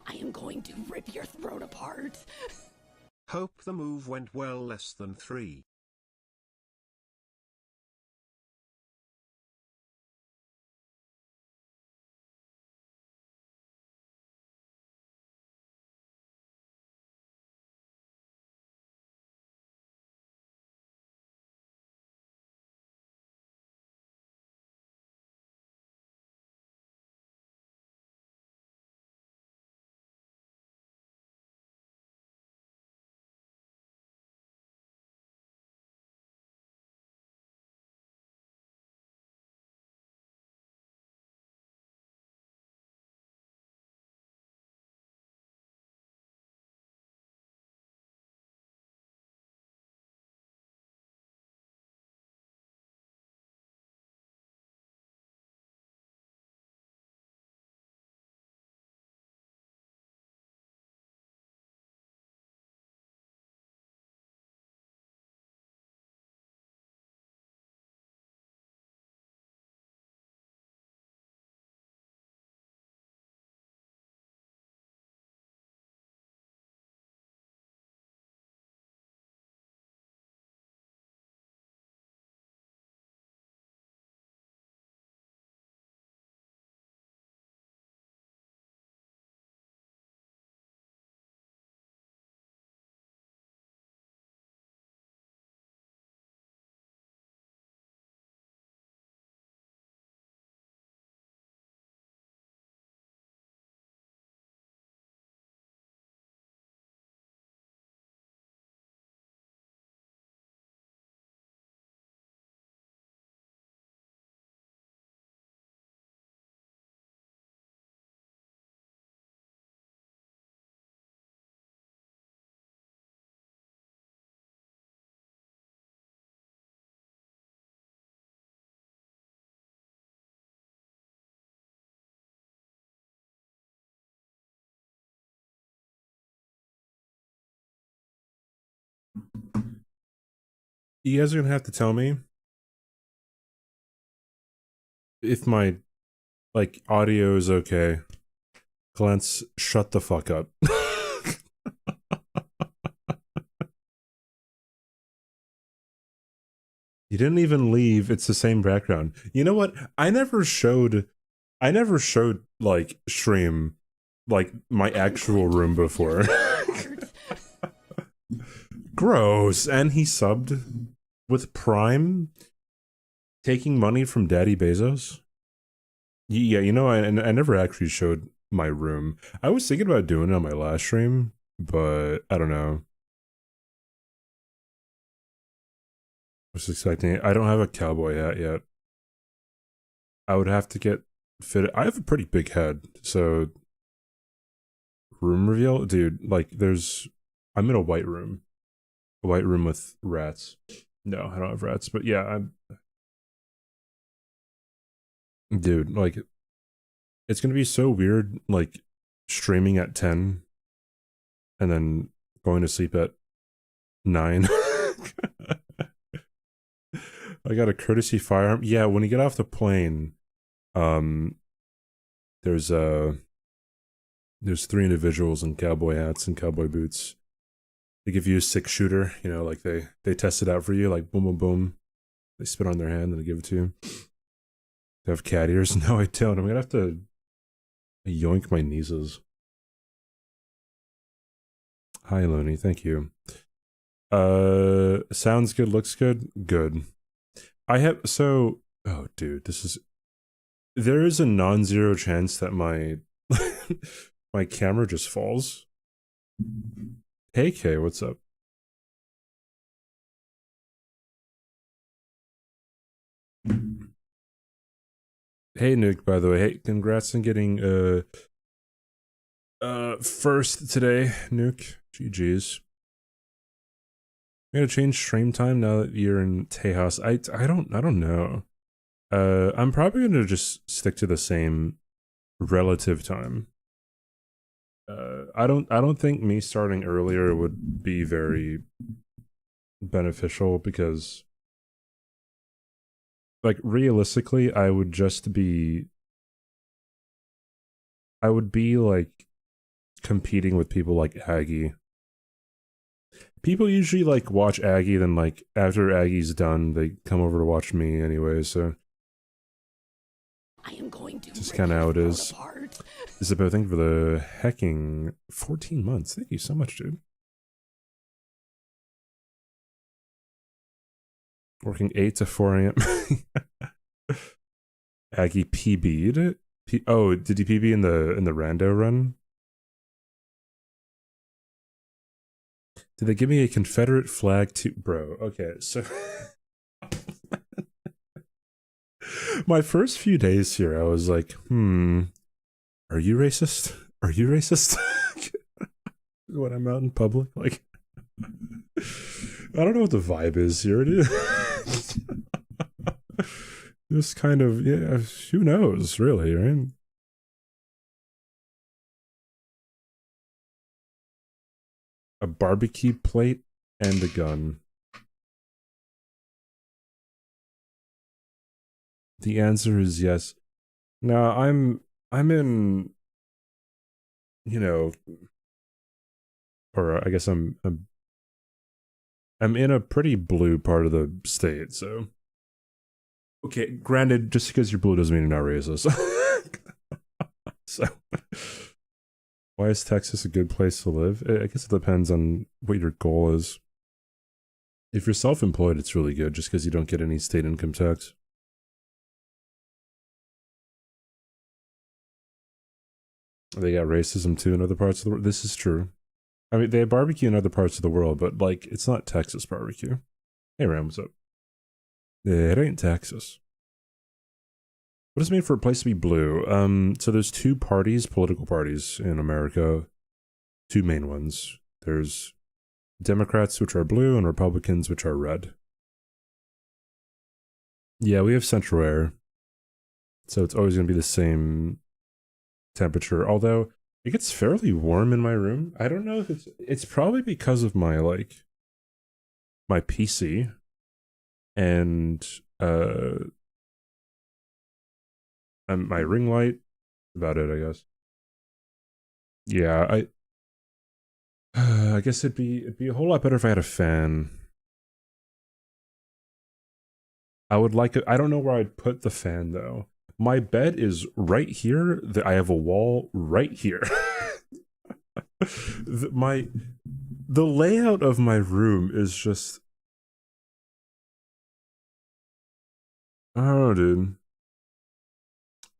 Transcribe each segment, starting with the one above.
I am going to rip your throat apart. Hope the move went well. Less than 3. You guys are gonna have to tell me if my audio is okay. Glance, shut the fuck up. You didn't even leave. It's the same background. You know what? I never showed like stream like my actual room before. Gross. And he subbed with Prime, taking money from Daddy Bezos. Yeah, you know, I never actually showed my room. I was thinking about doing it on my last stream, but I don't know. I was expecting it. I don't have a cowboy hat yet. I would have to get fitted. I have a pretty big head, so room reveal, dude. Like, I'm in a white room with rats. No, I don't have rats, but yeah, dude, like, it's gonna be so weird, like, streaming at 10 and then going to sleep at 9. I got a courtesy firearm. Yeah, when you get off the plane, there's 3 individuals in cowboy hats and cowboy boots. They give you a 6-shooter, you know, like they test it out for you, like boom, boom, boom. They spit on their hand and they give it to you. They have cat ears. No, I don't. I'm gonna have to yoink my nieces. Hi, Looney. Thank you. Sounds good. Looks good. Good. Oh, dude, there is a non-zero chance that my my camera just falls. Hey, Kay, what's up? Hey, Nuke, by the way. Hey, congrats on getting first today, Nuke. GG's. I'm gonna change stream time now that you're in Tejas. I don't know. I'm probably gonna just stick to the same relative time. I don't think me starting earlier would be very beneficial because, like, realistically, I would be like competing with people like Aggie. People usually like watch Aggie, then like after Aggie's done, they come over to watch me anyway. So I am going to just rip kind of how your it throat is. apart. Isabel, thank you for the hecking 14 months. Thank you so much, dude. Working 8 to 4 a.m. Aggie PB'd. Oh, did he PB in the rando run? Did they give me a Confederate flag too? Bro, okay, so my first few days here, I was like, are you racist? Are you racist? When I'm out in public, like, I don't know what the vibe is here, dude. Just kind of, yeah, who knows, really, right? A barbecue plate and a gun. The answer is yes. Now I'm in, you know, or I guess I'm in a pretty blue part of the state, so okay, granted, just because you're blue doesn't mean you're not racist. So why is Texas a good place to live? I guess it depends on what your goal is. If you're self-employed, it's really good just because you don't get any state income tax. They got racism too in other parts of the world. This is true. I mean, they have barbecue in other parts of the world, but like, it's not Texas barbecue. Hey, Ram, what's up? It ain't Texas. What does it mean for a place to be blue? So there's two parties, political parties in America. Two main ones. There's Democrats, which are blue, and Republicans, which are red. Yeah, we have central air. So it's always going to be the same temperature. Although, it gets fairly warm in my room. I don't know if it's probably because of my, like, my PC. And, my ring light. About it, I guess. Yeah, I guess it'd be a whole lot better if I had a fan. I would like it. I don't know where I'd put the fan though. My bed is right here. I have a wall right here. The layout of my room is just, I don't know, dude.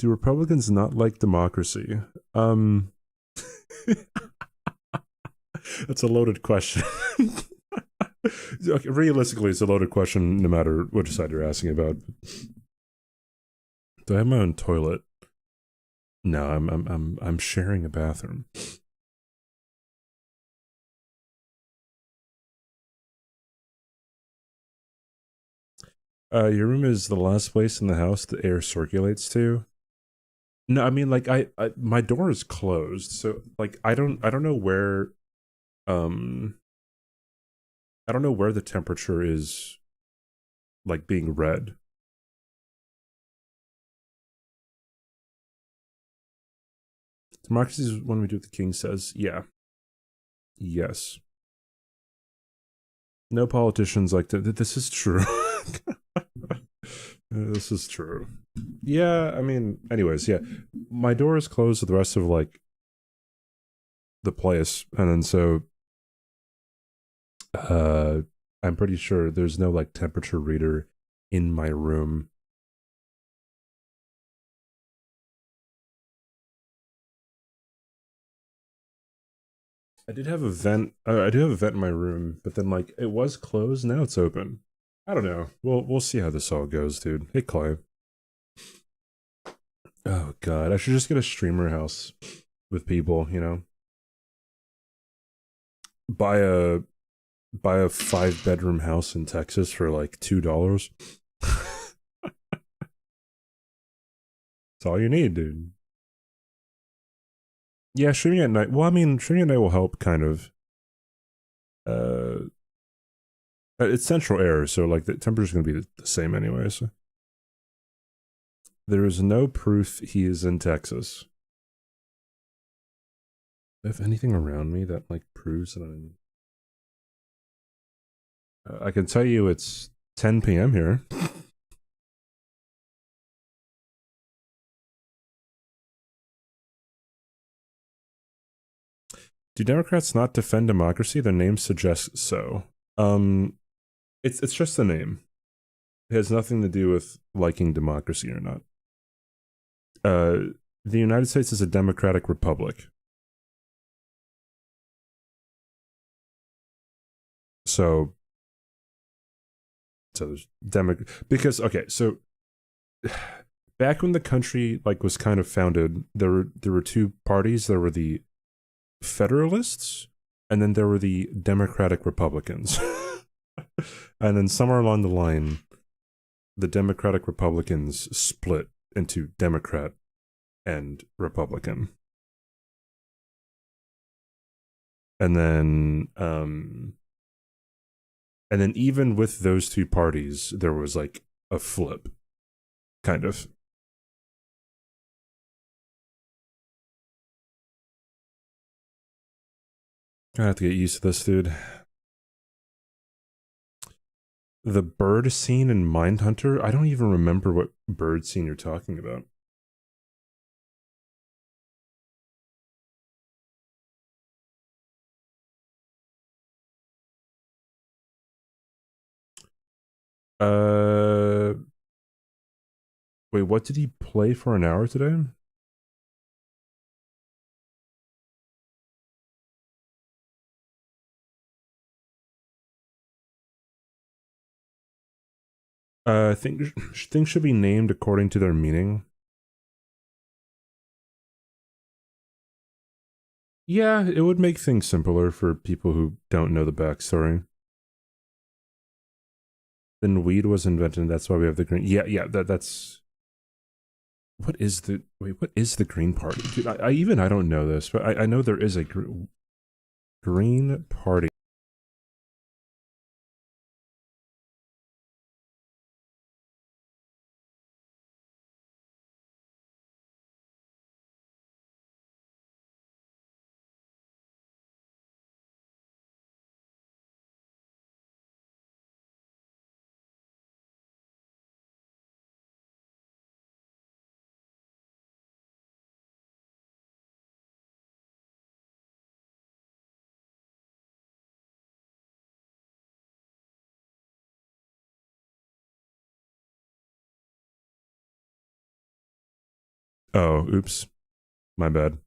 Do Republicans not like democracy? That's a loaded question. Okay, realistically, it's a loaded question no matter which side you're asking about. Do I have my own toilet? No, I'm sharing a bathroom. Your room is the last place in the house the air circulates to. No, I mean, like, my door is closed, so like I don't know where I don't know where the temperature is, like, being read. Democracy is when we do what the king says. Yeah. Yes. No politicians like that. This is true. This is true. Yeah, I mean, anyways, yeah. My door is closed to the rest of, like, the place, and then so I'm pretty sure there's no, like, temperature reader in my room. I did have a vent. I do have a vent in my room, but then, like, it was closed. Now it's open. I don't know. We'll see how this all goes, dude. Hey, Clay. Oh god, I should just get a streamer house with people. You know, buy a 5-bedroom house in Texas for like $2. That's all you need, dude. Yeah, streaming at night. Well, I mean, streaming at night will help, kind of. It's central air, so like the temperature's gonna be the same anyway. So there is no proof he is in Texas. If anything around me that like proves that I'm, I can tell you it's 10 p.m. here. Do Democrats not defend democracy? Their name suggests so. It's just a name. It has nothing to do with liking democracy or not. The United States is a democratic republic. So there's because okay, so back when the country like was kind of founded, there were two parties. There were the Federalists, and then there were the Democratic Republicans. And then somewhere along the line, the Democratic Republicans split into Democrat and Republican. And then even with those two parties, there was like a flip, kind of. I have to get used to this, dude. The bird scene in Mindhunter? I don't even remember what bird scene you're talking about. Wait, what did he play for an hour today? I think things should be named according to their meaning. Yeah, it would make things simpler for people who don't know the backstory. Then weed was invented, that's why we have the green. Yeah, that's... What is the... Wait, what is the Green Party? Dude, I don't know this, but I know there is a Green Party. Oh, oops. My bad.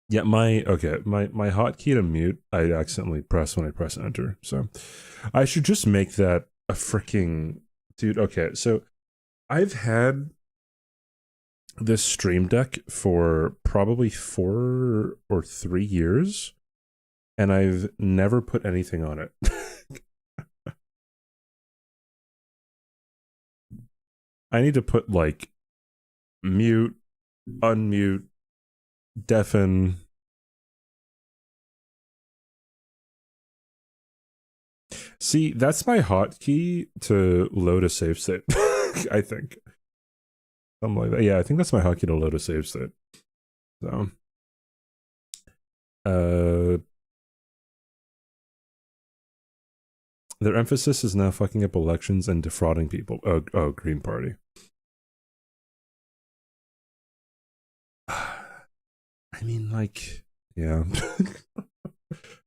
Yeah, my hotkey to mute, I accidentally press when I press enter. So I should just make that a freaking dude. Okay, so I've had this Stream Deck for probably 4 or 3 years, and I've never put anything on it. I need to put like mute, unmute, deafen. See, that's my hotkey to load a save state. I think. Something like that. Yeah, I think that's my hotkey to load a save state. So their emphasis is now fucking up elections and defrauding people. Oh, Green Party. I mean, like, yeah.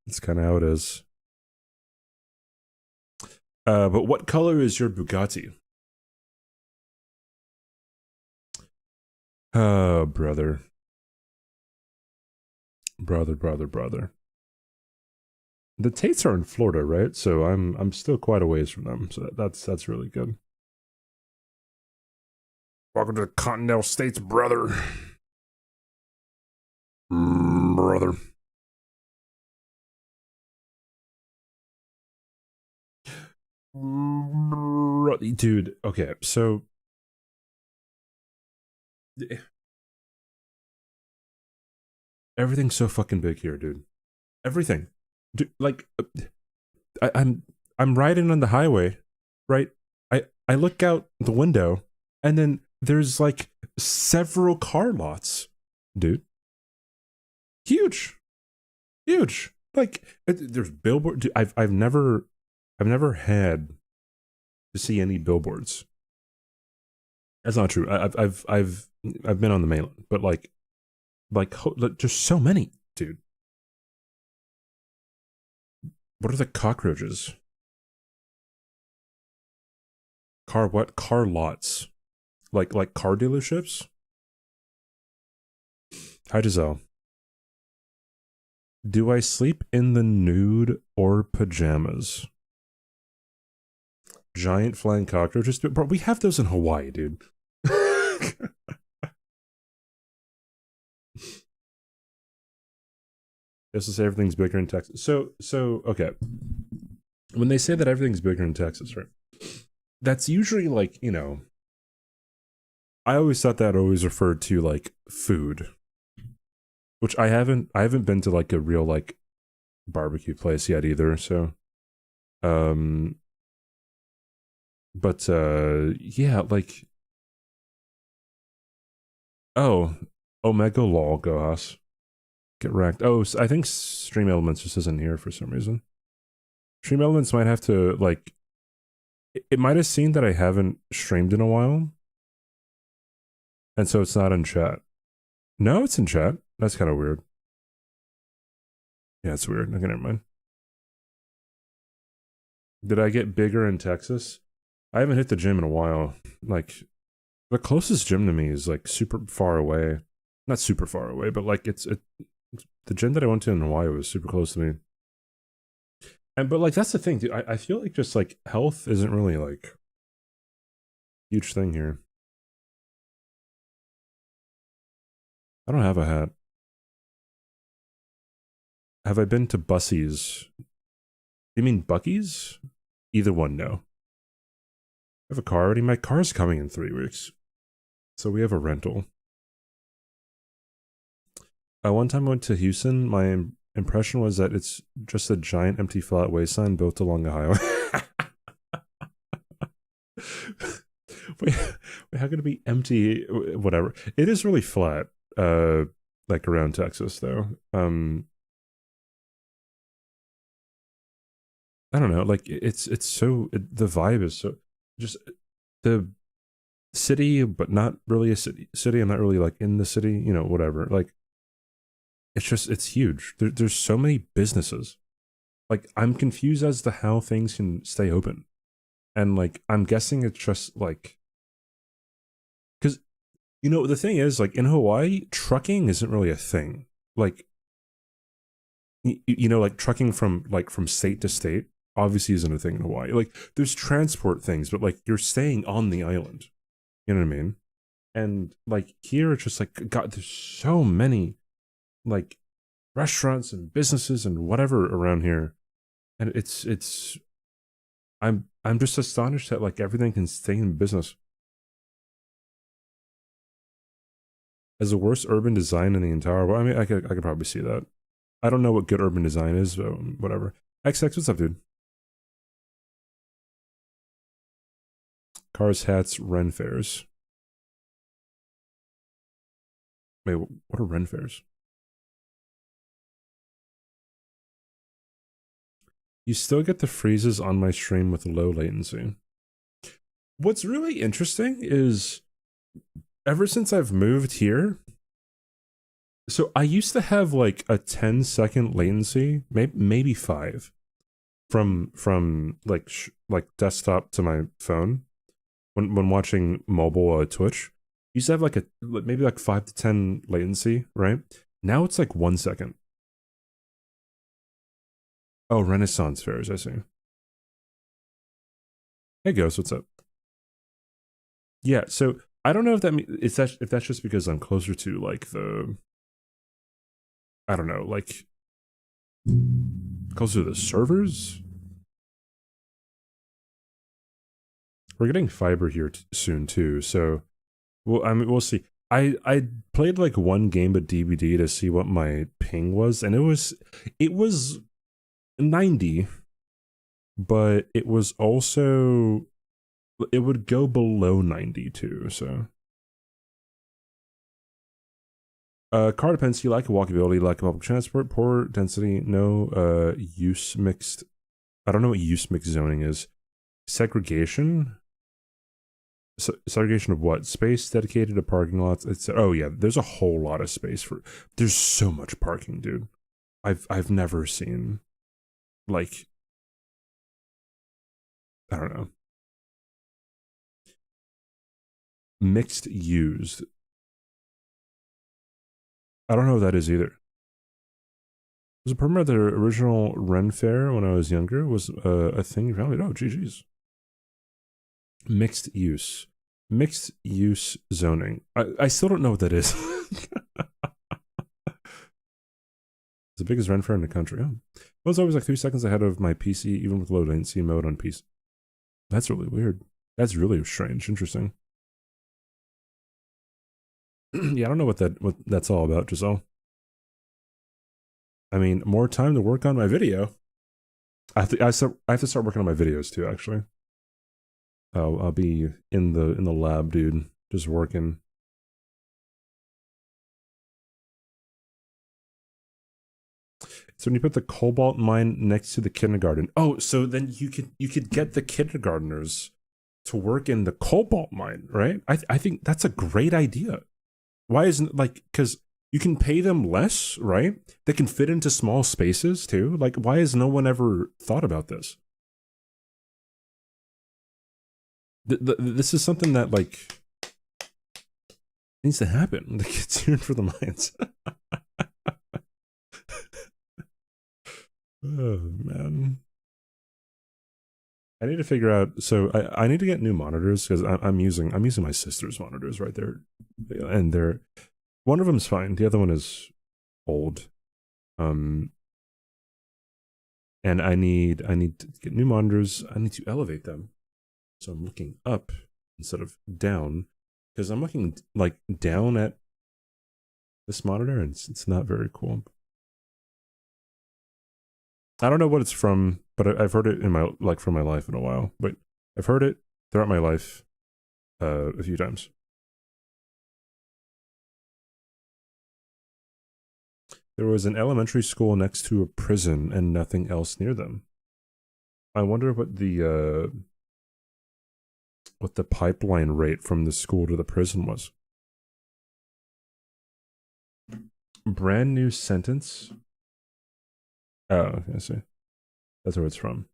That's kind of how it is. But what color is your Bugatti? Oh, brother. Brother. The Tates are in Florida, right? So I'm still quite a ways from them. So that's really good. Welcome to the Continental States, brother. Brother. Dude, okay, so everything's so fucking big here, dude. Everything. Dude, like I'm riding on the highway, right? I look out the window and then there's like several car lots, dude. Huge, huge. Like there's billboard. Dude, I've never had to see any billboards. That's not true. I've been on the mainland, but like just so many, dude. What are the cockroaches? Car what? Car lots. Like car dealerships? Hi Giselle. Do I sleep in the nude or pajamas? Giant flying cockroaches? Bro, we have those in Hawaii, dude. Just to say everything's bigger in Texas. So okay. When they say that everything's bigger in Texas, right? That's usually like, you know, I always thought that always referred to like food. Which I haven't been to like a real like barbecue place yet either, so but yeah, like oh, Omega lol Gohas. Get wrecked. Oh, I think Stream Elements just isn't here for some reason. Stream Elements might have to like it might have seen that I haven't streamed in a while. And so it's not in chat. No, it's in chat. That's kind of weird. Yeah, it's weird. Okay, never mind. Did I get bigger in Texas? I haven't hit the gym in a while. Like, the closest gym to me is like super far away. Not super far away, but like it's the gym that I went to in Hawaii was super close to me. And but like that's the thing, dude. I feel like just like health isn't really like huge thing here. I don't have a hat. Have I been to Bussies? You mean Bucky's? Either one, no. I have a car already. My car's coming in 3 weeks. So we have a rental. One time I went to Houston. My impression was that it's just a giant empty flat wasteland built along a highway. wait, how could it be empty? Whatever. It is really flat. Like around Texas though. I don't know. Like it's so the vibe is so just the city, but not really a city. I'm not really like in the city. You know, whatever. Like it's huge. There's so many businesses. Like I'm confused as to how things can stay open, and like I'm guessing it's just like because you know the thing is like in Hawaii, trucking isn't really a thing. Like you know, like trucking from state to state obviously isn't a thing in Hawaii. Like there's transport things, but like you're staying on the island. You know what I mean? And like here it's just like God, there's so many like restaurants and businesses and whatever around here. And it's I'm just astonished that like everything can stay in business. As the worst urban design in the entire world. I mean I could probably see that. I don't know what good urban design is, but whatever. XX, what's up, dude? Cars, hats, Ren fairs. Wait, what are Ren fairs? You still get the freezes on my stream with low latency. What's really interesting is ever since I've moved here, so I used to have like a 10-second latency, maybe 5 from like desktop to my phone when watching mobile Twitch. Used to have like maybe like 5 to 10 latency, right? Now it's like 1 second. Oh, Renaissance fairs, I see. Hey Ghost, what's up? Yeah, so I don't know if if that's just because I'm closer to like the I don't know, like closer to the servers. We're getting fiber here soon too, so well, I mean, we'll see. I played like one game of DBD to see what my ping was, and it was 90, but it was also it would go below 90 too. So Car depends. You like walkability, like public transport, poor density, no use mixed. I don't know what use mixed zoning is. Segregation. Segregation of what? Space dedicated to parking lots. It's oh yeah. There's a whole lot of space for. There's so much parking, dude. I've never seen like I don't know mixed used. I don't know what that is either. Was a permit the original Ren Fair when I was younger was a thing valued. Oh, GG's. Mixed use. Mixed use zoning. I still don't know what that is. It's the biggest Ren Fair in the country. Oh. I was always like 3 seconds ahead of my PC, even with low latency mode on PC. That's really weird. That's really strange. Interesting. Yeah, I don't know what that's all about, Giselle. I mean, more time to work on my video. I have to start working on my videos too, actually. I'll be in the lab, dude, just working. So when you put the cobalt mine next to the kindergarten, oh, so then you could get the kindergartners to work in the cobalt mine, right? I think that's a great idea. Why isn't like because you can pay them less, right? They can fit into small spaces too. Like, why has no one ever thought about this? This is something that like needs to happen. The kids here for the mines. Oh man, I need to figure out. So I need to get new monitors because I'm using my sister's monitors right there, and they're one of them's fine. The other one is old. And I need to get new monitors. I need to elevate them. So I'm looking up instead of down because I'm looking like down at this monitor and it's not very cool. I don't know what it's from, but I've heard it in my from my life in a while. But I've heard it throughout my life a few times. There was an elementary school next to a prison and nothing else near them. I wonder what the pipeline rate from the school to the prison was. Brand new sentence. Oh, I see. That's where it's from.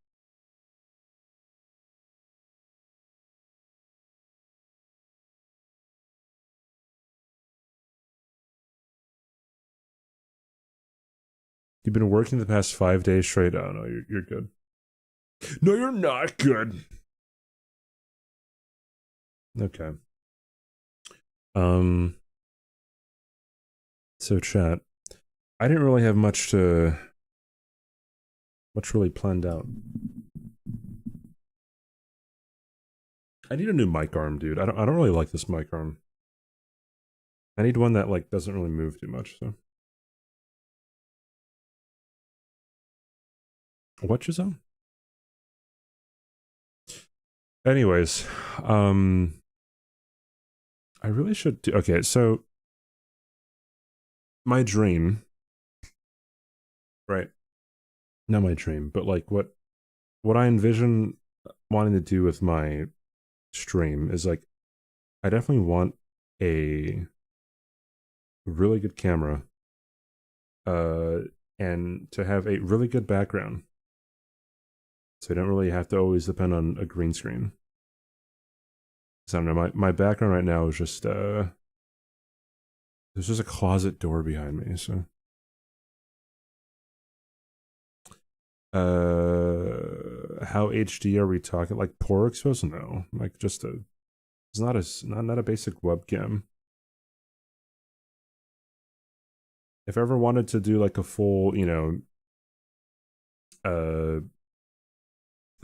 You've been working the past 5 days straight. Oh no, you're good. No, you're not good. Okay. So chat. I didn't really have much really planned out. I need a new mic arm, dude. I don't really like this mic arm. I need one that like doesn't really move too much, so. What, Giselle? Anyways, I really should do. Okay, so my dream, right? Not my dream, but like what I envision wanting to do with my stream is like, I definitely want a really good camera, and to have a really good background. So I don't really have to always depend on a green screen. So I don't know, my background right now is just there's just a closet door behind me, so how HD are we talking? Like poor exposed? No, like just it's not a basic webcam. If I ever wanted to do like a full, you know,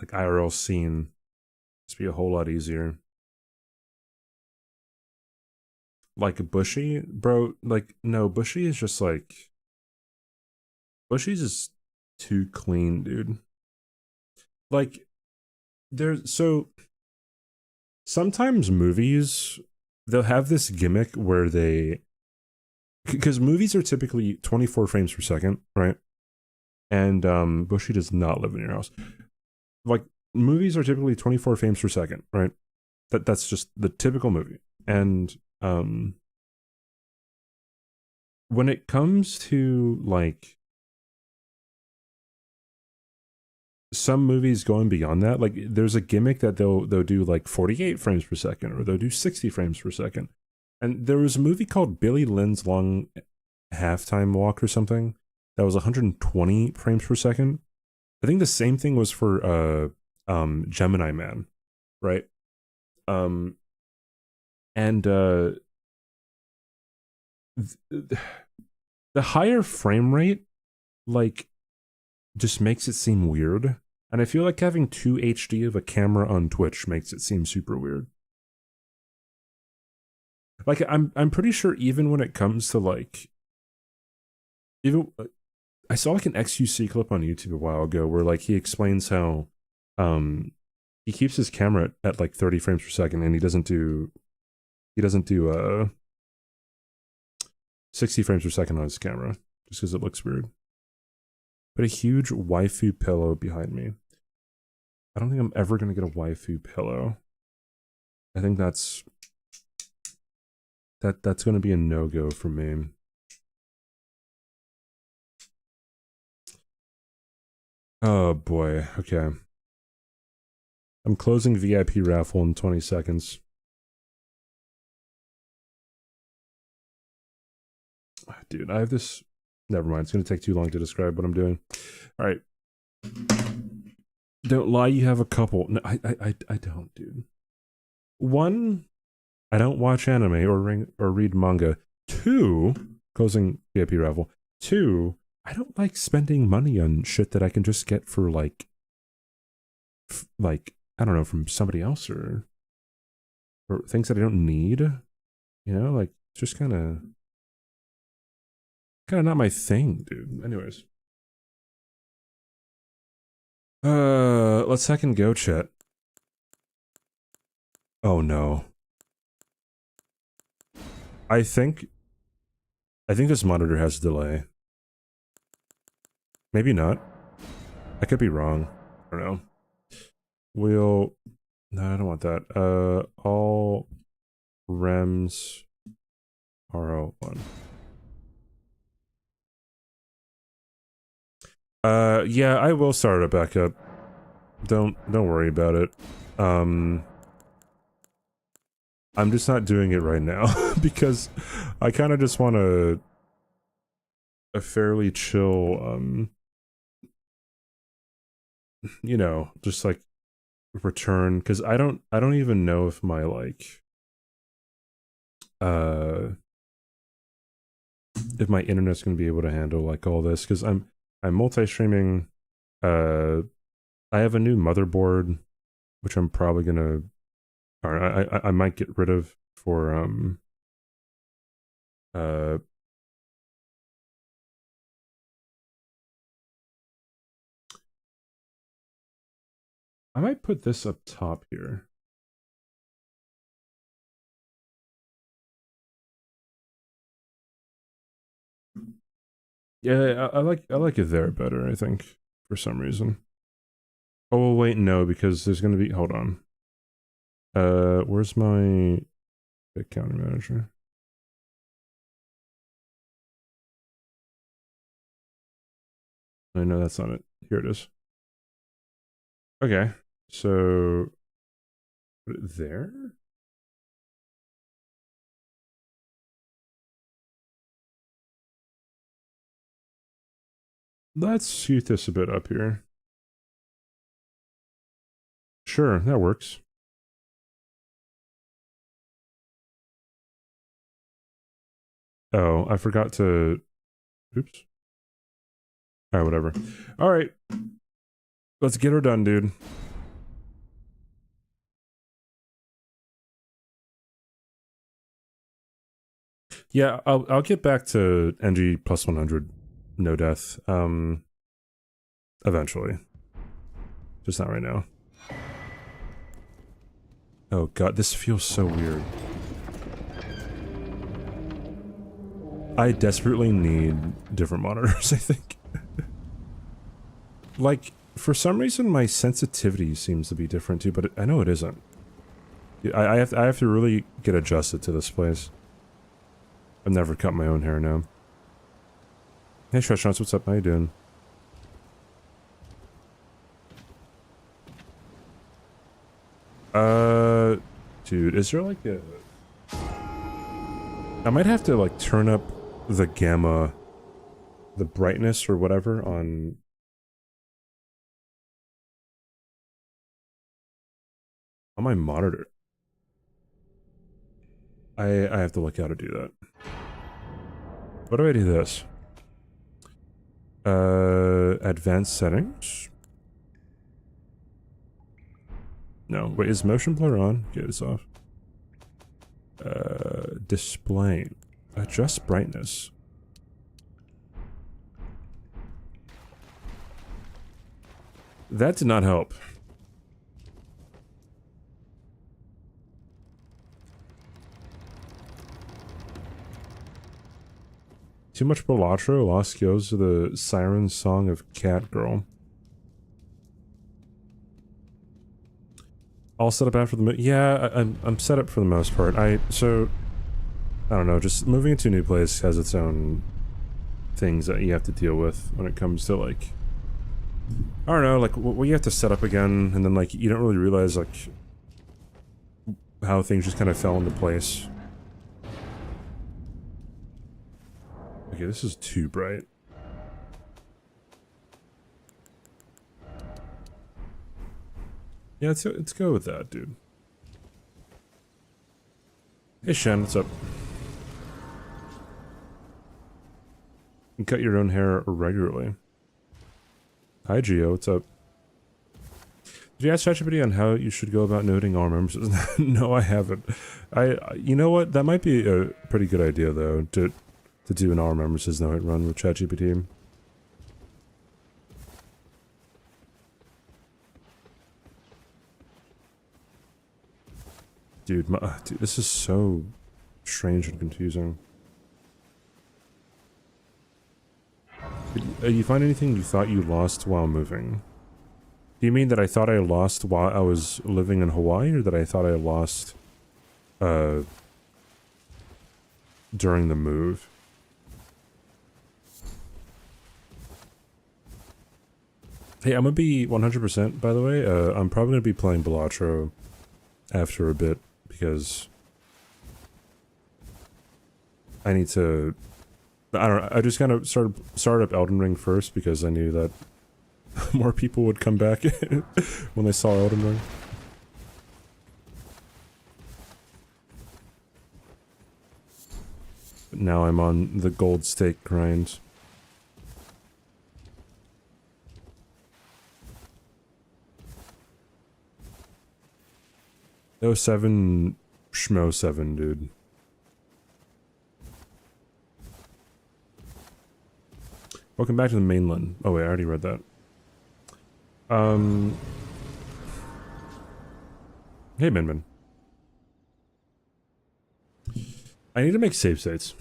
like IRL scene, it'd be a whole lot easier. Like Bushy, bro, like no, Bushy is just like Bushy's is too clean, dude. Like there's so sometimes movies they'll have this gimmick where they because movies are typically 24 frames per second, right? And Bushy does not live in your house. Like, movies are typically 24 frames per second, right? That's just the typical movie. And when it comes to like some movies going beyond that, like there's a gimmick that they'll do like 48 frames per second, or they'll do 60 frames per second. And there was a movie called Billy Lynn's Long Halftime Walk or something that was 120 frames per second. I think the same thing was for Gemini Man, right? The higher frame rate, like, just makes it seem weird. And I feel like having 2 HD of a camera on Twitch makes it seem super weird. Like, I'm pretty sure even when it comes to like, even I saw like an XQC clip on YouTube a while ago where like he explains how he keeps his camera at like 30 frames per second, and he doesn't do 60 frames per second on his camera just because it looks weird. But a huge waifu pillow behind me. I don't think I'm ever gonna get a waifu pillow. I think that's gonna be a no-go for me. Oh boy, okay. I'm closing VIP raffle in 20 seconds. Dude, I have this... Never mind, it's gonna take too long to describe what I'm doing. Alright. Don't lie, you have a couple. No, I don't, dude. 1, I don't watch anime or read manga. 2, closing VIP raffle. 2, I don't like spending money on shit that I can just get for like, I don't know, from somebody else or things that I don't need. You know, like, just kind of not my thing, dude. Anyways. Let's second go, chat. Oh no. I think this monitor has a delay. Maybe not. I could be wrong. I don't know. No, I don't want that. All REMs R01. Yeah, I will start it back up. Don't worry about it. I'm just not doing it right now because I kind of just want a fairly chill, you know, just like return, because I don't even know if my like if my internet's gonna be able to handle like all this, because I'm multi-streaming. I have a new motherboard which I'm probably gonna, or I might get rid of for I might put this up top here. Yeah, I like it there better, I think, for some reason. Oh wait, no, because there's gonna be, hold on. Where's my counter manager? I know that's not it. Here it is. Okay, so put it there. Let's shoot this a bit up here. Sure, that works. Oh, I forgot to... Oops. Alright, whatever. Alright. Let's get her done, dude. Yeah, I'll get back to NG plus 100 no death eventually. Just not right now. Oh god, this feels so weird. I desperately need different monitors, I think. Like, for some reason my sensitivity seems to be different too, but I know it isn't. I have to really get adjusted to this place. I've never cut my own hair now. Hey Stretchnuts, what's up? How you doing? Dude, is there like a... I might have to like turn up the gamma, the brightness or whatever on my monitor. I have to look how to do that. What do I do this? Advanced settings? No, wait, is motion blur on? Get this off. Display. Adjust brightness. That did not help. Too much Balatro, lost goes to the siren song of Cat Girl. All set up after the yeah, I'm set up for the most part. So I don't know, just moving into a new place has its own things that you have to deal with when it comes to like, I don't know, like what you have to set up again, and then like you don't really realize like how things just kind of fell into place. Okay, this is too bright. Yeah, let's go with that, dude. Hey Shen, what's up? You cut your own hair regularly. Hi Gio, what's up? Did you ask ChatGPT on how you should go about noting all members? No, I haven't. You know what? That might be a pretty good idea though, to do an all members note run with ChatGPT. Dude, dude, this is so strange and confusing. Did you find anything you thought you lost while moving? Do you mean that I thought I lost while I was living in Hawaii, or that I thought I lost during the move? Hey, I'm gonna be 100%, by the way. I'm probably gonna be playing Balatro after a bit, because I need to... I don't know, I just kind of started up Elden Ring first, because I knew that more people would come back when they saw Elden Ring. But now I'm on the gold stake grind. Oh, 7 Schmo 7, dude. Welcome back to the mainland. Oh wait, I already read that. Hey Minmin. I need to make save states.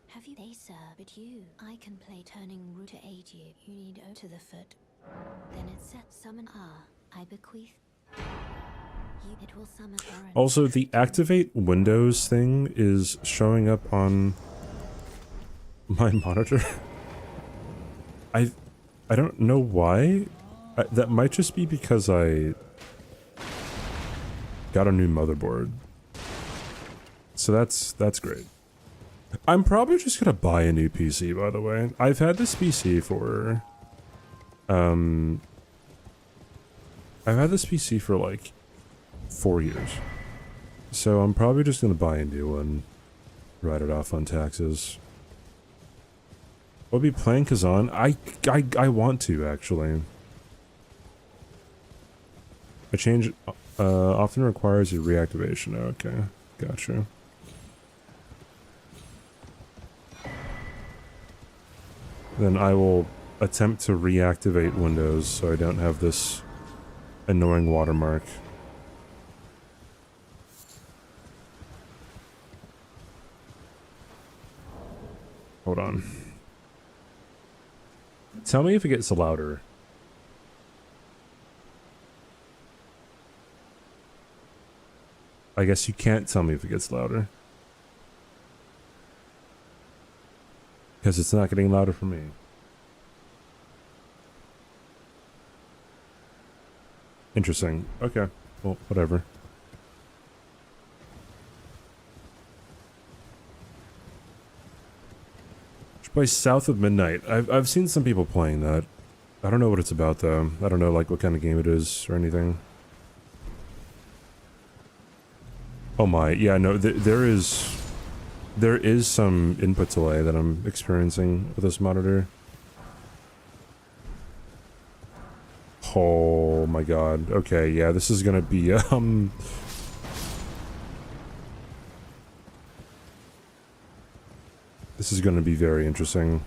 Have you, they sir, but you, I can play turning root to aid you. You need O to the foot. Then it set summon I bequeath. It will summon orange. Also, the activate Windows thing is showing up on my monitor. I don't know why. That might just be because I got a new motherboard. So that's great. I'm probably just gonna buy a new PC, by the way. I've had this PC for I've had this PC for like 4 years. So I'm probably just gonna buy a new one. Write it off on taxes. I'll be playing Kazan. I want to, actually. A change often requires a reactivation. Okay, gotcha. Then I will attempt to reactivate Windows so I don't have this annoying watermark. Hold on. Tell me if it gets louder. I guess you can't tell me if it gets louder. Because it's not getting louder for me. Interesting. Okay. Well, whatever. Should play South of Midnight. I've seen some people playing that. I don't know what it's about though. I don't know like what kind of game it is or anything. Oh my, yeah, no, there is some input delay that I'm experiencing with this monitor. Oh my god. Okay, yeah, this is gonna be, this is gonna be very interesting.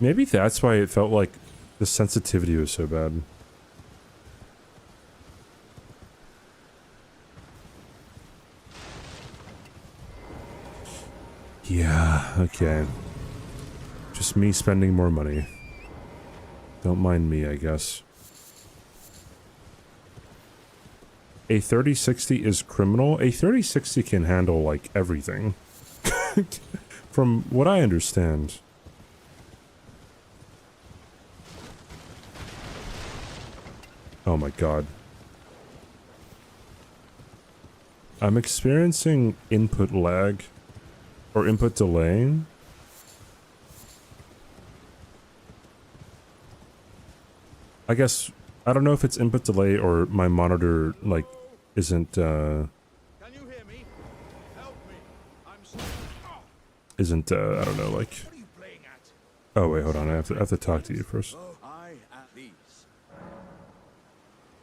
Maybe that's why it felt like the sensitivity was so bad. Yeah, okay. Just me spending more money. Don't mind me, I guess. A 3060 is criminal? A 3060 can handle, like, everything. From what I understand. Oh my god. I'm experiencing input lag. Or input delay. I guess, I don't know if it's input delay or my monitor, like, isn't, Can you hear me? Help me. isn't, I don't know, like... What are you playing at? Oh, wait, hold on, I have to talk to you first. I at these.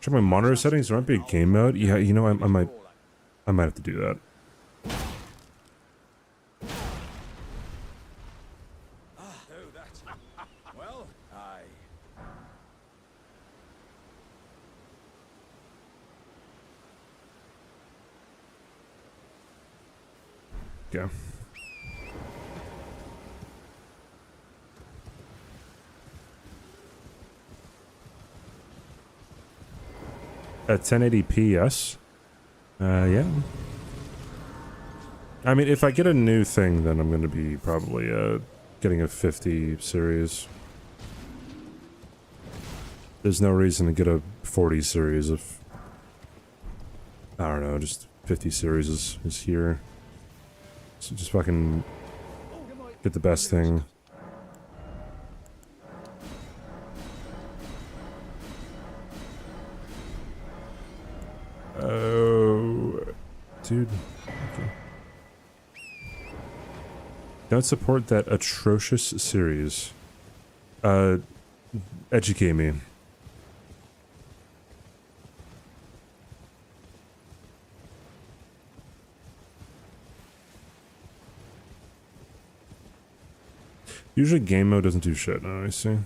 Check my monitor settings, there might be a game mode. Yeah, you know, I might have to do that. Well, Yeah. At 1080p, yes. Yeah. I mean, if I get a new thing, then I'm going to be probably, getting a 50 series. There's no reason to get a 40 series if... I don't know, just 50 series is here. So just fucking get the best thing. Oh, dude. Okay. Don't support that atrocious series. Educate me. Usually game mode doesn't do shit. Oh, I see. I'm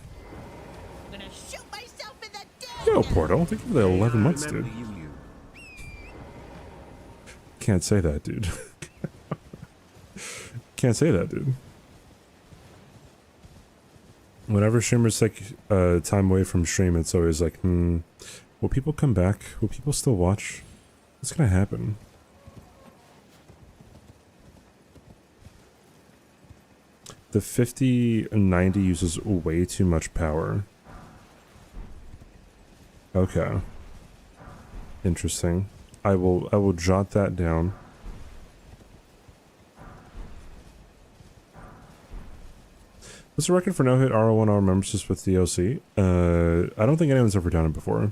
gonna shoot myself in the dick. Yo, Portal. Thank you for the 11 months, dude. Can't say that, dude. Can't say that, dude. Whenever streamers take time away from stream, it's always like, will people come back? Will people still watch? What's gonna happen? The 5090 uses way too much power. Okay. Interesting. I will jot that down. What's the record for no-hit RO1 memberships with DLC? I don't think anyone's ever done it before.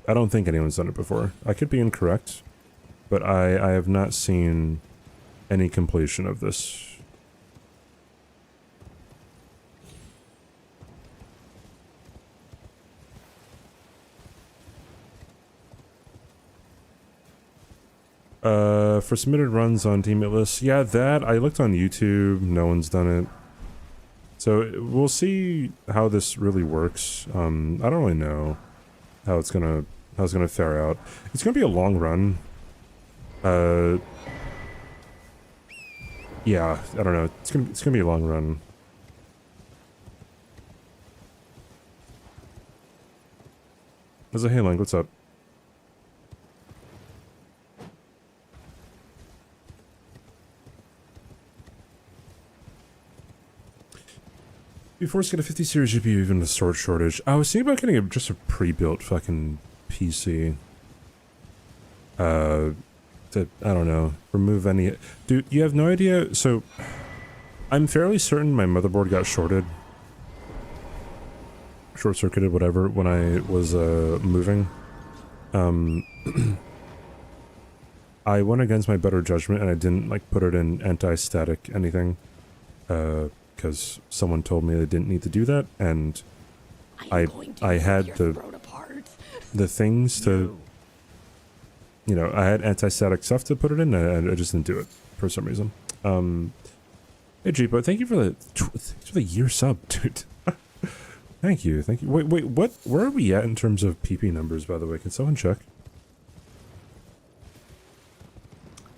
I don't think anyone's done it before. I could be incorrect, but I have not seen any completion of this. For submitted runs on teammate lists, yeah, that, I looked on YouTube, no one's done it. So, we'll see how this really works. I don't really know how it's gonna How's it gonna fare out? It's gonna be a long run. Yeah, I don't know. It's gonna be a long run. There's a hey Lang, what's up? Before it's got a 50 series GPU, even the storage shortage. I was thinking about getting just a pre-built fucking PC. To, I don't know, remove any... Dude, you have no idea... So, I'm fairly certain my motherboard got short-circuited, whatever, when I was, moving. I went against my better judgment and I didn't, like, put it in anti-static anything. Because someone told me they didn't need to do that, and I had the things to... You know, I had anti-static stuff to put it in, and I just didn't do it for some reason. Hey, Jeepo, thank you for the year sub, dude. Thank you. Wait, what? Where are we at in terms of PP numbers, by the way? Can someone check?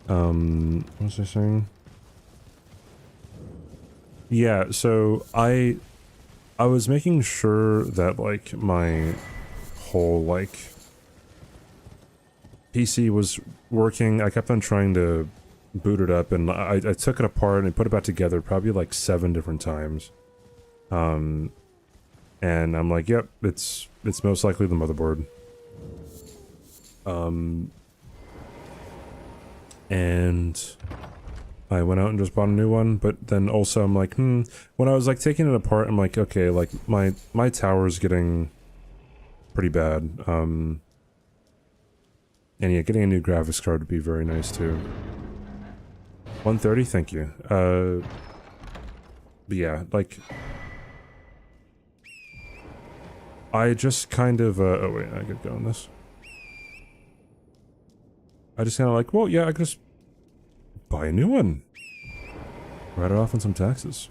What was I saying? Yeah, so I was making sure that, like, my whole, like, PC was working. I kept on trying to boot it up, and I took it apart and I put it back together probably like 7 different times. And I'm like, yep, it's most likely the motherboard. And I went out and just bought a new one, but then also I'm like, when I was like taking it apart, I'm like, okay, like my tower's getting pretty bad. And yeah, getting a new graphics card would be very nice too. 130, thank you. But yeah, like... I just kind of, oh wait, I could go on this. I just kind of like, well, yeah, I could just buy a new one. Write it off on some taxes.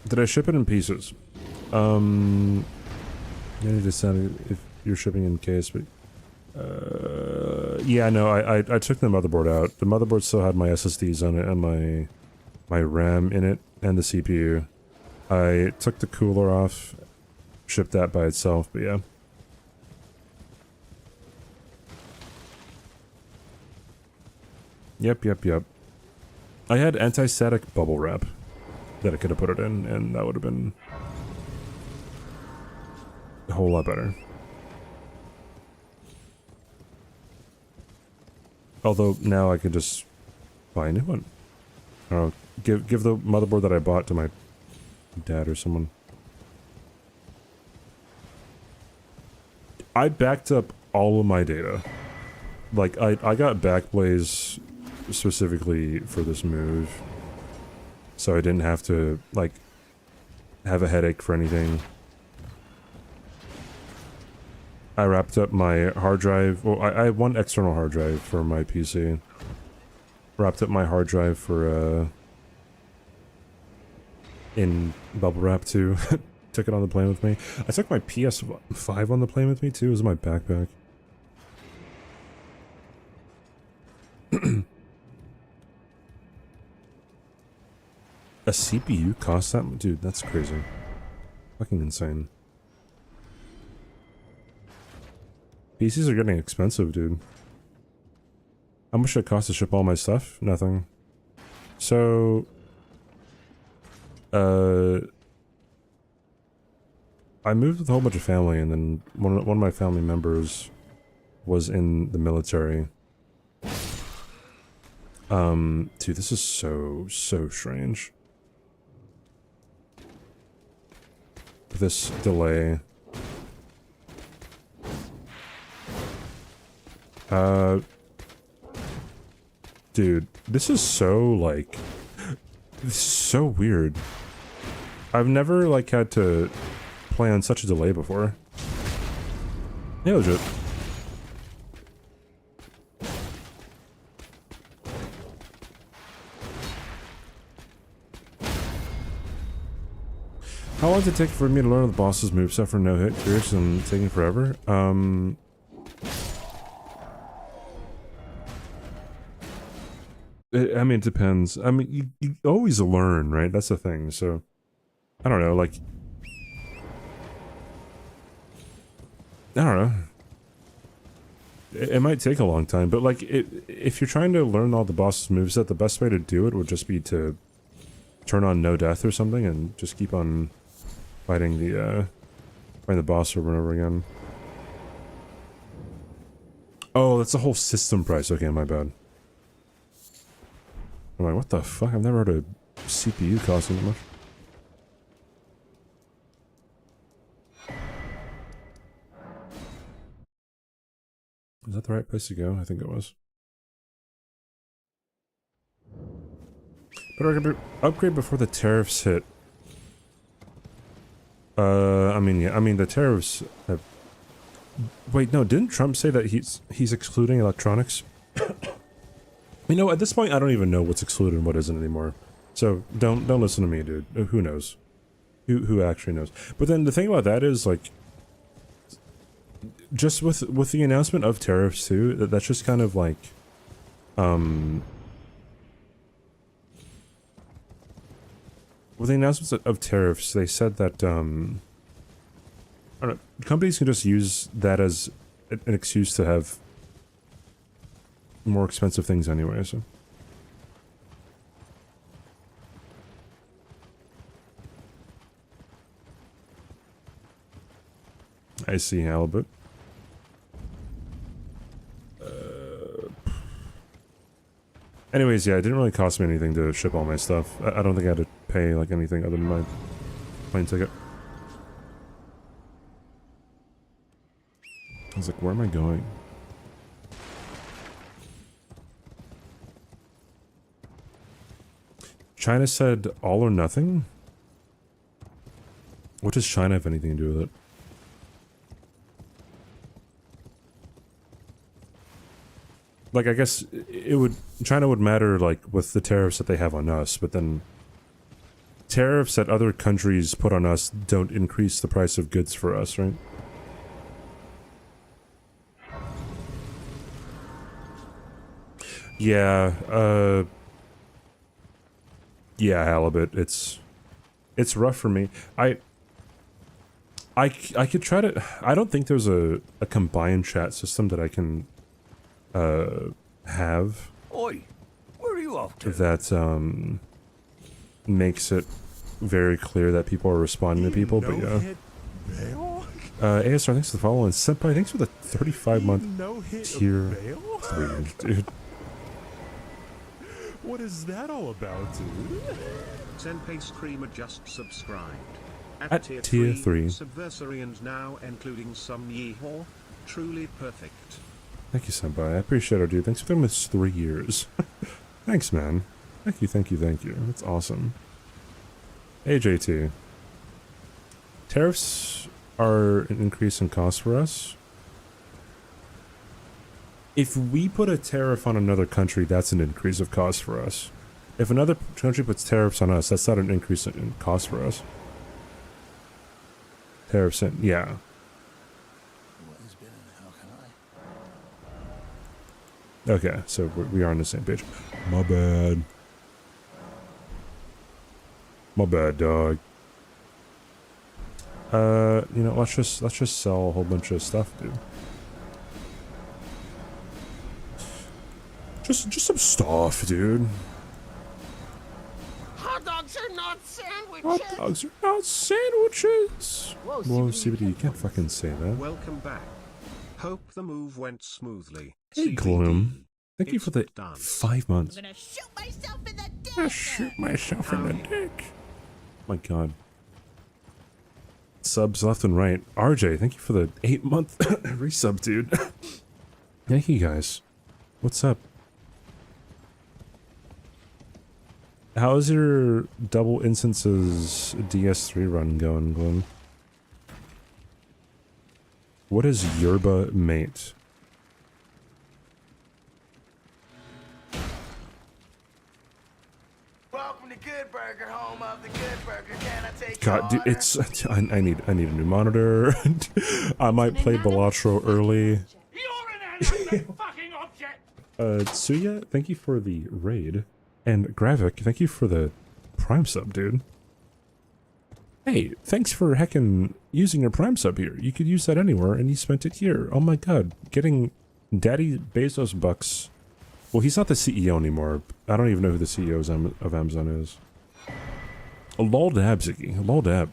Did I ship it in pieces? I need to decide if you're shipping in case, but... yeah, no, I took the motherboard out. The motherboard still had my SSDs on it and my RAM in it and the CPU. I took the cooler off, shipped that by itself, but yeah. Yep. I had anti-static bubble wrap that I could have put it in, and that would have been a whole lot better. Although now I could just buy a new one. I don't know, give the motherboard that I bought to my dad or someone. I backed up all of my data. Like, I got Backblaze specifically for this move. So I didn't have to, like, have a headache for anything. I wrapped up my hard drive. Well, I have one external hard drive for my PC. Wrapped up my hard drive for, in bubble wrap too. Took it on the plane with me. I took my PS5 on the plane with me too. It was in my backpack. A CPU costs that much? Dude, that's crazy. Fucking insane. PCs are getting expensive, dude. How much did it cost to ship all my stuff? Nothing. So... I moved with a whole bunch of family, and then one of my family members was in the military. Dude, this is so strange. This delay. Dude, this is so, like... This is so weird. I've never, like, had to play on such a delay before. Yeah, legit. How long did it take for me to learn the boss's moveset for no hit? Curious and taking forever. I mean, it depends. I mean, you always learn, right? That's the thing. So, I don't know. Like, I don't know. It might take a long time, but like, if you're trying to learn all the boss's moveset, the best way to do it would just be to turn on no death or something and just keep on fighting the boss over and over again. Oh, that's the whole system price. Okay, my bad. I'm like, what the fuck? I've never heard a CPU costing that much. Is that the right place to go? I think it was. But upgrade before the tariffs hit. I mean, yeah, I mean the tariffs have... Wait, no, didn't Trump say that he's excluding electronics? You know, at this point, I don't even know what's excluded and what isn't anymore. So don't listen to me, dude. Who knows? Who actually knows? But then the thing about that is, like, just with the announcement of tariffs too, that's just kind of like, with the announcements of tariffs, they said that, I don't know, companies can just use that as an excuse to have more expensive things anyway, so. I see, halibut. Anyways, yeah, it didn't really cost me anything to ship all my stuff. I don't think I had to pay, like, anything other than my plane ticket. I was like, where am I going? China said all or nothing? What does China have anything to do with it? Like, I guess China would matter, like, with the tariffs that they have on us, but then tariffs that other countries put on us don't increase the price of goods for us, right? Yeah, yeah, halibut, it's rough for me. I could try to... I don't think there's a combined chat system that I can have. Oi, where are you off to? That makes it very clear that people are responding to people, but yeah. ASR, thanks for the follow, and Senpai, thanks for the 35-month tier 3, dude. What is that all about, dude? Senpai Screamer just subscribed. At tier 3. Subversary now including some yeehaw. Truly perfect. Thank you, Senpai. I appreciate it, dude. Thanks for them with 3 years. Thanks, man. Thank you, thank you, thank you. That's awesome. Hey, JT. Tariffs are an increase in cost for us. If we put a tariff on another country, that's an increase of cost for us. If another country puts tariffs on us, that's not an increase in cost for us. Tariffs in, yeah. Okay, so we are on the same page. My bad. My bad, dog. You know, let's just sell a whole bunch of stuff, dude. Just some stuff, dude. Hot dogs are not sandwiches. Hot dogs are not sandwiches. Whoa, CBD, you can't fucking say that. Welcome back. Hope the move went smoothly. Hey, CBD. Gloom. Thank you for the done. 5 months. I'm gonna shoot myself in the dick. I shoot myself in the dick. My god. Subs left and right. RJ, thank you for the 8-month resub, dude. Thank you guys. What's up? How's your double instances DS3 run going, Gloom? What is Yerba Mate? Welcome to good burger, home of the good burger. Can I take God, dude, it's I need a new monitor. I might play Balatro early. You're an inanimate fucking object! Tsuya, thank you for the raid. And Gravik, thank you for the Prime sub, dude. Hey, thanks for heckin' using your Prime sub here. You could use that anywhere, and you spent it here. Oh my god, getting Daddy Bezos bucks. Well, he's not the CEO anymore. I don't even know who the CEO of Amazon is. Lol dab, Ziggy. Lol dab.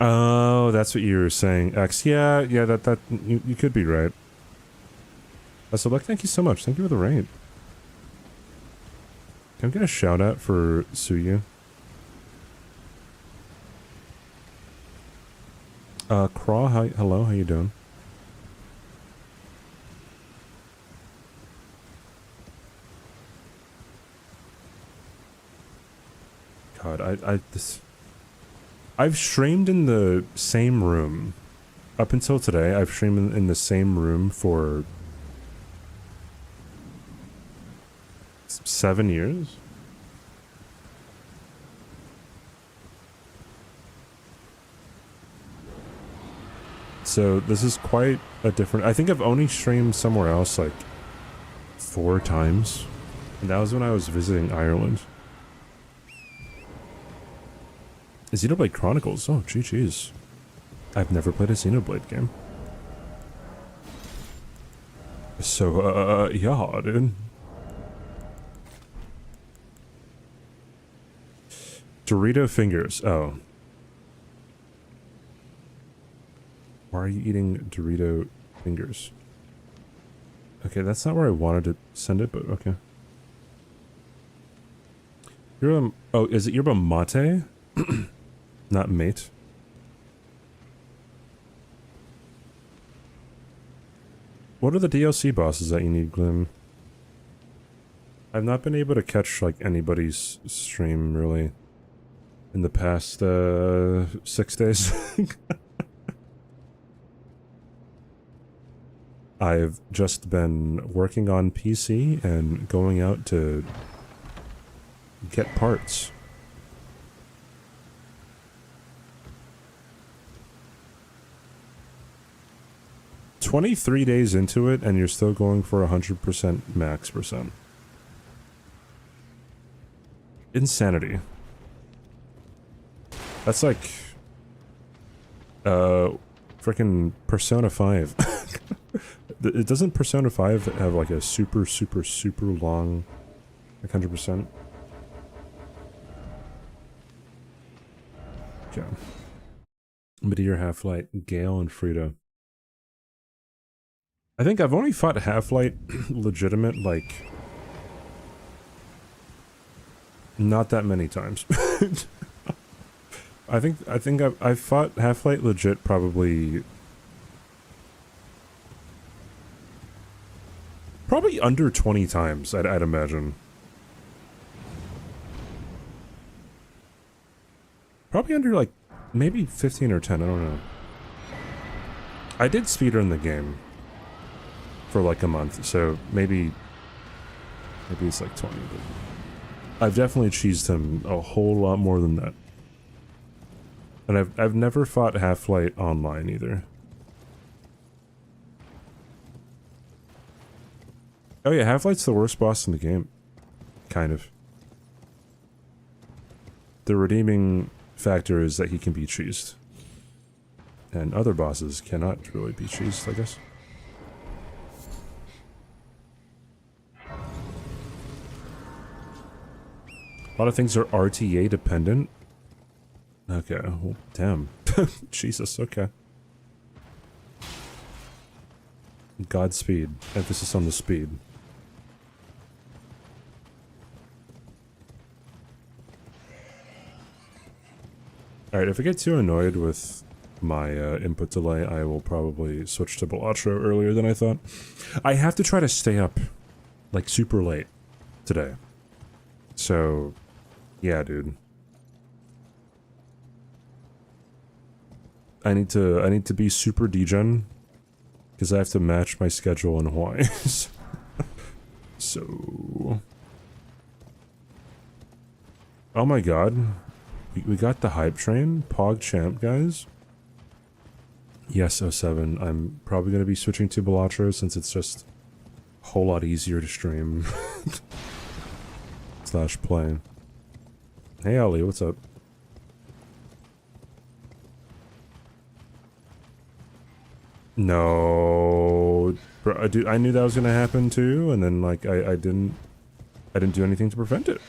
Oh, that's what you were saying, X. Yeah, that you could be right. So, like, thank you so much. Thank you for the raid. Can I get a shout out for Suyu? Craw, hello, how you doing? God, I've streamed in the same room. Up until today, I've streamed in the same room for 7 years. So this is quite a different... I think I've only streamed somewhere else like 4 times. And that was when I was visiting Ireland. Xenoblade Chronicles. Oh, GG's. I've never played a Xenoblade game. So, yeah, dude. Dorito fingers. Oh. Why are you eating Dorito fingers? Okay, that's not where I wanted to send it, but okay. Oh, is it yerba mate? Not mate. What are the DLC bosses that you need, Glim? I've not been able to catch, like, anybody's stream, really, in the past, 6 days. I've just been working on PC and going out to get parts. "23 days into it, and you're still going for 100% max percent. Insanity. That's like... frickin' Persona 5. It doesn't Persona 5 have like a super long... like 100%? Okay. Meteor, Half-Light, Gale, and Frida. I think I've only fought Half-Light legitimate, like... not that many times. I think I've fought Half-Light legit probably under 20 times, I'd imagine. Probably under like maybe 15 or 10, I don't know. I did speedrun the game for like a month, so maybe it's like 20, but I've definitely cheesed him a whole lot more than that. And I've never fought Half-Light online either. Oh yeah, Half-Light's the worst boss in the game. Kind of. The redeeming factor is that he can be cheesed. And other bosses cannot really be cheesed, I guess. A lot of things are RTA dependent. Okay, well, damn. Jesus, okay. Godspeed. Emphasis on the speed. Alright, if I get too annoyed with my input delay, I will probably switch to Balatro earlier than I thought. I have to try to stay up, like, super late today. So, yeah, dude. I need to be super degen because I have to match my schedule in Hawaii. So, oh my god, we got the hype train, Pog Champ, guys. Yes, 07. I'm probably going to be switching to Balatro since it's just a whole lot easier to stream / play. Hey Ali, what's up? No, bro, dude, I knew that was gonna happen too, and then like I didn't do anything to prevent it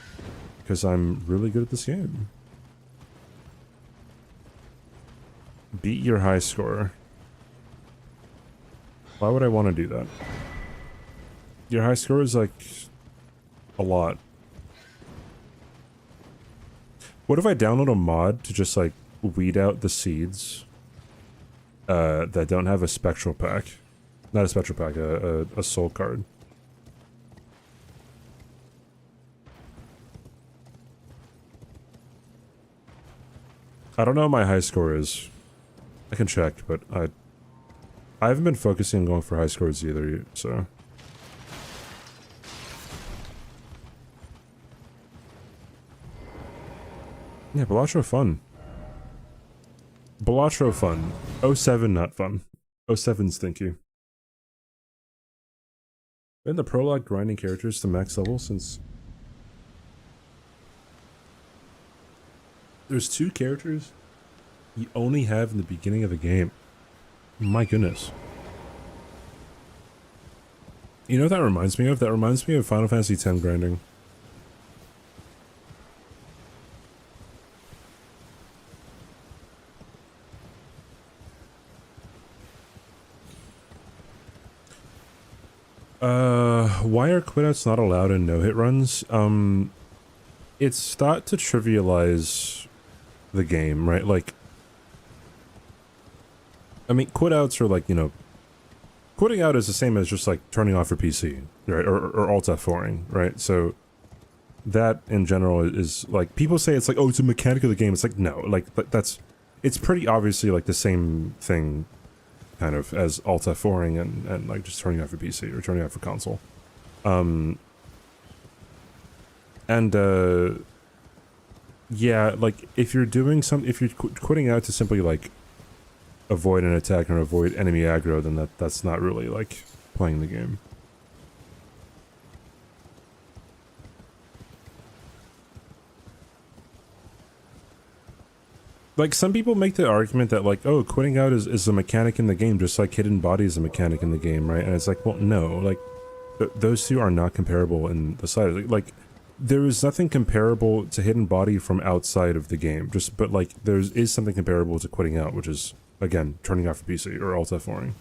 because I'm really good at this game. Beat your high score. Why would I want to do that? Your high score is like a lot. What if I download a mod to just like weed out the seeds that don't have a spectral pack? Not a spectral pack, a soul card. I don't know what my high score is. I can check, but I haven't been focusing on going for high scores either, so. Yeah, Balatro fun. Balatro fun. 07 not fun. 07's stinky. Been the prologue grinding characters to max level since... There's 2 characters you only have in the beginning of the game. My goodness. You know what that reminds me of? That reminds me of Final Fantasy X grinding. Why are quitouts not allowed in no-hit runs? It's thought to trivialize the game, right? Like, I mean, quitouts are like, you know, quitting out is the same as just like turning off your PC, right? Or Alt F4ing, right? So that in general is like, people say it's like, oh, it's a mechanic of the game. It's like, no, like it's pretty obviously like the same thing kind of as Alt F4ing and like just turning off your PC or turning off your console. Yeah, like if you're doing if you're quitting out to simply like avoid an attack or avoid enemy aggro, then that's not really like playing the game. Like some people make the argument that like, oh, quitting out is a mechanic in the game, just like hidden body is a mechanic in the game, right? And it's like, well, no, like those two are not comparable in the side. Like there is nothing comparable to hidden body from outside of the game. But like there is something comparable to quitting out, which is again turning off your PC or Alt F4ing.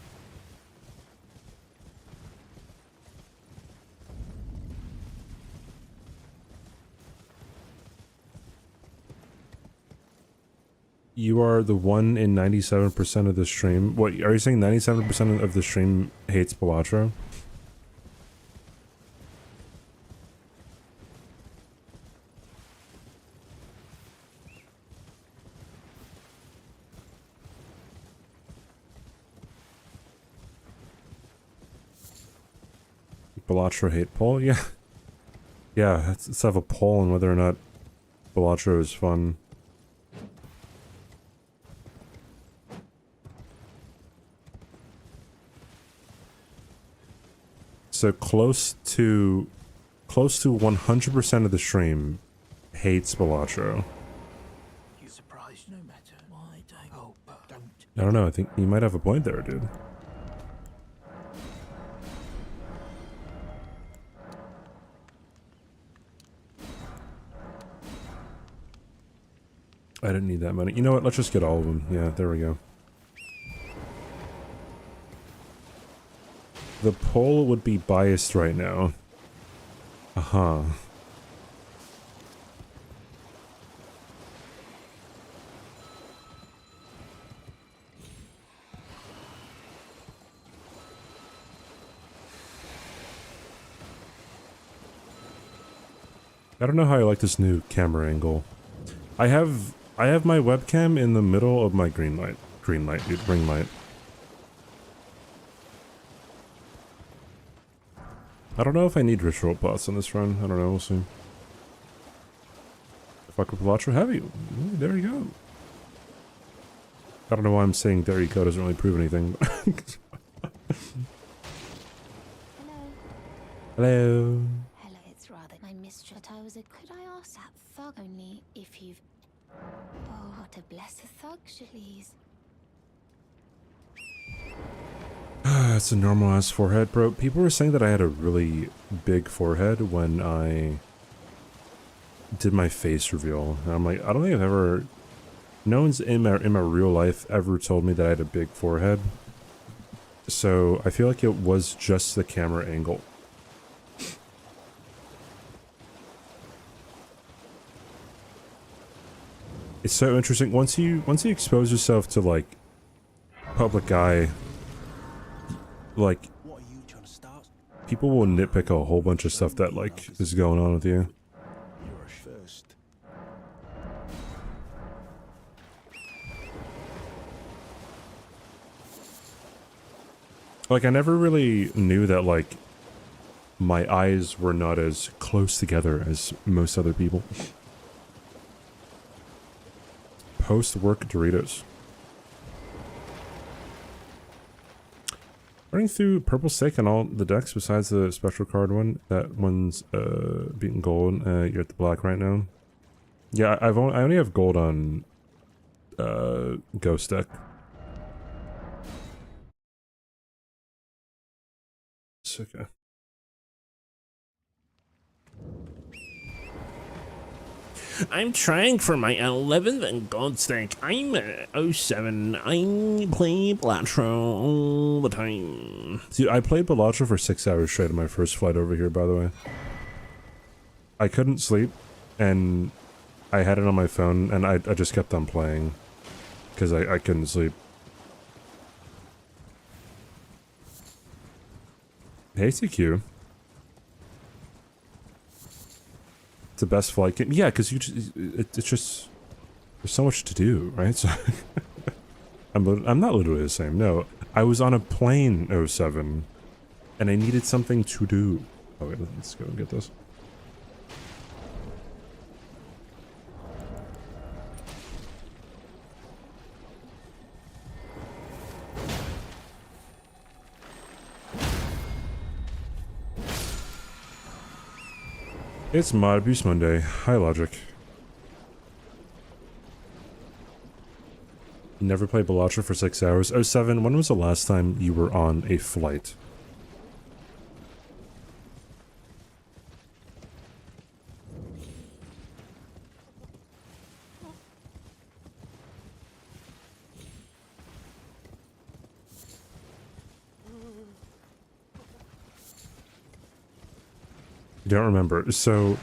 You are the one in 97% of the stream. What, are you saying 97% of the stream hates Balatro? Balatro hate poll? Yeah. Yeah, let's have a poll on whether or not Balatro is fun. So close to 100% of the stream hates Balatro. You surprised no matter why don't oh, don't. I don't know, I think you might have a point there, dude. I didn't need that money. You know what, let's just get all of them. Yeah, there we go. The poll would be biased right now. Uh-huh. I don't know how I like this new camera angle. I have my webcam in the middle of my green light, dude, ring light. I don't know if I need ritual pots on this run. I don't know. We'll see. Fuck with Balatro Heavy. Ooh, there you go. I don't know why I'm saying there you go doesn't really prove anything. Hello. Hello, it's rather my mistress. But I was a. Could I ask that thug only if you've. Oh, to bless the thug, please. It's a normal ass forehead, bro. People were saying that I had a really big forehead when I did my face reveal. And I'm like, I don't think I've ever. No one's in my real life ever told me that I had a big forehead. So I feel like it was just the camera angle. It's so interesting. Once you expose yourself to like public eye, like What are you trying to start? people will nitpick a whole bunch of stuff that like is going on with you. You're a first. Like I never really knew that like my eyes were not as close together as most other people. Post-work Doritos. Running through purple stick and all the decks besides the special card one. That one's beaten gold. You're at the black right now. Yeah, I only have gold on ghost deck. It's okay. I'm trying for my 11th and gold stack. I'm 07. I play Balatro all the time. Dude, I played Balatro for 6 hours straight on my first flight over here, by the way. I couldn't sleep, and I had it on my phone, and I just kept on playing. Because I couldn't sleep. Hey, TQ. It's the best flight game. Yeah, because you just, it's just, there's so much to do, right? So I'm not literally the same. No, I was on a plane 07, and I needed something to do. Oh wait, let's go and get this. It's Mod Abuse Monday. Hi, Logic. You never played Balatro for 6 hours. 07, when was the last time you were on a flight? I don't remember. So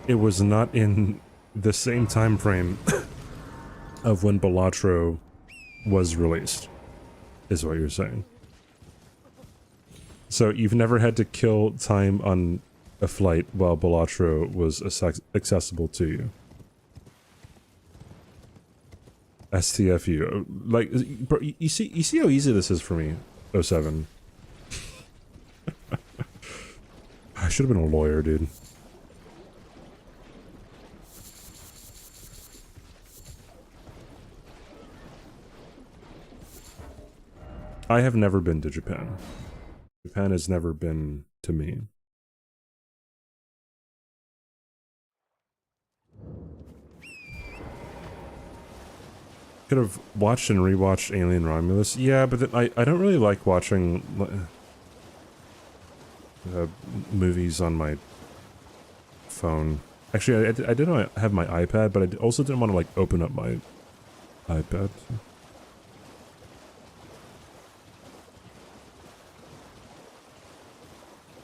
it was not in the same time frame of when Balatro was released, is what you're saying. So you've never had to kill time on a flight while Balatro was accessible to you. STFU. Like, bro, you see how easy this is for me, 07. I should have been a lawyer, dude. I have never been to Japan. Japan has never been to me. Could have watched and rewatched Alien Romulus. Yeah, but then I don't really like watching movies on my phone. Actually, I didn't have my iPad, but I also didn't want to like open up my iPad.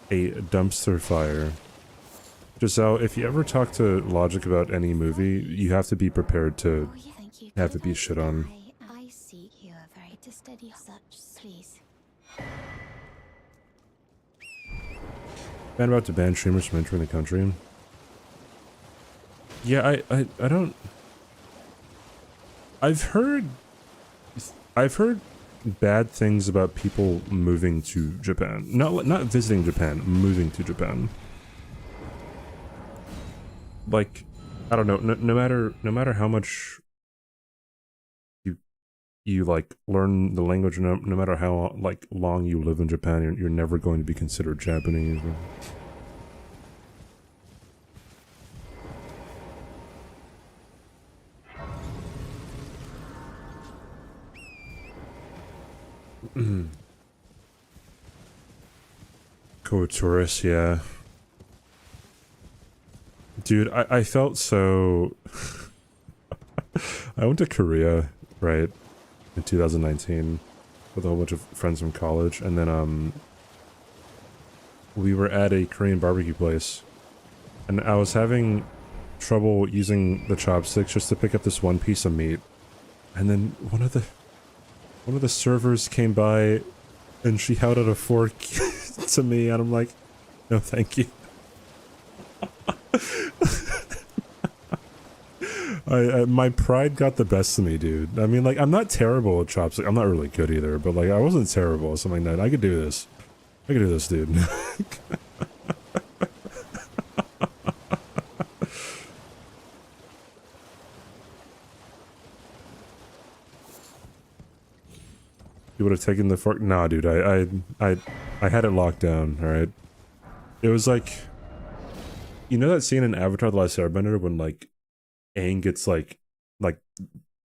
A dumpster fire. Giselle, if you ever talk to Logic about any movie, you have to be prepared to have it be shit on. I see you are very to steady such, please. Ban about to ban streamers from entering the country. Yeah, I don't. I've heard bad things about people moving to Japan. Not visiting Japan, moving to Japan. Like, I don't know, no matter how much you like learn the language, no matter how like long you live in Japan, you're never going to be considered Japanese. Go tourist, yeah. Dude, I felt so... I went to Korea, right, in 2019 with a whole bunch of friends from college, and then, we were at a Korean barbecue place, and I was having trouble using the chopsticks just to pick up this one piece of meat, and then one of the servers came by, and she held out a fork to me, and I'm like, no thank you. My pride got the best of me, dude. I mean, like, I'm not terrible at chopsticks. I'm not really good either, but, like, I wasn't terrible. So I'm like, no, I could do this. I could do this, dude. You would have taken the fork? Nah, dude, I had it locked down, alright? It was like... You know that scene in Avatar The Last Airbender when, like, Aang gets, like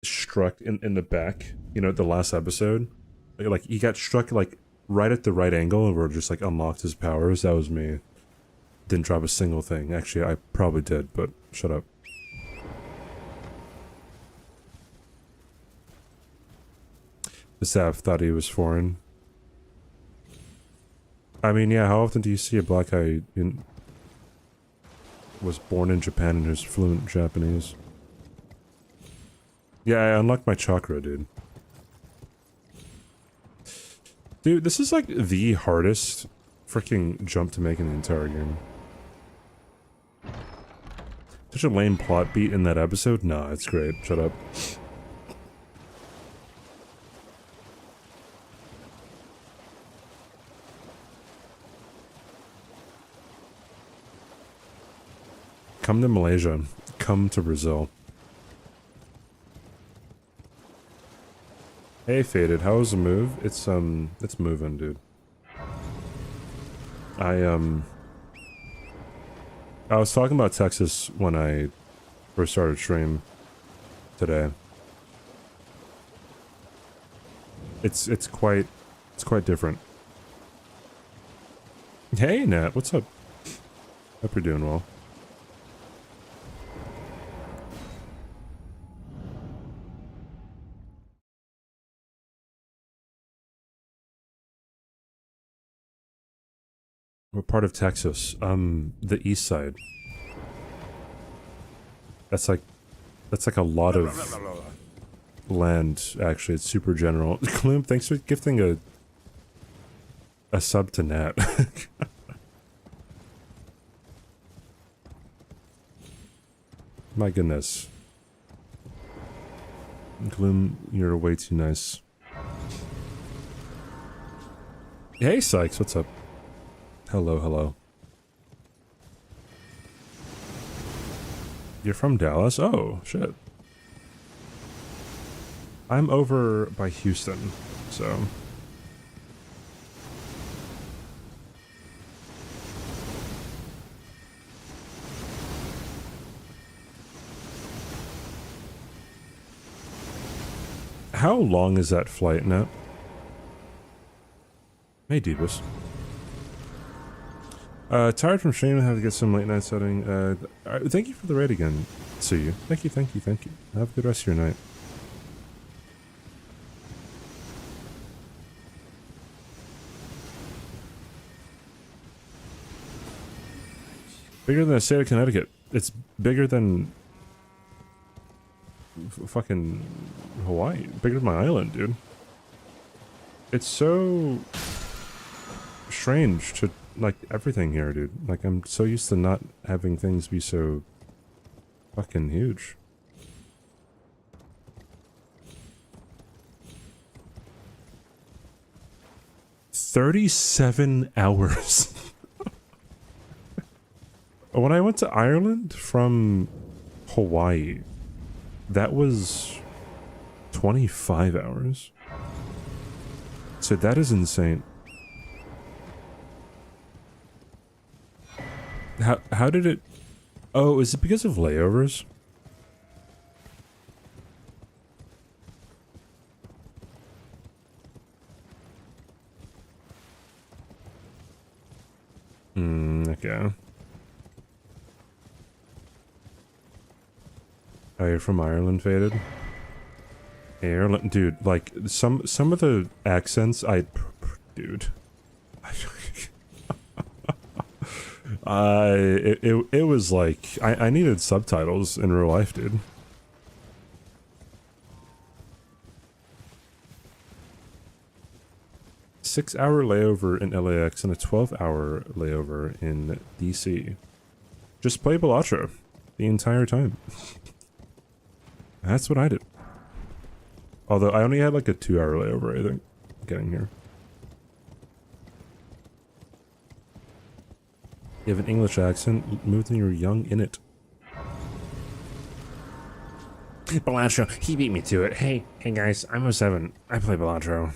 struck in the back, you know, the last episode? Like, he got struck, like, right at the right angle and where just, like, unlocked his powers. That was me. Didn't drop a single thing. Actually, I probably did, but shut up. The staff thought he was foreign. I mean, yeah, how often do you see a black guy was born in Japan and is fluent Japanese? Yeah, I unlocked my chakra, dude. Dude, this is like the hardest freaking jump to make in the entire game. Such a lame plot beat in that episode? Nah, it's great. Shut up. Come to Malaysia. Come to Brazil. Hey, Faded, how was the move? It's moving, dude. I was talking about Texas when I first started stream today. It's quite different. Hey, Nat, what's up? Hope you're doing well. What part of Texas? The east side. That's like a lot of land, actually. It's super general. Gloom, thanks for gifting a sub to Nat. My goodness. Gloom, you're way too nice. Hey, Sykes, what's up? Hello, hello. You're from Dallas? Oh, shit. I'm over by Houston, so... How long is that flight, Nat? Hey, Deebus. Tired from streaming, have to get some late night setting. Thank you for the raid again. See you. Thank you. Have a good rest of your night. Bigger than the state of Connecticut. It's bigger than fucking Hawaii. Bigger than my island, dude. It's so strange to like everything here, dude. Like, I'm so used to not having things be so fucking huge. 37 hours. When I went to Ireland from Hawaii, that was 25 hours. So that is insane. How did it... Oh, is it because of layovers? Okay. Oh, you're from Ireland, Faded? Ireland, dude, like, some of the accents, dude. It was like, I needed subtitles in real life, dude. Six-hour layover in LAX and a 12-hour layover in DC. Just play Balatro the entire time. That's what I did. Although I only had like a 2-hour layover, I think, getting here. You have an English accent, moved when you were young in it. Balatro, he beat me to it. Hey guys, I'm 07. I play Balatro.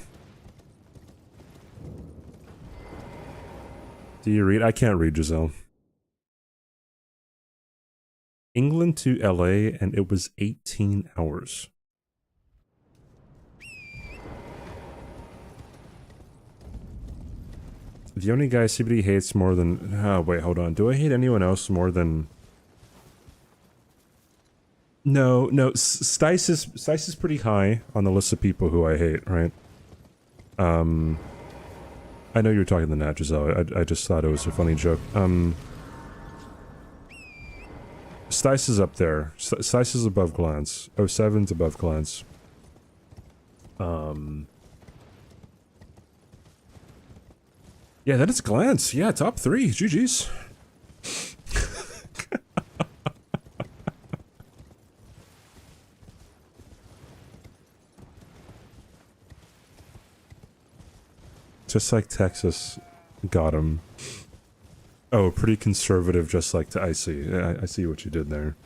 Do you read? I can't read, Giselle. England to LA, and it was 18 hours. The only guy CBD hates more than... Oh, wait, hold on. Do I hate anyone else more than... No, Stice is pretty high on the list of people who I hate, right? I know you were talking to Nat, Giselle. I just thought it was a funny joke. Stice is up there. Stice is above Glance. 07's above Glance. Yeah, that is Glance. Yeah, top 3. GG's. Just like Texas got him. Oh, pretty conservative, just like I see. Yeah, I see what you did there.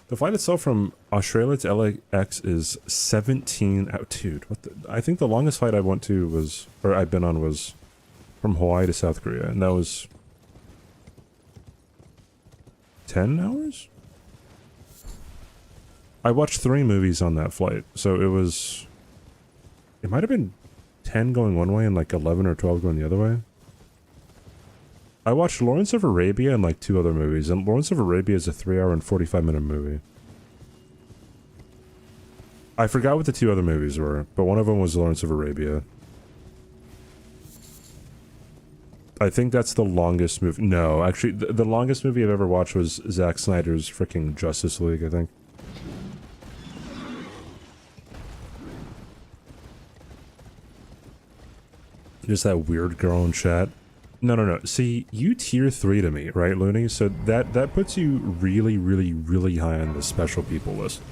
The flight itself from Australia to LAX is 17 out. Dude, what the, I think the longest flight I went to was, or I've been on, was from Hawaii to South Korea, and that was 10 hours? I watched 3 movies on that flight, so it was... It might have been 10 going one way and like 11 or 12 going the other way. I watched Lawrence of Arabia and like 2 other movies, and Lawrence of Arabia is a 3-hour and 45-minute movie. I forgot what the 2 other movies were, but one of them was Lawrence of Arabia. I think that's the longest movie. No, actually, the longest movie I've ever watched was Zack Snyder's freaking Justice League, I think. Just that weird girl in chat. No. See, you tier 3 to me, right, Looney? So that puts you really, really, really high on the special people list.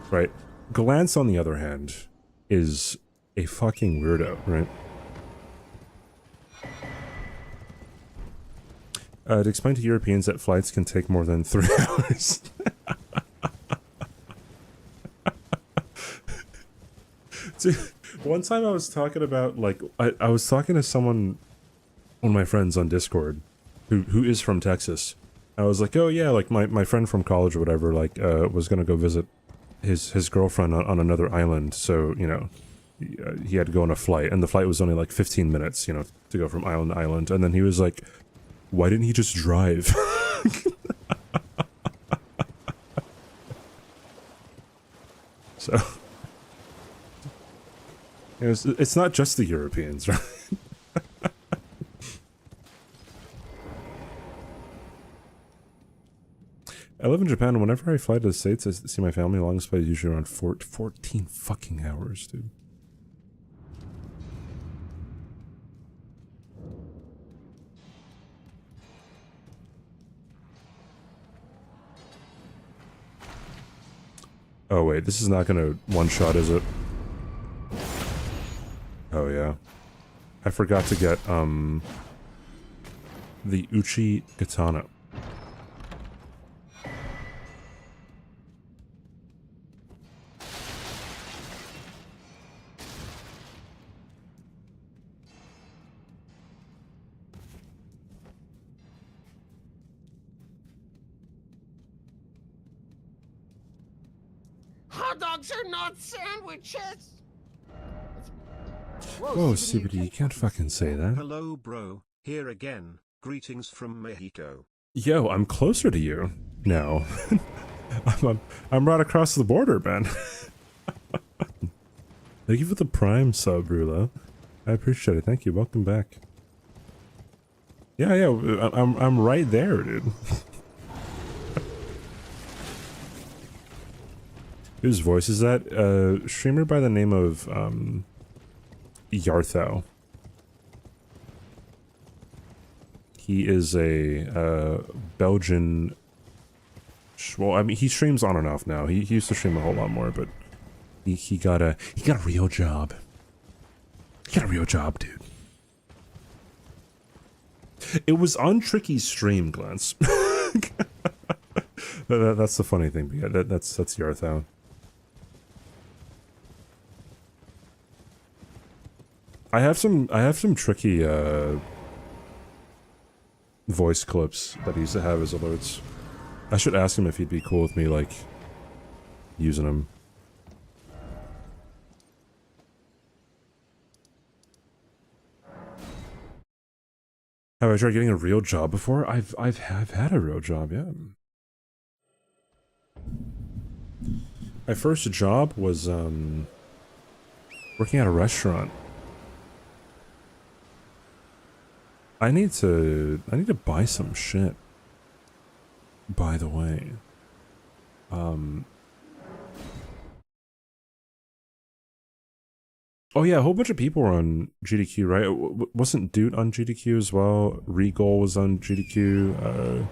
Right? Glance, on the other hand, is a fucking weirdo, right? To explain to Europeans that flights can take more than 3 hours. Dude, one time I was talking about, like, I was talking to someone, one of my friends on Discord, who is from Texas. I was like, oh yeah, like, my friend from college or whatever, like, was gonna go visit his girlfriend on another island, so, you know, he had to go on a flight, and the flight was only like 15 minutes, you know, to go from island to island, and then he was like, why didn't he just drive? So, it's not just the Europeans, right? I live in Japan, and whenever I fly to the States, I see my family. Longest flight is usually around 14 fucking hours, dude. Oh wait, this is not gonna one-shot, is it? Oh yeah. I forgot to get, the Uchi Katana. Hot dogs are not sandwiches. Whoa, CBD, you can't fucking say that. Hello bro, here again, greetings from Mexico. Yo, I'm closer to you now. I'm right across the border, man. Thank you for the Prime sub, Rula. I appreciate it. Thank you. Welcome back. Yeah, I'm right there, dude. Whose voice is that? Streamer by the name of Yartho. He is a Belgian. Well, I mean, he streams on and off now. He used to stream a whole lot more, but he got a real job. He got a real job, dude. It was on Tricky's stream, Glance. That's the funny thing. But yeah, that's Yartho. I have some Tricky voice clips that he used to have as alerts. I should ask him if he'd be cool with me, like, using them. Have I tried getting a real job before? I've had a real job, yeah. My first job was working at a restaurant. I need to buy some shit. By the way. Oh yeah, a whole bunch of people were on GDQ, right? Wasn't Dude on GDQ as well? Regal was on GDQ.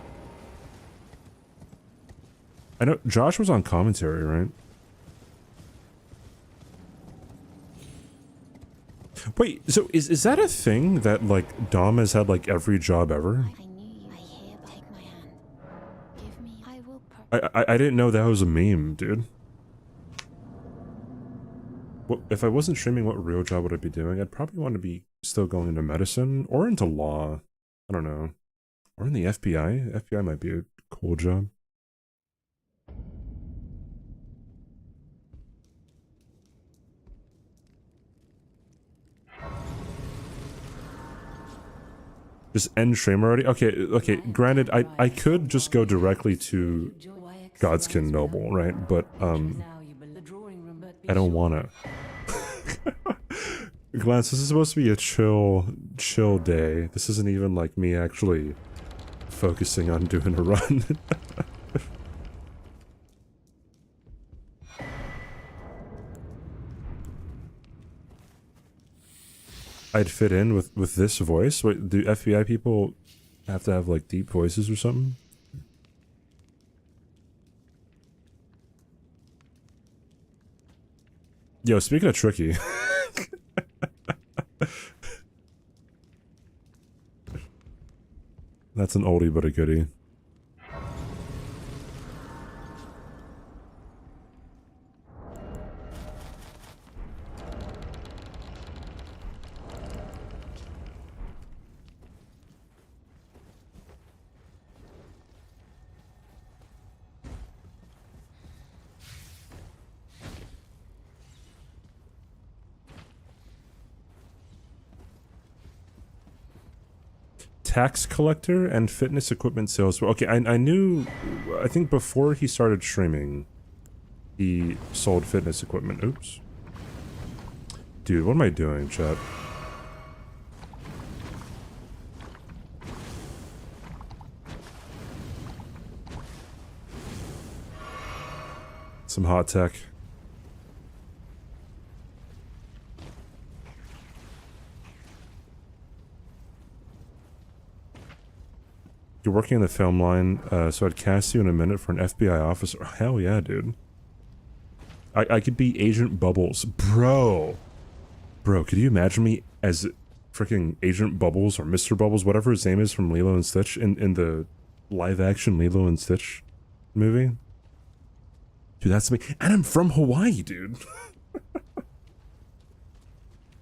I know Josh was on commentary, right? Wait, so is that a thing that, like, Dom has had, like, every job ever? I knew you. I hereby take my hand. Give me. I will. I didn't know that was a meme, dude. What, if I wasn't streaming, what real job would I be doing? I'd probably want to be still going into medicine or into law. I don't know. Or in the FBI. FBI might be a cool job. Just end stream already? Okay, granted, I could just go directly to Godskin Noble, right? But, I don't wanna. Glance, this is supposed to be a chill day. This isn't even like me actually focusing on doing a run. I'd fit in with this voice? Wait, do FBI people have to have, like, deep voices or something? Yo, speaking of Tricky. That's an oldie but a goodie. Tax collector and fitness equipment sales. Okay, I knew, I think before he started streaming, he sold fitness equipment. Oops. Dude, what am I doing, chat? Some hot tech. You're working in the film line, so I'd cast you in a minute for an FBI officer. Hell yeah, dude. I could be Agent Bubbles. Bro, could you imagine me as freaking Agent Bubbles or Mr. Bubbles, whatever his name is from Lilo and Stitch in the live action Lilo and Stitch movie? Dude, that's me. And I'm from Hawaii, dude.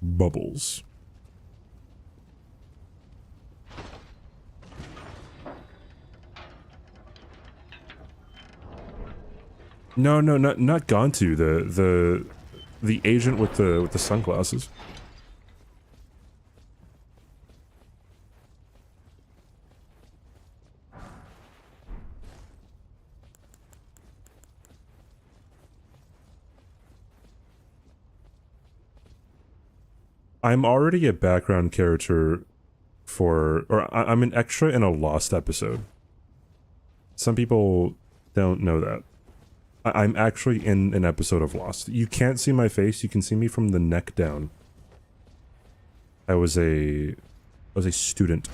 Bubbles. No, not Gontu, the agent with the sunglasses. I'm already a background character or I'm an extra in a Lost episode. Some people don't know that. I'm actually in an episode of Lost. You can't see my face, you can see me from the neck down. I was a student.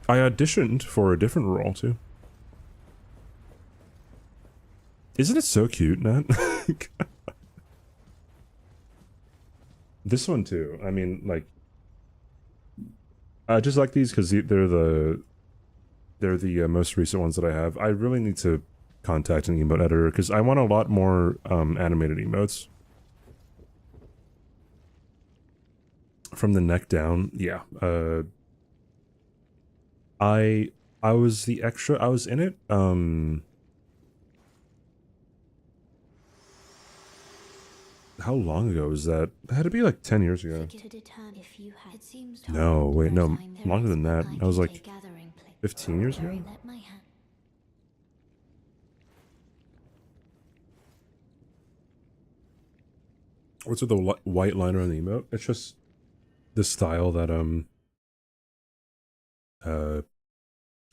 I auditioned for a different role too. Isn't it so cute, Nat? This one too. I mean, like, I just like these because they're the most recent ones that I have. I really need to contact an emote editor because I want a lot more animated emotes. From the neck down, yeah. I was the extra. I was in it. How long ago was that? That had to be like 10 years ago. No, wait, no, longer than that. I was like 15 years ago. What's with the white liner on the emote? It's just the style that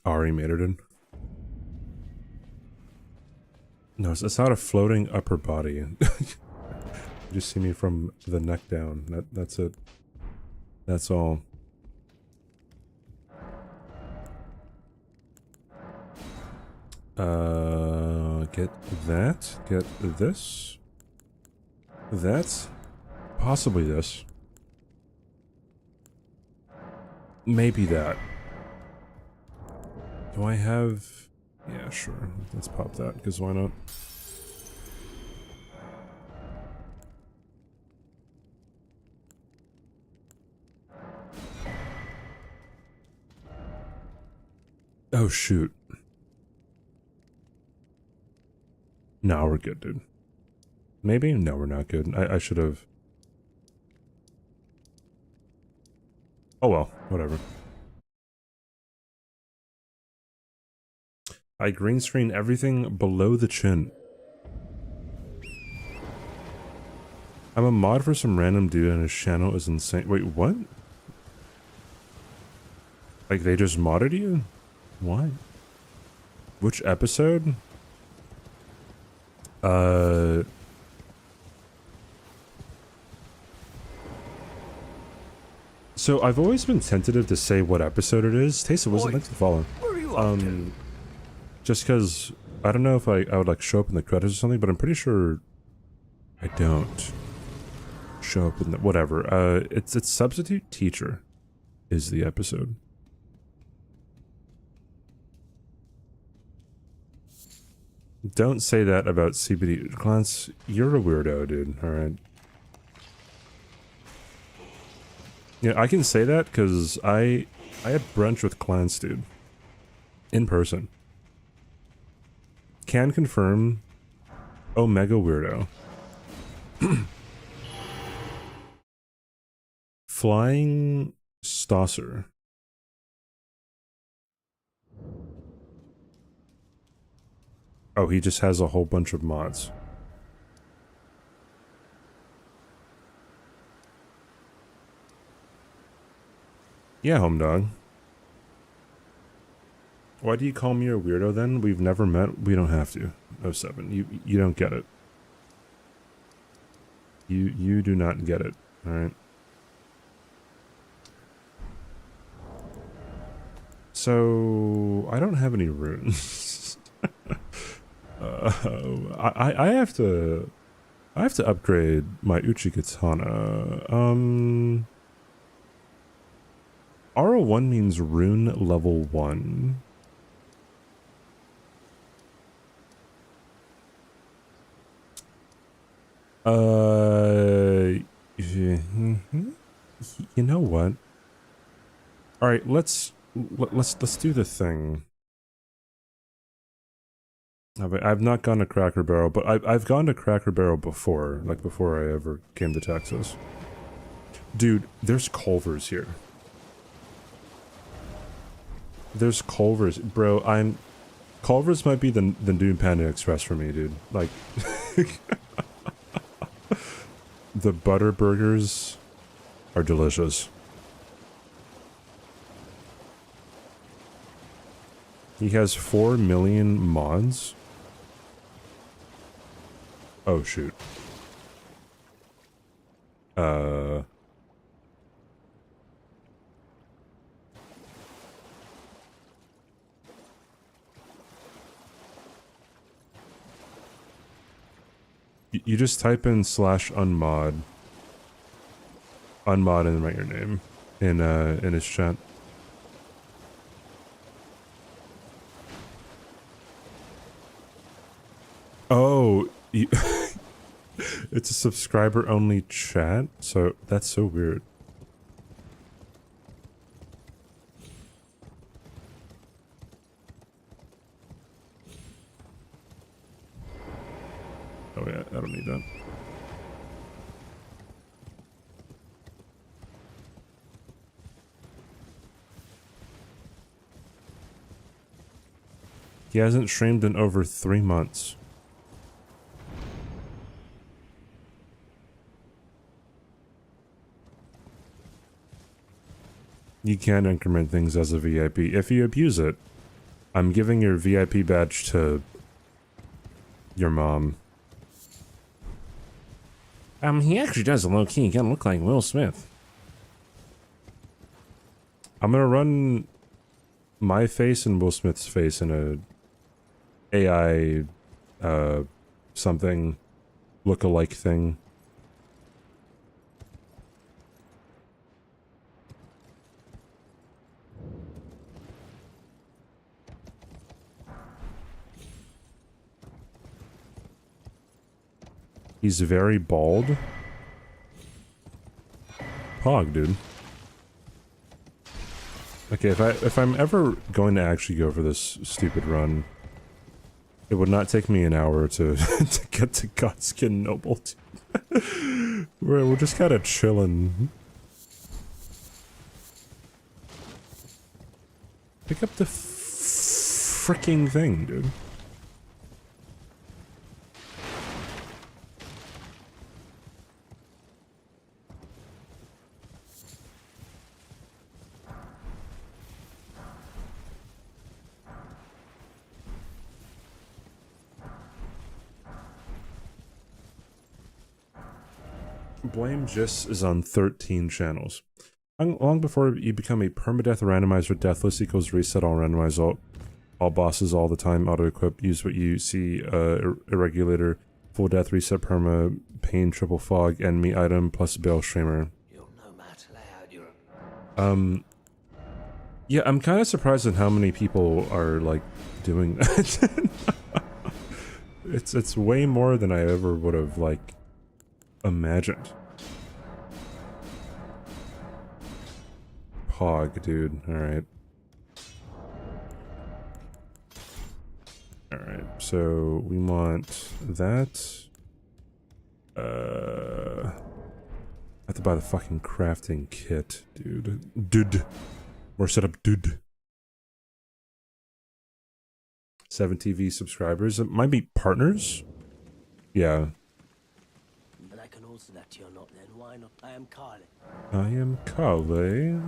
Ari made it in. No, it's not a floating upper body. You just see me from the neck down. That's it. That's all. Get that. Get this. That. Possibly this. Maybe that. Do I have... Yeah, sure. Let's pop that, because why not? Oh, shoot. No, we're good, dude. Maybe? No, we're not good. I should have... Oh well, whatever. I green screen everything below the chin. I'm a mod for some random dude and his channel is insane. Wait, what? Like they just modded you? Why? Which episode? So I've always been tentative to say what episode it is. Taysom, was it next to follow? Just because I don't know if I would like show up in the credits or something, but I'm pretty sure I don't show up in the whatever. It's substitute teacher is the episode. Don't say that about CBD. Clance, you're a weirdo, dude. Alright. Yeah, I can say that because I had brunch with Clance, dude. In person. Can confirm. Omega weirdo. Flying Stosser. Oh, he just has a whole bunch of mods. Yeah, home dog. Why do you call me a weirdo then? We've never met. We don't have to. 07. You don't get it. You do not get it. All right. So I don't have any runes. I have to upgrade my Uchikatana. RO1 means rune level 1. You know what? All right, let's do the thing. I've not gone to Cracker Barrel, but I've gone to Cracker Barrel before, like before I ever came to Texas. Dude, there's Culver's here. There's Culver's, bro. Culver's might be the new Panda Express for me, dude. Like, the butter burgers are delicious. He has 4 million mods. Oh shoot. You just type in /unmod and then write your name in his chat. Oh, it's a subscriber only chat, so that's so weird. Oh yeah, I don't need that. He hasn't streamed in over 3 months. You can increment things as a VIP. If you abuse it, I'm giving your VIP badge to your mom. He actually does a low-key kind of look like Will Smith. I'm gonna run my face and Will Smith's face in a AI something look-alike thing. He's very bald. Pog, dude. Okay, if I'm ever going to actually go for this stupid run, it would not take me an hour to to get to Godskin Noble. We're just kind of chilling. Pick up the freaking thing, dude. Blame Jis is on 13 channels. Long before you become a permadeath randomizer, deathless equals reset all randomize all bosses all the time, auto-equip, use what you see, irregulator, full death, reset perma, pain, triple fog, enemy item, plus bail streamer. Yeah, I'm kind of surprised at how many people are, like, doing that. It's way more than I ever would have, like, imagined. Pog, dude. Alright. Alright, so we want that. I have to buy the fucking crafting kit, dude. Dude. More setup, dude. 7 TV subscribers. It might be partners? Yeah. But I can answer that to you or not then. Why not? I am Carly. I am Carly.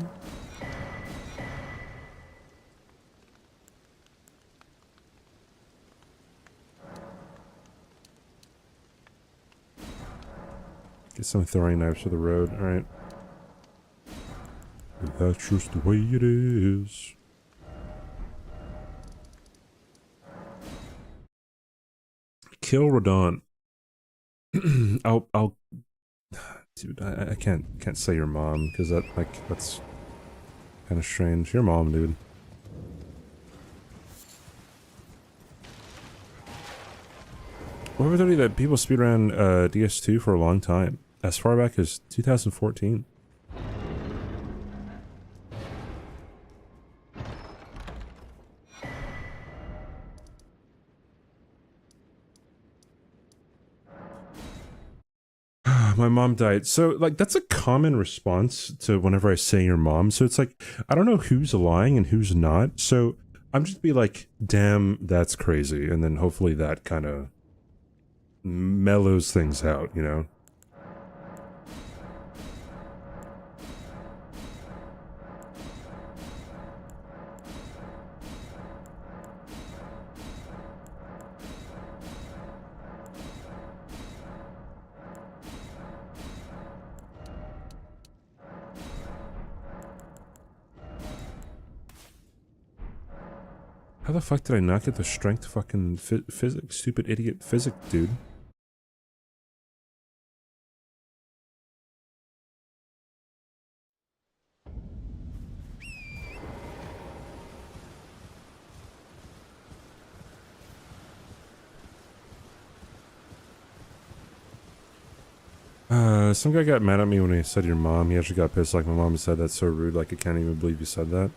Get some throwing knives for the road. Alright. That's just the way it is. kill Radon. I'll dude, I can't say your mom because that's kind of strange. Your mom, dude. What were there that people speedran DS2 for a long time, as far back as 2014? My mom died. So, like, that's a common response to whenever I say your mom. So it's like, I don't know who's lying and who's not. So I'm just be like, damn, that's crazy. And then hopefully that kind of mellows things out, you know? How the fuck did I not get the strength fucking physics? Stupid idiot physics, dude. Some guy got mad at me when he said your mom. He actually got pissed like my mom said that's so rude, like I can't even believe you said that.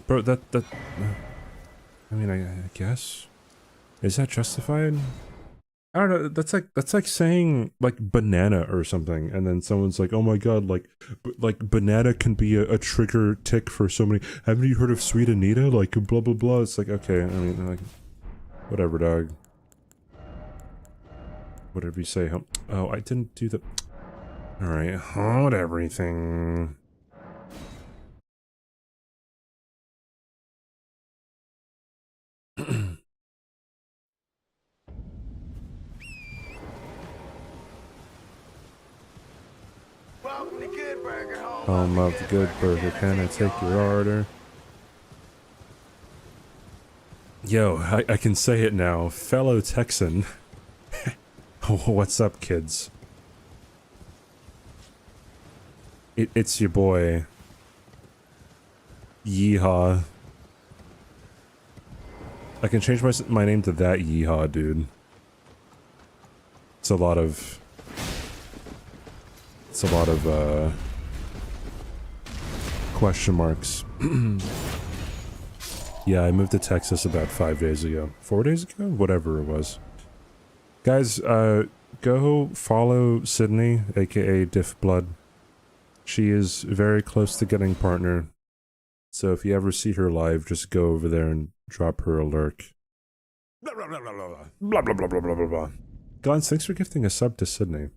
Bro, I mean, I guess. Is that justified? I don't know, that's like saying, like, banana or something, and then someone's like, oh my god, like banana can be a trigger tick for so many. Haven't you heard of Sweet Anita? Like, blah blah blah. It's like, okay, I mean, like, whatever, dog. Whatever you say. Oh, I didn't do the... Alright, hold everything. Welcome to Good Burger, Home of the Good Burger, can I take your order? Yo, I can say it now. Fellow Texan. What's up, kids? It's your boy. Yeehaw. I can change my name to that yeehaw, dude. It's a lot of question marks. Yeah, I moved to Texas about 5 days ago. 4 days ago? Whatever it was. Guys, go follow Sydney, aka Diff Blood. She is very close to getting partner. So if you ever see her live, just go over there and drop her a lurk. Blah blah blah blah blah blah blah blah blah blah blah blah. Gons, thanks for gifting a sub to Sydney.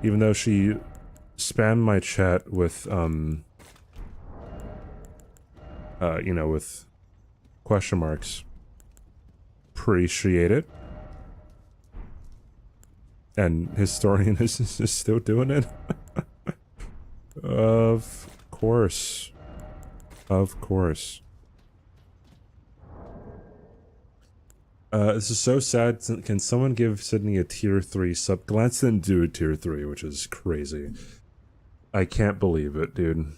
Even though she spammed my chat with you know, with question marks. Appreciate it. And Historian is still doing it. Of course. Of course. This is so sad. Can someone give Sydney a tier 3 sub? Glance didn't do a tier 3, which is crazy. I can't believe it, dude.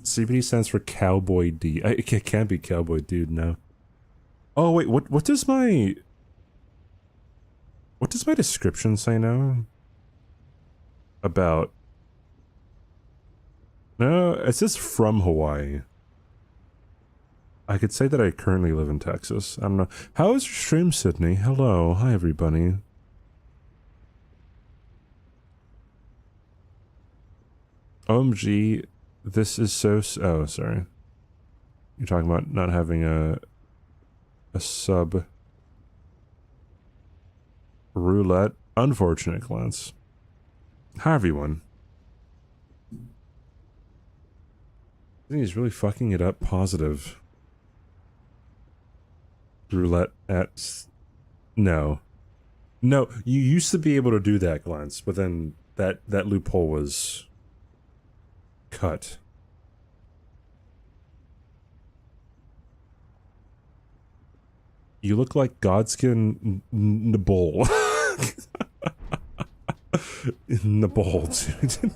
CBD stands for Cowboy D. It can't be Cowboy Dude, no. Oh wait, what does my description say now? About... No, it says from Hawaii. I could say that I currently live in Texas. I don't know. How is your stream, Sydney? Hello. Hi, everybody. OMG, this is so... Oh, sorry. You're talking about not having a sub... Roulette. Unfortunate, Glance. Hi, everyone. I think he's really fucking it up positive. Roulette at... No. No, you used to be able to do that, Glance, but then that loophole was... cut. You look like Godskin Nabol. In the bowl, dude.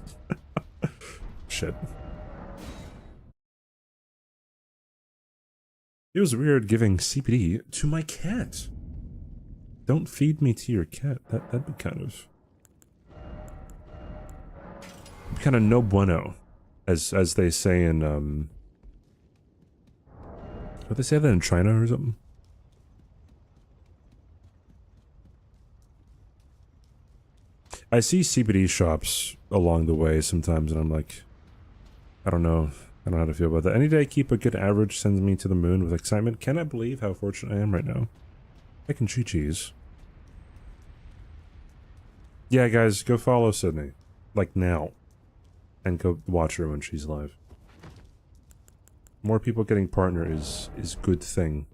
Shit. It was weird giving CBD to my cat. Don't feed me to your cat. That'd be kind of no bueno, as they say in Don't they say that in China or something? I see CBD shops along the way sometimes, and I'm like, I don't know. I don't know how to feel about that. Any day I keep a good average sends me to the moon with excitement. Cannot believe how fortunate I am right now. I can cheese. Yeah, guys, go follow Sydney. Like, now. And go watch her when she's live. More people getting partner is good thing.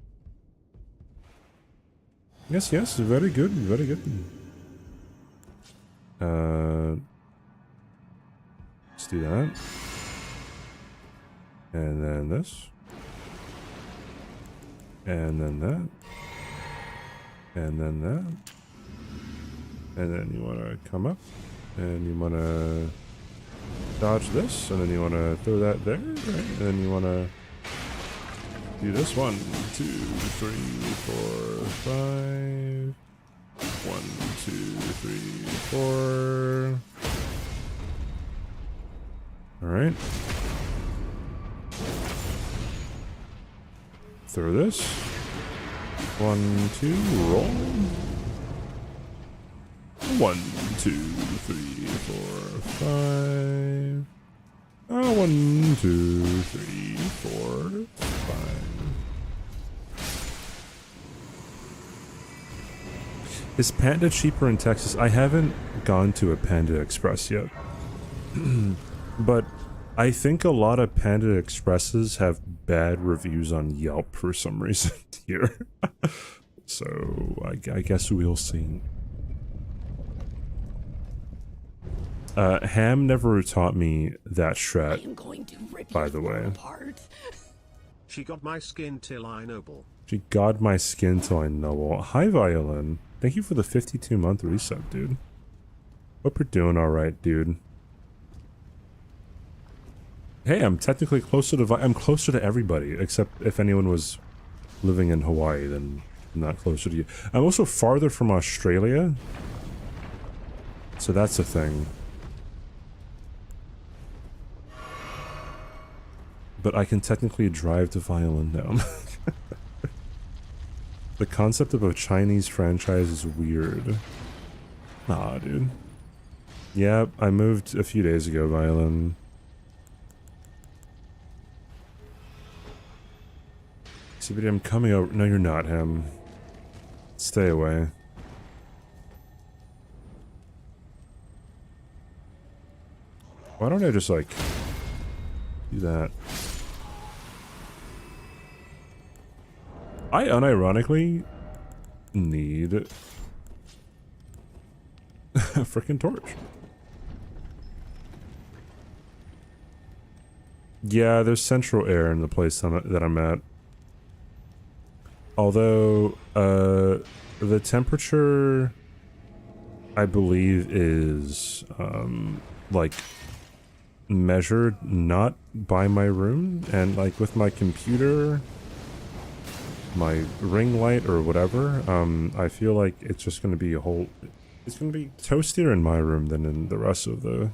Yes, yes, very good, very good. Let's do that. And then this. And then that. And then that. And then you want to come up. And you want to dodge this. And then you want to throw that there. Right? And then you want to do this. 1, 2, 3, 4, 5. 1, 2, 3, 4. Alright. Throw this. 1, 2, roll. 1, 2, 3, 4, 5. 1, 2, 3, 4, 5. Is Panda cheaper in Texas? I haven't gone to a Panda Express yet. But I think a lot of Panda Expresses have bad reviews on Yelp for some reason here. So I guess we'll see. Ham never taught me that strat, I'm going to rip by your the way. apart. She got my skin till I noble. She got my skin till I noble. Hi, Violin. Thank you for the 52-month reset, dude. Hope you're doing alright, dude. Hey, I'm technically closer to I'm closer to everybody, except if anyone was living in Hawaii, then I'm not closer to you. I'm also farther from Australia, so that's a thing. But I can technically drive to Violin now. The concept of a Chinese franchise is weird. Nah, dude. Yeah, I moved a few days ago, Violin. CBD, I'm coming over. No, you're not, Ham. Stay away. Why don't I just, like, do that? I unironically need a freaking torch. Yeah, there's central air in the place that I'm at. Although, the temperature, I believe, is, like, measured not by my room, and, like, with my computer, my ring light, or whatever, I feel like it's just gonna be it's gonna be toastier in my room than in the rest of the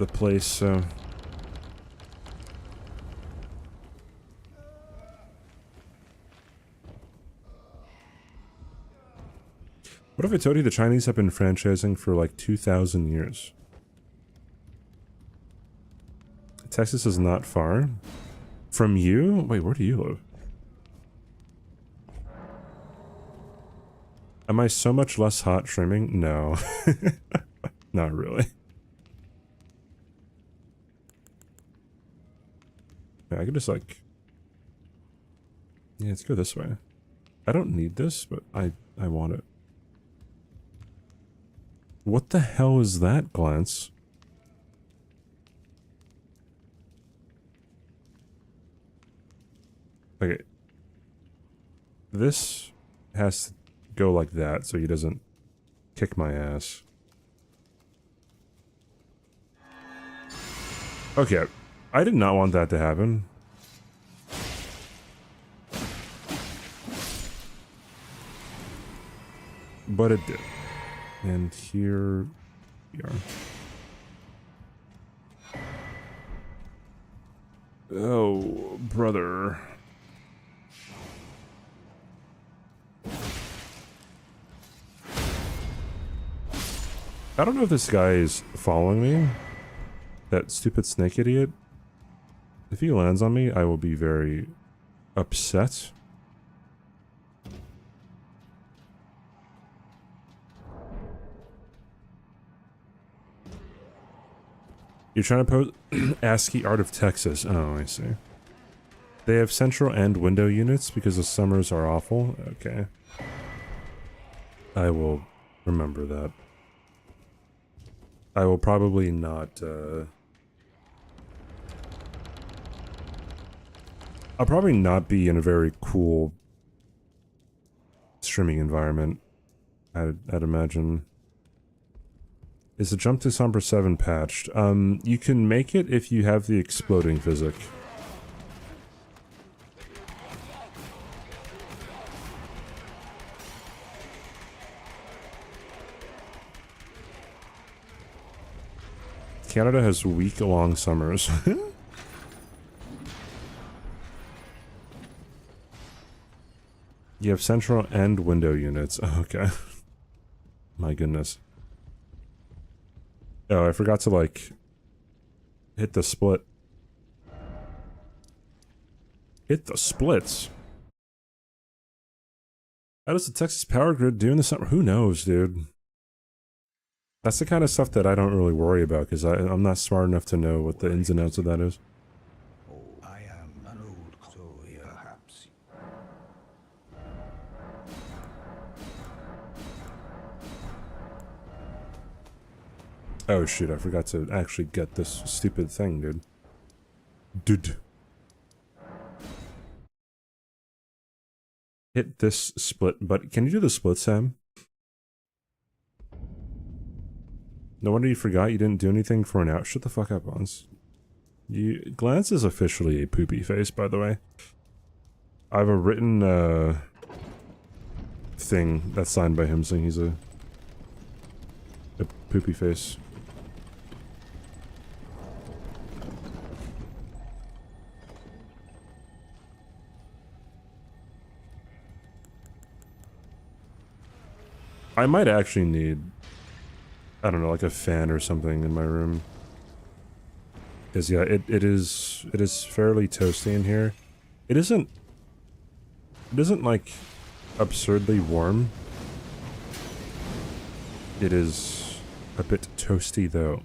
place, so... What if I told you the Chinese have been franchising for like 2,000 years? Texas is not far. From you? Wait, where do you live? Am I so much less hot streaming? No. Not really. Yeah, I could just like... Yeah, let's go this way. I don't need this, but I want it. What the hell is that, Glance? Okay. this has to go like that so he doesn't kick my ass. Okay, I did not want that to happen. But it did. And here we are. Oh, brother. I don't know if this guy is following me. That stupid snake idiot. If he lands on me, I will be very upset. You're trying to post ASCII Art of Texas. Oh, I see. They have central and window units because the summers are awful. Okay. I will remember that. I will probably not, I'll probably not be in a very cool streaming environment, I'd imagine. Is the jump to Sombra 7 patched? You can make it if you have the exploding physic. Canada has week-long summers. You have central and window units. Okay. My goodness. Oh, I forgot to, like, hit the split. Hit the splits? How does the Texas power grid do in the summer? Who knows, dude? That's the kind of stuff that I don't really worry about, because I'm not smart enough to know what the ins and outs of that is. I am an old story, perhaps. Oh shit, I forgot to actually get this stupid thing, dude. Dude. Hit this split, but can you do the split, Sam? No wonder you forgot you didn't do anything for an out. Shut the fuck up, Ons. Glance is officially a poopy face, by the way. I have a written, thing that's signed by him saying he's a poopy face. I might actually need, I don't know, like a fan or something in my room. Because yeah, it is fairly toasty in here. It isn't like absurdly warm. It is a bit toasty though.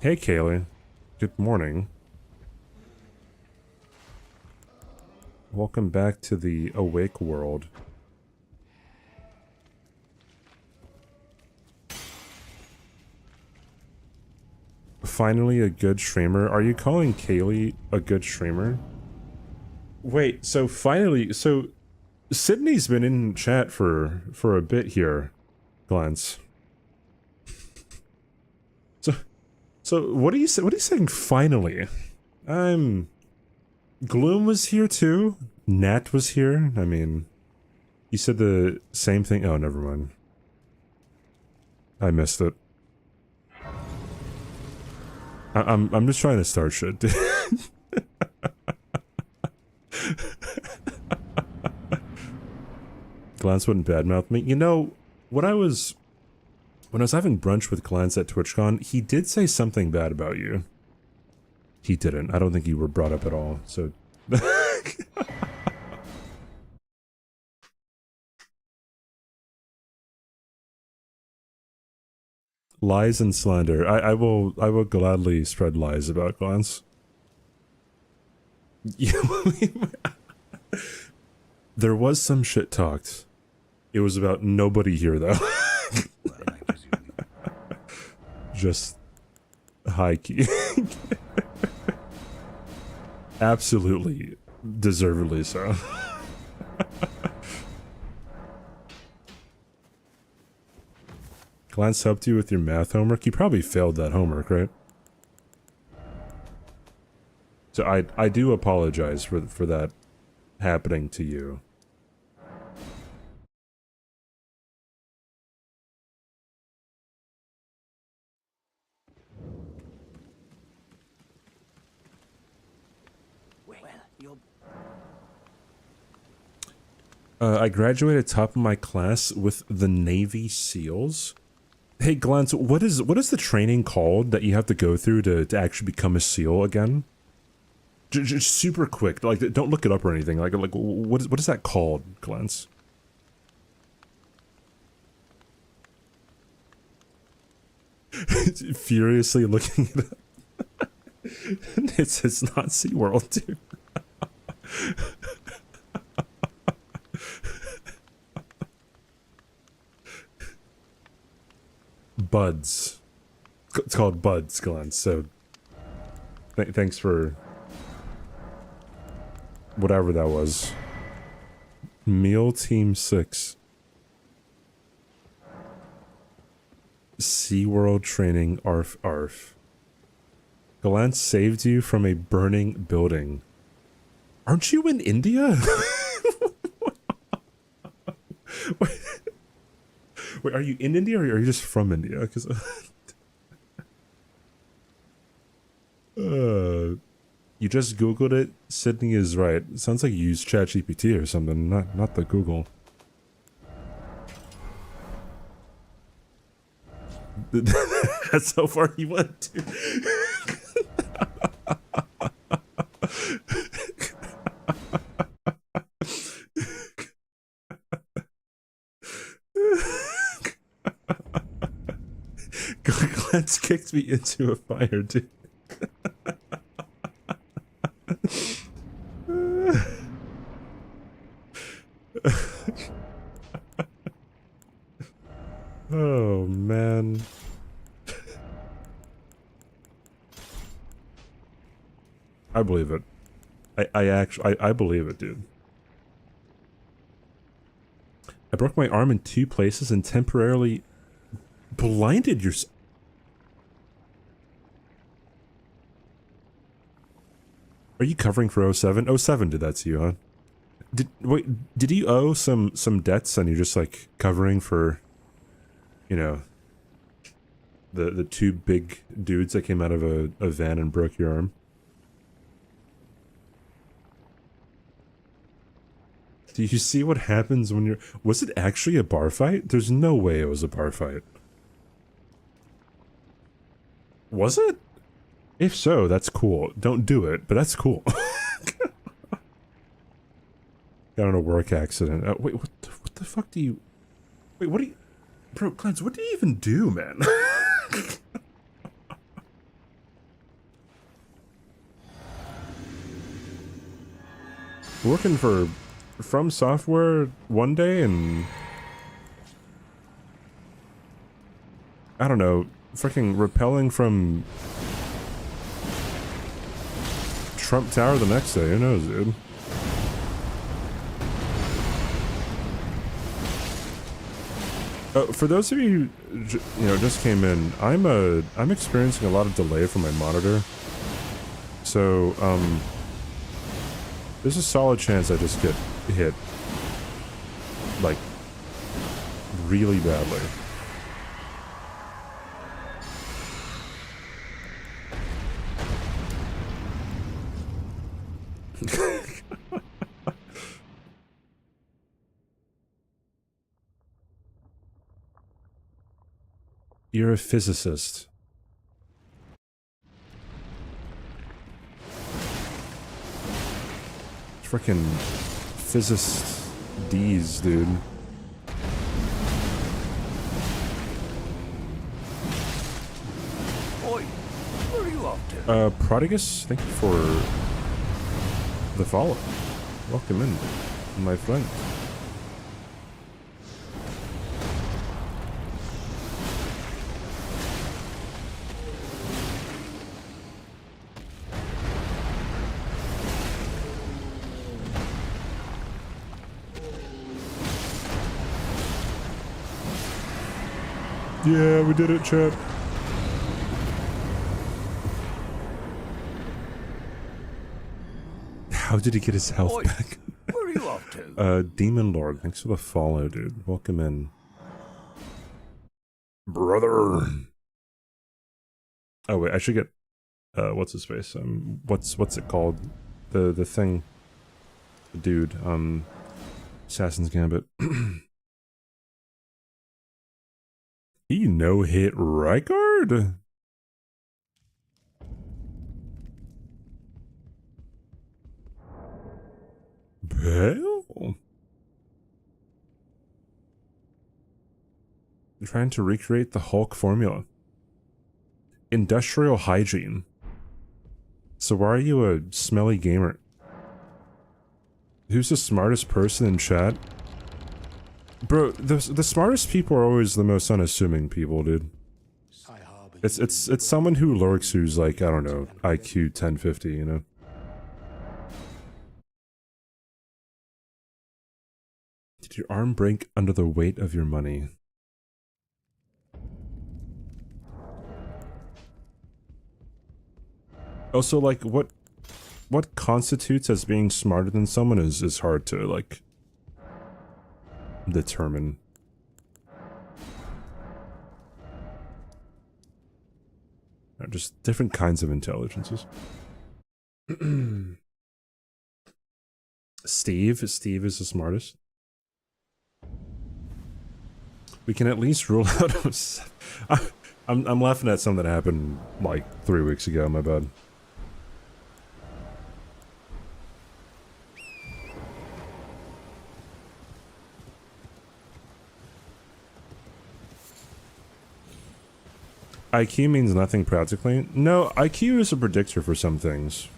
Hey Kaylee, good morning. Welcome back to the awake world. Finally a good streamer. Are you calling Kaylee a good streamer? Wait, so finally, so Sydney's been in chat for a bit here, Glance. So what are you saying finally? Gloom was here too. Nat was here. I mean, you said the same thing. Oh, never mind. I missed it. I'm just trying to start shit. Glance wouldn't badmouth me. You know, when I was having brunch with Glance at TwitchCon, he did say something bad about you. He didn't. I don't think you were brought up at all. So lies and slander. I will gladly spread lies about Glance. There was some shit talked. It was about nobody here though. Just high key. Absolutely Deservedly so. Glance helped you with your math homework. You probably failed that homework, right? So I do apologize for that happening to you. Well, you're... I graduated top of my class with the Navy SEALs. Hey, Glance, what is the training called that you have to go through to actually become a SEAL again? Just super quick, like don't look it up or anything. Like what is that called, Glance? Furiously looking it up. It's not SeaWorld, dude. Buds. It's called Buds, Glance. So thanks for whatever that was. Meal Team 6. SeaWorld training, arf arf. Glance saved you from a burning building. Aren't you in India? Wait, are you in India or are you just from India? Because you just Googled it. Sydney is right. It sounds like you used ChatGPT or something, not the Google. That's how far you went to. Glance kicked me into a fire, dude. Oh man. I believe it. I believe it, dude. I broke my arm in 2 places and temporarily blinded yourself. Are you covering for 07? 07 did that to you, huh? Did you owe some debts and you're just like covering for, you know, the 2 big dudes that came out of a van and broke your arm? Do you see what happens when you're... Was it actually a bar fight? There's no way it was a bar fight. Was it? If so, that's cool. Don't do it, but that's cool. Got in a work accident. Wait, what the fuck do you... Wait, what do you... Bro, Cleanse, what do you even do, man? Working for From Software one day and... I don't know, freaking repelling from Trump Tower the next day. Who knows, dude? For those of you, just came in, I'm experiencing a lot of delay from my monitor. So, there's a solid chance I just get hit, like, really badly. You're a physicist. Frickin' physicist D's, dude. Oi, where are you off to? Prodigus, thank you for the follow. Welcome in, my friend. Yeah, we did it, chat. How did he get his health Oi, back? where are you off to? Demon Lord, thanks for the follow, dude. Welcome in. Brother. Oh wait, I should get what's his face? What's it called? The thing. The dude, Assassin's Gambit. He no-hit Rykard? Hell? Trying to recreate the Hulk formula. Industrial hygiene. So why are you a smelly gamer? Who's the smartest person in chat? Bro, the smartest people are always the most unassuming people, dude. It's someone who lurks who's like, I don't know, IQ 1050, you know? Did your arm break under the weight of your money? Also, like, what constitutes as being smarter than someone is hard to, like, determine. Just different kinds of intelligences. Steve is the smartest. We can at least rule out. I'm laughing at something that happened like 3 weeks ago. My bad. IQ means nothing practically. No, IQ is a predictor for some things.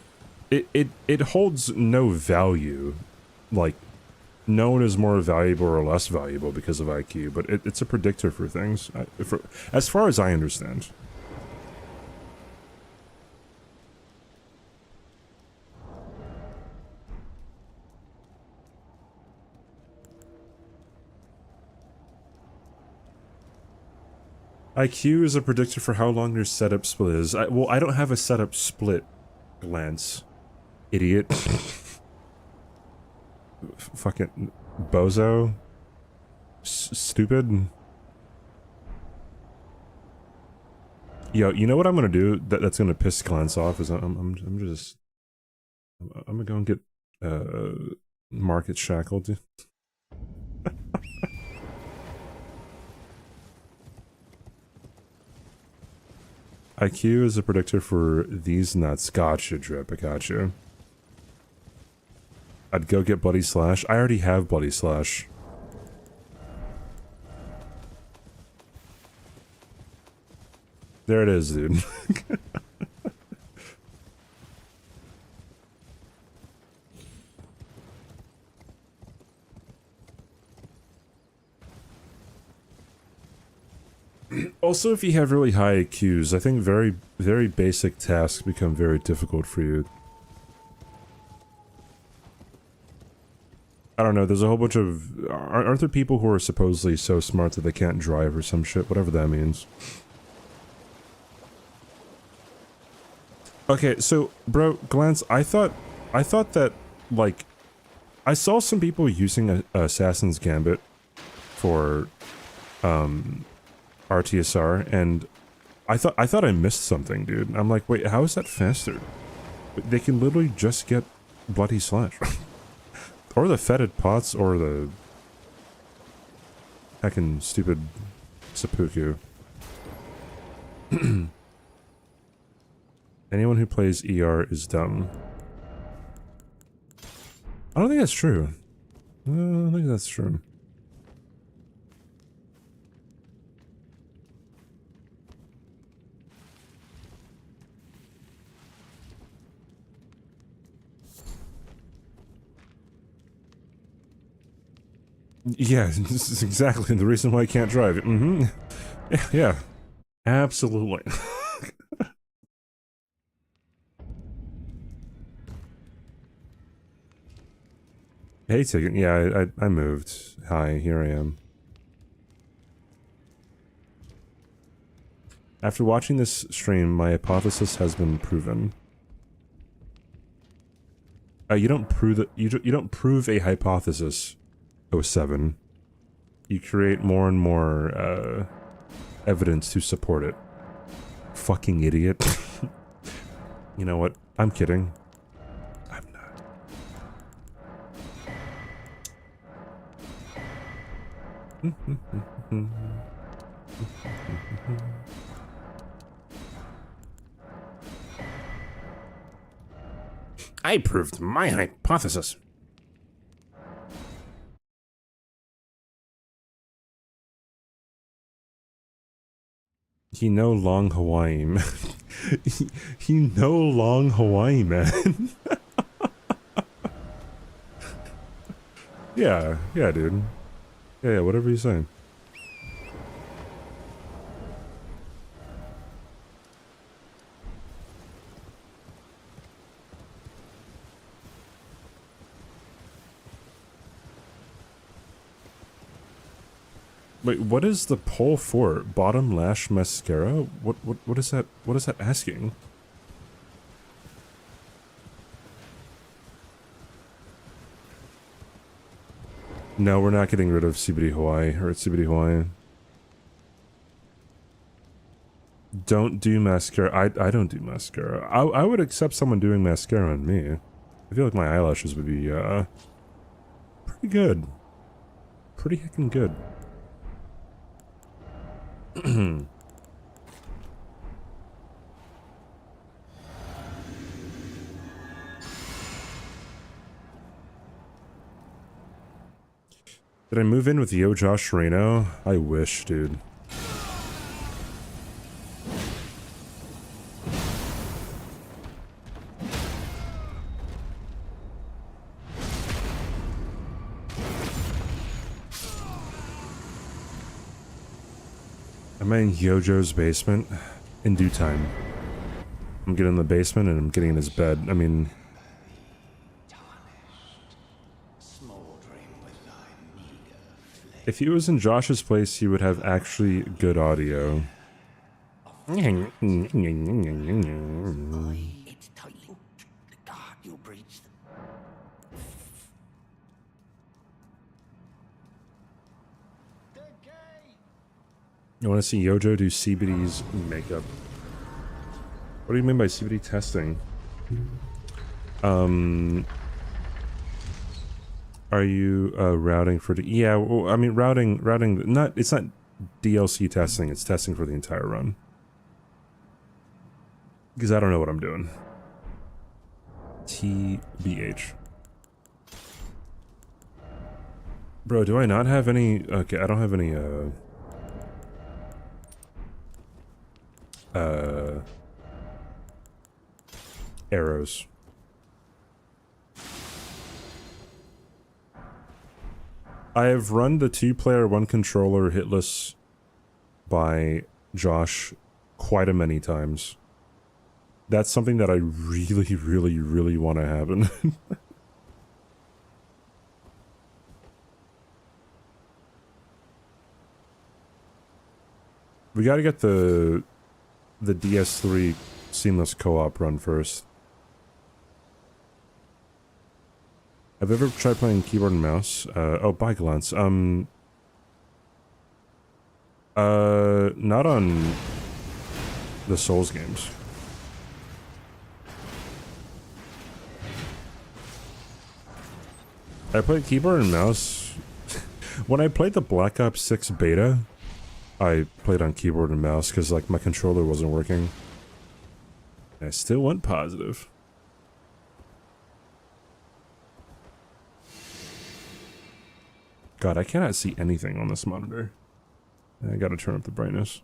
It holds no value. Like, no one is more valuable or less valuable because of IQ, but it's a predictor for things, as far as I understand. IQ is a predictor for how long your setup split is. Well, I don't have a setup split, Lance. Idiot. Fucking bozo. Stupid. Yo, you know what I'm gonna do that's gonna piss Glance off is I'm gonna go and get market shackled. IQ is a predictor for these nuts. Gotcha, Drip. I gotcha. I'd go get Bloody Slash. I already have Bloody Slash. There it is, dude. Also, if you have really high IQs, I think very, very basic tasks become very difficult for you. I don't know, there's a whole bunch of... Aren't there people who are supposedly so smart that they can't drive or some shit? Whatever that means. Okay, so, bro, Glance, I thought that, like... I saw some people using a Assassin's Gambit for, RTSR, and I thought I missed something, dude. I'm like, wait, how is that faster? They can literally just get Bloody Slash. Or the fetid pots, or the heckin' stupid seppuku. Anyone who plays ER is dumb. I don't think that's true. I don't think that's true. Yeah, this is exactly the reason why I can't drive. Mm-hmm. Yeah. Absolutely. Hey, Ticket. Yeah, I moved. Hi, here I am. After watching this stream, my hypothesis has been proven. You don't prove you don't prove a hypothesis, 07. You create more and more evidence to support it. Fucking idiot. You know what? I'm kidding. I'm not. I proved my hypothesis. He no long Hawaii, man. he no long Hawaii, man. Yeah, dude. Yeah, whatever you're saying. Wait, what is the poll for? Bottom lash mascara? What is that? What is that asking? No, we're not getting rid of CBD Hawaii or CBD Hawaii. Don't do mascara. I don't do mascara. I would accept someone doing mascara on me. I feel like my eyelashes would be pretty good. Pretty heckin' good. Did I move in with Yo Josh Reno? I wish, dude. Am I in Yojo's basement? In due time. I'm getting in the basement and I'm getting in his bed. I mean... If he was in Josh's place, he would have actually good audio. It's tightly. God, you breached. You want to see Yojo do CBD's makeup? What do you mean by CBD testing? Are you routing for the... Yeah, well, I mean routing not, it's not DLC testing, it's testing for the entire run. Because I don't know what I'm doing. TBH. Bro, do I not have any... Okay, I don't have any arrows. I have run the 2-player 1-controller hitless by Josh quite a many times. That's something that I really, really, really want to happen. We gotta get the DS3 seamless co-op run first. Have you ever tried playing keyboard and mouse? Oh, by glance. Not on the Souls games. I played keyboard and mouse. When I played the Black Ops 6 beta, I played on keyboard and mouse because, like, my controller wasn't working. I still went positive. God, I cannot see anything on this monitor. I gotta turn up the brightness.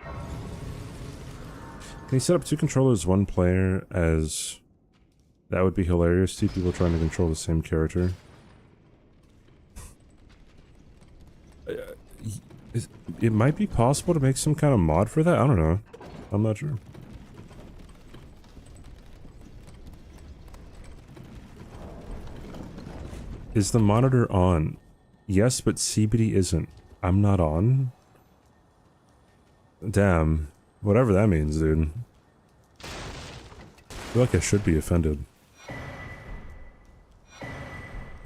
Can you set up 2 controllers, 1 player, as... That would be hilarious, 2 people trying to control the same character. It might be possible to make some kind of mod for that? I don't know. I'm not sure. Is the monitor on? Yes, but CBD isn't. I'm not on? Damn. Whatever that means, dude. I feel like I should be offended.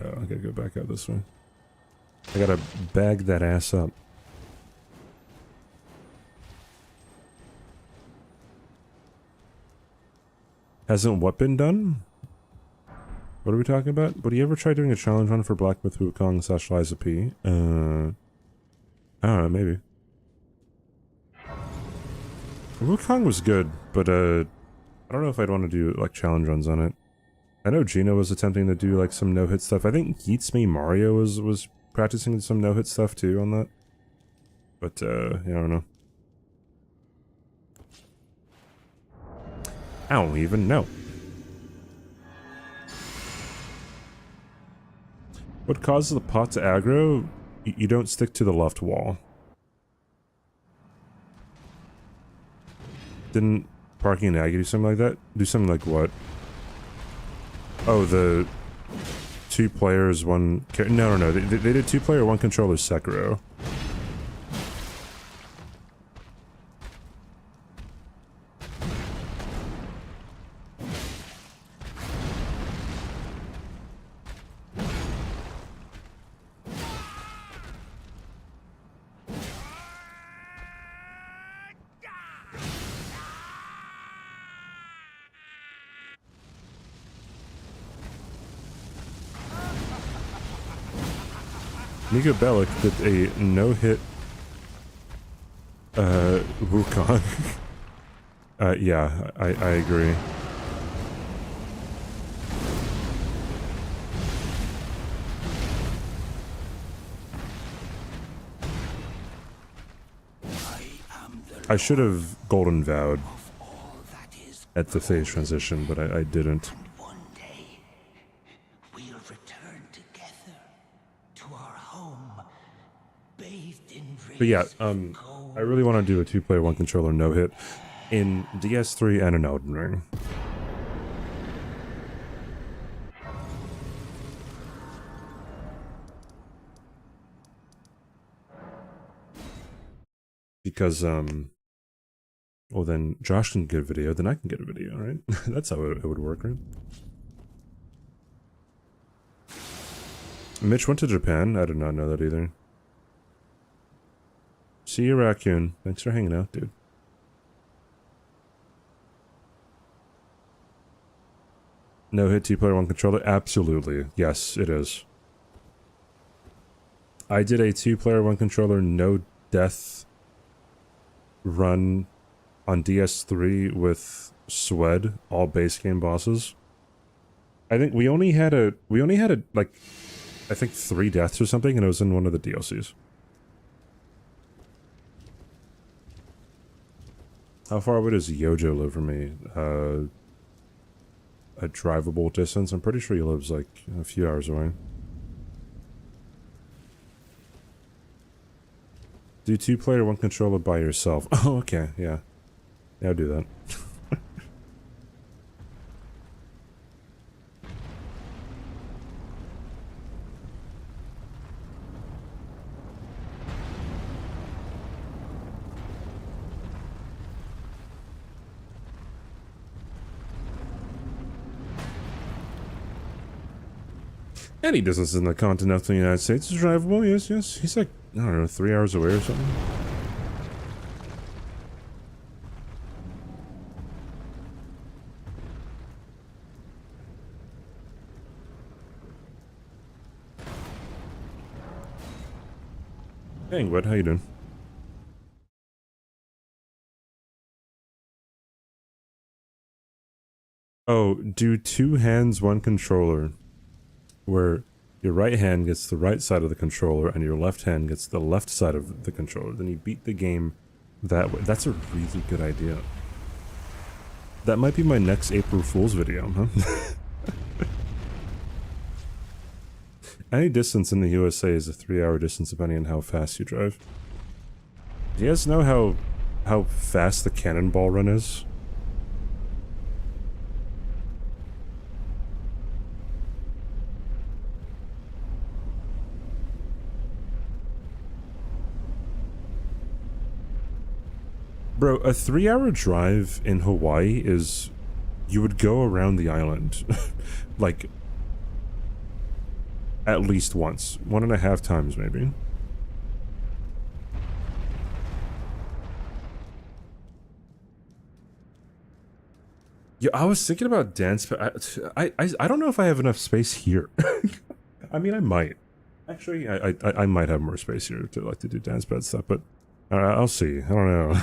Oh, I gotta go back out this way. I gotta bag that ass up. Hasn't what been done? What are we talking about? Would you ever try doing a challenge run for Black Myth Wukong / Liza P? I don't know, maybe. Wukong was good, but I don't know if I'd want to do like challenge runs on it. I know Gina was attempting to do like some no-hit stuff. I think itzCBD Mario was practicing some no-hit stuff too on that. But yeah, I don't know. I don't even know. What causes the pot to aggro? You don't stick to the left wall. Didn't Parking and Aggie do something like that? Do something like what? Oh, the 2 players, 1... No. They did 2 player, 1 controller Sekiro. Nico Bellic did a no-hit Wukong. Yeah, I agree. I should have golden vowed at the phase transition, but I didn't. One day, we'll return together to our home, bathed in But yeah, rays of gold. I really want to do a 2-player 1 controller no-hit in DS3 and an Elden Ring. Because, well then Josh can get a video, then I can get a video, right? That's how it would work, right? Mitch went to Japan? I did not know that either. See you, Raccoon. Thanks for hanging out, dude. No hit 2-player 1 controller? Absolutely. Yes, it is. I did a 2-player 1 controller no death run on DS3 with Swed, all base game bosses. I think we only had like I think 3 deaths or something, and it was in one of the DLCs. How far away does Yojo live from me? A drivable distance. I'm pretty sure he lives like a few hours away. Do 2-player 1 controller by yourself. Oh, okay, yeah. Yeah, I'll do that. Any distance in the continental United States is drivable, yes, yes. He's like, I don't know, 3 hours away or something. Hey, Ingrid, how you doing? Oh, do 2 hands, 1 controller, where your right hand gets the right side of the controller and your left hand gets the left side of the controller. Then you beat the game that way. That's a really good idea. That might be my next April Fool's video, huh? Any distance in the USA is a 3-hour distance depending on how fast you drive. Do you guys know how fast the cannonball run is? Bro, a 3-hour drive in Hawaii is... You would go around the island. Like... At least once. 1.5 times, maybe. Yeah, I was thinking about dance, but I don't know if I have enough space here. I mean, I might. Actually, I might have more space here to like to do dance pad stuff, but I'll see. I don't know.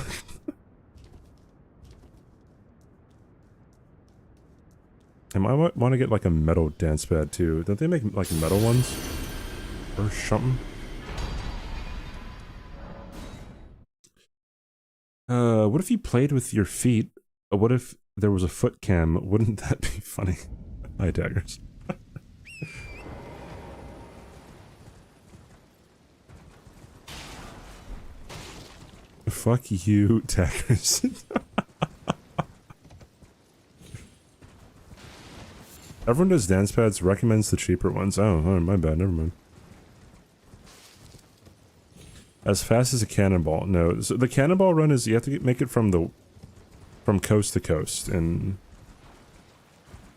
I might want to get like a metal dance pad too. Don't they make like metal ones or something? What if you played with your feet? What if there was a foot cam? Wouldn't that be funny? Hi, daggers. Fuck you, daggers. Everyone does dance pads, recommends the cheaper ones. Oh, my bad, never mind. As fast as a cannonball. No, so the cannonball run is you have to make it from coast to coast in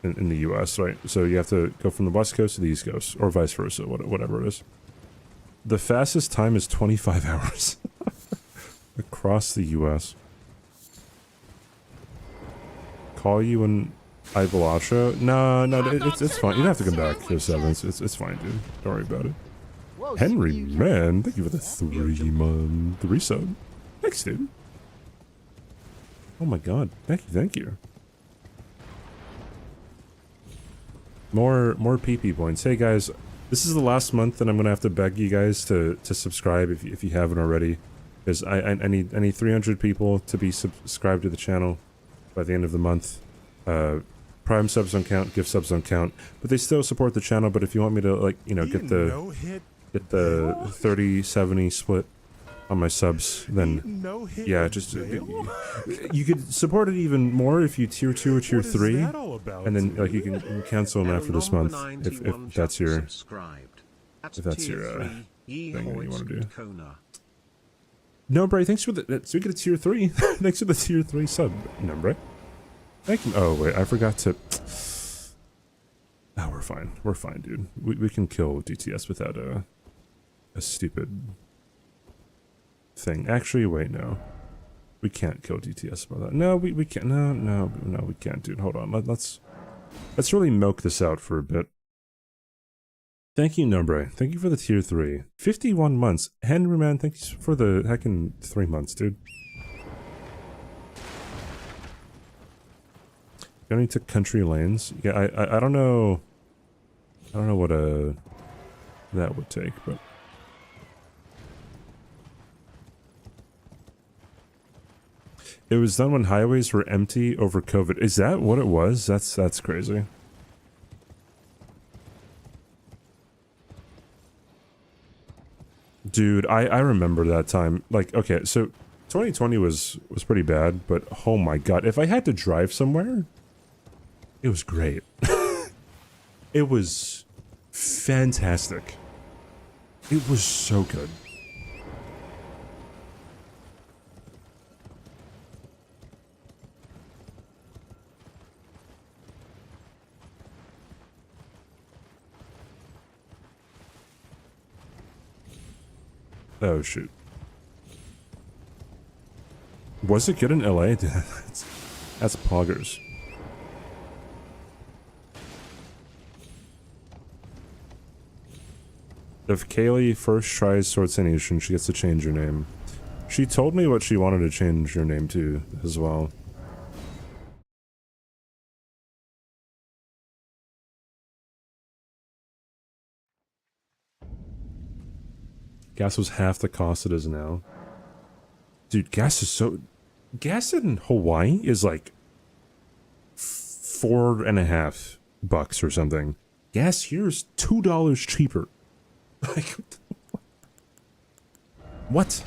the US, right? So you have to go from the west coast to the east coast, or vice versa, whatever it is. The fastest time is 25 hours across the US. Call you when Balatro? No, it's fine. You don't have to come back to 7. It's fine, dude. Don't worry about it. Henry, man, thank you for the 3-month resub. Thanks, dude. Oh my god, thank you. More PP points. Hey guys, this is the last month that I'm gonna have to beg you guys to subscribe if you haven't already, because I need 300 people to be subscribed to the channel by the end of the month. Prime subs don't count, gift subs don't count, but they still support the channel. But if you want me to, like, you know, get the 30-70 split on my subs, then yeah, just you could support it even more if you tier 2 or tier 3, and then like you can cancel them after this month if that's your thing that you want to do. No, Bray, thanks for the so we get a tier 3. Thanks for the tier 3 sub. No, Bray. Thank you. Oh wait, I forgot to. Oh, we're fine. We're fine, dude. We can kill DTS without a stupid thing. Actually, wait, no. We can't kill DTS by that. No, we can't. No, we can't, dude. Hold on. Let's really milk this out for a bit. Thank you, Nombre. Thank you for the tier 3. 51 months. Henry, man, thank you for the heckin' 3 months, dude. Going to country lanes. Yeah, I don't know. I don't know what that would take, but it was done when highways were empty over COVID. Is that what it was? That's crazy. Dude, I remember that time. Like, okay, so 2020 was pretty bad, but oh my god, if I had to drive somewhere, it was great. It was fantastic. It was so good. Oh shoot. Was it good in LA? That's poggers. If Kaylee first tries Swords and Nation, she gets to change her name. She told me what she wanted to change her name to as well. Gas was half the cost it is now. Dude, gas is so... Gas in Hawaii is like $4.50 or something. Gas here is $2 cheaper. Like, what?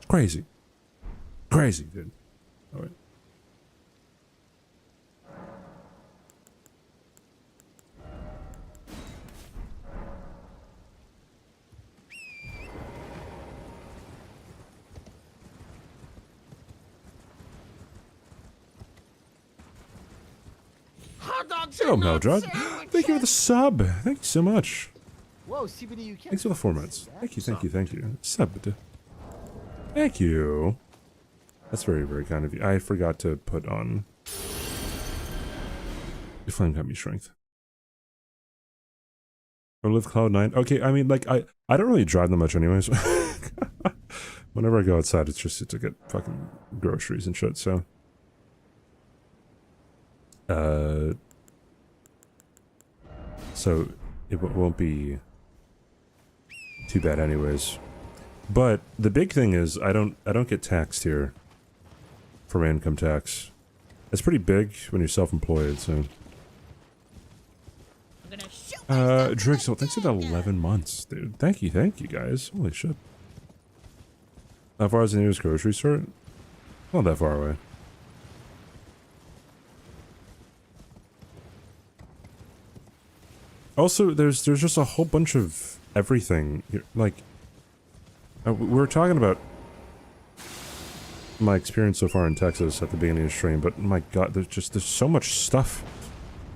Crazy. Crazy, dude. All right. dogs Hello, are not Meldrod. sandwiches. Thank you for the sub. Thank you so much. Whoa, CBD, you can't. Thanks for the formats. Thank you, thank you, thank you. Subbed. Thank you. That's very, very kind of you. I forgot to put on the flame got me strength. Or live cloud 9. Okay, I mean, like, I don't really drive that much anyways. Whenever I go outside, it's just to get fucking groceries and shit, so. So, it won't be too bad anyways. But, the big thing is, I don't get taxed here. For my income tax. It's pretty big when you're self-employed, so. Drixel, thanks for the 11 months, dude. Thank you guys. Holy shit. How far is the nearest grocery store? Not that far away. Also, there's just a whole bunch of everything. Like, we were talking about my experience so far in Texas at the beginning of the stream, but my god, there's so much stuff.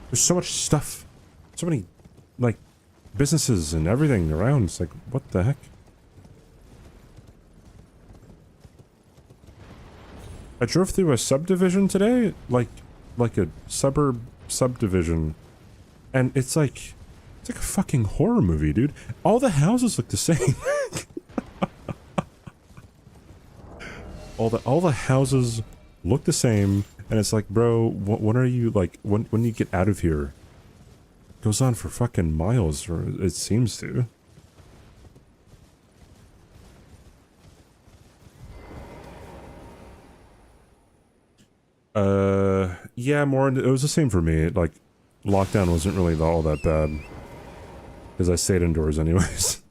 There's so much stuff. So many, like, businesses and everything around. It's like, what the heck? I drove through a subdivision today, like a suburb subdivision, and it's like a fucking horror movie, dude. All the houses look the same. all the houses look the same, and it's like, bro, when are you, like, when you get out of here? It goes on for fucking miles, or it seems to. Yeah, more, it was the same for me. Like, lockdown wasn't really all that bad. Because I stayed indoors anyways.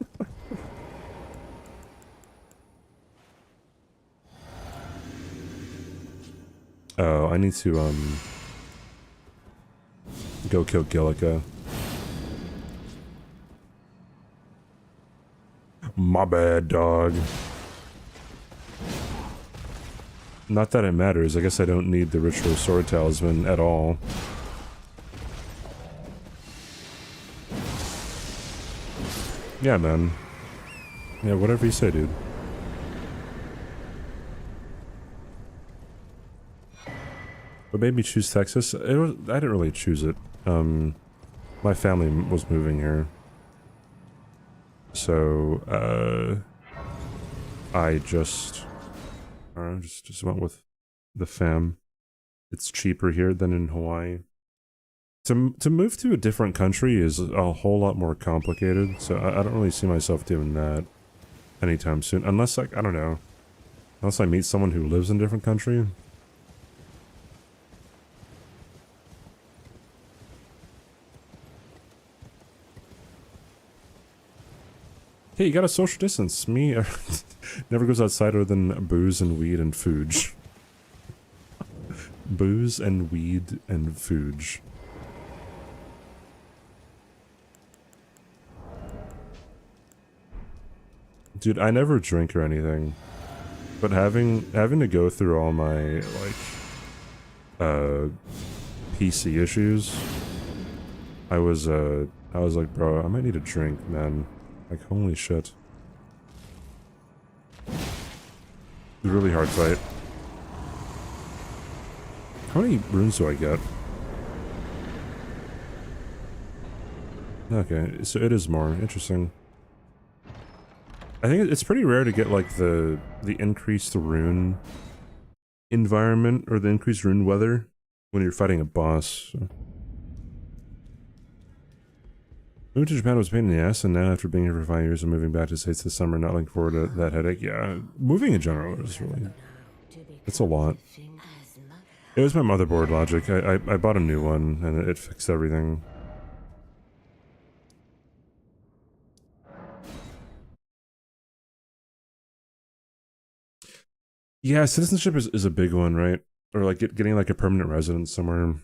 Oh, I need to, go kill Gillica. My bad, dog. Not that it matters. I guess I don't need the ritual sword talisman at all. Yeah, man. Yeah, whatever you say, dude. What made me choose Texas? I didn't really choose it. My family was moving here. So, I just went with the fam. It's cheaper here than in Hawaii. To move to a different country is a whole lot more complicated, so I don't really see myself doing that anytime soon. Unless, like, I don't know. Unless I meet someone who lives in a different country. Hey, you got a social distance. Me never goes outside other than booze and weed and fooge. Booze and weed and fooge. Dude, I never drink or anything. But having to go through all my, like, PC issues, I was like, bro, I might need a drink, man. Like, holy shit. It's a really hard fight. How many runes do I get? Okay, so it is more. Interesting. I think it's pretty rare to get, like, the increased rune environment, or the increased rune weather, when you're fighting a boss. So. Moving to Japan was a pain in the ass, and now after being here for 5 years and moving back to the States this summer, not looking forward to that headache. Yeah, moving in general is really... it's a lot. It was my motherboard logic. I bought a new one, and it fixed everything. Yeah, citizenship is a big one, right? Or like getting like a permanent residence somewhere.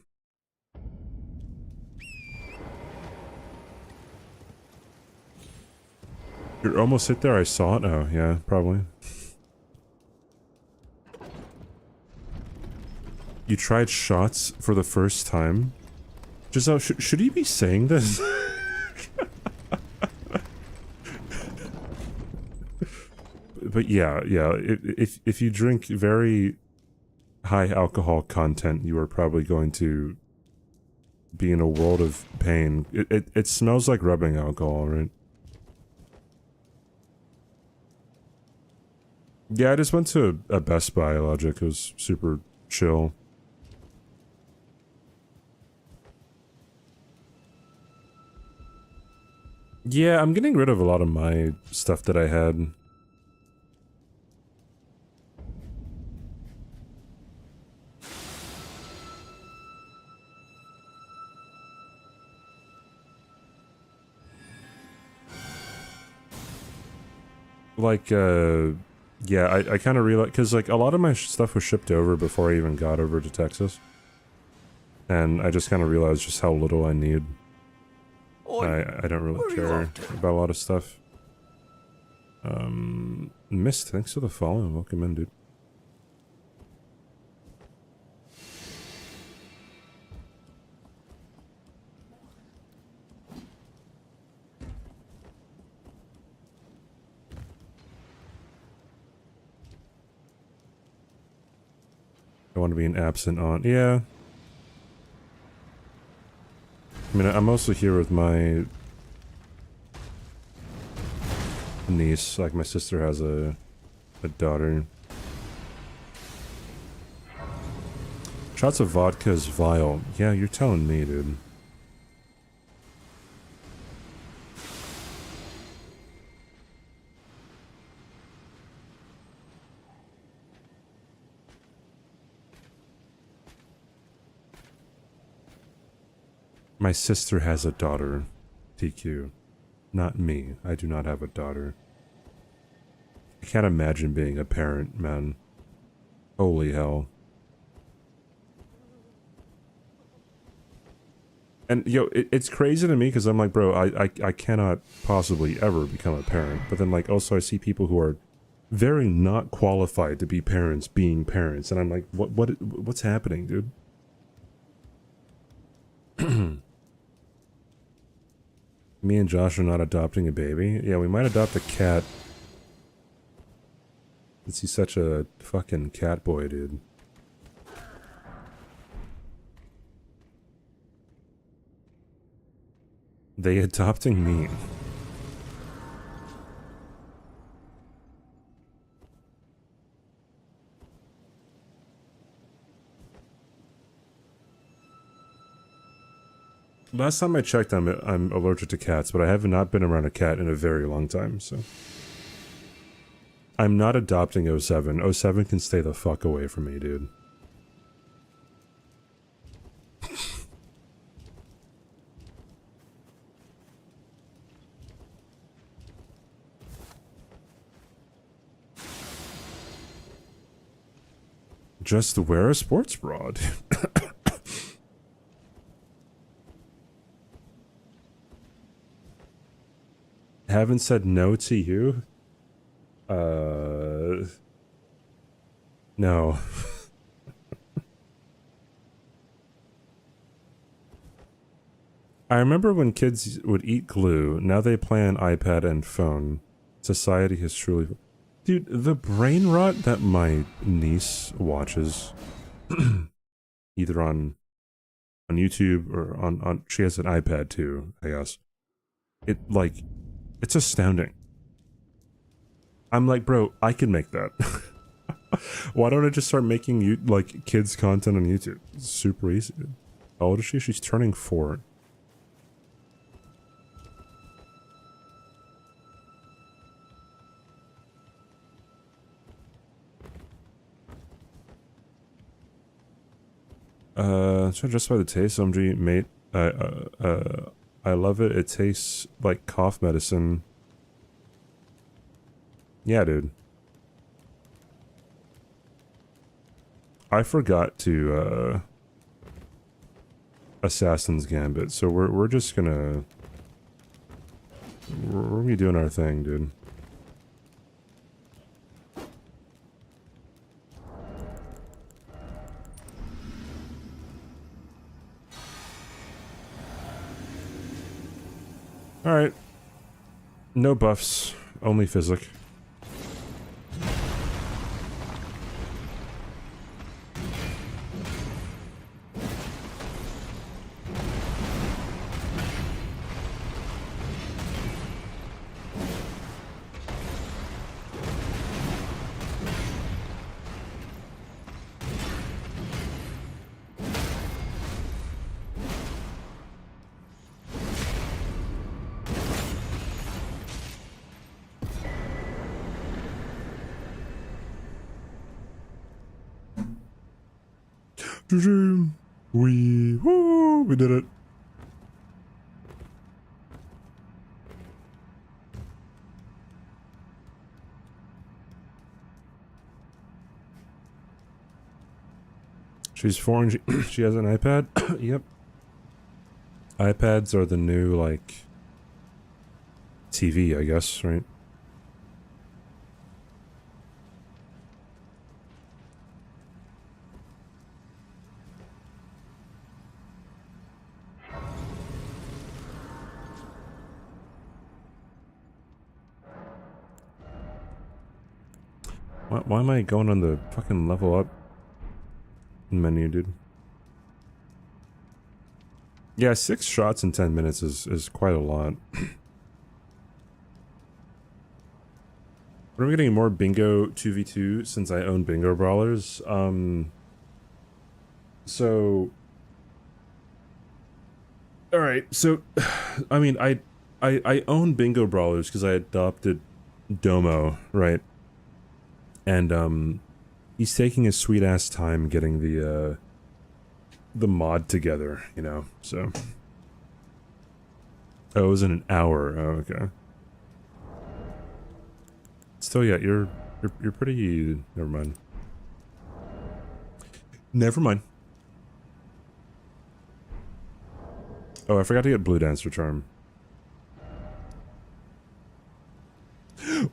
You're almost hit there, I saw it. Oh, yeah, probably. You tried shots for the first time? Giselle, should he be saying this? But yeah, if you drink very high alcohol content, you are probably going to be in a world of pain. It smells like rubbing alcohol, right? Yeah, I just went to a Best Buy Logic. It was super chill. Yeah, I'm getting rid of a lot of my stuff that I had. Like, yeah, I kind of realized, because, like, a lot of my stuff was shipped over before I even got over to Texas. And I just kind of realized just how little I need. I don't really care about a lot of stuff. Mist, thanks for the follow. Welcome in, dude. I want to be an absent aunt. Yeah. I mean, I'm mostly here with my niece. Like, my sister has a daughter. Shots of vodka is vile. Yeah, you're telling me, dude. My sister has a daughter, TQ. Not me. I do not have a daughter. I can't imagine being a parent, man. Holy hell. And, yo, it's crazy to me because I'm like, bro, I cannot possibly ever become a parent. But then, like, also I see people who are very not qualified to be parents being parents. And I'm like, what's happening, dude? Me and Josh are not adopting a baby. Yeah, we might adopt a cat. Since he's such a fucking cat boy, dude. They adopting me. Last time I checked, I'm allergic to cats, but I have not been around a cat in a very long time, so... I'm not adopting 07. 07 can stay the fuck away from me, dude. Just wear a sports bra. Haven't said no to you? No. I remember when kids would eat glue, now they play on iPad and phone. Society has truly... Dude, the brain rot that my niece watches, either on YouTube or on... She has an iPad too, I guess. It's astounding. I'm like, bro, I can make that. Why don't I just start making like kids content on YouTube? It's super easy. How old is she? She's turning 4. So just by the taste, MG, mate, I love it. It tastes like cough medicine. Yeah, dude. I forgot to, Assassin's Gambit, so we're just gonna... We're gonna be doing our thing, dude. Alright. No buffs, only physic. We did it. She's 4 and she has an iPad? Yep. iPads are the new, like, TV, I guess, right? Why am I going on the fucking level up menu, dude? Yeah, 6 shots in 10 minutes is quite a lot. When am I getting more bingo 2v2 since I own bingo brawlers? So... Alright, so... I mean, I own bingo brawlers because I adopted Domo, right? And, he's taking his sweet-ass time getting the mod together, you know, so... Oh, it was in an hour. Oh, okay. Still, yeah, you're pretty... Never mind. Never mind. Oh, I forgot to get Blue Dancer Charm.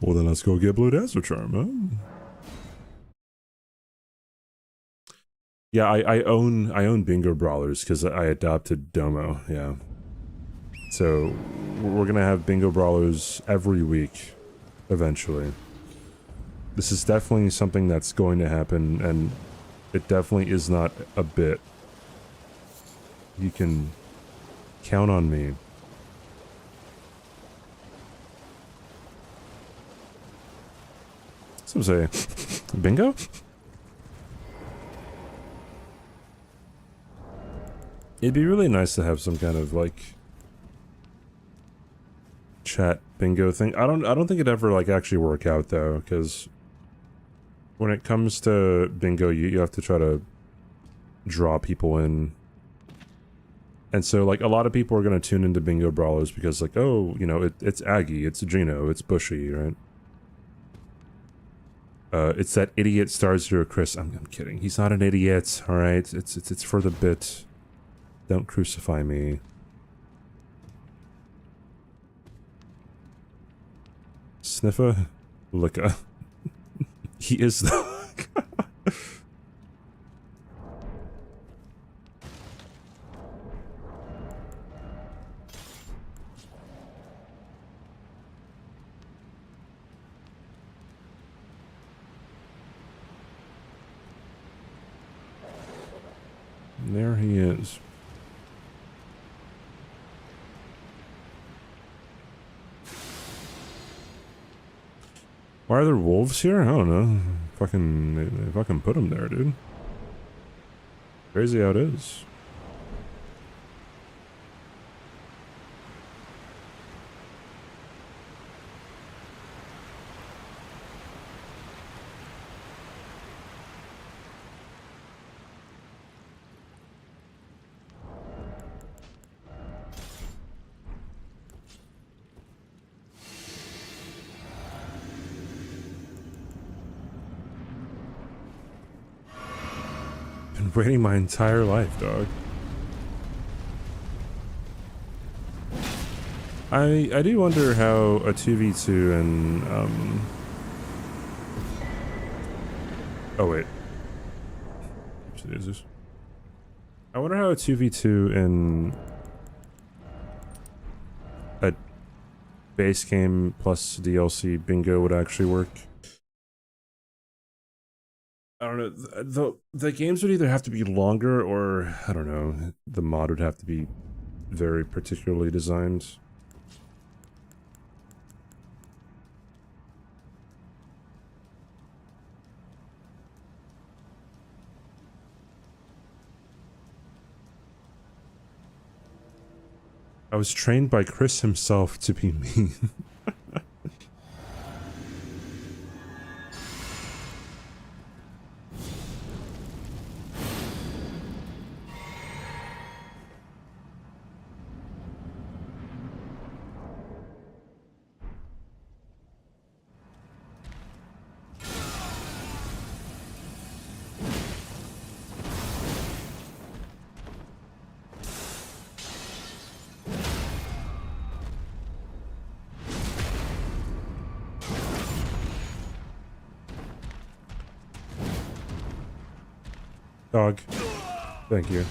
Well, then let's go get Blue Dancer Charm, huh? Yeah, I own bingo brawlers because I adopted Domo, yeah. So we're gonna have bingo brawlers every week, eventually. This is definitely something that's going to happen, and it definitely is not a bit. You can count on me. Some say, bingo? It'd be really nice to have some kind of, like, chat bingo thing. I don't think it'd ever, like, actually work out, though, because when it comes to bingo, you have to try to draw people in. And so, like, a lot of people are going to tune into bingo brawlers because, like, oh, you know, it's Aggie, it's Gino, it's Bushy, right? It's that idiot Star Zero Chris. I'm kidding. He's not an idiot, alright? It's for the bit. Don't crucify me. Sniffa? Licka. He is the... There he is. Why are there wolves here? I don't know. They fucking put them there, dude. Crazy how it is. Been waiting my entire life, dog. I do wonder how a 2v2 and oh wait. Jesus. I wonder how a 2v2 in base game plus DLC bingo would actually work. I don't know. The games would either have to be longer or, I don't know, the mod would have to be very particularly designed. I was trained by Chris himself to be mean. Dog. Thank you.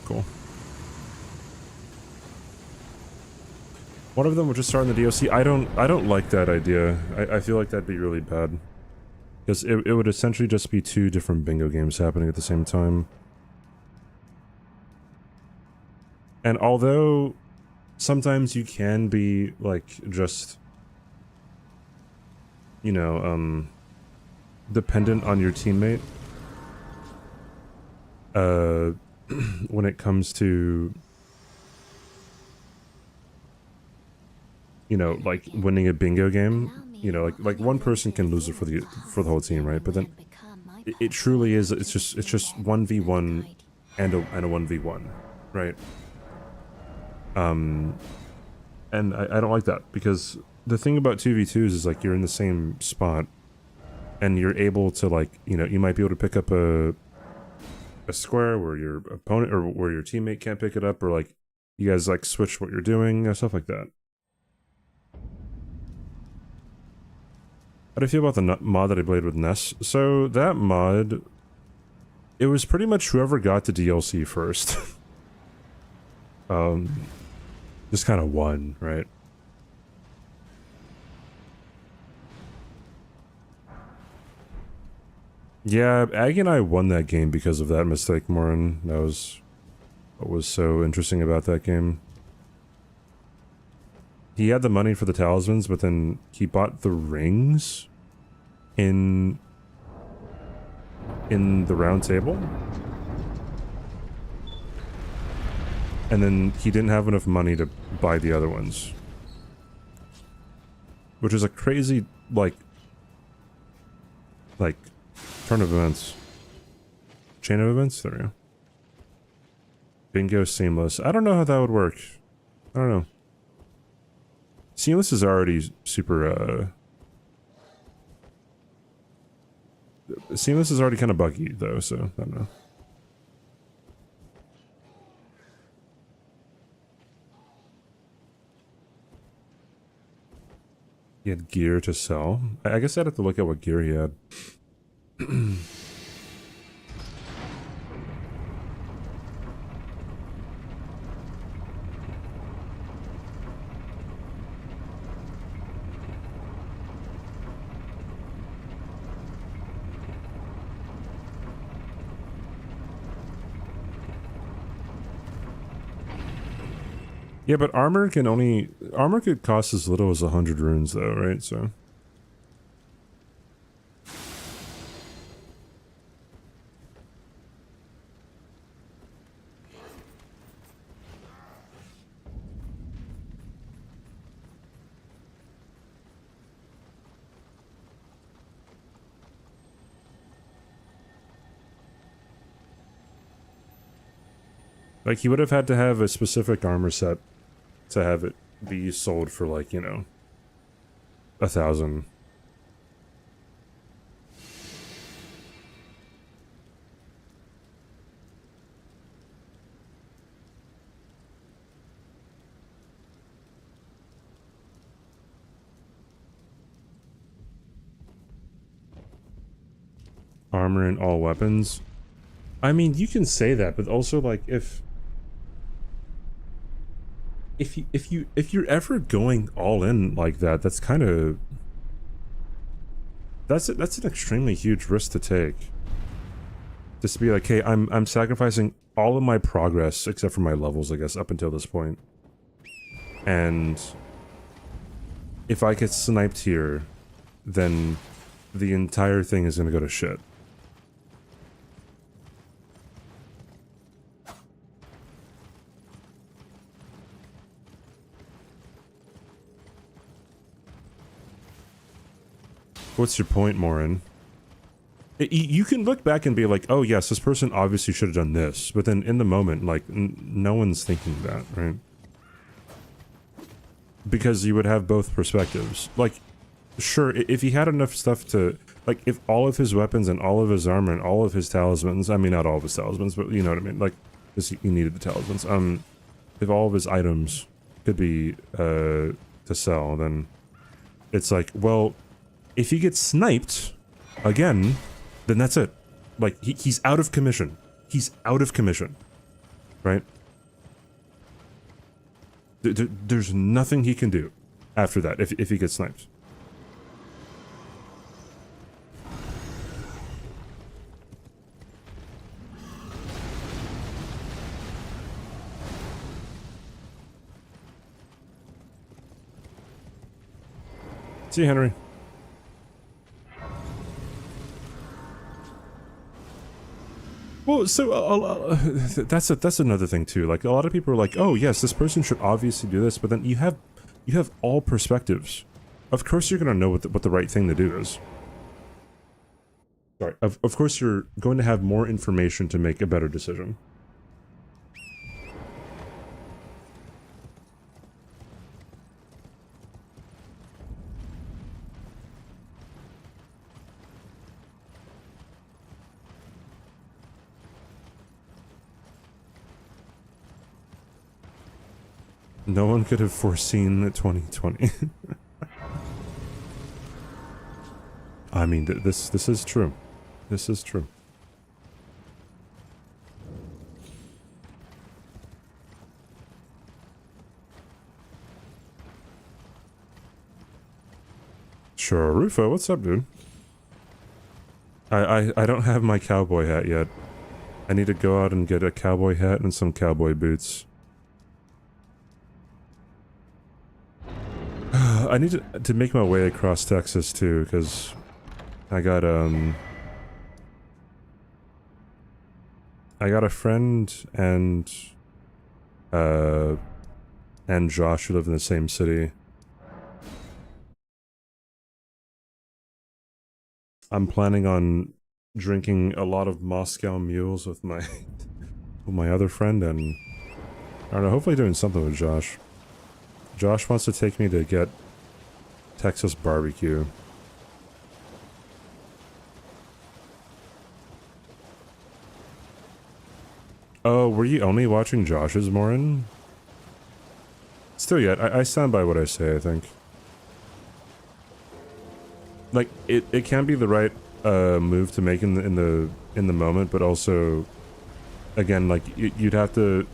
Cool. One of them would just start in the DLC. I don't like that idea. I feel like that'd be really bad. Because it would essentially just be two different bingo games happening at the same time. And although sometimes you can be, like, just, you know, dependent on your teammate, when it comes to, you know, like, winning a bingo game, you know, like one person can lose it for the whole team, right? But then it truly is, it's just 1v1 and a 1v1, right? And I don't like that, because the thing about 2v2s is, like, you're in the same spot, and you're able to, like, you know, you might be able to pick up a square where your opponent, or where your teammate can't pick it up, or, like, you guys, like, switch what you're doing, or stuff like that. How do you feel about the mod that I played with Ness? So, that mod, it was pretty much whoever got the DLC first. Just kind of won, right? Yeah, Aggie and I won that game because of that mistake, Morin. That was what was so interesting about that game. He had the money for the talismans, but then he bought the rings in the round table. And then he didn't have enough money to buy the other ones. Which is a crazy, like, turn of events. Chain of events? There we go. Bingo seamless. I don't know how that would work. I don't know. Seamless is already super, Seamless is already kind of buggy, though, so I don't know. He had gear to sell. I guess I'd have to look at what gear he had. Yeah, but armor could cost as little as 100 runes, though, right? So. Like, he would have had to have a specific armor set to have it be sold for, like, you know, 1,000. armor in all weapons. I mean, you can say that, but also like if you're ever going all in like that, that's kind of that's an extremely huge risk to take. Just to be like, hey, I'm sacrificing all of my progress except for my levels, I guess, up until this point. And if I get sniped here, then the entire thing is gonna go to shit. What's your point, Morin? You can look back and be like, oh yes, this person obviously should have done this, but then in the moment, like, no one's thinking that, right? Because you would have both perspectives. Like, sure, if he had enough stuff to, like, if all of his weapons and all of his armor and all of his talismans, I mean, not all of his talismans, but you know what I mean, like, because he needed the talismans, if all of his items could be, to sell, then it's like, well, if he gets sniped, again, then that's it. Like, he's out of commission. He's out of commission. Right? There's nothing he can do after that if he gets sniped. See you, Henry. Well, so that's another thing too. Like, a lot of people are like, "Oh, yes, this person should obviously do this," but then you have all perspectives. Of course, you're gonna know what the right thing to do is. Sorry. Of course, you're going to have more information to make a better decision. No one could have foreseen 2020. I mean, this is true. This is true. Sure, Rufo, what's up, dude? I don't have my cowboy hat yet. I need to go out and get a cowboy hat and some cowboy boots. I need to make my way across Texas too, because I got a friend and Josh who live in the same city. I'm planning on drinking a lot of Moscow mules with my with my other friend, and I don't know, hopefully doing something with Josh. Josh wants to take me to get Texas barbecue. Oh, were you only watching Josh's, Morin? Still yet, I stand by what I say, I think. Like, it can be the right move to make in the moment, but also, again, like, we'd have to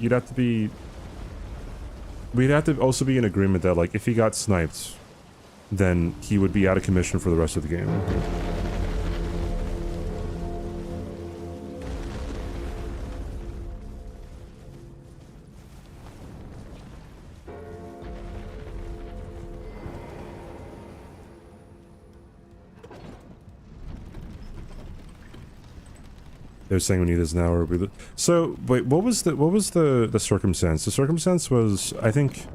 also be in agreement that, like, if he got sniped, then he would be out of commission for the rest of the game. They're saying we need this now, or we. So wait, what was the circumstance? The circumstance was, I think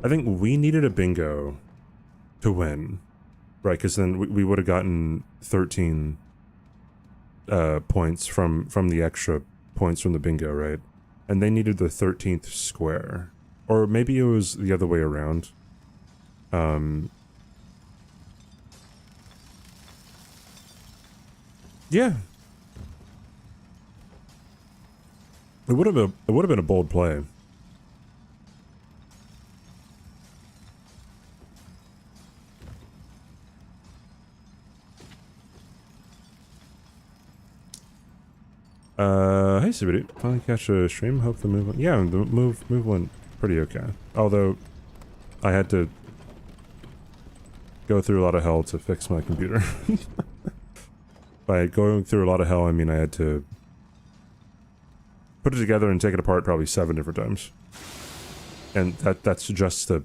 we needed a bingo to win, right? Because then we would have gotten 13 points from the extra points from the bingo, right? And they needed the 13th square, or maybe it was the other way around. Yeah. It would have been a bold play. Hey CBD. Finally catch a stream. Hope the move went. Yeah, the move went pretty okay. Although, I had to go through a lot of hell to fix my computer. By going through a lot of hell, I mean I had to put it together and take it apart probably 7 different times. And that's just a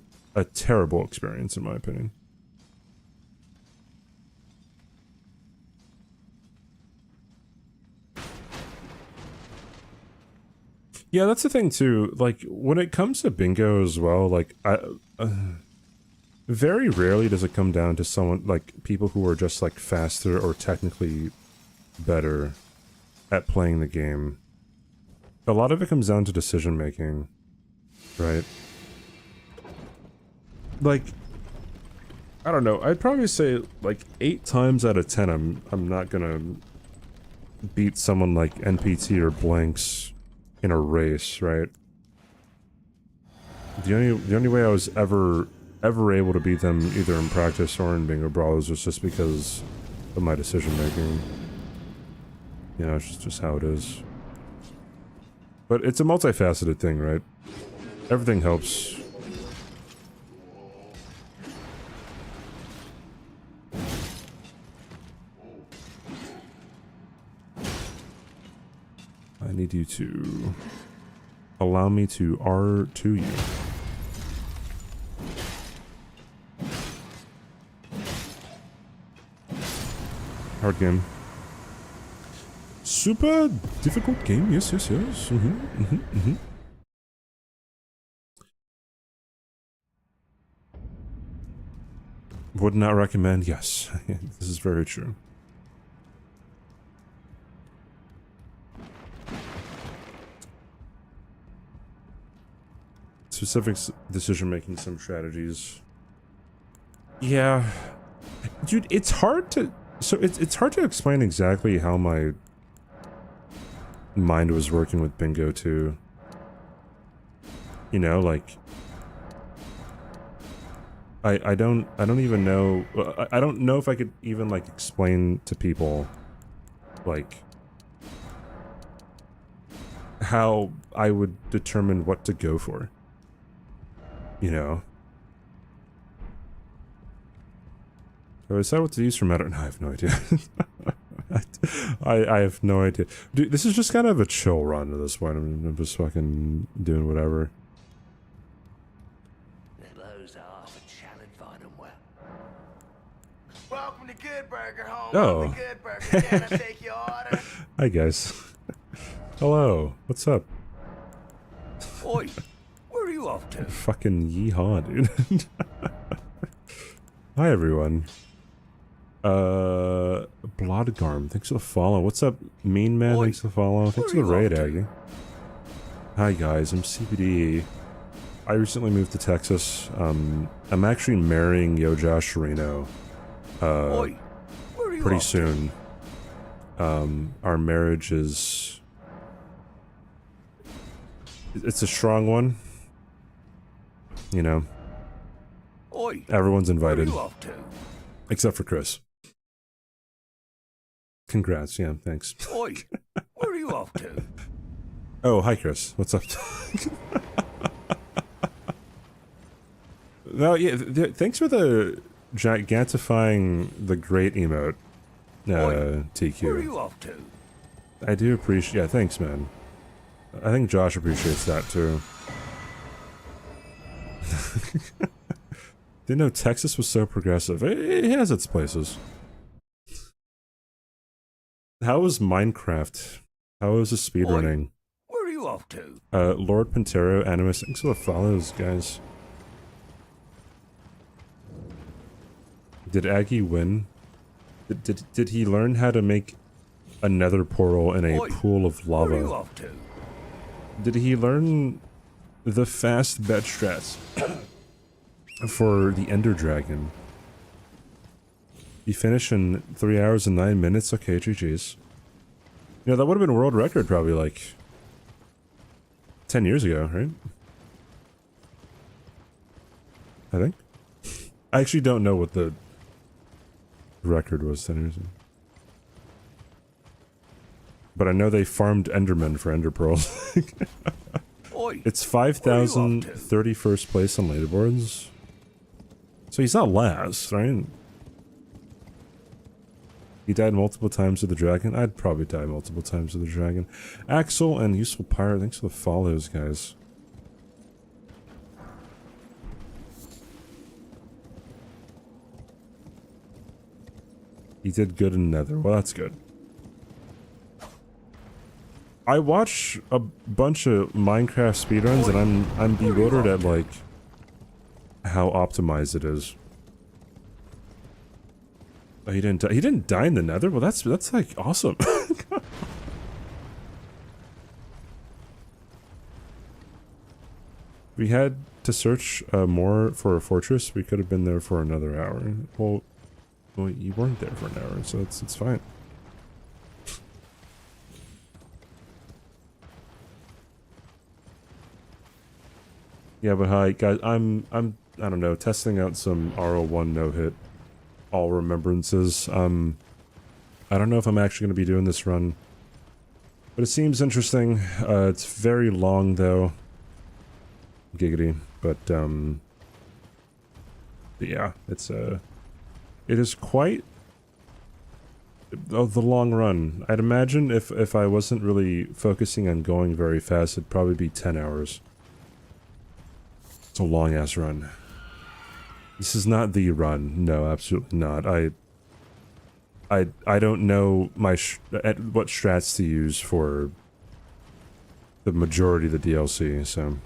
terrible experience in my opinion. Yeah, that's the thing too. Like, when it comes to bingo as well, like, very rarely does it come down to someone, like, people who are just, like, faster or technically better at playing the game. A lot of it comes down to decision making, right? Like, I don't know, I'd probably say, like, 8 times out of 10 I'm not gonna beat someone like NPT or Blanks in a race, right? The only way I was ever able to beat them, either in practice or in bingo brawlers, was just because of my decision making. You know, it's just how it is. But it's a multifaceted thing, right? Everything helps. I need you to allow me to R2 you. Hard game. Super difficult game, yes. Would not recommend, yes. This is very true. Specific decision making, some strategies. Yeah. Dude, it's hard to... So it's hard to explain exactly how my mind was working with bingo too. You know, like... I don't even know... I don't know if I could even, like, explain to people, like, how I would determine what to go for. You know? So is that what to use for matter? No, I have no idea. I have no idea. Dude, this is just kind of a chill run at this point. I'm just fucking doing whatever. Welcome to Good Burger, home Oh. of the Good Burger. Can I take your order? Hi, guys. Hello. What's up? Oi, where are you off to? Fucking yeehaw, dude. Hi, everyone. Bloodgarm, thanks for the follow. What's up, Mean Man? Oi, Thanks for the follow. Thanks for the where are you raid, off Aggie. Hi, guys. I'm CBD. I recently moved to Texas. I'm actually marrying Yo Josh Reno. Oi, where are you Pretty off soon. Our marriage is... It's a strong one. You know. to? Oi, Everyone's where are invited. you off to? Except for Chris. Congrats, yeah, thanks. Oi, where are you off to? Oh, hi Chris. What's up? Well, yeah, thanks for the gigantifying the great emote, TQ. Where are you off to? I do appreciate... Yeah, thanks, man. I think Josh appreciates that, too. Didn't know Texas was so progressive. It has its places. How was Minecraft? How was the speedrunning? Where are you off to? Lord Pantero, Animus, thanks for the follows, guys. Did Aggie win? Did he learn how to make a nether portal in a pool of Where are you lava? off to? Did he learn the fast bet strats for the Ender Dragon? You finish in 3 hours and 9 minutes? Okay, GG's. You know, that would have been a world record probably like 10 years ago, right? I think. I actually don't know what the record was 10 years ago. But I know they farmed Endermen for Ender Pearls. Oi, It's 5,031st place on leaderboards. So he's not last, right? He died multiple times with the dragon. I'd probably die multiple times with the dragon. Axel and Useful Pirate, thanks for the follows, guys. He did good in Nether. Well, that's good. I watch a bunch of Minecraft speedruns and I'm bewildered at like how optimized it is. Oh, he didn't die in the Nether? Well, that's like awesome. We had to search more for a fortress. We could have been there for another hour. Well, you weren't there for an hour, so it's fine. Yeah, but hi guys, I don't know, testing out some RO1 no-hit all remembrances. I don't know if I'm actually going to be doing this run, but it seems interesting. It's very long though. Giggity, but yeah, it is quite the long run. I'd imagine if I wasn't really focusing on going very fast, it'd probably be 10 hours. It's a long ass run. This is not the run. No, absolutely not. I don't know what strats to use for the majority of the DLC, so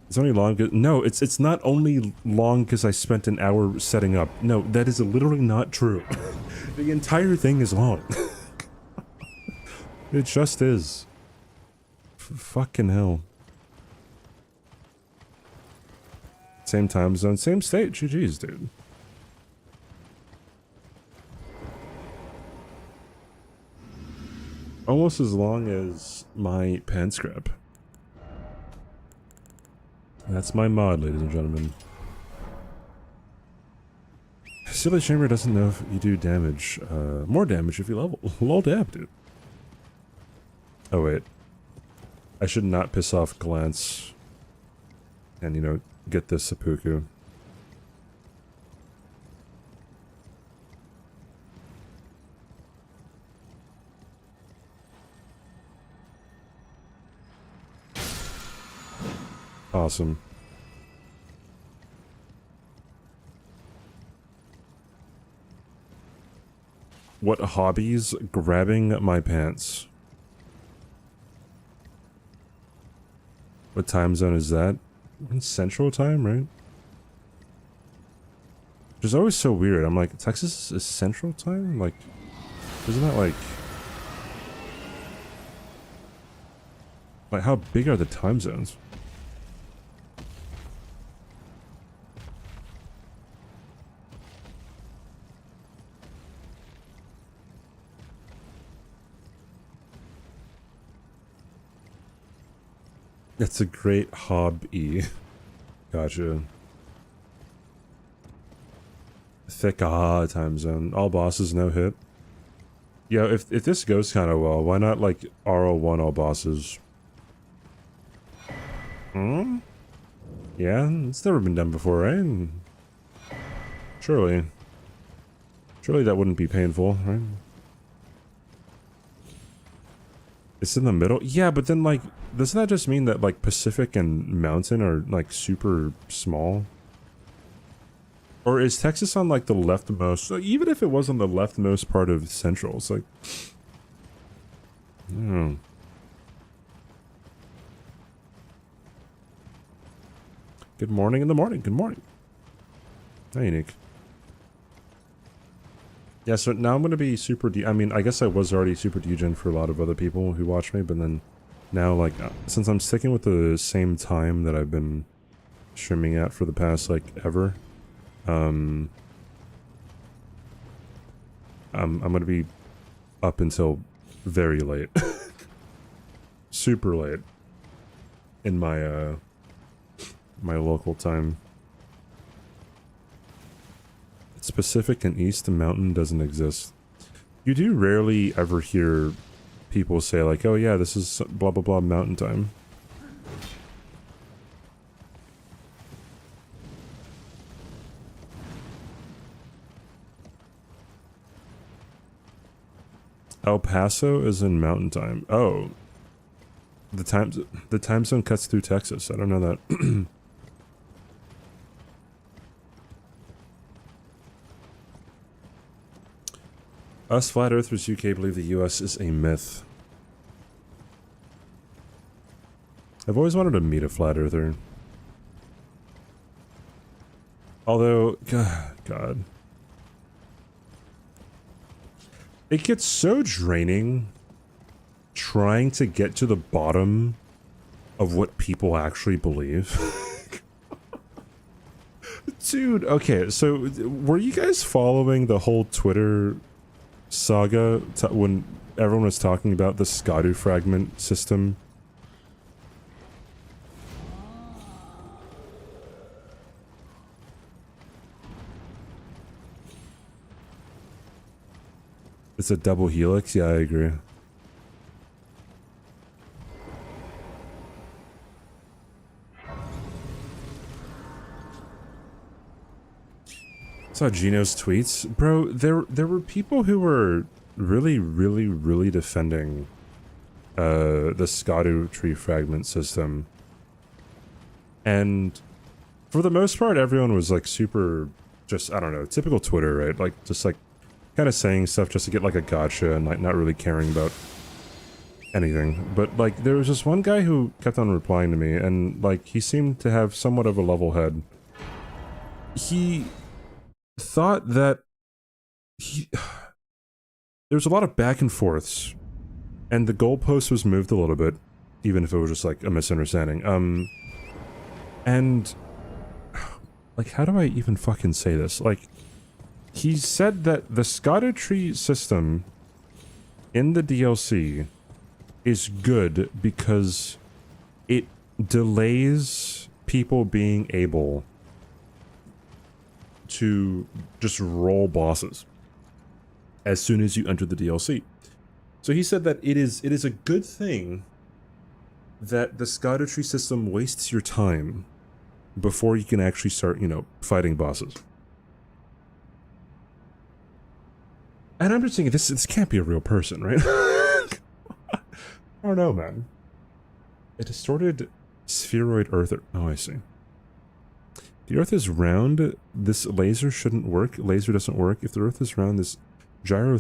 it's only long. No, it's not only long because I spent an hour setting up. No, that is literally not true. The entire thing is long. It just is. Fucking hell. Same time zone, same state. GG's, dude. Almost as long as my pen scrap. That's my mod, ladies and gentlemen. Silly Chamber doesn't know if you do damage. More damage if you level. Lol dab, dude. Oh, wait. I should not piss off Glance. And, you know, get this seppuku. Awesome. What hobbies? Grabbing my pants. What time zone is that? In Central Time, right? Which is always so weird. I'm like, Texas is Central Time? Like, isn't that like... Like, how big are the time zones? That's a great hobby. Gotcha. Thick time zone. All bosses, no hit. Yeah, if this goes kind of well, why not like RO1 all bosses? Hmm? Yeah, it's never been done before, right? Surely. Surely that wouldn't be painful, right? It's in the middle? Yeah, but then like, doesn't that just mean that like Pacific and Mountain are like super small? Or is Texas on like the leftmost? So even if it was on the leftmost part of Central, it's like... I don't know. Good morning in the morning. Good morning. Hey, Nick. Yeah, so now I'm going to be super I mean, I guess I was already super degen for a lot of other people who watch me, but then now, like, since I'm sticking with the same time that I've been streaming at for the past, like, ever, I'm going to be up until very late. Super late. In my, my local time. Pacific and East Mountain doesn't exist. You do rarely ever hear people say like, oh yeah, this is blah blah blah mountain time. El Paso is in mountain time. Oh. The time zone cuts through Texas. I don't know that. Us flat earthers UK believe the US is a myth. I've always wanted to meet a flat earther. Although, God. It gets so draining trying to get to the bottom of what people actually believe. Dude, okay, so were you guys following the whole Twitter saga when everyone was talking about the SCADU fragment system? It's a double helix? Yeah, I agree. Saw Gino's tweets. Bro, there were people who were really defending the SCADU tree fragment system. And for the most part, everyone was like super just, I don't know, typical Twitter, right? Like just like kind of saying stuff just to get like a gotcha and like not really caring about anything. But like there was just one guy who kept on replying to me and like he seemed to have somewhat of a level head. He thought that there was a lot of back and forths and the goalpost was moved a little bit, even if it was just like a misunderstanding. And like, how do I even fucking say this? Like, he said that the SCADA tree system in the DLC is good because it delays people being able to just roll bosses as soon as you enter the DLC. So he said that it is a good thing that the SCADA tree system wastes your time before you can actually start, you know, fighting bosses. And I'm just thinking, this can't be a real person, right? I don't know, man. A distorted spheroid Earth. Oh, I see. The Earth is round. This laser shouldn't work. Laser doesn't work. If the Earth is round, this gyro,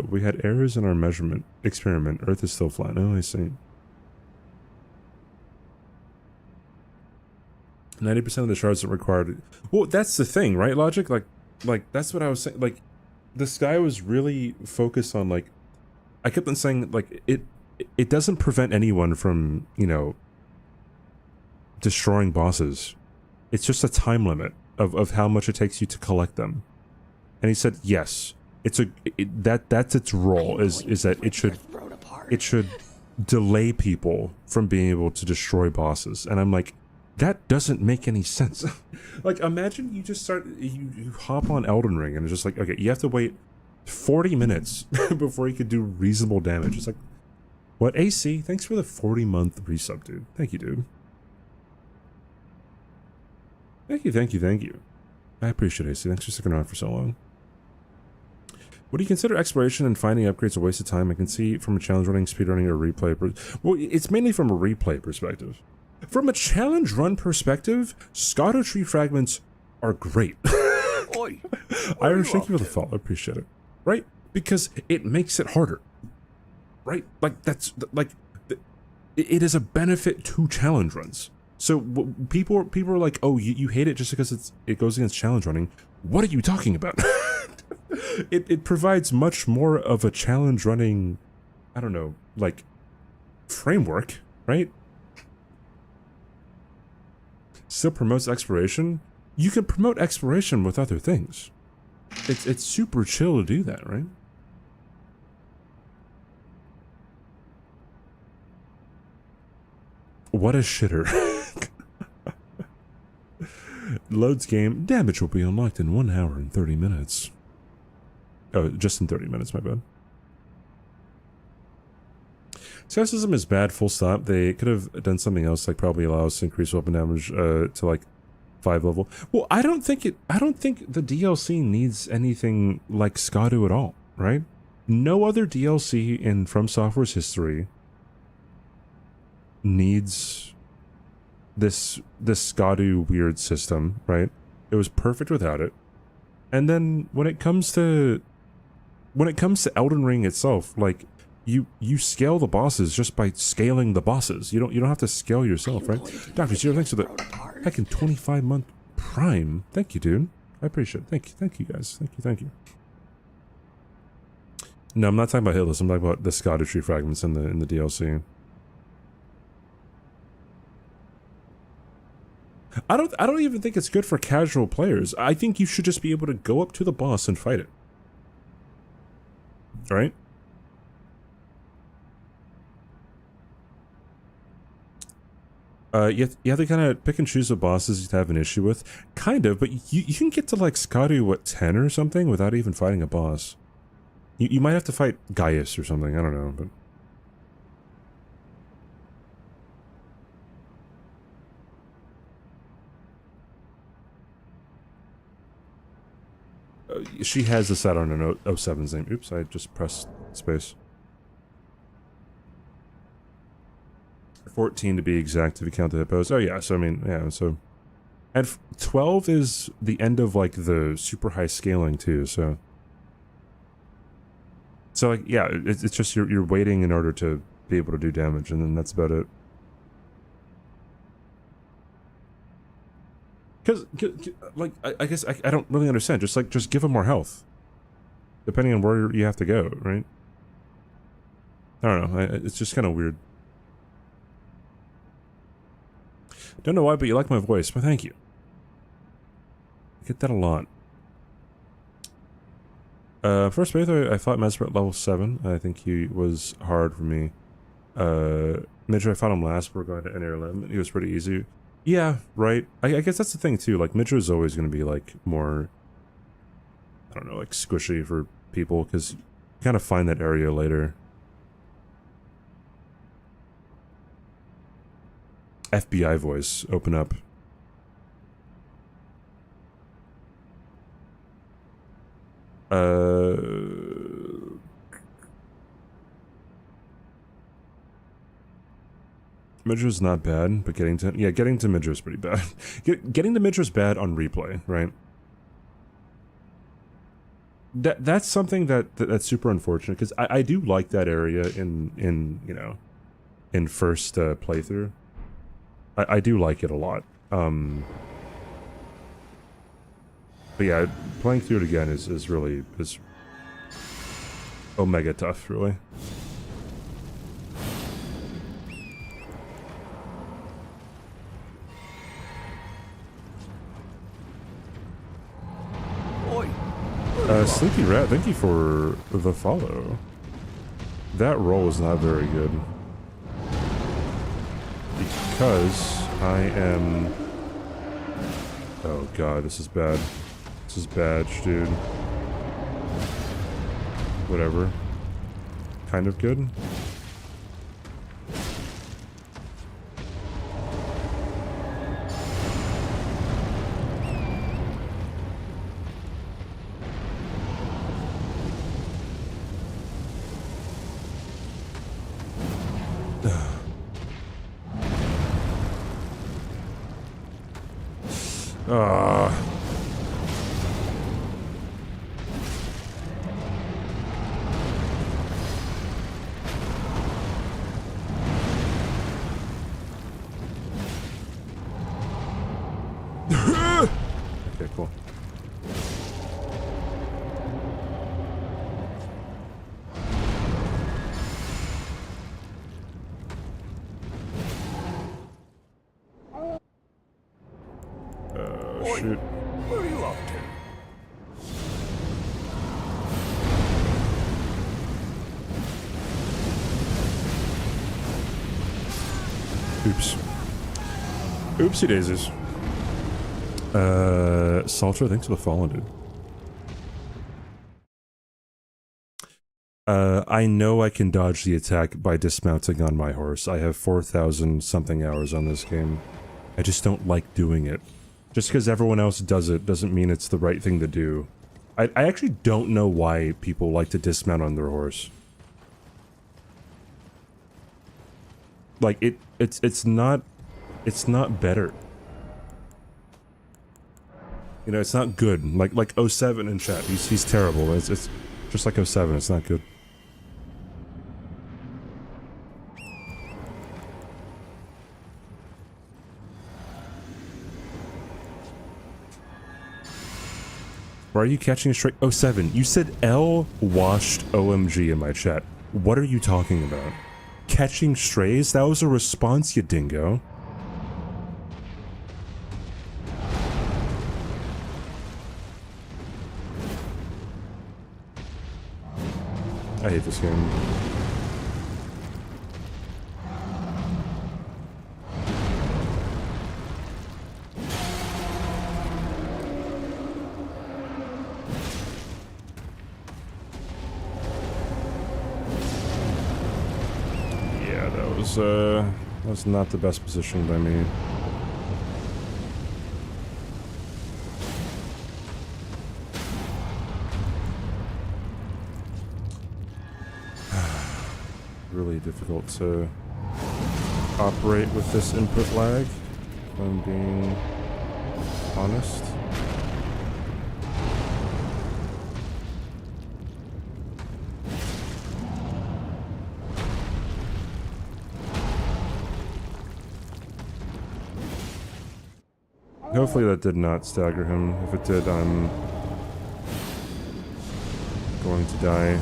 we had errors in our measurement experiment. Earth is still flat. Oh, I see. 90% of the shards are required. Well, that's the thing, right? Logic, like that's what I was saying. Like, this guy was really focused on like, I kept on saying like it doesn't prevent anyone from, you know, destroying bosses. It's just a time limit of how much it takes you to collect them. And he said, yes, that's its role is that it should delay people from being able to destroy bosses. And I'm like, that doesn't make any sense. Like, imagine you just you hop on Elden Ring and it's just like, okay, you have to wait 40 minutes before you could do reasonable damage. It's like, what? AC, thanks for the 40-month resub, dude. Thank you, dude. Thank you. I appreciate it, AC. Thanks for sticking around for so long. Would you consider exploration and finding upgrades a waste of time? I can see from a challenge running, speedrunning, or replay. Well, it's mainly from a replay perspective. From a challenge run perspective, SCADA tree fragments are great. Oi, Irish, thank you for the follow. I appreciate it. Right? Because it makes it harder. Right? Like, that's, like, it is a benefit to challenge runs. So people are like, oh, you hate it just because it goes against challenge running. What are you talking about? It provides much more of a challenge running, I don't know, like, framework, right? Still promotes exploration. You can promote exploration with other things. It's super chill to do that, right? What a shitter. Loads game. Damage will be unlocked in 1 hour and 30 minutes. Oh, just in 30 minutes, my bad. Skepticism is bad, full stop. They could have done something else, like probably allow us to increase weapon damage to like 5 level. Well, I don't think the DLC needs anything like Skadu at all, right? No other DLC in From Software's history needs this Skadu weird system, right? It was perfect without it. And then when it comes to Elden Ring itself, like you scale the bosses just by scaling the bosses. You don't have to scale yourself, right? Dr. Zero, thanks for the heckin' 25-month Prime. Thank you, dude. I appreciate it. Thank you guys. Thank you. No, I'm not talking about Hitless. I'm talking about the Skadu tree fragments in the DLC. I don't even think it's good for casual players. I think you should just be able to go up to the boss and fight it. Right? You have to kind of pick and choose the bosses you have an issue with. Kind of, but you can get to like Skadu, what, 10 or something without even fighting a boss. You might have to fight Gaius or something, I don't know, but... she has this set on an 07's name. Oops, I just pressed space. 14 to be exact if you count the hippos. Oh yeah, so I mean, yeah, so... And 12 is the end of like the super high scaling too, so... So like, yeah, it's just you're waiting in order to be able to do damage, and then that's about it. Because, like, I guess I don't really understand. Just give him more health. Depending on where you have to go, right? I don't know. It's just kind of weird. Don't know why, but you like my voice. But thank you. I get that a lot. First playthrough, I fought Mesmer at level 7. I think he was hard for me. Midra, I fought him last. We're going to Enter Limb. He was pretty easy. Yeah, right. I guess that's the thing too. Like Midra is always going to be like more, I don't know, like squishy for people because you kind of find that area later. FBI voice, open up. Midra's not bad, but getting to Midra is pretty bad. Getting to Midra is bad on replay, right? That's something that's super unfortunate because I do like that area in you know, in first playthrough. I do like it a lot. But yeah, playing through it again is really omega tough, really. Sleepy Rat, thank you for the follow. That roll is not very good. Because I am... Oh god, this is bad. This is bad, dude. Whatever. Kind of good. Okay, cool. Shoot. Where are you off to? Oops. Oopsie daisies. Salter, thanks for the follow, dude. I know I can dodge the attack by dismounting on my horse. I have 4,000 something hours on this game. I just don't like doing it. Just because everyone else does it doesn't mean it's the right thing to do. I actually don't know why people like to dismount on their horse. Like, it's not better. You know, it's not good. Like 07 in chat. He's terrible. It's just like 07. It's not good. Why are you catching a stray? 07. You said L washed OMG in my chat. What are you talking about? Catching strays? That was a response, you dingo. I hate this game. Yeah, that was not the best position by me. Really difficult to operate with this input lag, if I'm being honest. Hopefully that did not stagger him. If it did, I'm going to die.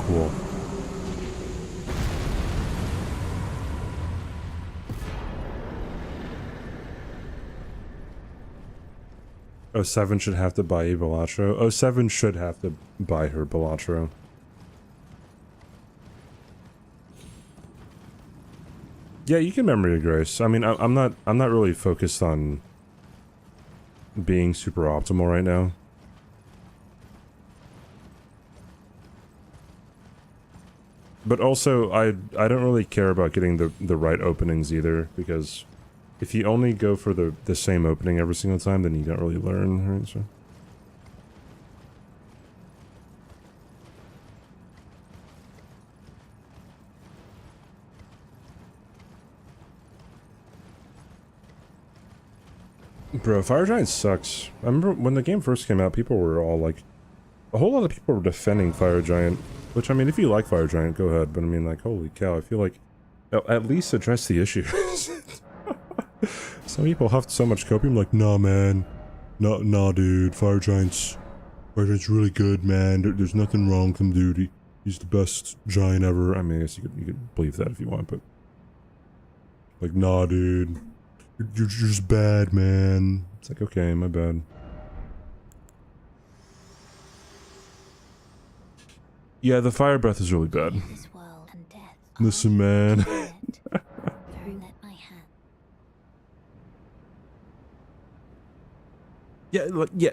Cool. Oh, 07 should have to buy a Balatro. 07 should have to buy her Balatro. Yeah, you can memory grace. I mean, I'm not really focused on being super optimal right now. But also, I don't really care about getting the right openings either, because if you only go for the same opening every single time, then you don't really learn, right? So. Bro, Fire Giant sucks. I remember when the game first came out, people were all like... A whole lot of people were defending Fire Giant. Which, I mean, if you like Fire Giant, go ahead. But I mean, like, holy cow, I feel like... At least address the issue. Some people huffed so much copium, like, nah, man. Nah, dude. Fire Giant's really good, man. There's nothing wrong with him, dude. He's the best giant ever. I mean, I guess you could believe that if you want, but... Like, nah, dude. You're just bad, man. It's like, okay, my bad. Yeah, the fire breath is really bad. Listen, man. Yeah,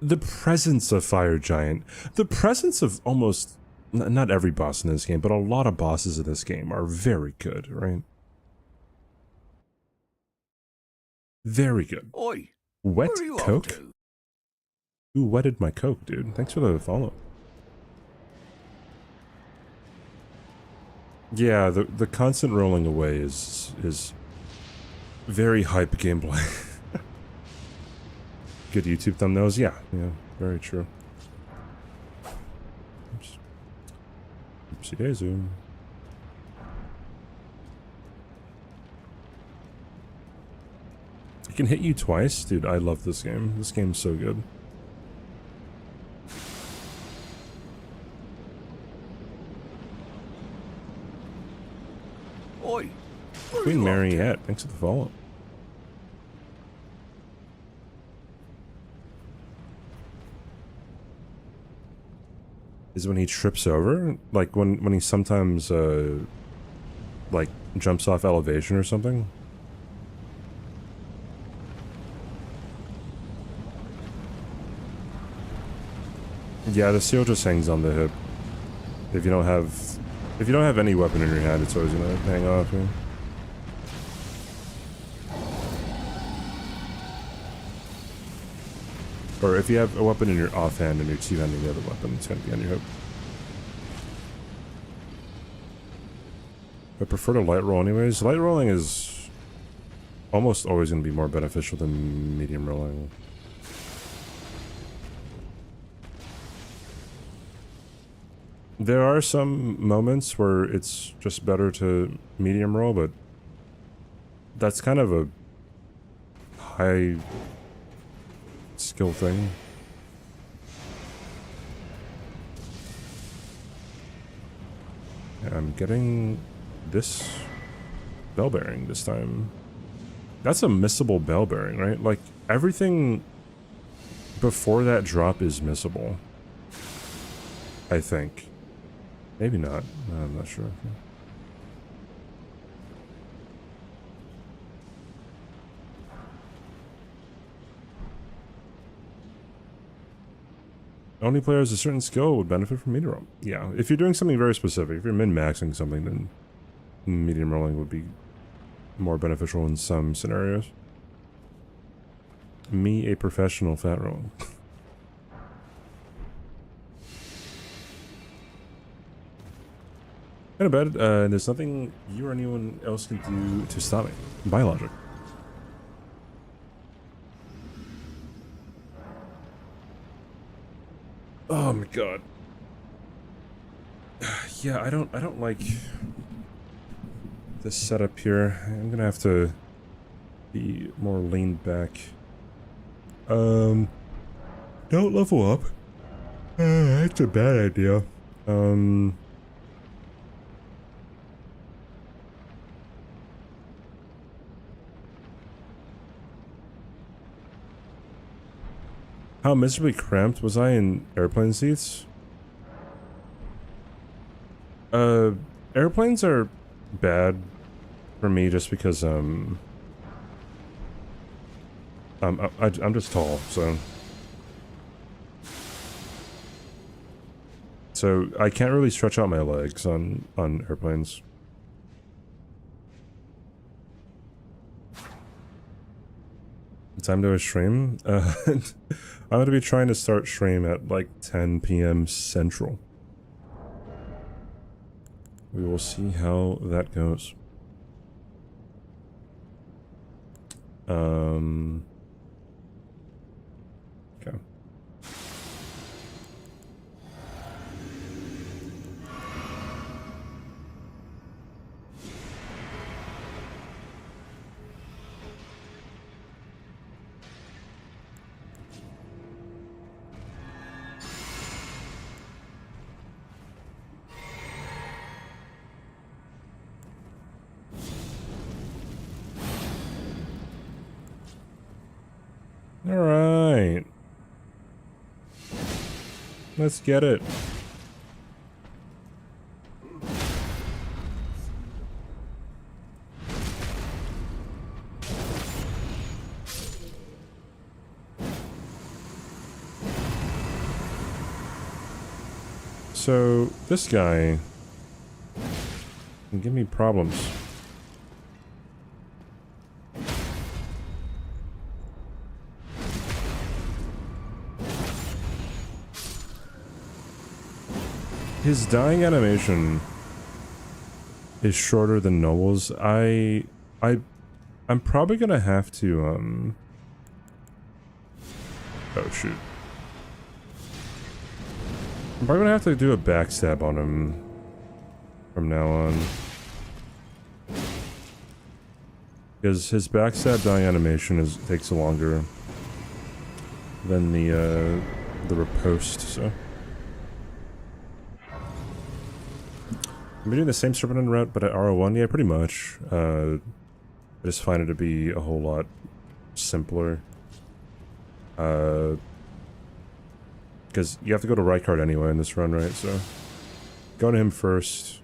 the presence of Fire Giant, the presence of almost, not every boss in this game, but a lot of bosses in this game are very good, right? Very good. Oi! Wet Where are you Coke? off to? Who wetted my Coke, dude? Thanks for the follow. Yeah, the constant rolling away is very hype gameplay. Good YouTube thumbnails, yeah, very true. Oops. Oopsie daisy. I can hit you twice? Dude, I love this game. This game's so good. Oi! Queen Mariette, thanks for the follow. is when he trips over, like when he sometimes like jumps off elevation or something. Yeah, the seal just hangs on the hip. If you don't have any weapon in your hand, it's always gonna hang off. Yeah. Or if you have a weapon in your offhand and you're two-handing the other weapon, it's gonna be on your hip. I prefer to light roll anyways. Light rolling is almost always gonna be more beneficial than medium rolling. There are some moments where it's just better to medium roll, but that's kind of a high skill thing. I'm getting this bell bearing this time. That's a missable bell bearing, right? Like, everything before that drop is missable. I think. Maybe not. I'm not sure. Only players with a certain skill would benefit from medium roll. Yeah, if you're doing something very specific, if you're min-maxing something, then medium rolling would be more beneficial in some scenarios. Me, a professional fat roller. Kind of bad. There's nothing you or anyone else can do to stop me. Biologic. Oh my god. Yeah, I don't like this setup here. I'm gonna have to be more leaned back. Don't level up. That's a bad idea. How miserably cramped was I in airplane seats? Airplanes are bad for me just because, I'm just tall, so I can't really stretch out my legs on airplanes. Time to a stream? I'm gonna be trying to start stream at like 10 p.m. Central. We will see how that goes. Okay. All right. Let's get it. So, this guy can give me problems. His dying animation is shorter than Noble's. I'm probably gonna have to, oh shoot. I'm probably gonna have to do a backstab on him from now on. Because his backstab dying animation takes longer than the riposte, so. I'm doing the same Serpent route, but at R01, yeah, pretty much. I just find it to be a whole lot simpler. Because Because you have to go to Rykard anyway in this run, right? So going to him first.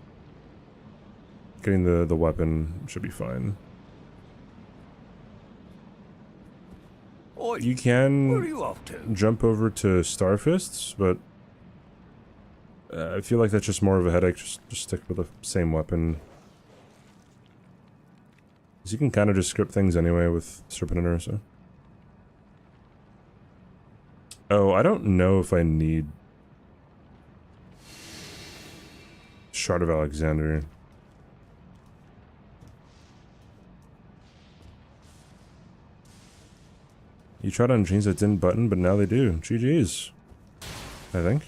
Getting the weapon should be fine. Oi, You where are can you off to? jump over to Starfists, but I feel like that's just more of a headache. Just stick with the same weapon. Because you can kind of just script things anyway with Serpentiner, so. Oh, I don't know if I need Shard of Alexander. You tried on jeans that didn't button, but now they do. GG's. I think.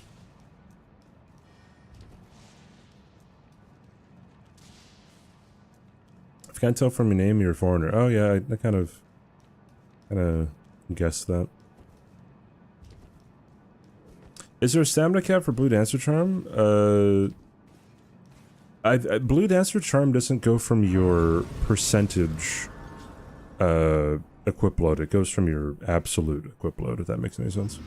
If you can't tell from your name, you're a foreigner. Oh yeah, I kind of guessed that. Is there a stamina cap for Blue Dancer Charm? Blue Dancer Charm doesn't go from your percentage equip load. It goes from your absolute equip load, if that makes any sense.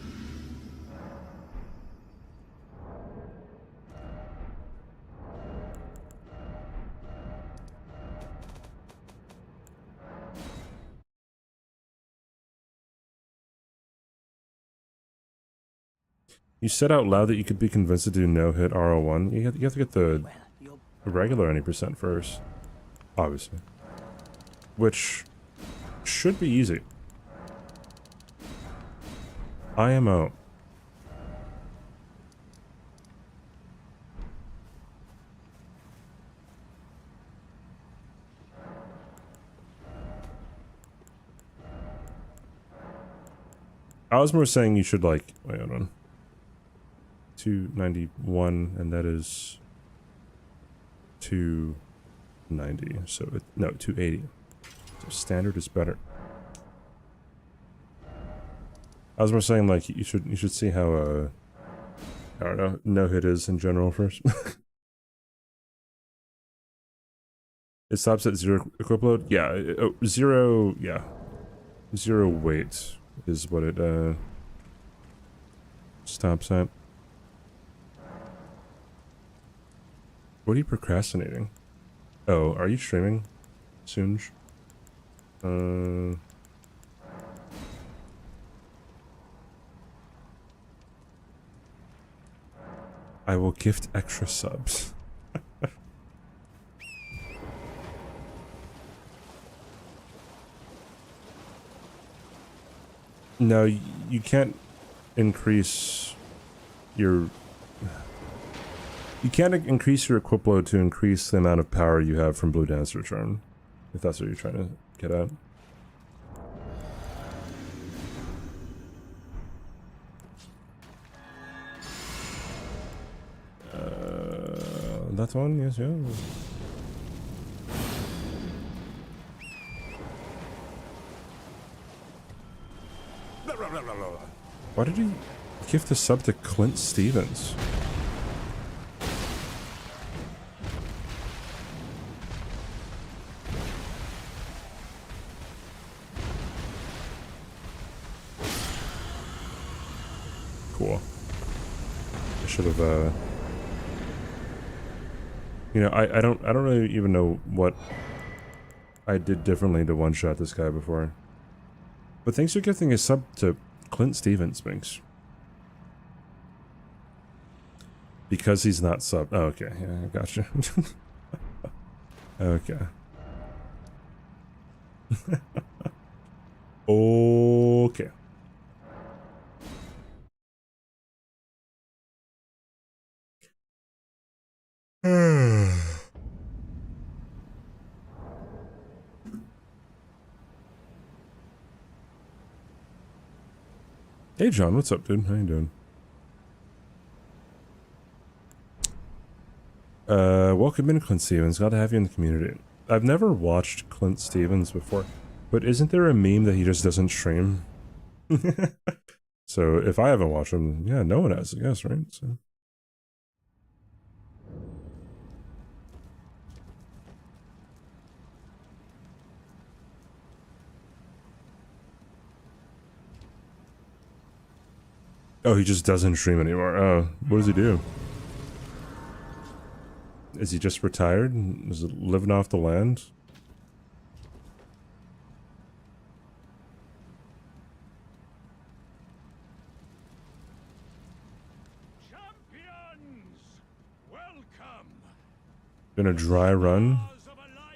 You said out loud that you could be convinced to do no-hit RO1. You have to get the Well, you're regular any percent first. Obviously. Which should be easy. IMO. I was more saying you should like, wait, hold on. 291, and that is 290. So no, 280. So standard is better. I was more saying like you should see how I don't know, no hit is in general first. It stops at 0 equip load? Yeah, zero, yeah. 0 weight is what it stops at. What are you procrastinating? Oh, are you streaming soon? I will gift extra subs. No, you can't increase your... You can't increase your equip load to increase the amount of power you have from Blue Dancer Charm, if that's what you're trying to get at. That one, yes, yeah. Why did he give the sub to Clint Stevens? Cool. I should have, you know, I don't really even know what I did differently to one-shot this guy before. But thanks for gifting a sub to Clint Stevens, Binks. Because he's not sub. Oh, okay. Yeah, I gotcha. Okay. Okay. Hey John, what's up, dude? How you doing? Welcome in, Clint Stevens. Glad to have you in the community. I've never watched Clint Stevens before, but isn't there a meme that he just doesn't stream? So if I haven't watched him, yeah, no one has, I guess, right? So. Oh, he just doesn't stream anymore. Oh, what does he do? Is he just retired? Is it living off the land? Champions, welcome. Been a dry run?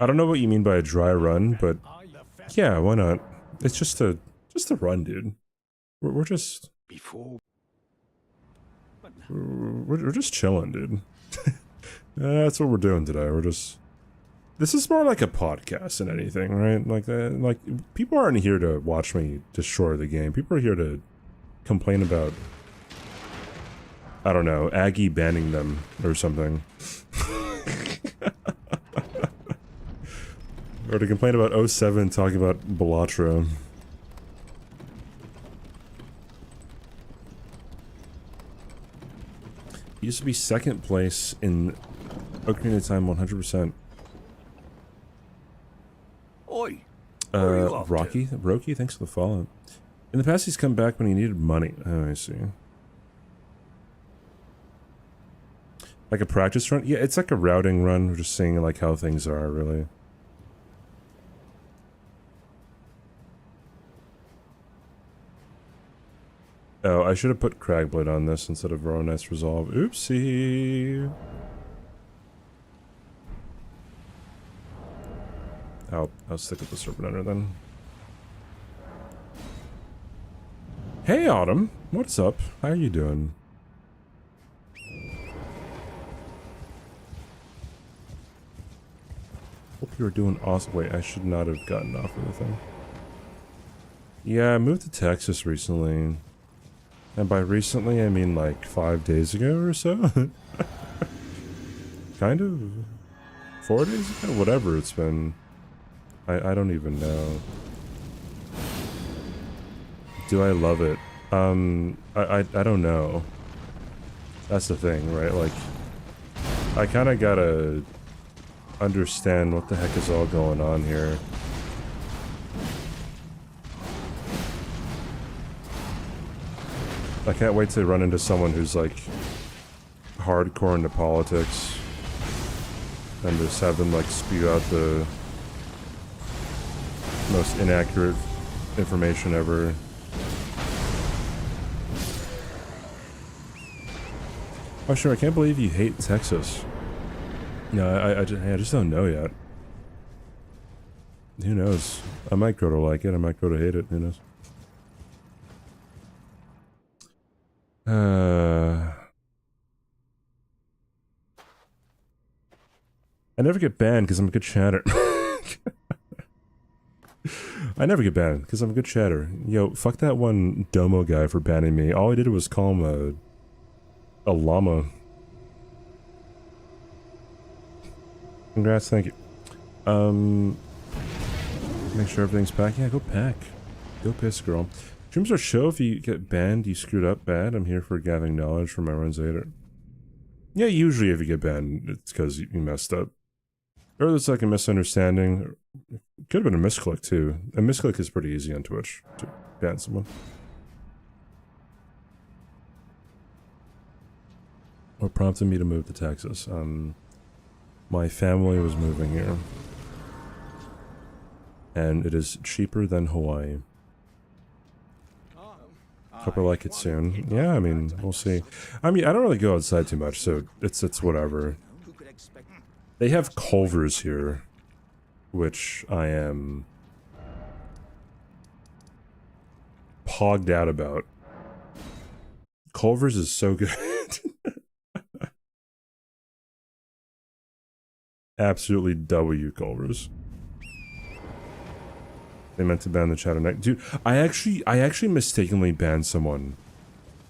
I don't know what you mean by a dry run, but yeah, why not? It's just a run, dude. We're just we're just chilling, dude. That's what we're doing today. This is more like a podcast than anything, right? Like people aren't here to watch me destroy the game. People are here to complain about, I don't know, Aggie banning them or something. Or to complain about 07 talking about Balatro. He used to be second place in Ocarina of Time 100%. Oi. Where are you off Rocky, thanks for the follow. In the past, he's come back when he needed money. Oh, I see. Like a practice run? Yeah, it's like a routing run. We're just seeing like how things are, really. Oh, I should have put Cragblade on this instead of Ronin's Resolve. Oopsie. I'll stick with the Serpent Hunter then. Hey, Autumn. What's up? How are you doing? Hope you were doing awesome. Wait, I should not have gotten off of the thing. Yeah, I moved to Texas recently. And by recently, I mean like 5 days ago or so. Kind of. 4 days ago? Whatever it's been. I don't even know. Do I love it? I don't know. That's the thing, right? Like, I kind of gotta understand what the heck is all going on here. I can't wait to run into someone who's like hardcore into politics and just have them like spew out the most inaccurate information ever. Oh sure, I can't believe you hate Texas. No, I just don't know yet. Who knows? I might grow to like it, I might grow to hate it, who knows? I never get banned because I'm a good chatter. I never get banned because I'm a good chatter. Yo, fuck that one Domo guy for banning me. All I did was call him a llama. Congrats, thank you. Make sure everything's packed. Yeah, go pack. Go piss, girl. Streams are show if you get banned, you screwed up bad. I'm here for gathering knowledge from my runs later. Yeah, usually if you get banned, it's because you messed up. Or there's like a misunderstanding. Could have been a misclick too. A misclick is pretty easy on Twitch to ban someone. What prompted me to move to Texas? My family was moving here. And it is cheaper than Hawaii. Hope I like it soon. Yeah, I mean, we'll see. I mean, I don't really go outside too much, so it's whatever. They have Culver's here, which I am pogged out about. Culver's is so good. Absolutely W Culver's. They meant to ban the chatter neck. Dude, I actually mistakenly banned someone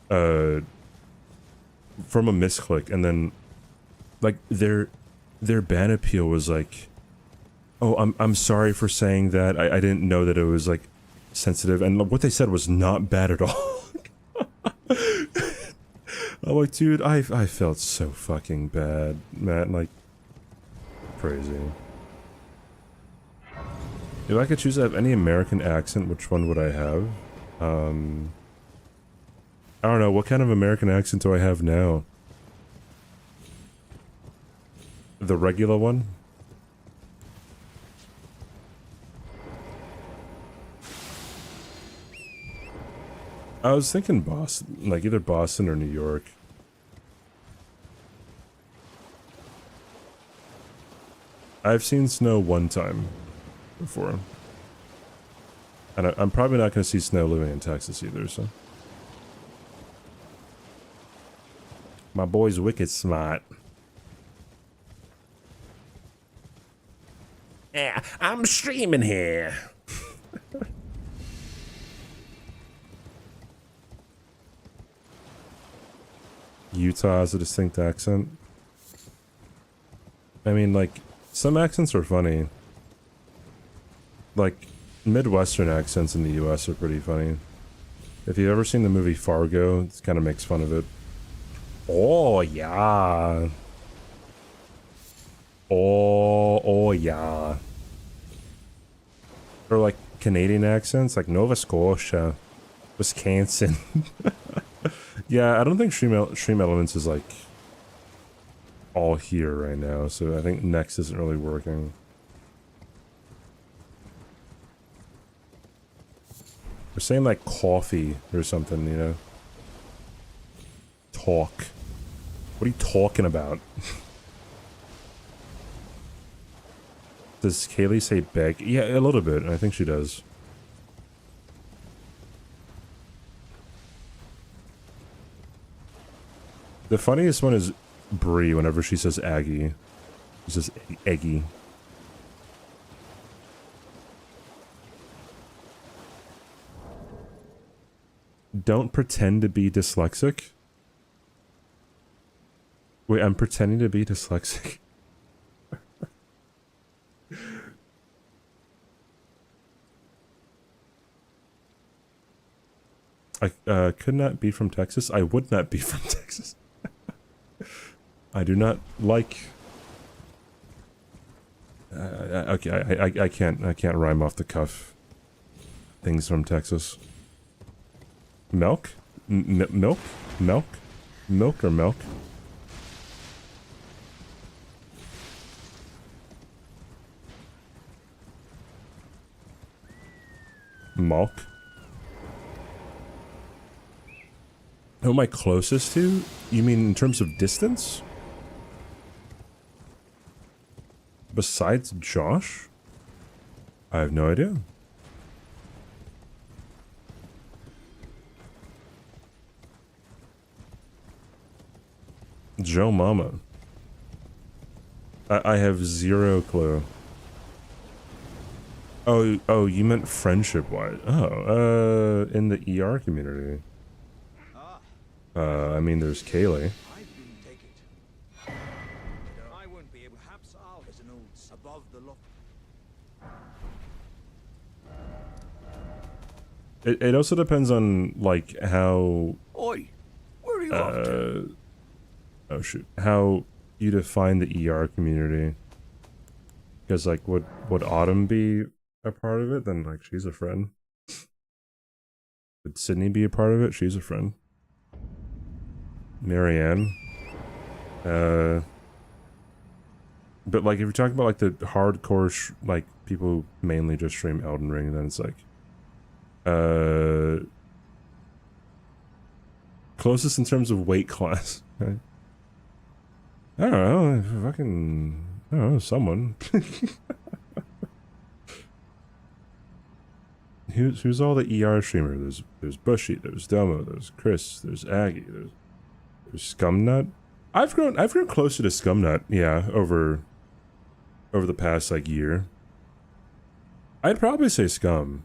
from a misclick, and then like their ban appeal was like, oh, I'm sorry for saying that. I didn't know that it was like sensitive, and what they said was not bad at all. I'm like, dude, I felt so fucking bad, man, like crazy. If I could choose to have any American accent, which one would I have? I don't know, what kind of American accent do I have now? The regular one? I was thinking Boston, like either Boston or New York. I've seen snow one time before. And I'm probably not going to see snow living in Texas either, so. My boy's wicked smart. Yeah, I'm streaming here. Utah has a distinct accent. I mean, like, some accents are funny. Like, Midwestern accents in the US are pretty funny. If you've ever seen the movie Fargo, it kind of makes fun of it. Oh, yeah. Oh, yeah. Or, like, Canadian accents, like Nova Scotia, Wisconsin. Yeah, I don't think Stream Elements is, like, all here right now, so I think Next isn't really working. We're saying, like, coffee or something, you know? Talk. What are you talking about? Does Kaylee say beg? Yeah, a little bit. I think she does. The funniest one is Bree whenever she says Aggie. She says Eggy. Don't pretend to be dyslexic. Wait, I'm pretending to be dyslexic. I could not be from Texas. I would not be from Texas. I do not like. Okay, I can't rhyme off the cuff. Things from Texas. Milk, milk, milk, milk or milk. Malk. Who am I closest to? You mean in terms of distance? Besides Josh? I have no idea. Joe Mama. I have zero clue. Oh, you meant friendship-wise. Oh, in the ER community. I mean, there's Kaylee. I won't be able. Perhaps I'll as an old above the lock. It also depends on, like, how... Oi, where are you off to? Oh, shoot. How you define the ER community. Because, like, would Autumn be a part of it? Then, like, she's a friend. Would Sydney be a part of it? She's a friend. Marianne. But, like, if you're talking about, like, the hardcore, like, people who mainly just stream Elden Ring, then it's like... Closest in terms of weight class, right? I don't know, fucking... I don't know, someone. Who's all the ER streamer? There's Bushy, there's Domo, there's Chris, there's Aggie, there's Scumnut. I've grown closer to Scumnut, yeah, over the past like year. I'd probably say Scum.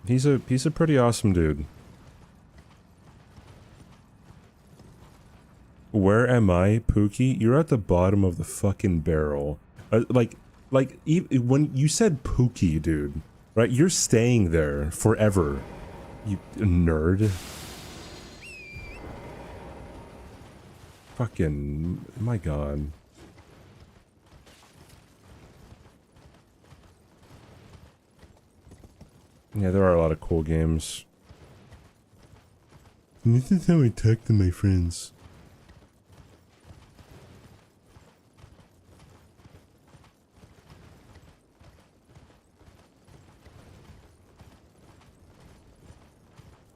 He's a pretty awesome dude. Where am I, Pookie? You're at the bottom of the fucking barrel. When you said Pookie, dude, right? You're staying there forever. You nerd. Fucking, my god. Yeah, there are a lot of cool games. And this is how I talk to my friends.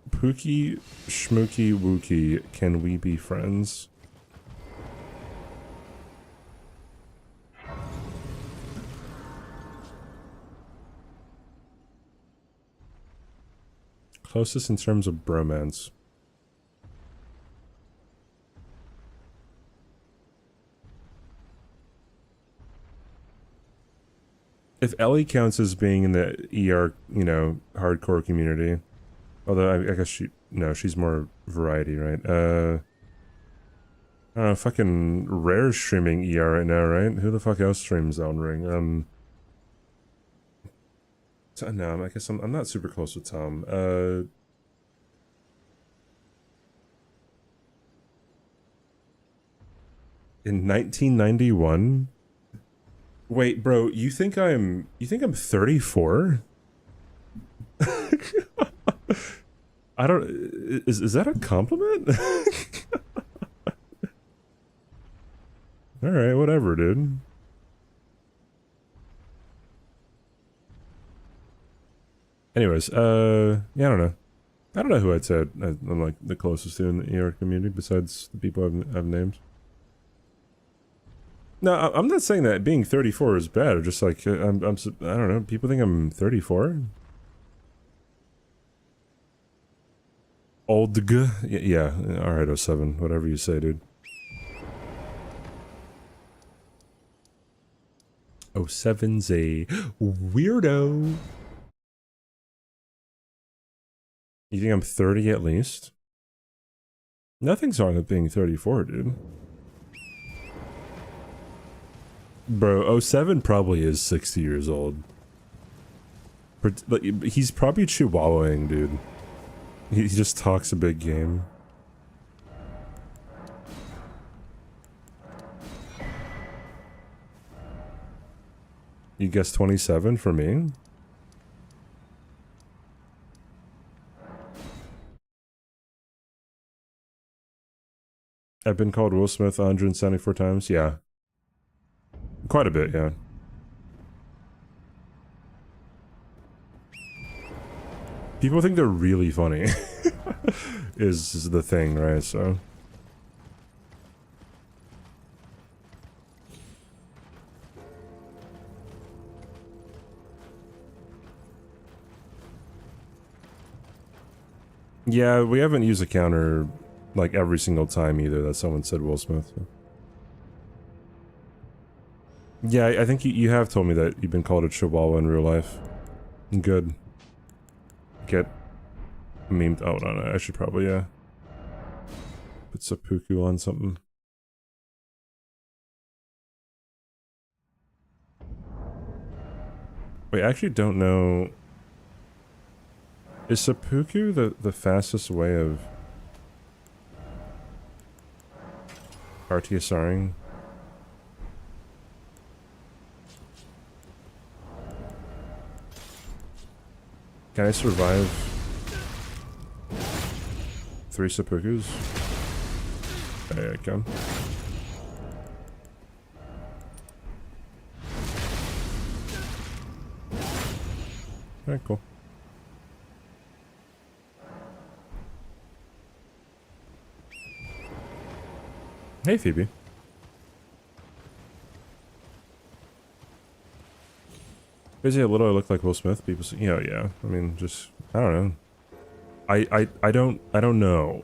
Pookie, Schmooky, Wookie, can we be friends? Closest in terms of bromance. If Ellie counts as being in the ER, you know, hardcore community, although I guess she's more variety, right? I don't know, fucking Rare streaming ER right now, right? Who the fuck else streams Elden Ring? No, I guess I'm not super close with Tom. In 1991? Wait, bro, you think I'm 34? I don't, is that a compliment? Alright, whatever, dude. Anyways, yeah, I don't know. I don't know who I'd say I'm like the closest to in the ER community besides the people I've named. No, I'm not saying that being 34 is bad. Or just like I don't know. People think I'm 34. Old g. Yeah. All right, 07. Whatever you say, dude. 07's a weirdo. You think I'm 30 at least? Nothing's wrong with being 34, dude. Bro, 07 probably is 60 years old. He's probably chihuahuaing, dude. He just talks a big game. You guess 27 for me? I've been called Will Smith 174 times? Yeah. Quite a bit, yeah. People think they're really funny. is the thing, right? So... Yeah, we haven't used a counter like every single time either that someone said Will Smith. So. Yeah, I think you have told me that you've been called a chihuahua in real life. Good. Get memed. Oh, no, I should probably, yeah. Put seppuku on something. Wait, I actually don't know. Is seppuku the fastest way of RTSRing? Can I survive 3 seppukus? Yeah, I can. Alright, cool. Hey, Phoebe. Crazy how little I look like Will Smith. People say, yeah. I mean, just, I don't know. I don't know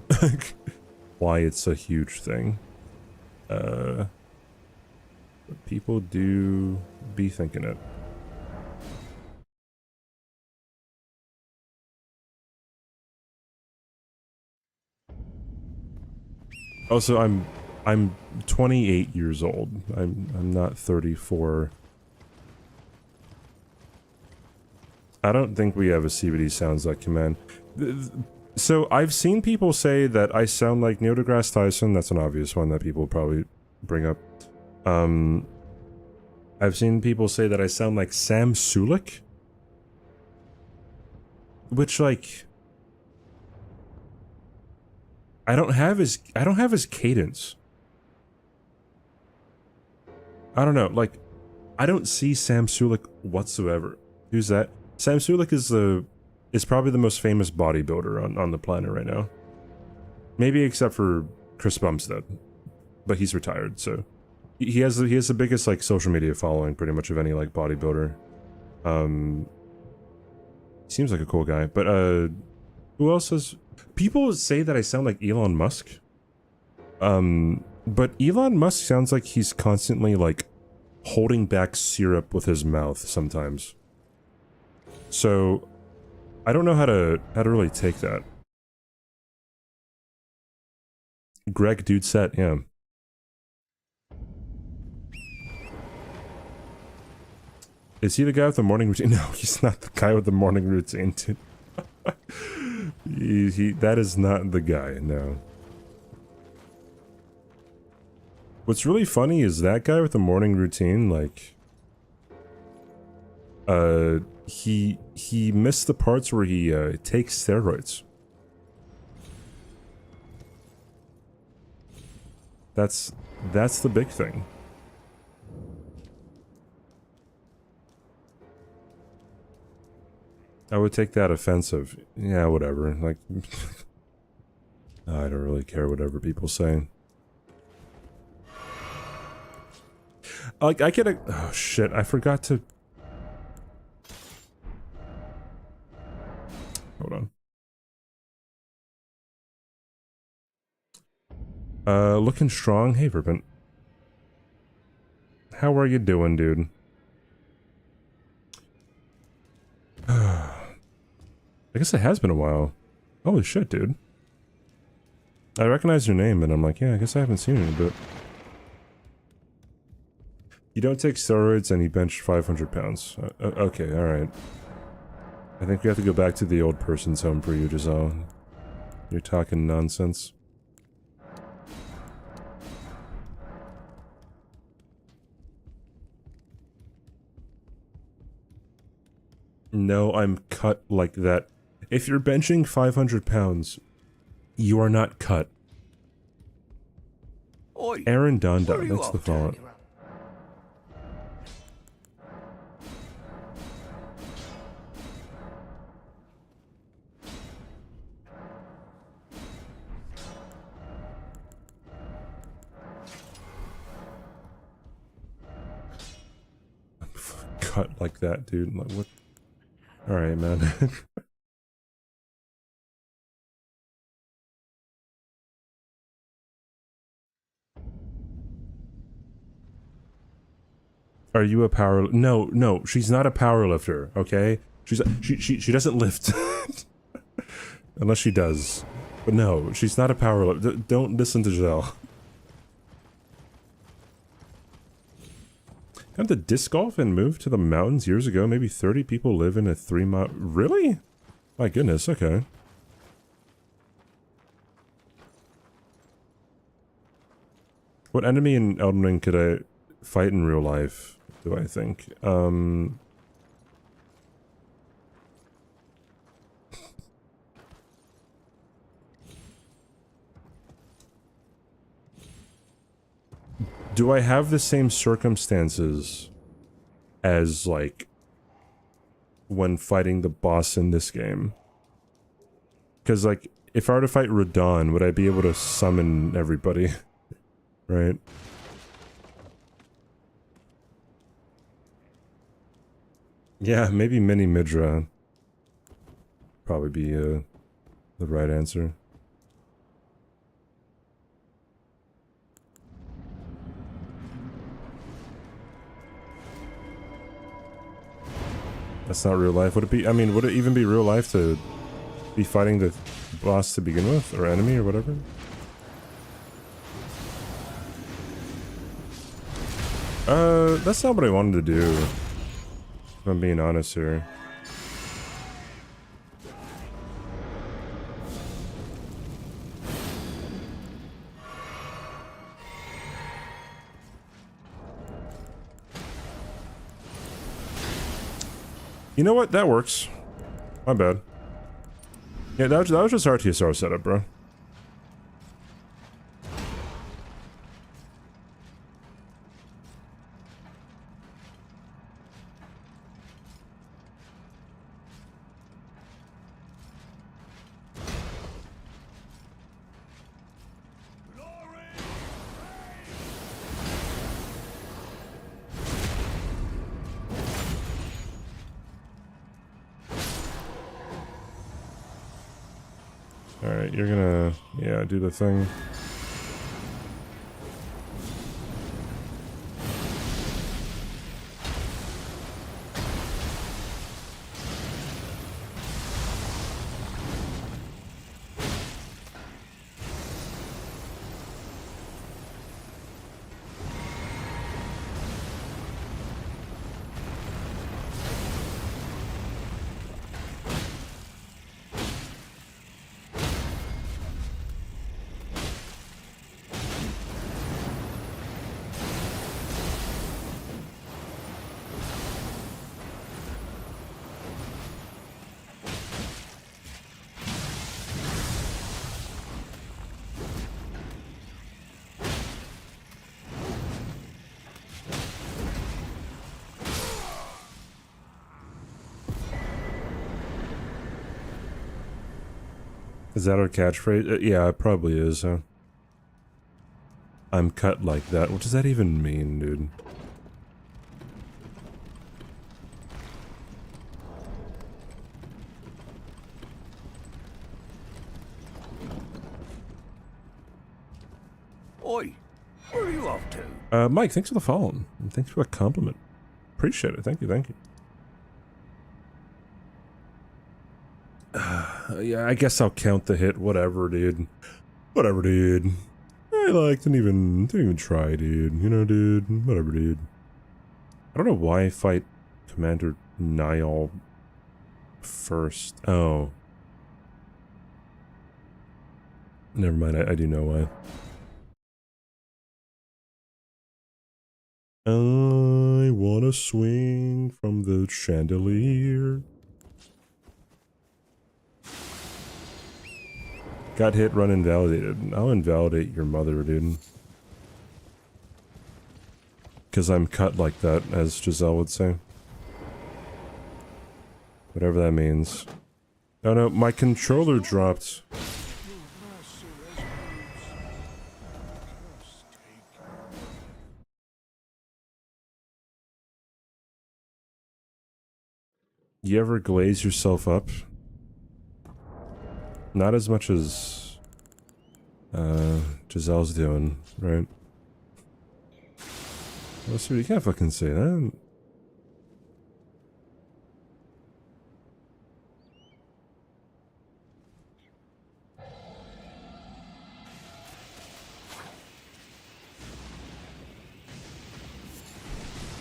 why it's a huge thing. But people do be thinking it. Also, I'm 28 years old. I'm not 34. I don't think we have a CBD sounds like command. So I've seen people say that I sound like Neil deGrasse Tyson. That's an obvious one that people probably bring up. I've seen people say that I sound like Sam Sulek. which like I don't have his cadence. I don't know, like I don't see Sam Sulek whatsoever. Who's that? Sam Sulek is probably the most famous bodybuilder on the planet right now. Maybe except for Chris Bumstead, but he's retired, so he has the biggest like social media following pretty much of any like bodybuilder. Seems like a cool guy, but who else has? People say that I sound like Elon Musk. But Elon Musk sounds like he's constantly like holding back syrup with his mouth sometimes. So I don't know how to really take that. Greg Dude Set, yeah. Is he the guy with the morning routine? No, he's not the guy with the morning routine, dude. That is not the guy, no. What's really funny is that guy with the morning routine, like... he missed the parts where he, takes steroids. That's the big thing. I would take that offensive. Yeah, whatever. Like, I don't really care whatever people say. Like, I get a... Oh, shit. I forgot to... Hold on. Looking strong. Hey, Verpent. How are you doing, dude? I guess it has been a while. Holy shit, dude. I recognize your name, and I'm like, yeah, I guess I haven't seen you in a bit. You don't take steroids, and you bench 500 pounds. Okay, alright. I think we have to go back to the old person's home for you, Giselle. You're talking nonsense. No, I'm cut like that. If you're benching 500 pounds, you are not cut. Oi, Aaron Donda, where are you that's the off to? font. Cut like that, dude. Like, what? Alright, man. Are you a power? No, no, she's not a power lifter, okay? She doesn't lift. Unless she does. But no, she's not a power lifter. Don't listen to Giselle. Got to disc golf and moved to the mountains years ago. Maybe 30 people live in a 3-mile... Really? My goodness, okay. What enemy in Elden Ring could I fight in real life, do I think? Do I have the same circumstances as, like, when fighting the boss in this game? Because, like, if I were to fight Radon, would I be able to summon everybody? Right? Yeah, maybe Mini Midra. Probably be, the right answer. That's not real life. Would it be? I mean, would it even be real life to be fighting the boss to begin with, or enemy, or whatever? That's not what I wanted to do. If I'm being honest here. You know what? That works. My bad. Yeah, that was just RTSR setup, bro. Alright, you're gonna, yeah, do the thing. Is that our catchphrase? Yeah, it probably is, huh? I'm cut like that. What does that even mean, dude? Oi, where are you off to? Mike, thanks for the follow. And thanks for a compliment. Appreciate it. Thank you, thank you. Yeah, I guess I'll count the hit. Whatever, dude. Whatever, dude. Didn't even try, dude. You know, dude. Whatever, dude. I don't know why I fight Commander Niall first. Oh. Never mind, I do know why. I wanna swing from the chandelier. Got hit, run invalidated. I'll invalidate your mother, dude. Because I'm cut like that, as Giselle would say. Whatever that means. Oh no, my controller dropped. You ever glaze yourself up? Not as much as Giselle's doing, right? Well, so you can't fucking say that.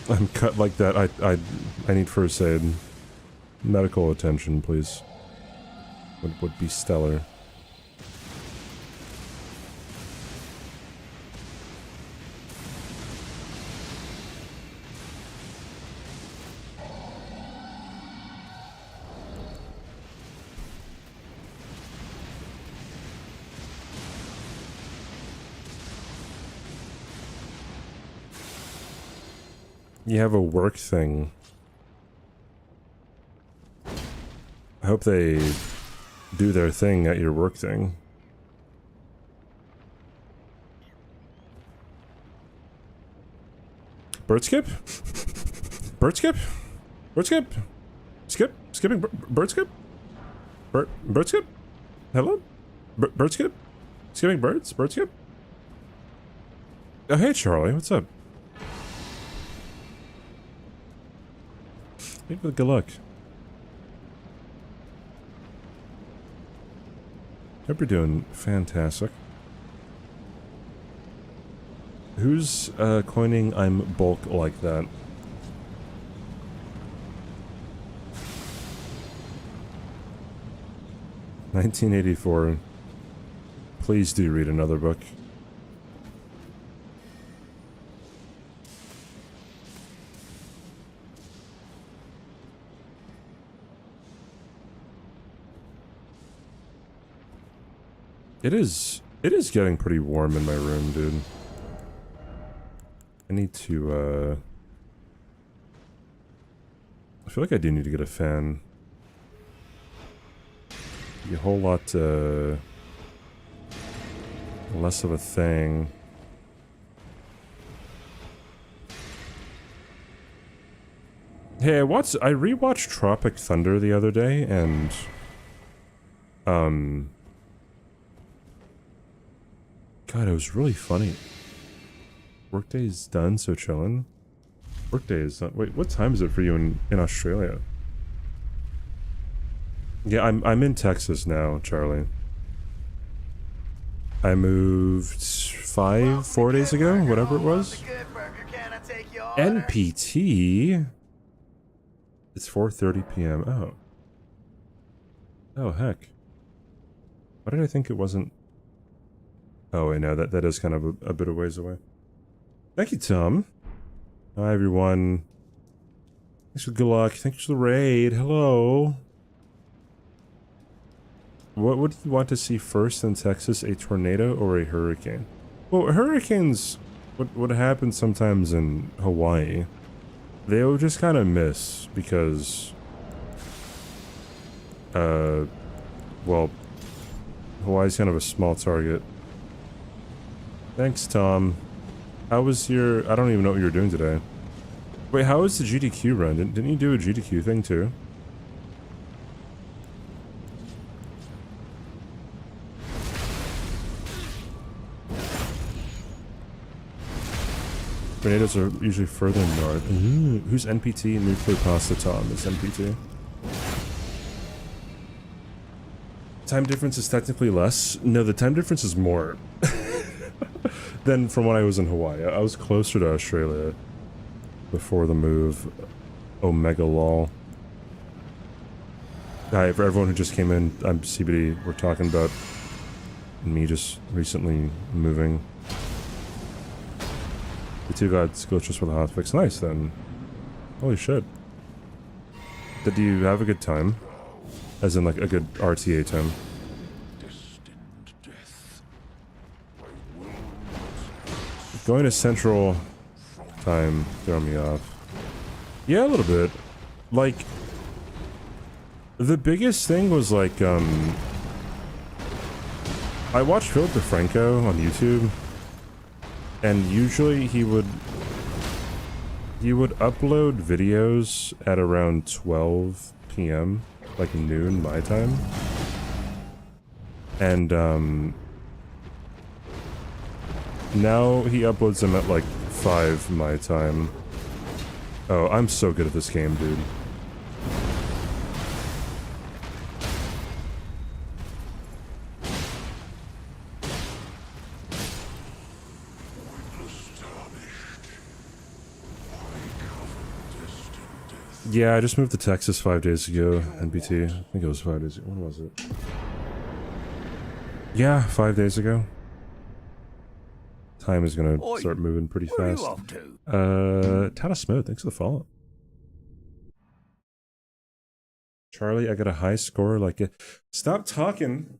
I'm cut like that. I need first aid. Medical attention, please. Would be stellar. You have a work thing. I hope they do their thing at your work thing. Bird skip? Bird skip? Bird skip? Skipping bird skip? Bird skip? Hello? Bird skip? Skipping birds? Bird skip? Oh, hey Charlie, what's up? Good luck. Hope you're doing fantastic. Who's coining I'm bulk like that? $1984. Please do read another book. It is getting pretty warm in my room, dude. I need to, I feel like I do need to get a fan. Be a whole lot, less of a thing. Hey, I rewatched Tropic Thunder the other day, and, God, it was really funny. Workday's done, so chillin'. Workday is done. Wait, what time is it for you in Australia? Yeah, I'm in Texas now, Charlie. I moved 4 days ago, whatever it was. NPT? It's 4:30 p.m. Oh. Oh, heck. Why did I think it wasn't... Oh, wait, no, that is kind of a bit of ways away. Thank you, Tom. Hi, everyone. Thanks for the good luck. Thanks for the raid. Hello. What would you want to see first in Texas, a tornado or a hurricane? Well, hurricanes, what happens sometimes in Hawaii, they will just kind of miss because, well, Hawaii's kind of a small target. Thanks, Tom. How was your... I don't even know what you were doing today. Wait, how was the GDQ run? Didn't you do a GDQ thing too? Tornadoes are usually further north. Ooh, who's NPT? Nuclear Pasta Tom is NPT. Time difference is technically less. No, the time difference is more. Than from when I was in Hawaii. I was closer to Australia before the move. Omega lol. Hi, for everyone who just came in, I'm CBD. We're talking about me just recently moving. The two gods glitches with a hotfix. Nice then. Holy shit. Did you have a good time? As in like a good RTA time? Going to Central Time throw me off. Yeah, a little bit. Like, the biggest thing was like, I watched Philip DeFranco on YouTube, and usually he would upload videos at around 12 p.m., like noon my time. And, now he uploads them at like 5 my time. Oh, I'm so good at this game, dude. Yeah, I just moved to Texas 5 days ago, NBT. I think it was 5 days ago. When was it? Yeah, 5 days ago. Time is gonna start moving pretty fast. Where are you off to? Tata Smooth, thanks for the follow. Charlie, I got a high score like it. Stop talking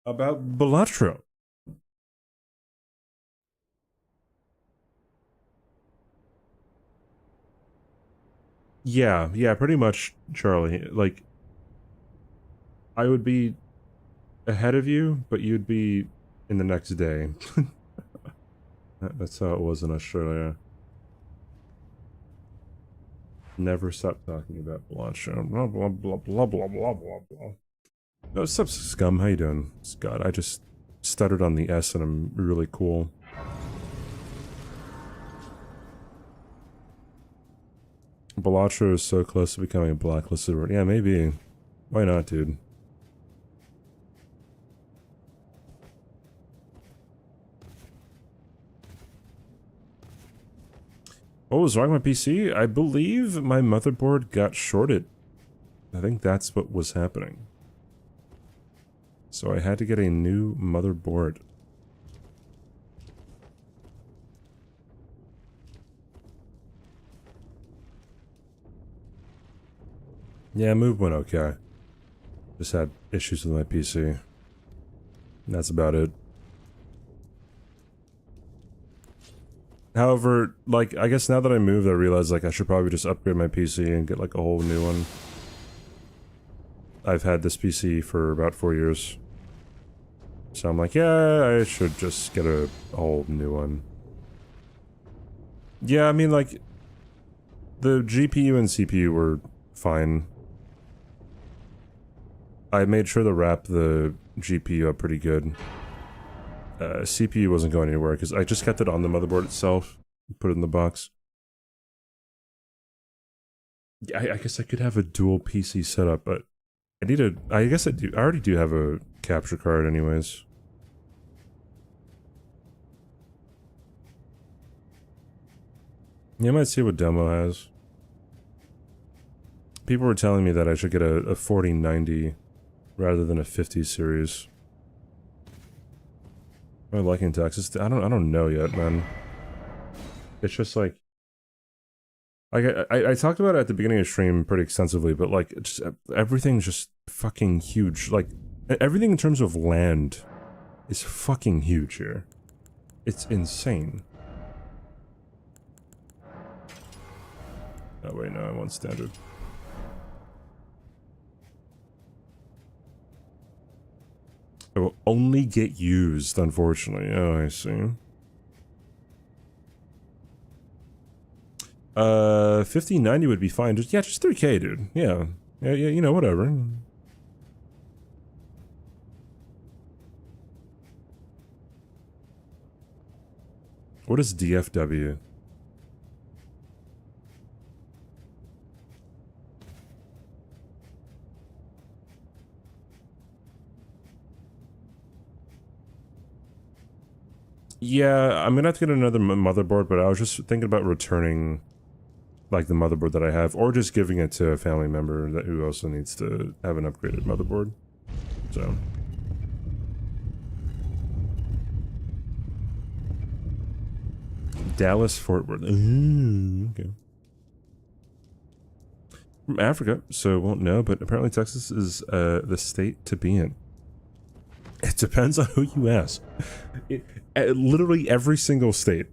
about Balatro. Yeah, pretty much, Charlie. Like, I would be ahead of you, but you'd be in the next day. That's how it was in Australia. Never stop talking about Balatro. Blah, blah, blah, blah, blah, blah, blah, blah. No, what's up, Scum? How you doing? Scott, I just stuttered on the S and I'm really cool. Balatro is so close to becoming a blacklisted word. Yeah, maybe. Why not, dude? What was wrong with my PC? I believe my motherboard got shorted. I think that's what was happening. So I had to get a new motherboard. Yeah, move went okay. Just had issues with my PC. That's about it. However, like, I guess now that I moved, I realize, like, I should probably just upgrade my PC and get, like, a whole new one. I've had this PC for about 4 years. So I'm like, yeah, I should just get a whole new one. Yeah, I mean, like, the GPU and CPU were fine. I made sure to wrap the GPU up pretty good. CPU wasn't going anywhere because I just kept it on the motherboard itself, put it in the box. I guess I could have a dual PC setup, but I need a. I guess I do. I already do have a capture card, anyways. You might see what demo has. People were telling me that I should get a 4090 rather than a 50 series. Am I liking Texas? I don't know yet, man. It's just like I talked about it at the beginning of the stream pretty extensively, but like just everything's just fucking huge. Like everything in terms of land is fucking huge here. It's insane. Oh wait, no, I want standard. It will only get used, unfortunately. Oh, I see. 5090 would be fine. Just 3K, dude. Yeah, you know, whatever. What is DFW? Yeah, I'm gonna have to get another motherboard, but I was just thinking about returning, like, the motherboard that I have, or just giving it to a family member that who also needs to have an upgraded motherboard. So. Dallas, Fort Worth. Okay. From Africa, so won't know, but apparently Texas is the state to be in. It depends on who you ask. Literally every single state,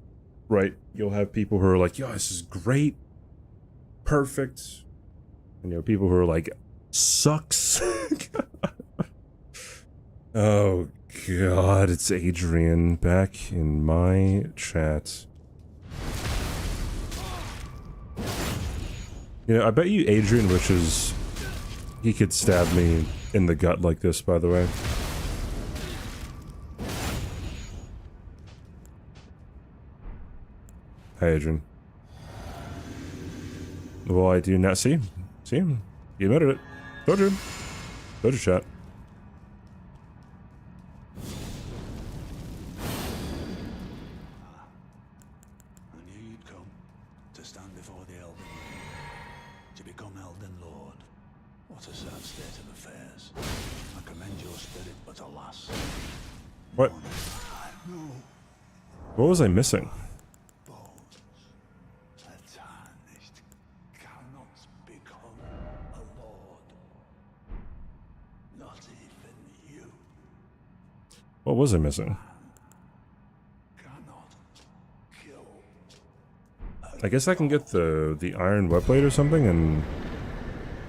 right? You'll have people who are like, yo, this is great. Perfect. And you know, people who are like, sucks. Oh, God, it's Adrian back in my chat. You know, I bet you Adrian wishes he could stab me in the gut like this, by the way. Hi, Adrian. Well, I do not see him. See him? You admitted it. Told you. Told you, chat. I knew you'd come to stand before the Elden Ring, to become Elden Lord. What a sad state of affairs. I commend your spirit, but alas. What? No. What was I missing? What was I missing? I guess I can get the iron webblade or something and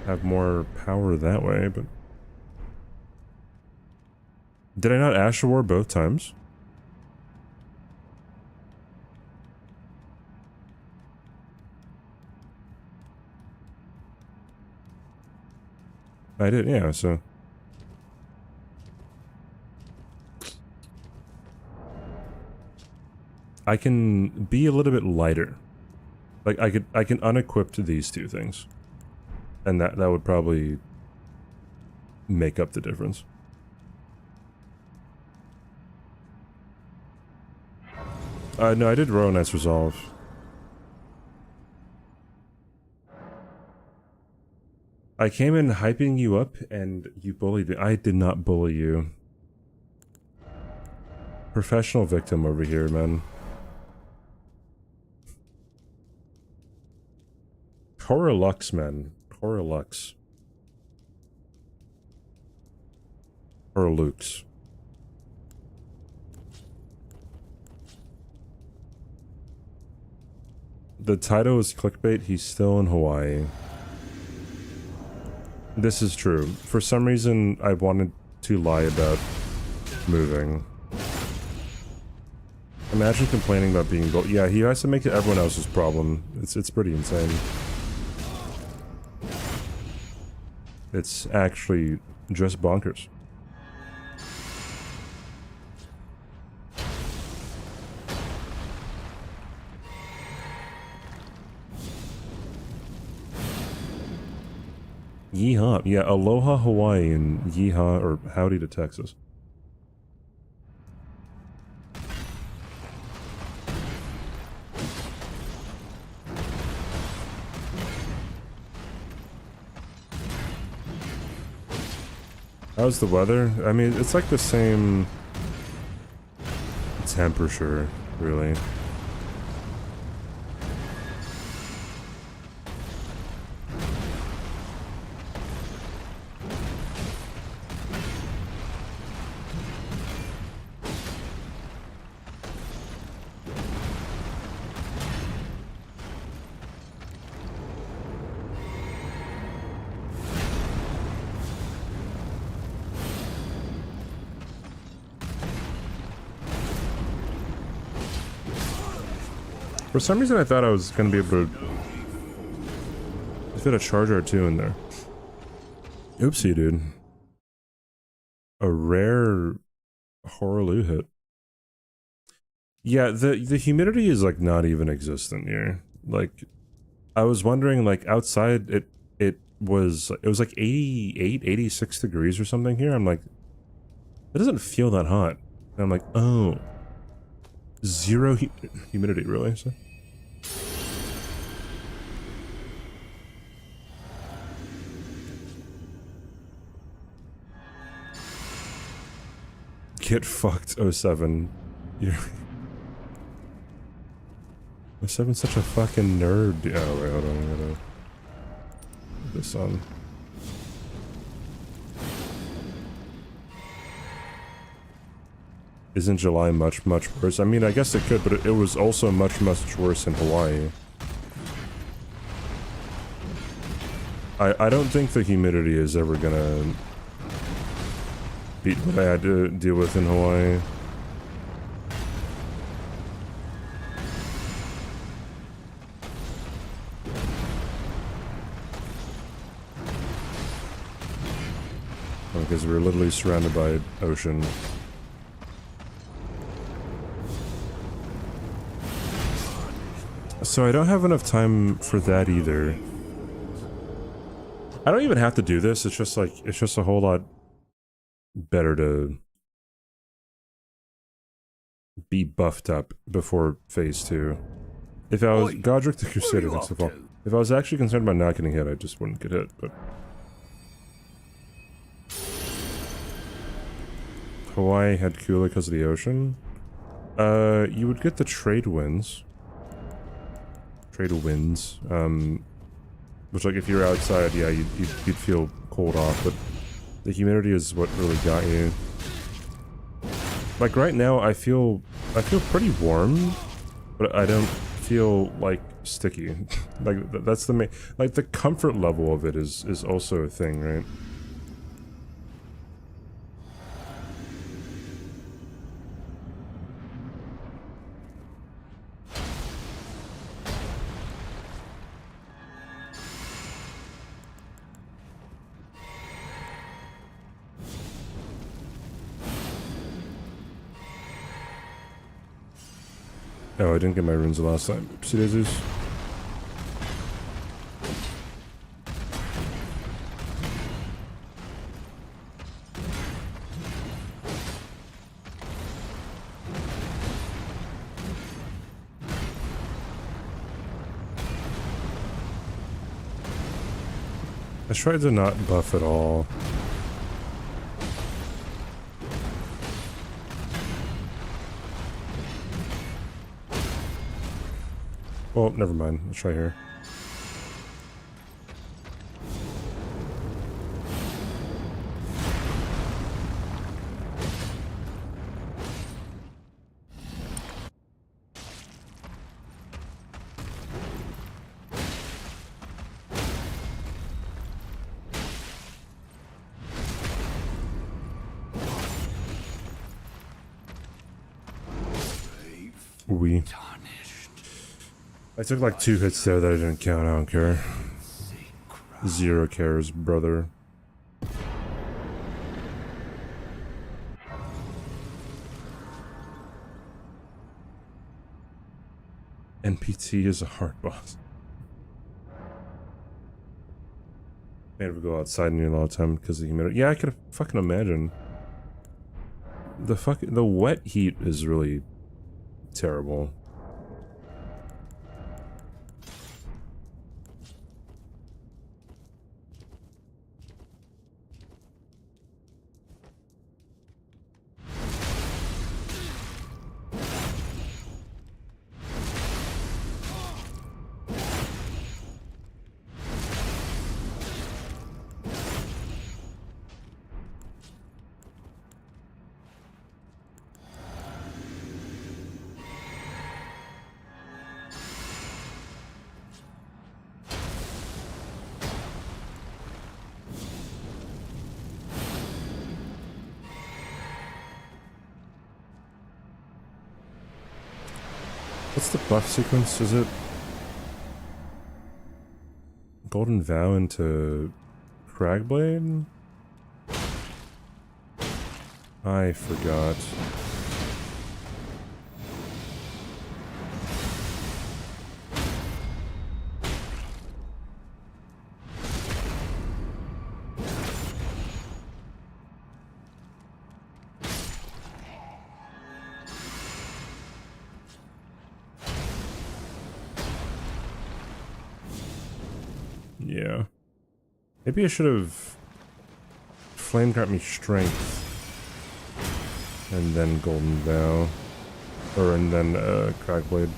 have more power that way, but... Did I not Asher War both times? I did, yeah, so... I can be a little bit lighter. Like, I can unequip these two things. And that would probably make up the difference. No, I did Royal Knight's Resolve. I came in hyping you up and you bullied me. I did not bully you. Professional victim over here, man. Horror Lux, man. Horror Lux. Horror Lux. the title is clickbait. He's still in Hawaii. This is true. For some reason, I wanted to lie about moving. Imagine complaining about being bold. Yeah, he has to make it everyone else's problem. It's pretty insane. It's actually just bonkers. Yeehaw. Yeah, aloha Hawaii and yeehaw or howdy to Texas. How's the weather? I mean, it's like the same temperature, really. For some reason I thought I was going to be able to fit a charger or two in there. Oopsie, dude. A rare Horaloo hit. Yeah, the humidity is like not even existent here. Like, I was wondering, like, outside it was like 88, 86 degrees or something here. I'm like, it doesn't feel that hot. And I'm like, oh. Zero humidity, really? So? Get fucked, 07. You're 07's such a fucking nerd. Oh, wait, hold on. I gotta put this on. Isn't July much worse? I mean, I guess it could, but it was also much worse in Hawaii. I don't think the humidity is ever gonna beat what I had to deal with in Hawaii. Because we're literally surrounded by ocean. So I don't have enough time for that either. I don't even have to do this, it's just like, it's just a whole lot better to be buffed up before phase 2. If I was Godric the Crusader, that's the fault. If I was actually concerned about not getting hit, I just wouldn't get hit, but... Hawaii had cooler because of the ocean? You would get the trade winds. Trade winds. Which, like, if you're outside, yeah, you'd feel cold off, but the humidity is what really got you. Like, right now, I feel pretty warm, but I don't feel, like, sticky. Like, that's the main... Like, the comfort level of it is also a thing, right? Oh, I didn't get my runes the last time. Oopsie daisies. I tried to not buff at all. Well, never mind. Let's try here. We. I took like 2 hits there that I didn't count. I don't care. 0 cares, brother. NPT is a hard boss. Man, we go outside and a lot of time because of the humidity. Yeah, I could fucking imagine. The wet heat is really terrible. What's the buff sequence? Is it Golden Vow into Cragblade? I forgot. Yeah. Maybe I should have Flame got me Strength. And then Golden Vow. Or, and then, Cragblade.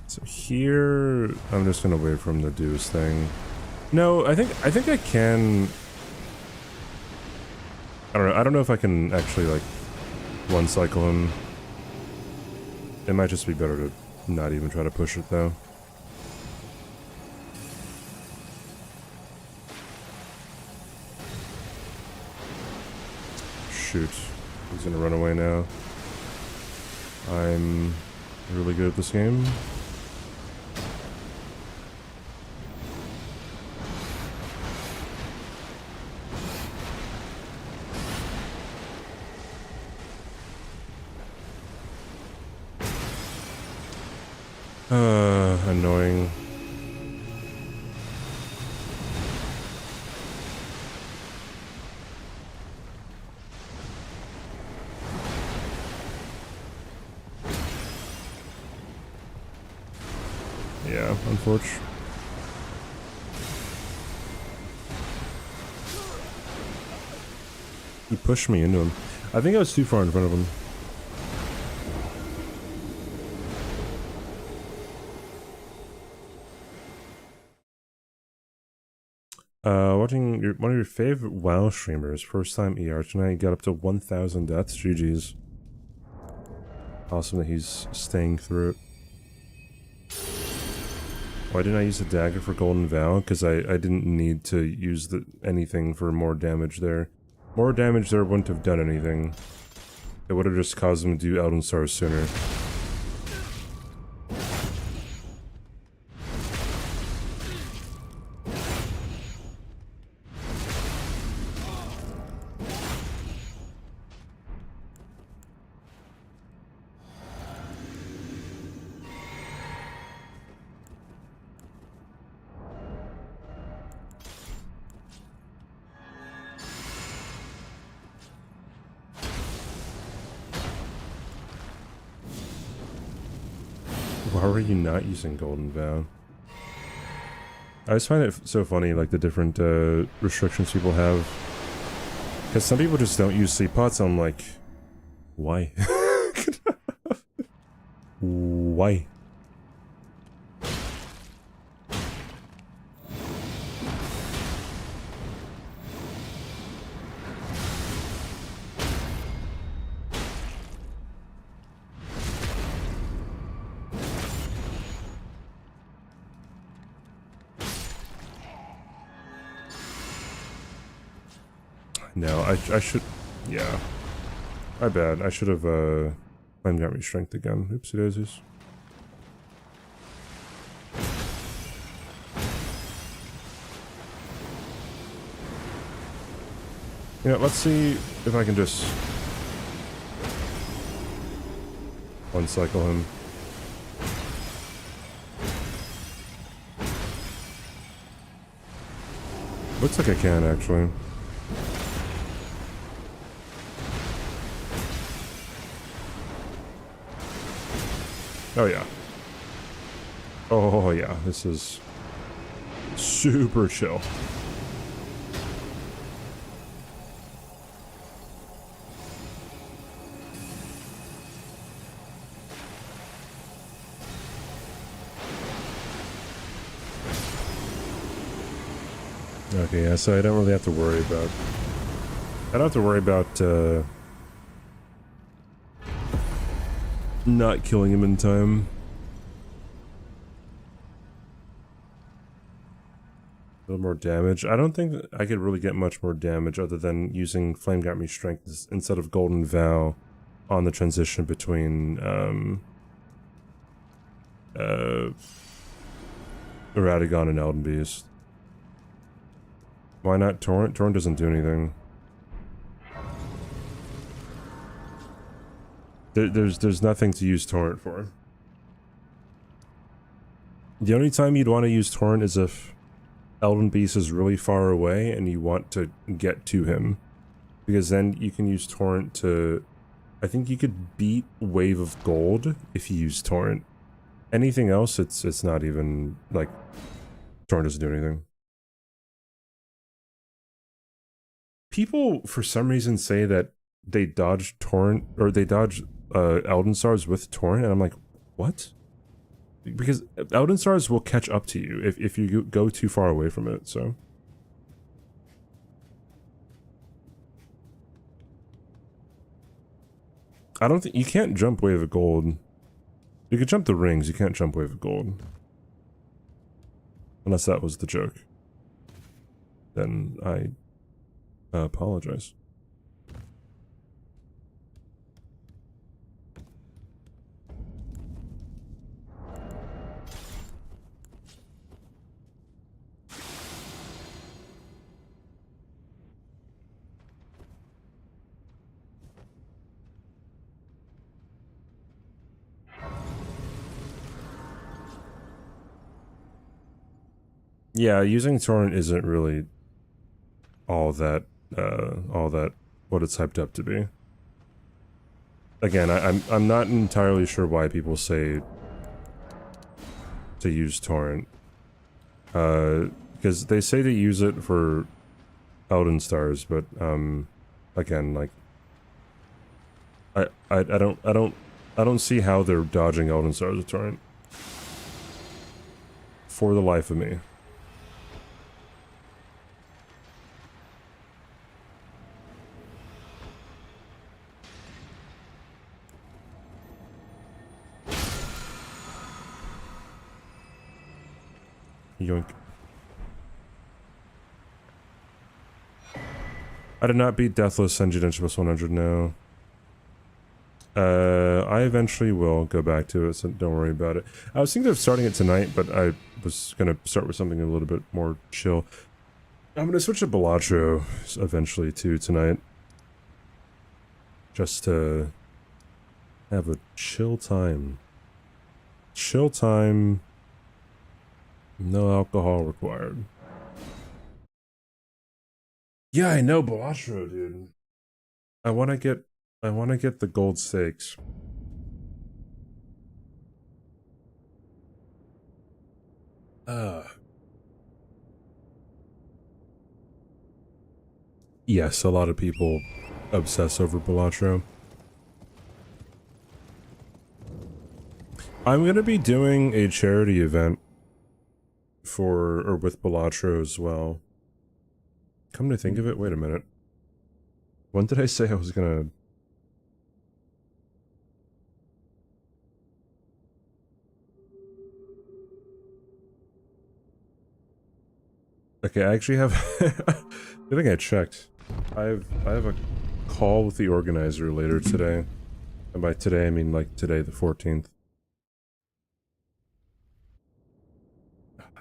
So here, I'm just gonna wait for him to do his thing. No, I think I can... I don't know if I can actually, like, one cycle him. It might just be better to not even try to push it, though. Shoot. He's gonna run away now. I'm really good at this game. Annoying. Yeah, unfortunately. He pushed me into him. I think I was too far in front of him. Watching one of your favorite WoW streamers, first time ER tonight, got up to 1,000 deaths. GG's. Awesome that he's staying through it. Why didn't I use the dagger for Golden Vow? Because I didn't need to use anything for more damage there. More damage there wouldn't have done anything. It would have just caused him to do Elden Stars sooner. Why were you not using Golden Vow? I just find it so funny, like the different restrictions people have. Because some people just don't use sleep pots, and I'm like, why? Why? No, I should... Yeah. My bad. I should have, Flame got me strength again. Oopsie daisies. You know, let's see if I can just... one-cycle him. Looks like I can, actually. Oh yeah. Oh yeah, this is super chill. Okay, yeah, so I don't really have to worry about... I don't have to worry about, not killing him in time. A little more damage. I don't think that I could really get much more damage other than using Flame Got Me Strength instead of Golden Vow on the transition between, Eradigon and Elden Beast. Why not Torrent? Torrent doesn't do anything. There's nothing to use Torrent for. The only time you'd want to use Torrent is if Elden Beast is really far away and you want to get to him. Because then you can use Torrent to... I think you could beat Wave of Gold if you use Torrent. Anything else, it's not even, like... Torrent doesn't do anything. People, for some reason, say that they dodge Torrent, or they dodge Elden Stars with Torrent, and I'm like, what? Because Elden Stars will catch up to you if you go too far away from it, so... I don't think... You can't jump Wave of Gold. You can jump the rings, you can't jump Wave of Gold. Unless that was the joke. Then I apologize. Yeah, using Torrent isn't really all that what it's hyped up to be. Again, I'm not entirely sure why people say to use Torrent. Because they say to use it for Elden Stars, but again, like I don't see how they're dodging Elden Stars with Torrent. For the life of me. Yoink. I did not beat Deathless Senju Denshin plus 100, no. I eventually will go back to it, so don't worry about it. I was thinking of starting it tonight, but I was gonna start with something a little bit more chill. I'm gonna switch to Balatro eventually too tonight. Just to have a chill time. Chill time. No alcohol required. Yeah, I know Balatro, dude. I wanna get the gold stakes. Yes, a lot of people obsess over Balatro. I'm gonna be doing a charity event with Balatro as well. Come to think of it, wait a minute. When did I say I was gonna... Okay, I actually have... I think I checked. I have a call with the organizer later today. And by today I mean like today the 14th.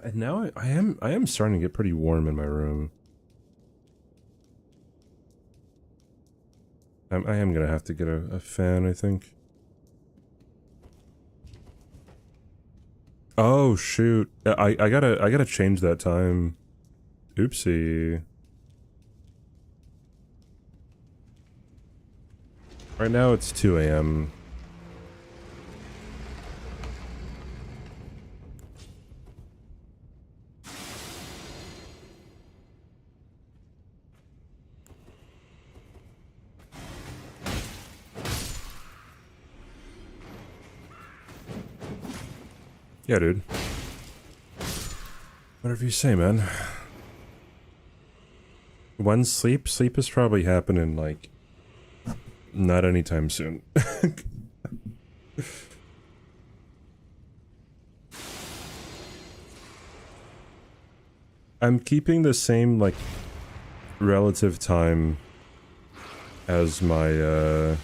And now I am starting to get pretty warm in my room. I am gonna have to get a fan, I think. Oh shoot. I gotta change that time. Oopsie. Right now it's 2 a.m. Yeah, dude. Whatever you say, man. When sleep is probably happening, like, not anytime soon. I'm keeping the same, like, relative time as my,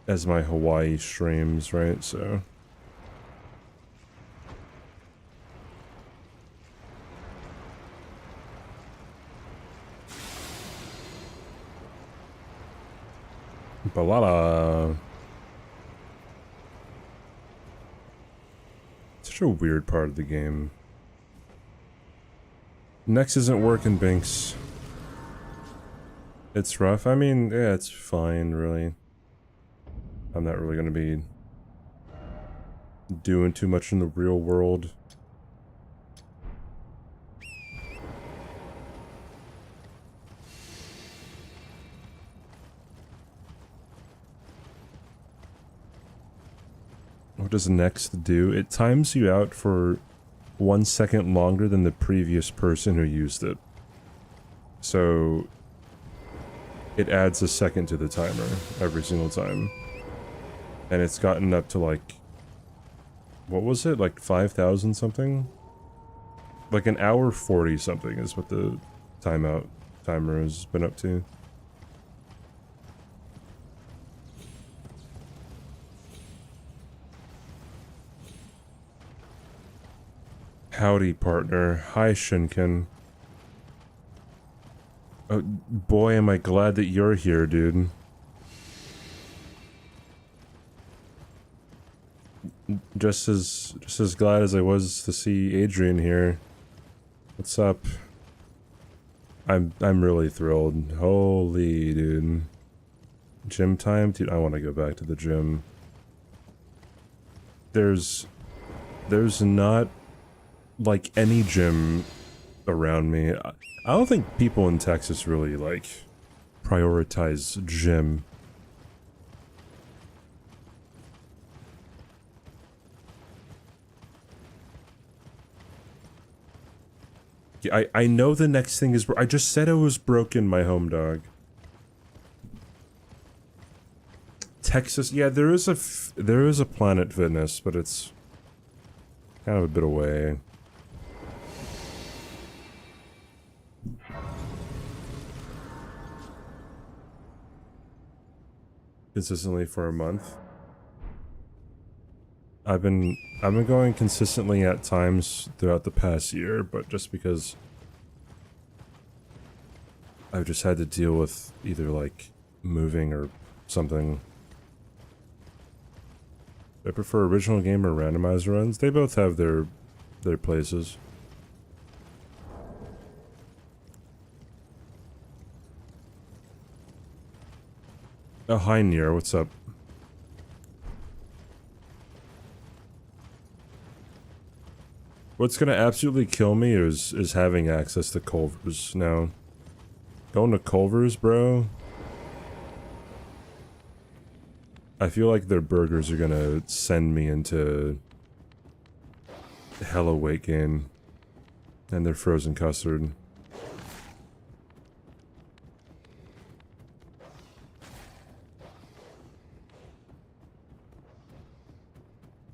as my Hawaii streams, right? So Balala. Such a weird part of the game. Next isn't working, Binks. It's rough. I mean, yeah, it's fine, really. I'm not really gonna be doing too much in the real world. What does next do? It times you out for 1 second longer than the previous person who used it. So it adds a second to the timer every single time. And it's gotten up to like, what was it? Like 5,000 something? Like an hour 40 something is what the timer has been up to. Howdy, partner. Hi, Shinken. Oh, boy, am I glad that you're here, dude. Just as glad as I was to see Adrian here. What's up? I'm really thrilled. Holy dude. Gym time? Dude, I want to go back to the gym. There's not like any gym around me. I don't think people in Texas really like prioritize gym. Yeah, I know the next thing is. I just said it was broken, my home dog. Texas, yeah, there is a Planet Fitness, but it's kind of a bit away. Consistently for a month. I've been going consistently at times throughout the past year, but just because I've just had to deal with either like moving or something. I prefer original game or randomizer runs. They both have their places. Oh, hi Nier, what's up? What's gonna absolutely kill me is having access to Culver's now. Going to Culver's, bro. I feel like their burgers are gonna send me into hella weight gain. And their frozen custard.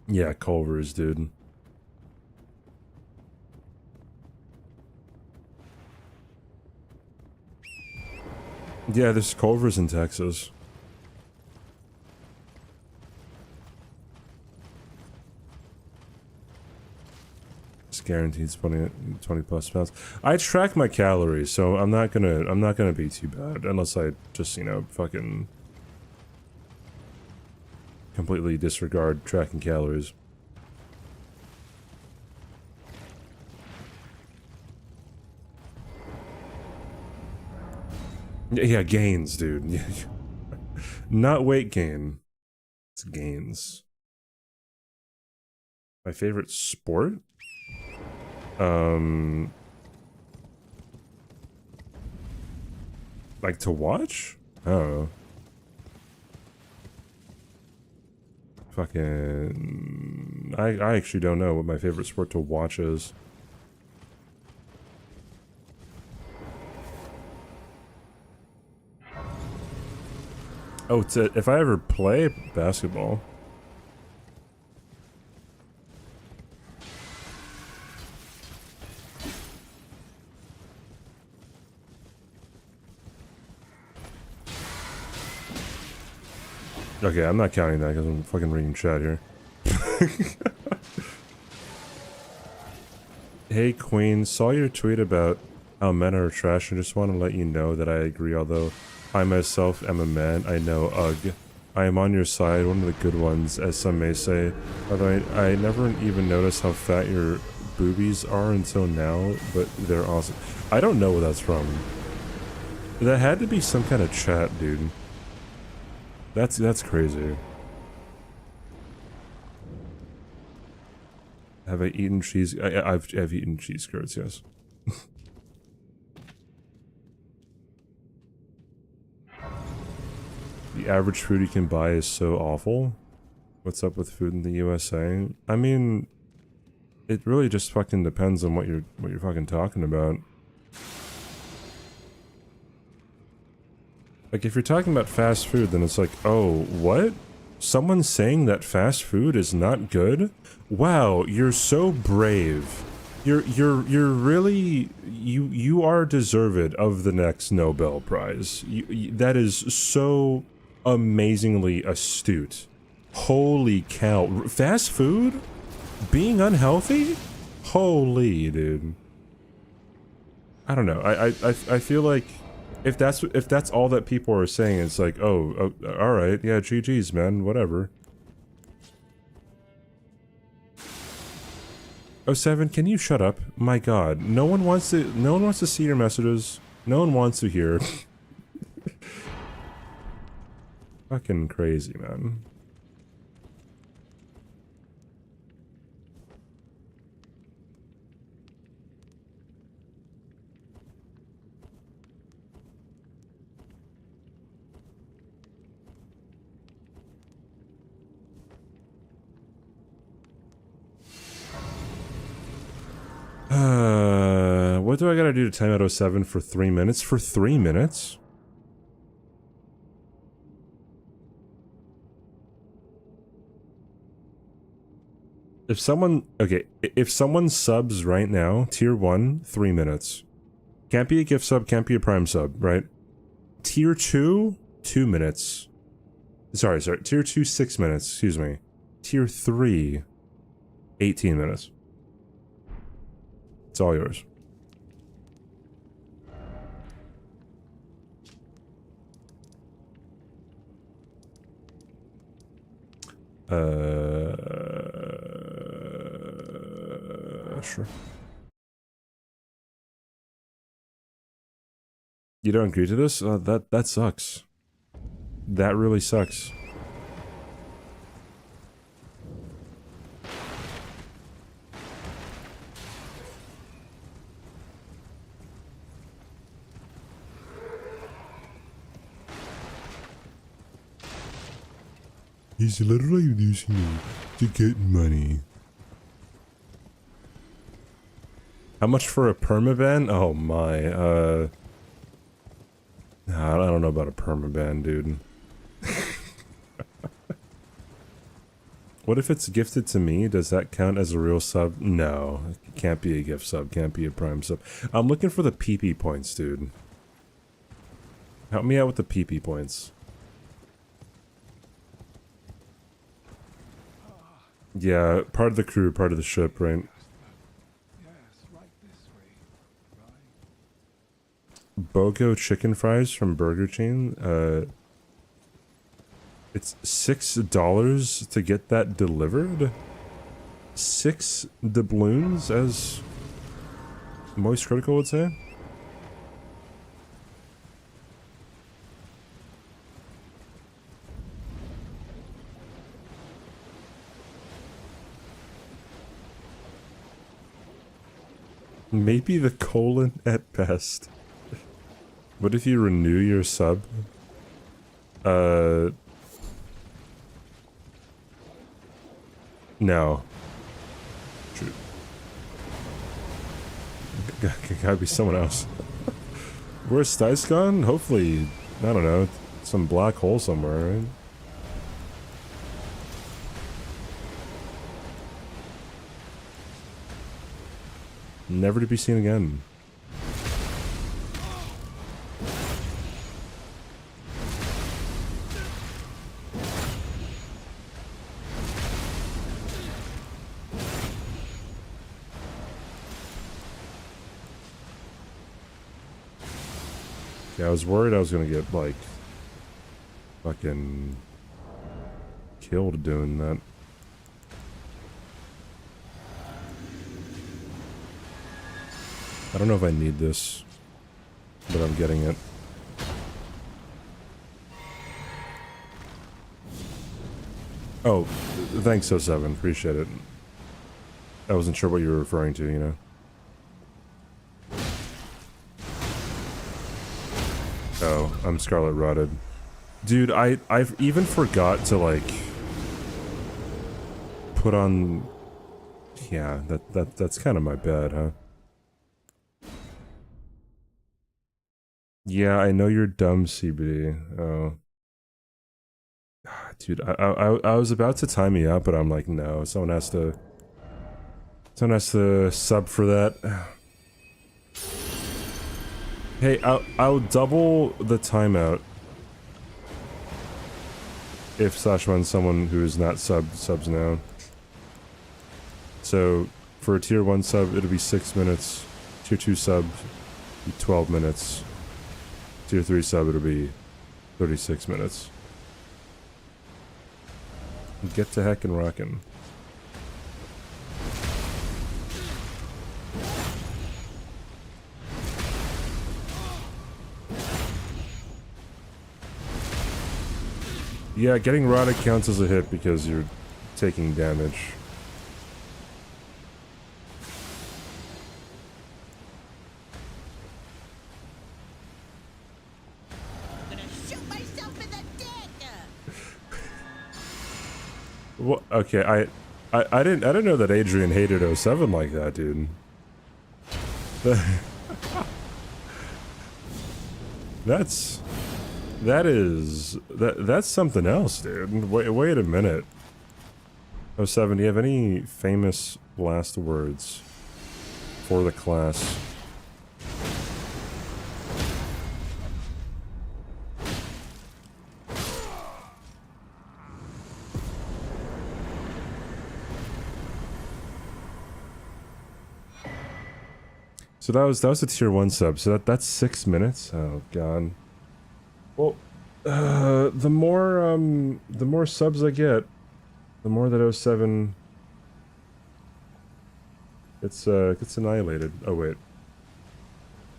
Yeah, Culver's, dude. Yeah, there's Culver's in Texas. It's guaranteed 20 plus pounds. I track my calories, so I'm not gonna be too bad unless I just, you know, fucking completely disregard tracking calories. Yeah, gains, dude. Not weight gain. It's gains. My favorite sport? Like to watch? Oh. Fucking... I actually don't know what my favorite sport to watch is. Oh, if I ever play basketball. Okay, I'm not counting that because I'm fucking reading chat here. Hey Queen, saw your tweet about how men are trash and just want to let you know that I agree, although I myself am a man. I know, ugh. I am on your side, one of the good ones, as some may say. Although I never even noticed how fat your boobies are until now, but they're awesome. I don't know where that's from. That had to be some kind of chat, dude. That's crazy. Have I eaten cheese? I've eaten cheese curds, yes. The average food you can buy is so awful. What's up with food in the USA? I mean, it really just fucking depends on what you're fucking talking about. Like, if you're talking about fast food, then it's like, oh, what? Someone's saying that fast food is not good? Wow, you're so brave. You're really, you are deserved of the next Nobel Prize. That is so amazingly astute. Holy cow. Fast food? Being unhealthy? Holy, dude. I don't know. I feel like if that's all that people are saying, it's like, oh, all right, yeah, GG's, man, whatever. Oh, 7, can you shut up? My God, no one wants to see your messages. No one wants to hear. Fucking crazy, man. What do I gotta do to time out 07 for 3 minutes? For 3 minutes? If someone, okay, if someone subs right now, tier 1, 3 minutes. Can't be a gift sub, can't be a prime sub, right? Tier 2, 2 minutes. Sorry, tier 2, 6 minutes, excuse me. Tier 3, 18 minutes. It's all yours. Sure. You don't agree to this? That sucks. That really sucks. He's literally using me to get money. How much for a permaban? Oh my, nah, I don't know about a permaban, dude. What if it's gifted to me? Does that count as a real sub? No, it can't be a gift sub, can't be a prime sub. I'm looking for the PP points, dude. Help me out with the PP points. Yeah, part of the crew, part of the ship, right? Yes, right this way. Right. BOGO chicken fries from Burger Chain. It's $6 to get that delivered. 6 doubloons, as Moist Critical would say. Maybe the colon at best. What if you renew your sub? No. True. Gotta be someone else. Where's Stice gone? Hopefully, I don't know, some black hole somewhere, right? Never to be seen again. Yeah, I was worried I was gonna get, like, fucking killed doing that. I don't know if I need this, but I'm getting it. Oh, thanks, 07. Appreciate it. I wasn't sure what you were referring to, you know? Oh, I'm Scarlet Rotted. Dude, I've even forgot to, like, put on... Yeah, that's kind of my bad, huh? Yeah, I know you're dumb, CBD. Oh. Dude, I was about to tie me up, but I'm like, no, someone has to sub for that. Hey, I'll double the timeout if Sashman's someone who is not subs now. So for a tier 1 sub, it'll be 6 minutes. Tier 2 sub, be 12 minutes. Tier 3 sub, it'll be 36 minutes. Get to heck and rockin'. Yeah, getting rotted counts as a hit because you're taking damage. I'm gonna shoot myself in the dick. What? Okay, I didn't know that Adrian hated 07 like that, dude. That's something else, dude. Wait a minute. 07, do you have any famous last words for the class? So that was a tier 1 sub. So that's 6 minutes. Oh god. Well, the more subs I get, the more that 07 gets annihilated. Oh wait,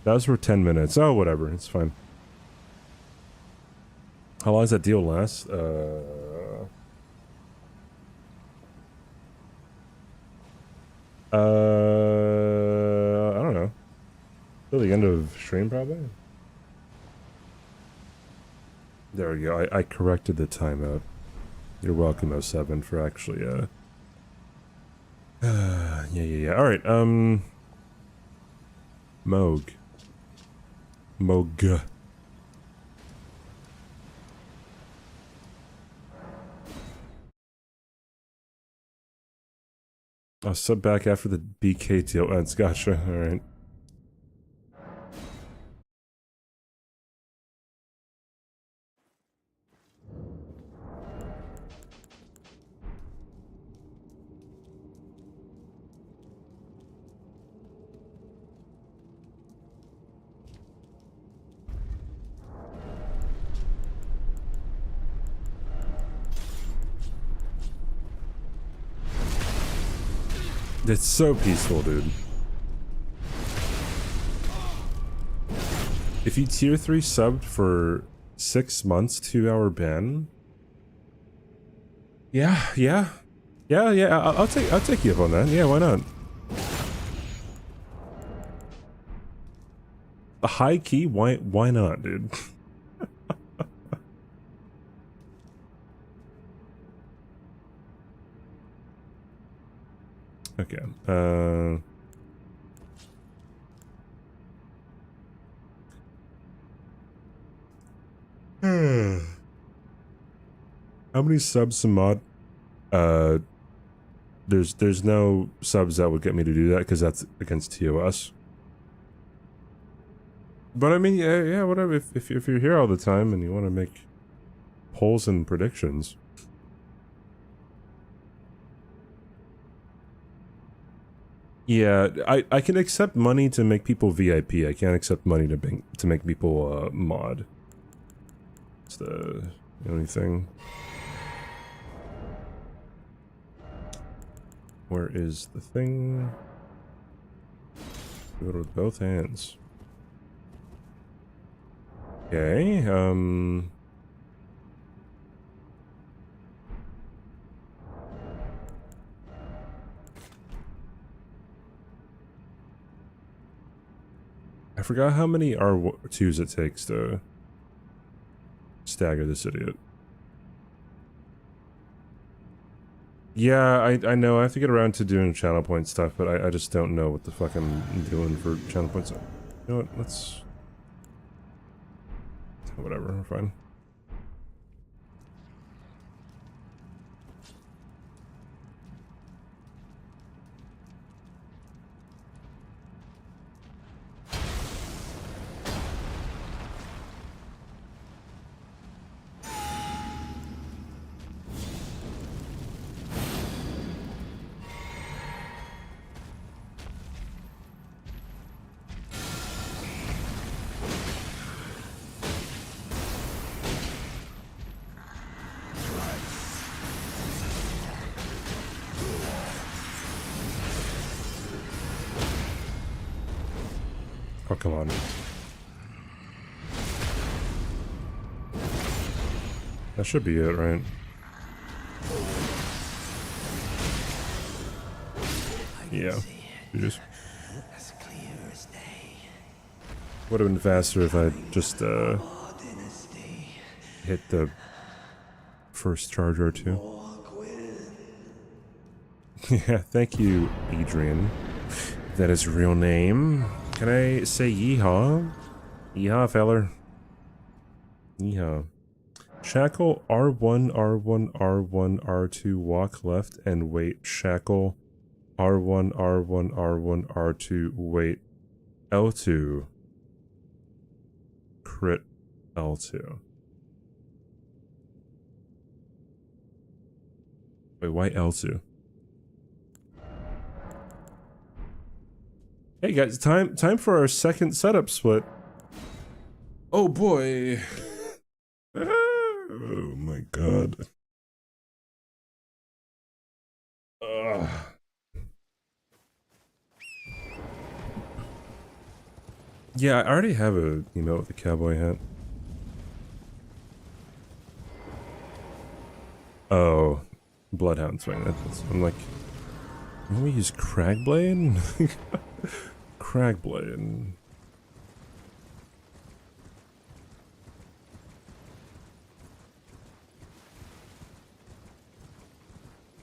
that was for 10 minutes. Oh whatever, it's fine. How long does that deal last? I don't know. Till the end of stream, probably. There we go. I corrected the timeout. You're welcome, 07, for actually, yeah. Alright, Moog. Moog. I'll sub back after the BK deal ends. Gotcha. Alright. It's so peaceful, dude. If you tier 3 subbed for 6 months, 2-hour ban. Yeah. I'll take you up on that. Yeah, why not? A high key? Why not, dude? Okay. How many subs to mod? There's no subs that would get me to do that because that's against TOS. But I mean, yeah, whatever. If you're here all the time and you want to make polls and predictions. Yeah, I can accept money to make people VIP. I can't accept money to make people mod. It's the only thing. Where is the thing? Do it with both hands. Okay, I forgot how many R2s it takes to stagger this idiot. Yeah, I know. I have to get around to doing channel point stuff, but I just don't know what the fuck I'm doing for channel points. You know what? Let's... Whatever, we're fine. Oh, come on. That should be it, right? Yeah. You just... Would have been faster if I just, hit the first charge or two. Yeah, thank you, Adrian. That is real name. Can I say yeehaw? Yeehaw, feller. Yeehaw. Shackle R1, R1, R1, R2, walk left and wait. Shackle R1, R1, R1, R2, wait. L2. Crit L2. Wait, why L2? Hey guys, time for our second setup split. Oh boy. Oh my god. Ugh. Yeah, I already have a emote with a cowboy hat. Oh, Bloodhound swing. I'm like, let me use Cragblade? Cragblade.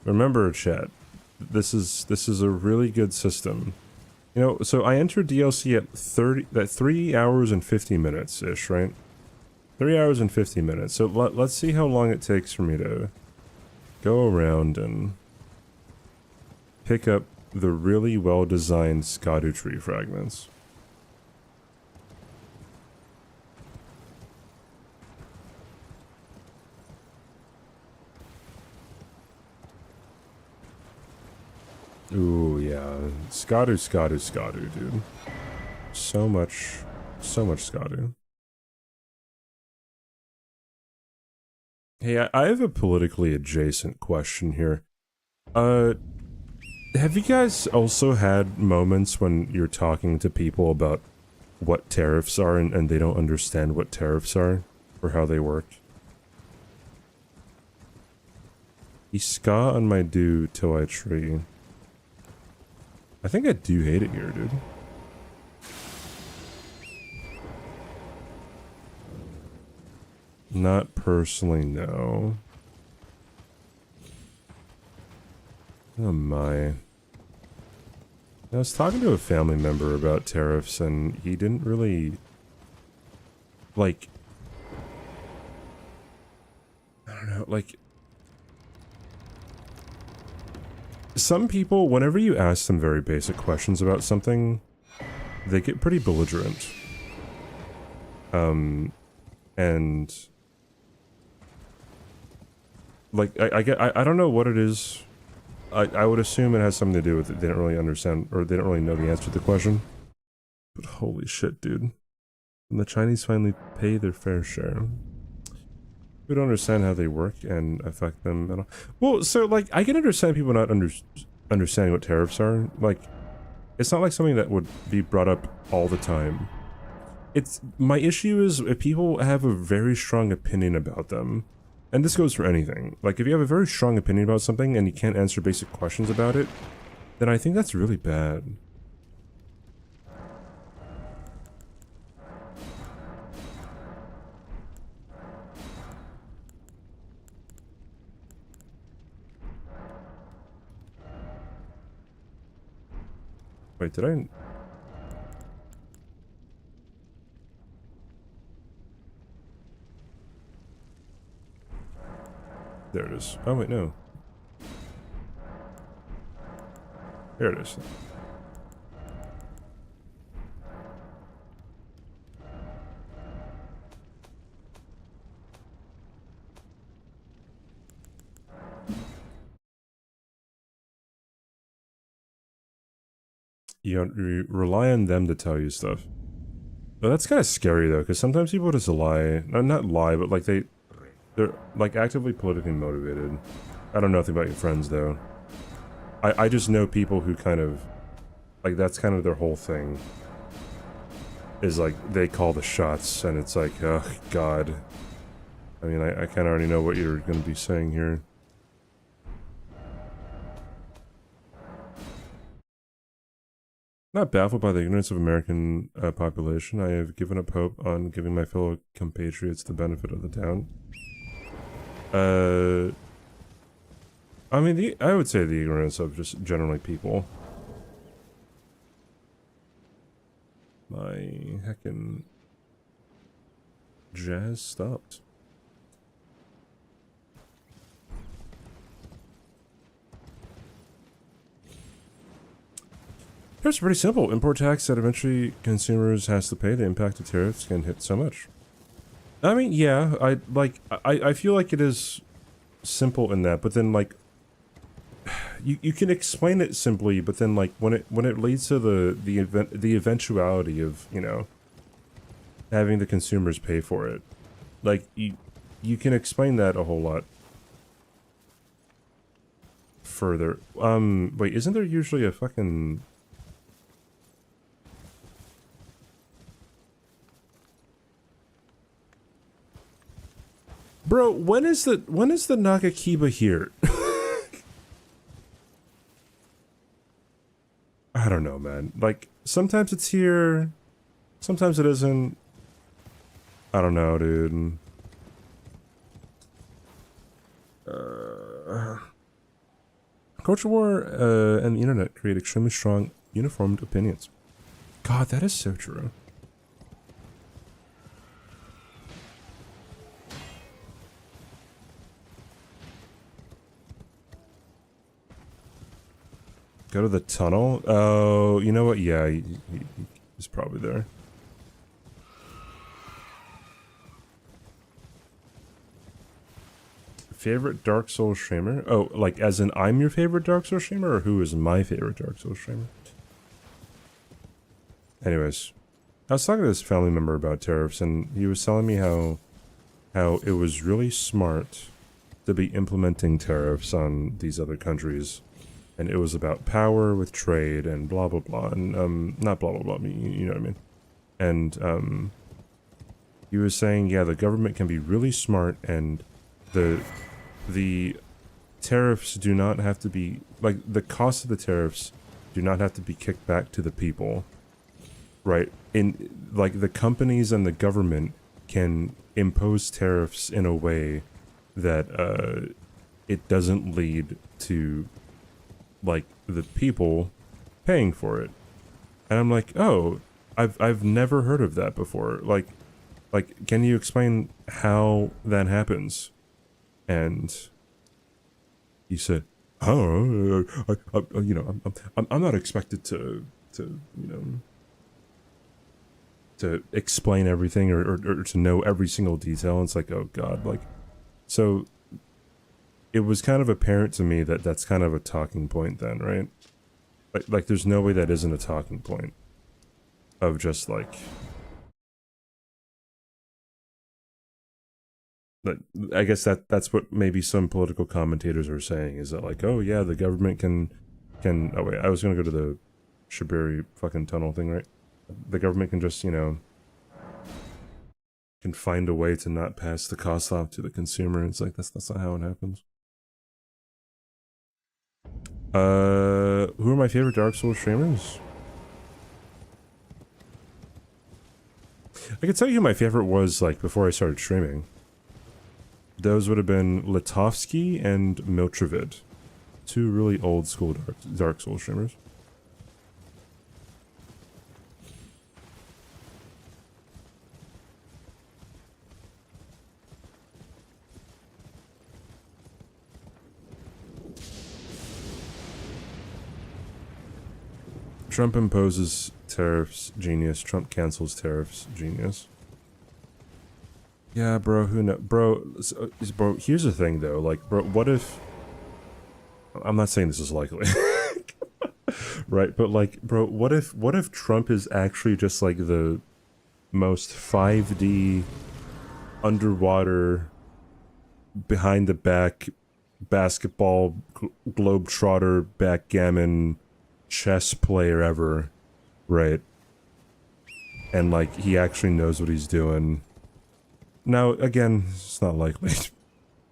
Remember, chat, this is a really good system. You know, so I entered DLC at 3 hours and 50 minutes ish, right? 3 hours and 50 minutes. So let's see how long it takes for me to go around and pick up the really well designed Skadu tree fragments. Ooh, yeah. Skadu, dude. So much Skadu. Hey, I have a politically adjacent question here. Have you guys also had moments when you're talking to people about what tariffs are and they don't understand what tariffs are or how they work? He ska on my do till I tree. I think I do hate it here, dude. Not personally, no. Oh my. I was talking to a family member about tariffs and he didn't really, like, I don't know, like, some people, whenever you ask them very basic questions about something, they get pretty belligerent. And like, I don't know what it is. I would assume it has something to do with it. They don't really understand, or they don't really know the answer to the question. But holy shit, dude. When the Chinese finally pay their fair share. We don't understand how they work and affect them at all. Well, so, like, I can understand people not understanding what tariffs are. Like, it's not like something that would be brought up all the time. My issue is if people have a very strong opinion about them, and this goes for anything. Like, if you have a very strong opinion about something and you can't answer basic questions about it, then I think that's really bad. Wait, did I... There it is. Oh, wait, no. There it is. You rely on them to tell you stuff. But that's kind of scary, though, because sometimes people just lie. Not lie, but, like, they're, like, actively politically motivated. I don't know nothing about your friends, though. I just know people who kind of... Like, that's kind of their whole thing. Is, like, they call the shots, and it's like, oh, God. I mean, I kind of already know what you're going to be saying here. Not baffled by the ignorance of American population, I have given up hope on giving my fellow compatriots the benefit of the doubt. I mean, I would say the ignorance of just generally people. My heckin' jazz stopped. It's pretty simple. Import tax that eventually consumers has to pay. The impact of tariffs can hit so much. I mean, yeah, I feel like it is simple in that, but then, like, you can explain it simply, but then, like, when it leads to the eventuality of, you know, having the consumers pay for it, like, you can explain that a whole lot further. Wait, isn't there usually a fucking... Bro, when is the Nagakiba here? I don't know, man. Like, sometimes it's here, sometimes it isn't. I don't know, dude. Culture war and the internet create extremely strong, uniformed opinions. God, that is so true. Go to the tunnel? Oh, you know what? Yeah, he's probably there. Favorite Dark Souls streamer? Oh, like as in I'm your favorite Dark Souls streamer, or who is my favorite Dark Souls streamer? Anyways, I was talking to this family member about tariffs, and he was telling me how it was really smart to be implementing tariffs on these other countries. and it was about power with trade and blah blah blah, and not blah blah blah, you know what I mean. And he was saying, yeah, the government can be really smart, and the tariffs do not have to be, like, the cost of the tariffs do not have to be kicked back to the people, right? In, like, the companies and the government can impose tariffs in a way that it doesn't lead to, like, the people paying for it. And I'm like, oh, I've never heard of that before. Like, can you explain how that happens? And he said, "Oh, you know, I'm not expected to you know, to explain everything or to know every single detail." And it's like, oh god, like, so it was kind of apparent to me that that's kind of a talking point then, right? Like there's no way that isn't a talking point of just like. But I guess that's what maybe some political commentators are saying, is that like, oh yeah, the government can oh wait, I was gonna go to the Shibari fucking tunnel thing, right? The government can just, you know, can find a way to not pass the cost off to the consumer. It's like that's not how it happens. Who are my favorite Dark Souls streamers? I could tell you who my favorite was, like, before I started streaming. Those would have been Litovsky and Miltrovid. Two really old school Dark Souls streamers. Trump imposes tariffs, genius. Trump cancels tariffs, genius. Yeah, bro, who knows? Bro, here's the thing, though. Like, bro, what if... I'm not saying this is likely. Right, but, like, bro, what if Trump is actually just, like, the most 5D underwater, behind-the-back basketball globetrotter backgammon chess player ever, right? And, like, he actually knows what he's doing. Now, again, it's not likely,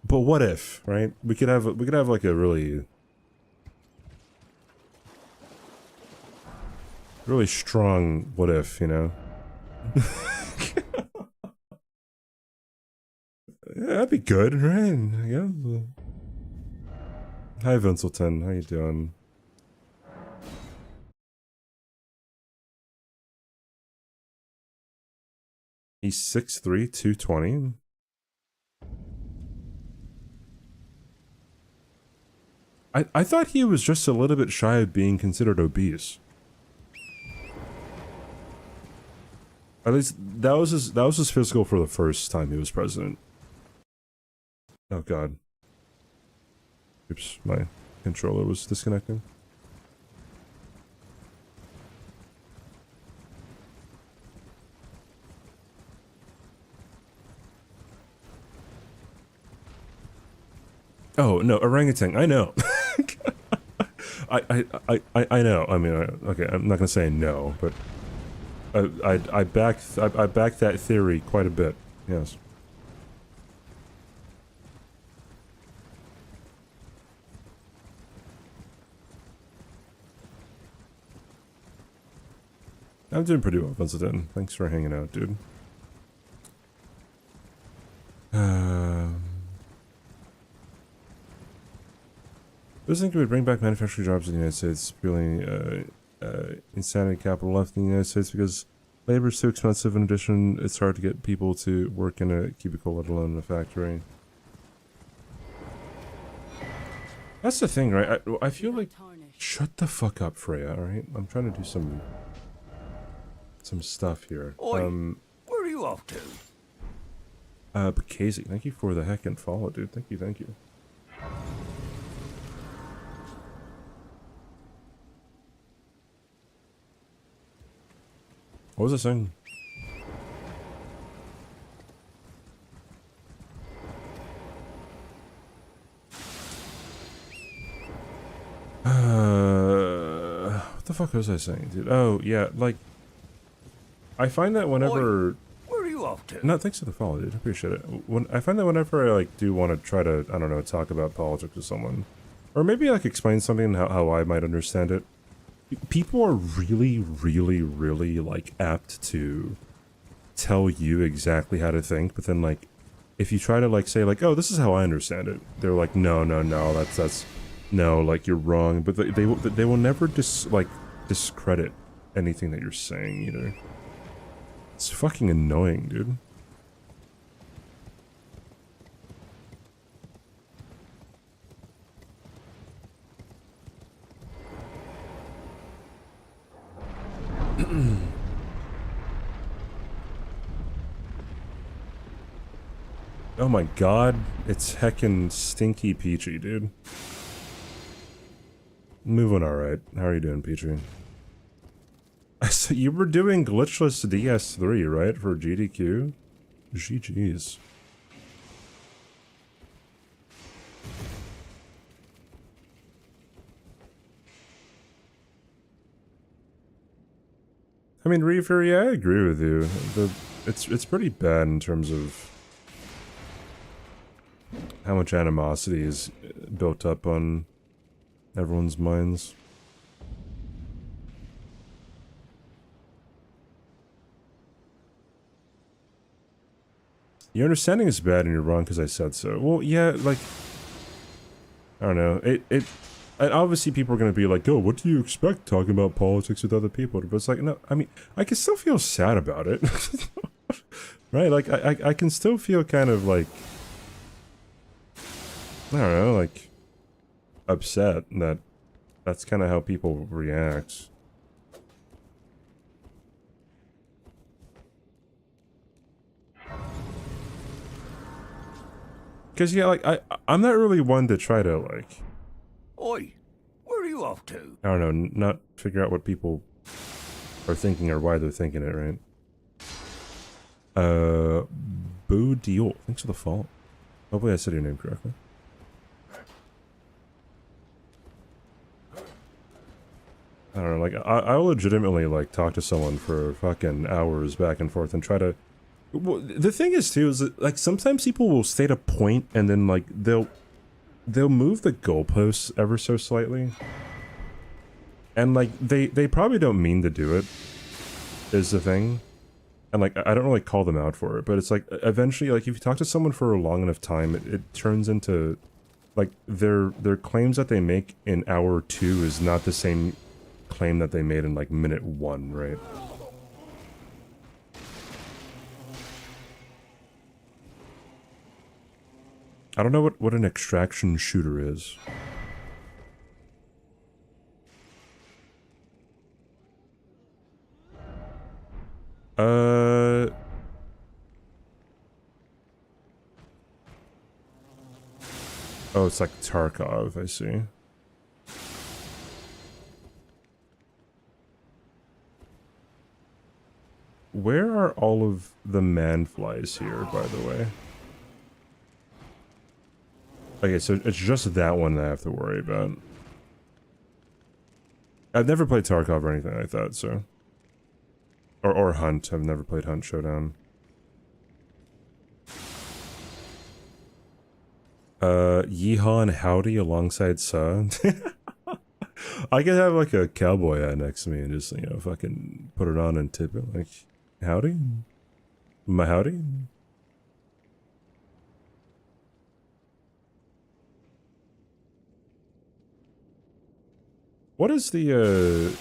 but what if, right? We could have like a really strong what if, you know? Yeah, that'd be good, right? Yeah. Hi, Vincelton. How you doing? He's 6'3", 220. I thought he was just a little bit shy of being considered obese. At least that was his physical for the first time he was president. Oh god. Oops, my controller was disconnecting. Oh no, orangutan. I know. I know. I mean, okay. I'm not gonna say no, but I back that theory quite a bit. Yes. I'm doing pretty well, Vincent. Thanks for hanging out, dude. I think it would bring back manufacturing jobs in the United States, purely insanity capital left in the United States because labor is too expensive. In addition, it's hard to get people to work in a cubicle, let alone in a factory. That's the thing, right? I feel like... Shut the fuck up, Freya, alright? I'm trying to do some stuff here. Oi, where are you off to? But Casey, thank you for the heckin' follow, dude. Thank you. What was I saying? the fuck was I saying, dude? Oh, yeah, like, I find that whenever... Where are you off to? No, thanks for the follow, dude. I appreciate it. I find that whenever I, like, do want to try to, I don't know, talk about politics with someone, or maybe, like, explain something how I might understand it, people are really, really, really, like, apt to tell you exactly how to think, but then, like, if you try to, like, say, like, oh, this is how I understand it, they're like, no, that's, no, like, you're wrong, but they will never discredit anything that you're saying, either. It's fucking annoying, dude. Oh my god, it's heckin' stinky Peachy, dude. Moving alright. How are you doing, Peachy? So you were doing glitchless DS3, right, for GDQ? GG's. I mean, Reaver, yeah, I agree with you. It's pretty bad in terms of how much animosity is built up on everyone's minds. Your understanding is bad and you're wrong because I said so. Well, yeah, like, I don't know. And obviously people are going to be like, oh, what do you expect talking about politics with other people? But it's like, no, I mean, I can still feel sad about it. Right? Like, I can still feel kind of like, I don't know, like, upset that that's kind of how people react. Because, yeah, like, I'm not really one to try to, like... Oi, where are you off to? I don't know, not figure out what people are thinking or why they're thinking it, right? Boo Deal. Thanks for the follow. Hopefully I said your name correctly. I don't know, like, I'll legitimately, like, talk to someone for fucking hours back and forth and try to... Well, the thing is, too, is that, like, sometimes people will state a point and then, like, they'll move the goalposts ever so slightly. And, like, they probably don't mean to do it, is the thing. And, like, I don't really call them out for it, but it's, like, eventually, like, if you talk to someone for a long enough time, it turns into, like, their claims that they make in hour 2 is not the same claim that they made in, like, minute 1, right? I don't know what an extraction shooter is. Oh, it's like Tarkov, I see. Where are all of the man-flies here, by the way? Okay, so it's just that one that I have to worry about. I've never played Tarkov or anything like that, so... Or Hunt. I've never played Hunt Showdown. Yeehaw and Howdy alongside Sa. I could have, like, a cowboy hat next to me and just, you know, fucking put it on and tip it, like, howdy? My howdy? What is the,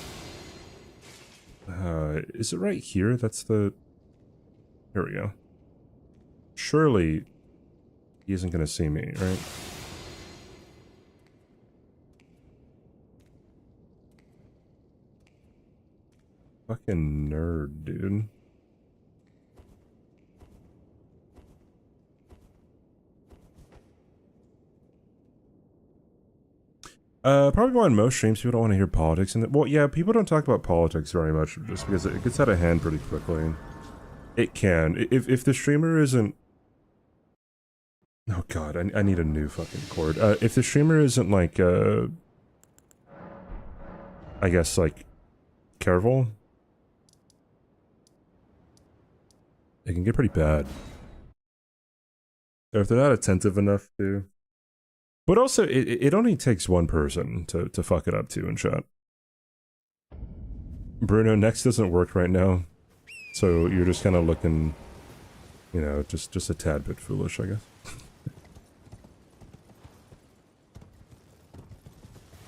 is it right here? That's the... Here we go. Surely he isn't gonna see me, right? Fucking nerd, dude. Probably on most streams, people don't want to hear politics. And well, yeah, people don't talk about politics very much just because it gets out of hand pretty quickly. It can. If the streamer isn't... Oh god, I need a new fucking cord. If the streamer isn't like, I guess, like, careful, it can get pretty bad. Or if they're not attentive enough to. But also, it only takes one person to fuck it up too in chat. Bruno, next doesn't work right now. So you're just kind of looking, you know, just a tad bit foolish, I guess.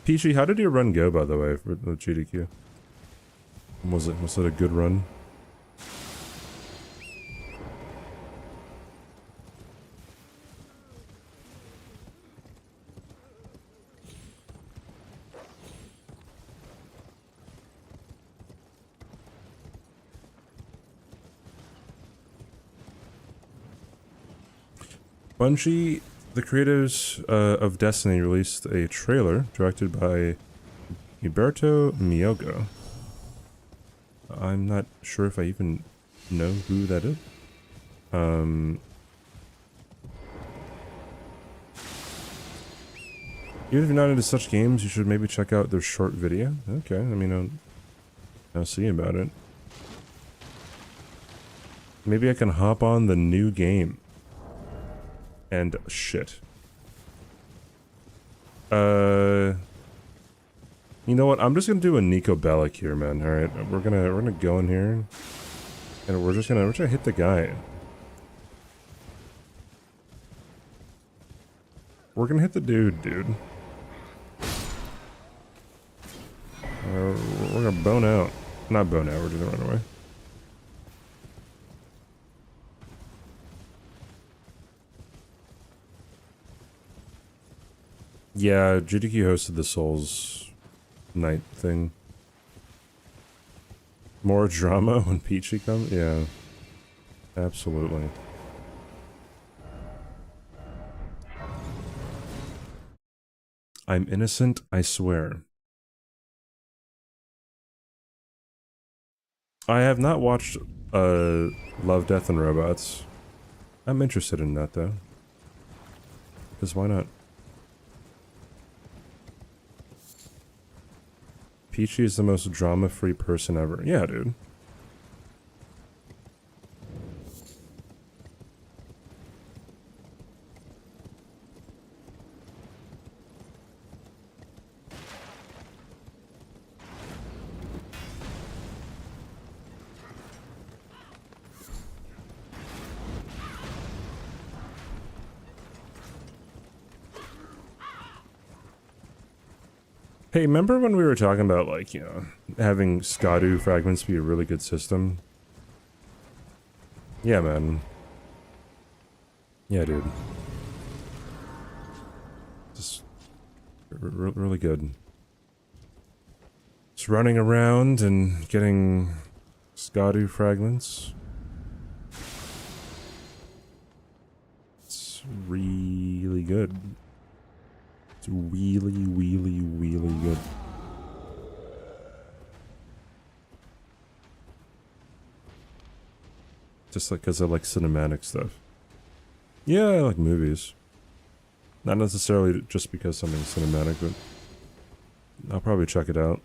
Peachy, how did your run go, by the way, for the GDQ? Was it a good run? Bungie, the creators of Destiny, released a trailer directed by Huberto Miogo. I'm not sure if I even know who that is. Even if you're not into such games, you should maybe check out their short video. Okay, I mean, I'll see about it. Maybe I can hop on the new game. And shit. You know what? I'm just gonna do a Nico Bellic here, man. All right, we're gonna go in here, and we're gonna hit the guy. We're gonna hit the dude. We're gonna bone out. Not bone out. We're just gonna run away. Yeah, GDQ hosted the Souls night thing. More drama when Peachy comes? Yeah. Absolutely. I'm innocent, I swear. I have not watched Love, Death, and Robots. I'm interested in that, though. Because why not? Peachy is the most drama-free person ever. Yeah, dude. Hey, remember when we were talking about, like, you know, having Skadu fragments be a really good system? Yeah, man. Yeah, dude. Just really good. Just running around and getting Skadu fragments. It's really good. It's really good. Just like because I like cinematic stuff. Yeah, I like movies. Not necessarily just because something's cinematic, but I'll probably check it out.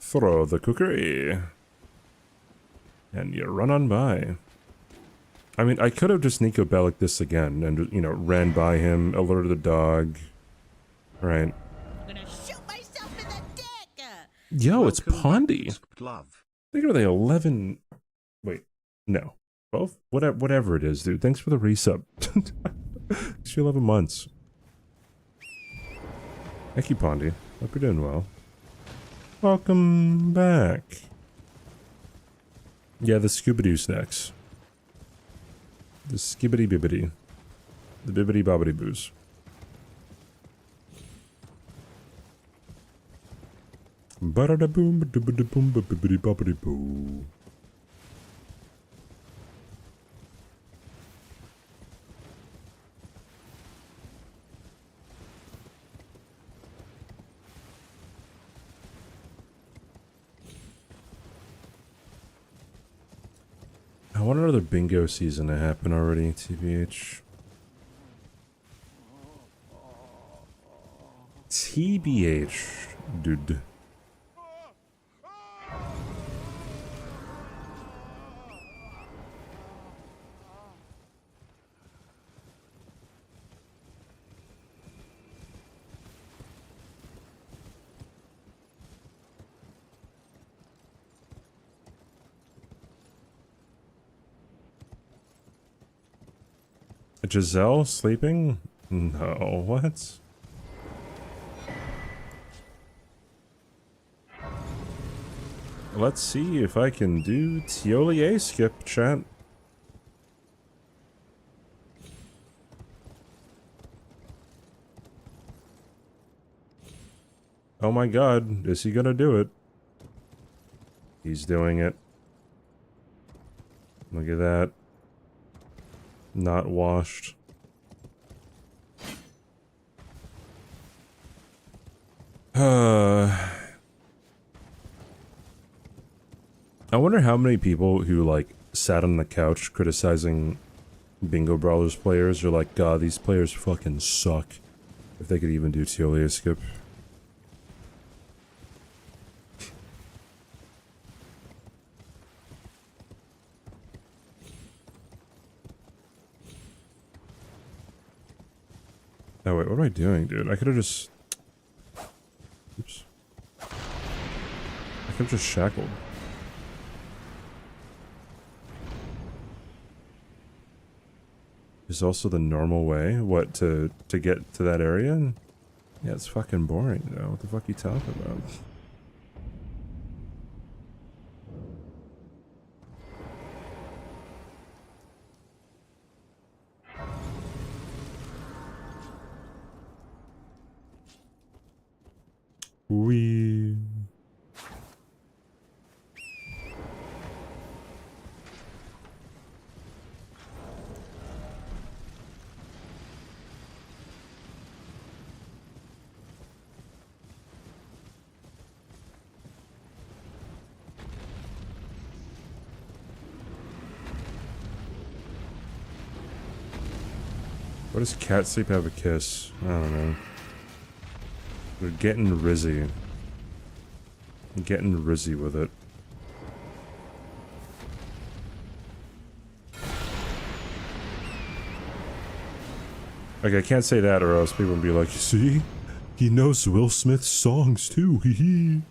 Throw the cookery. And you run on by. I mean, I could have just Nico Bellic this again and, you know, ran by him, alerted the dog. Right. I'm gonna shoot myself in the dick! Yo, it's Welcome back, Pondy. Love. I think are they 11? Wait, no. 12? Whatever it is, dude. Thanks for the resub. It's 11 months. Thank you, Pondy. Hope you're doing well. Welcome back. Yeah, the Scooby-Doo snacks. The skibbity bibbity. The bibbity bobbity boos. Ba-da-da boom, ba-da-ba-da boom, ba-bibbity bobbity boo. want another bingo season to happen already, TBH. TBH, dude. Giselle sleeping? No, what? Let's see if I can do Tiolier skip, chat. Oh my god, is he gonna do it? He's doing it. Look at that. Not washed. I wonder how many people who, like, sat on the couch criticizing Bingo Brawlers players are like, God, these players fucking suck. If they could even do Tiolier skip. Oh wait, what am I doing, dude? I could've just... Oops. I could've just shackled. Is also the normal way, what, to get to that area? Yeah, it's fucking boring, though. What the fuck are you talking about? We. What does cat sleep have a kiss? I don't know. We're getting rizzy. Getting rizzy with it. Like, I can't say that or else people will be like, see? He knows Will Smith's songs too, hee hee.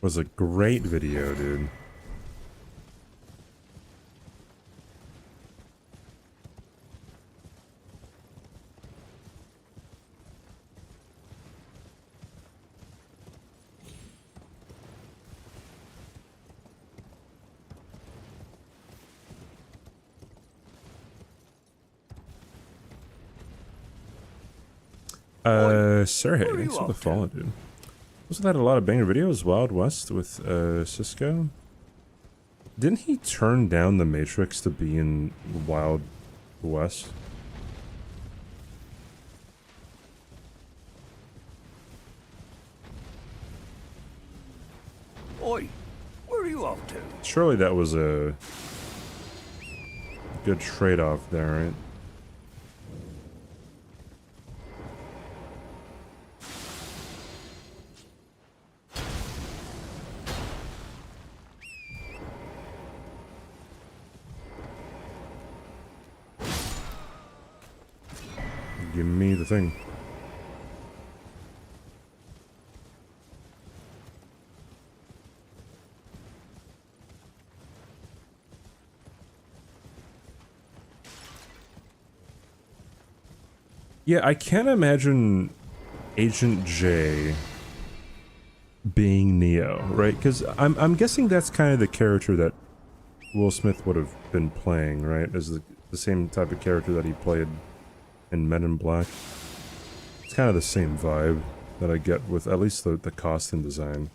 Was a great video, dude. Sergey, thanks for the follow, dude. Wasn't that a lot of banger videos? Wild West with Cisco? Didn't he turn down the Matrix to be in Wild West? Oi, where are you off to? Surely that was a good trade-off there, right? Give me the thing. Yeah, I can't imagine Agent J being Neo, right? Because I'm guessing that's kind of the character that Will Smith would have been playing, right? As the same type of character that he played and Men in Black. It's kind of the same vibe that I get with at least the costume design.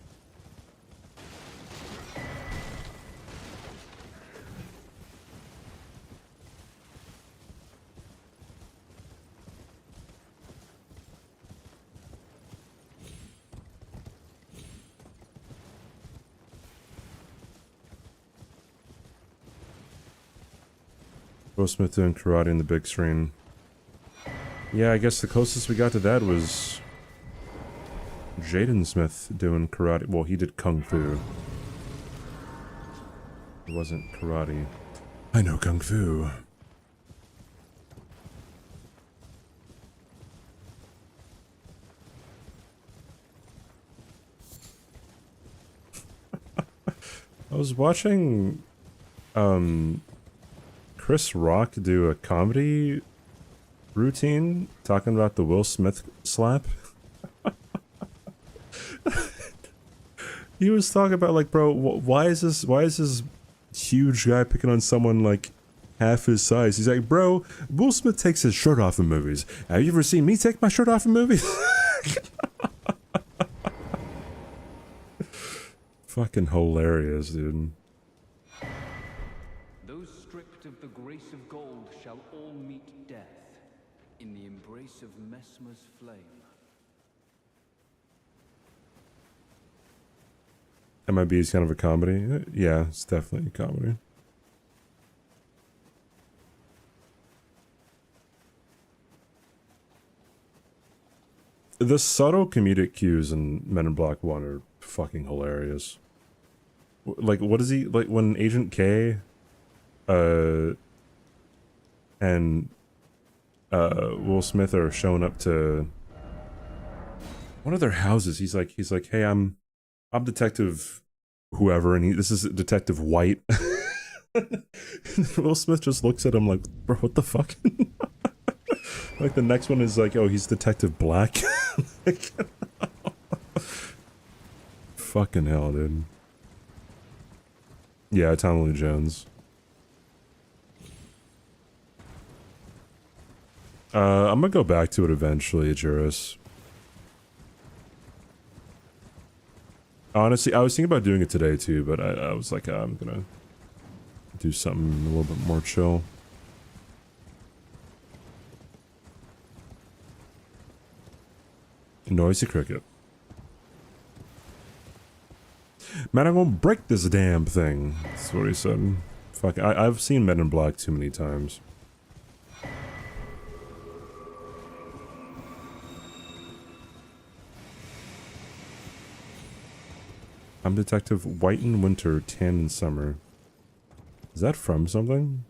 Will Smith doing karate in the big screen. Yeah, I guess the closest we got to that was Jaden Smith doing karate. Well, he did kung fu. It wasn't karate. I know kung fu. I was watching Chris Rock do a comedy routine talking about the Will Smith slap. He was talking about like, bro, why is this huge guy picking on someone like half his size? He's like, bro, Will Smith takes his shirt off in movies. Have you ever seen me take my shirt off in movies? Fucking hilarious, dude. Those stripped of the grace of gold shall all meet death in the embrace of Mesmer's flame. MIB is kind of a comedy. Yeah, it's definitely a comedy. The subtle comedic cues in Men in Black 1 are fucking hilarious. Like, what is he, like, when Agent K, and, Will Smith are showing up to one of their houses, he's like, hey, I'm Detective whoever, and this is Detective White. Will Smith just looks at him like, bro, what the fuck? Like, the next one is like, oh, he's Detective Black. Like, fucking hell, dude. Yeah, Tommy Lee Jones. I'm gonna go back to it eventually, Juris. Honestly, I was thinking about doing it today too, but I was like, I'm gonna do something a little bit more chill. Noisy cricket. Man, I'm gonna break this damn thing. That's what he said. Fuck, I've seen Men in Black too many times. I'm Detective White in winter, tan in summer. Is that from something?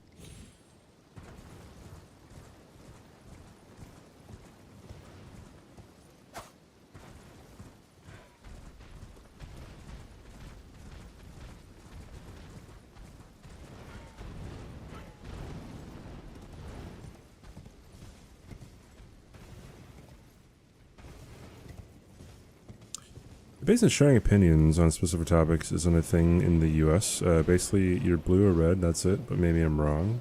Based on sharing opinions on specific topics isn't a thing in the US. Basically, you're blue or red, that's it, but maybe I'm wrong.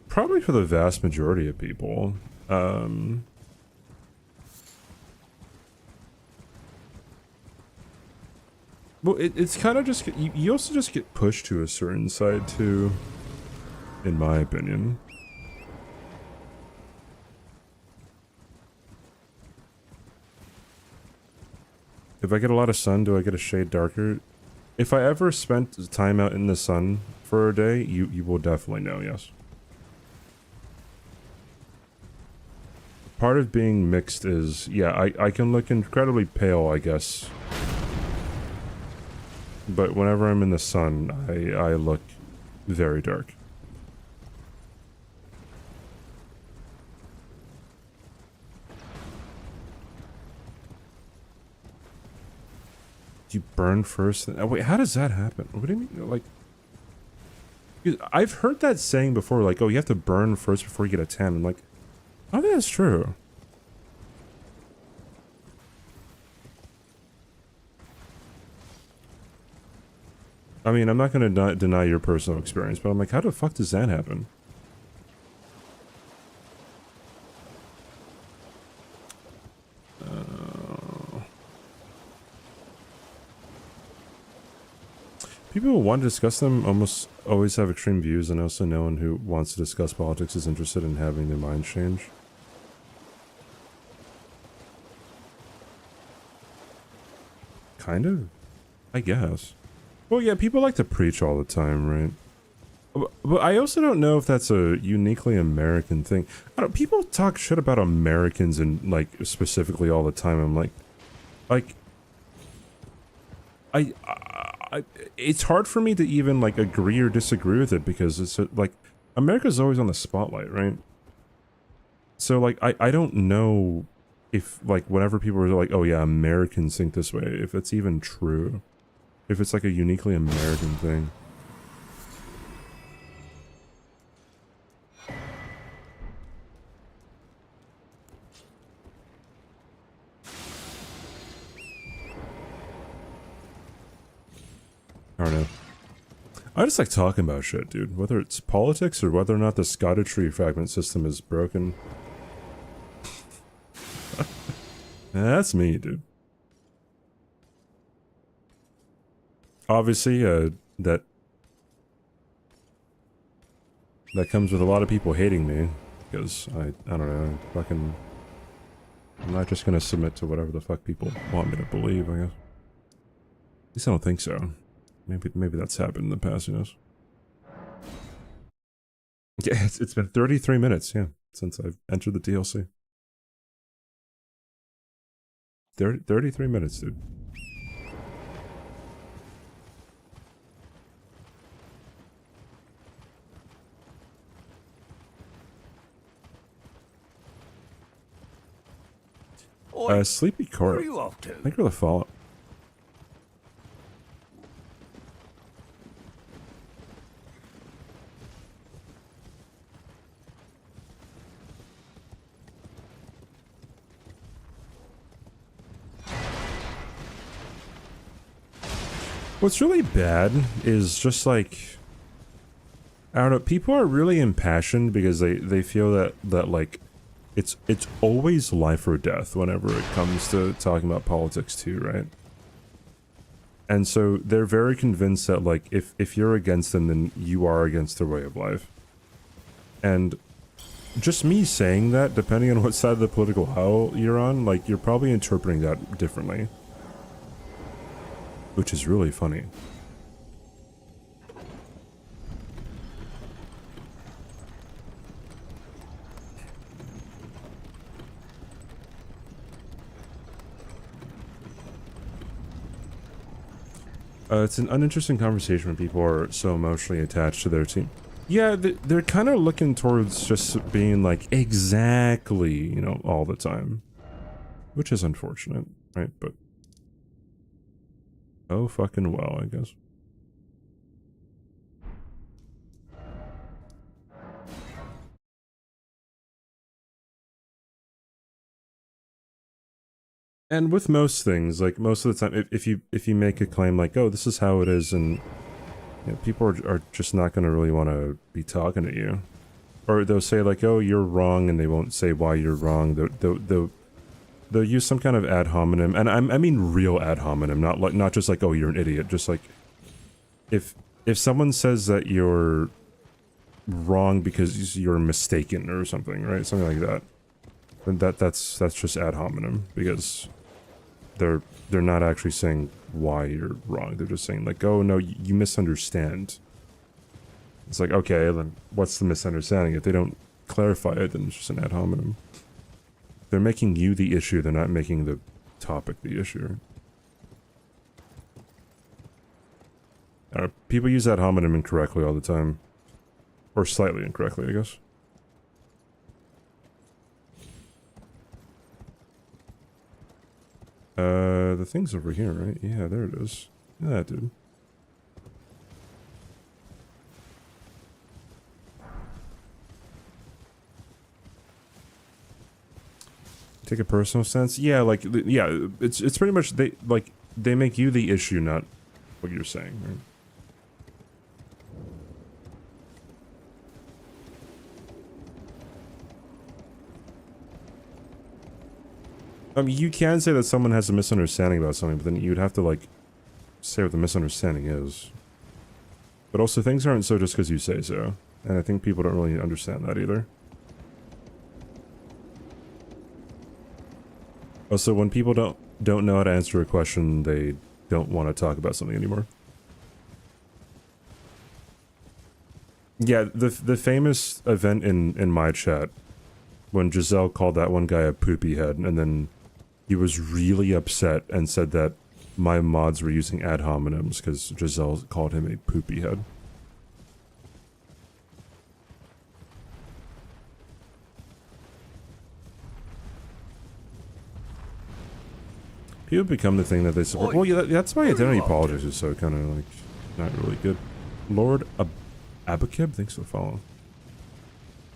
Probably for the vast majority of people. Well, it's kind of just... You also just get pushed to a certain side, too, in my opinion. If I get a lot of sun, do I get a shade darker? If I ever spent time out in the sun for a day, you will definitely know, yes. Part of being mixed is, yeah, I can look incredibly pale, I guess. But whenever I'm in the sun, I look very dark. You burn first? Oh, wait, how does that happen? What do you mean? Like, I've heard that saying before, like, oh, you have to burn first before you get a tan. I'm like, I think that's true. I mean, I'm not going to deny your personal experience, but I'm like, how the fuck does that happen? People who want to discuss them almost always have extreme views, and also no one who wants to discuss politics is interested in having their mind change. Kind of, I guess. Well, yeah, people like to preach all the time, right? But I also don't know if that's a uniquely American thing. I don't. People talk shit about Americans and like specifically all the time. I'm like, it's hard for me to even like agree or disagree with it because it's like America's always on the spotlight, right? So like I don't know if like whenever people are like, oh yeah, Americans think this way, if it's even true, if it's like a uniquely American thing. I don't know. I just like talking about shit, dude. Whether it's politics or whether or not the Scottish fragment system is broken. That's me, dude. Obviously, that comes with a lot of people hating me because I don't know, fucking. I'm not just gonna submit to whatever the fuck people want me to believe, I guess. At least I don't think so. Maybe that's happened in the past, who knows? Yeah, it's been 33 minutes, yeah, since I've entered the DLC. 33 minutes, dude. Sleepy Where Court. are you off to? I think we're the Fallout. What's really bad is just like, I don't know, people are really impassioned because they feel that like it's always life or death whenever it comes to talking about politics too, right? And so they're very convinced that like if you're against them, then you are against their way of life. And just me saying that, depending on what side of the political aisle you're on, like you're probably interpreting that differently. Which is really funny. It's an uninteresting conversation when people are so emotionally attached to their team. Yeah, they're kind of looking towards just being like, exactly, you know, all the time. Which is unfortunate, right? But oh fucking well, I guess. And with most things, like most of the time, if you make a claim like, oh, this is how it is, and you know, people are just not going to really want to be talking to you. Or they'll say like, oh, you're wrong, and they won't say why you're wrong. They'll use some kind of ad hominem, and I mean real ad hominem, not just like, oh, you're an idiot. Just like, if someone says that you're wrong because you're mistaken or something, right? Something like that. Then that's just ad hominem, because they're not actually saying why you're wrong. They're just saying like, oh no, you misunderstand. It's like, okay, then what's the misunderstanding? If they don't clarify it, then it's just an ad hominem. They're making you the issue, they're not making the topic the issue. People use ad hominem incorrectly all the time. Or slightly incorrectly, I guess. The thing's over here, right? Yeah, there it is. Yeah, dude. Take a personal stance? Yeah, like, yeah, it's pretty much, they make you the issue, not what you're saying, right? You can say that someone has a misunderstanding about something, but then you'd have to, like, say what the misunderstanding is. But also, things aren't so just because you say so. And I think people don't really understand that either. Also, when people don't know how to answer a question, they don't want to talk about something anymore. Yeah, the famous event in my chat, when Giselle called that one guy a poopy head, and then he was really upset and said that my mods were using ad hominems because Giselle called him a poopy head. People become the thing that they support. Well, yeah, that's why identity politics is so kind of like not really good. Lord Abakib, thanks for the follow.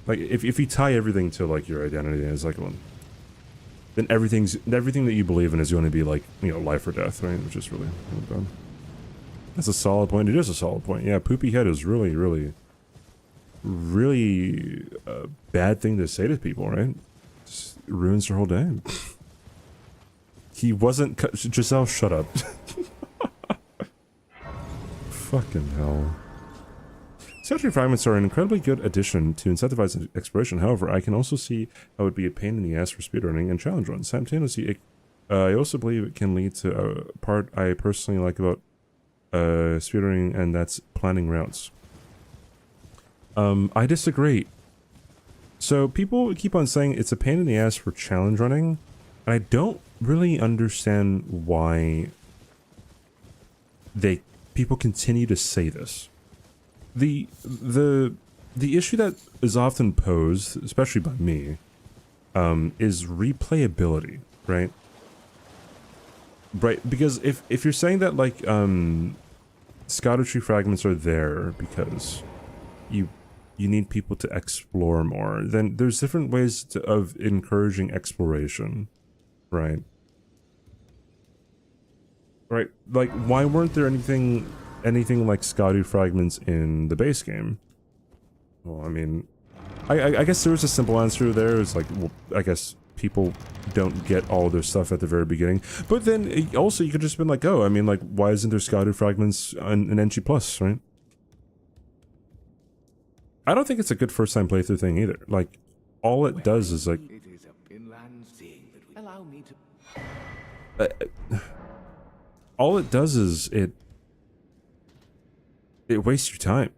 Like, if you tie everything to like your identity, it's like, well, then everything that you believe in is going to be like, you know, life or death, right? Which is really bad. That's a solid point. It is a solid point. Yeah, poopy head is really, really, really a bad thing to say to people, right? Just ruins their whole day. He wasn't. Giselle, shut up. Fucking hell. Statue fragments are an incredibly good addition to incentivize exploration. However, I can also see how it would be a pain in the ass for speedrunning and challenge runs. Simultaneously, I also believe it can lead to a part I personally like about speedrunning, and that's planning routes. I disagree. So people keep on saying it's a pain in the ass for challenge running, and I don't really understand why people continue to say this. The issue that is often posed, especially by me, is replayability, right? Right, because if you're saying that like Scoutry fragments are there because you need people to explore more, then there's different ways of encouraging exploration, right? Right, like why weren't there anything like Scouty fragments in the base game? Well, I mean, I guess there was a simple answer there. It's like, well, I guess people don't get all their stuff at the very beginning. But then also you could just been like, oh, I mean, like, why isn't there Scouty fragments in NG Plus, right? I don't think it's a good first time playthrough thing either. Like, all it does is like, It is a inland thing that allow me to. all it does is it wastes your time.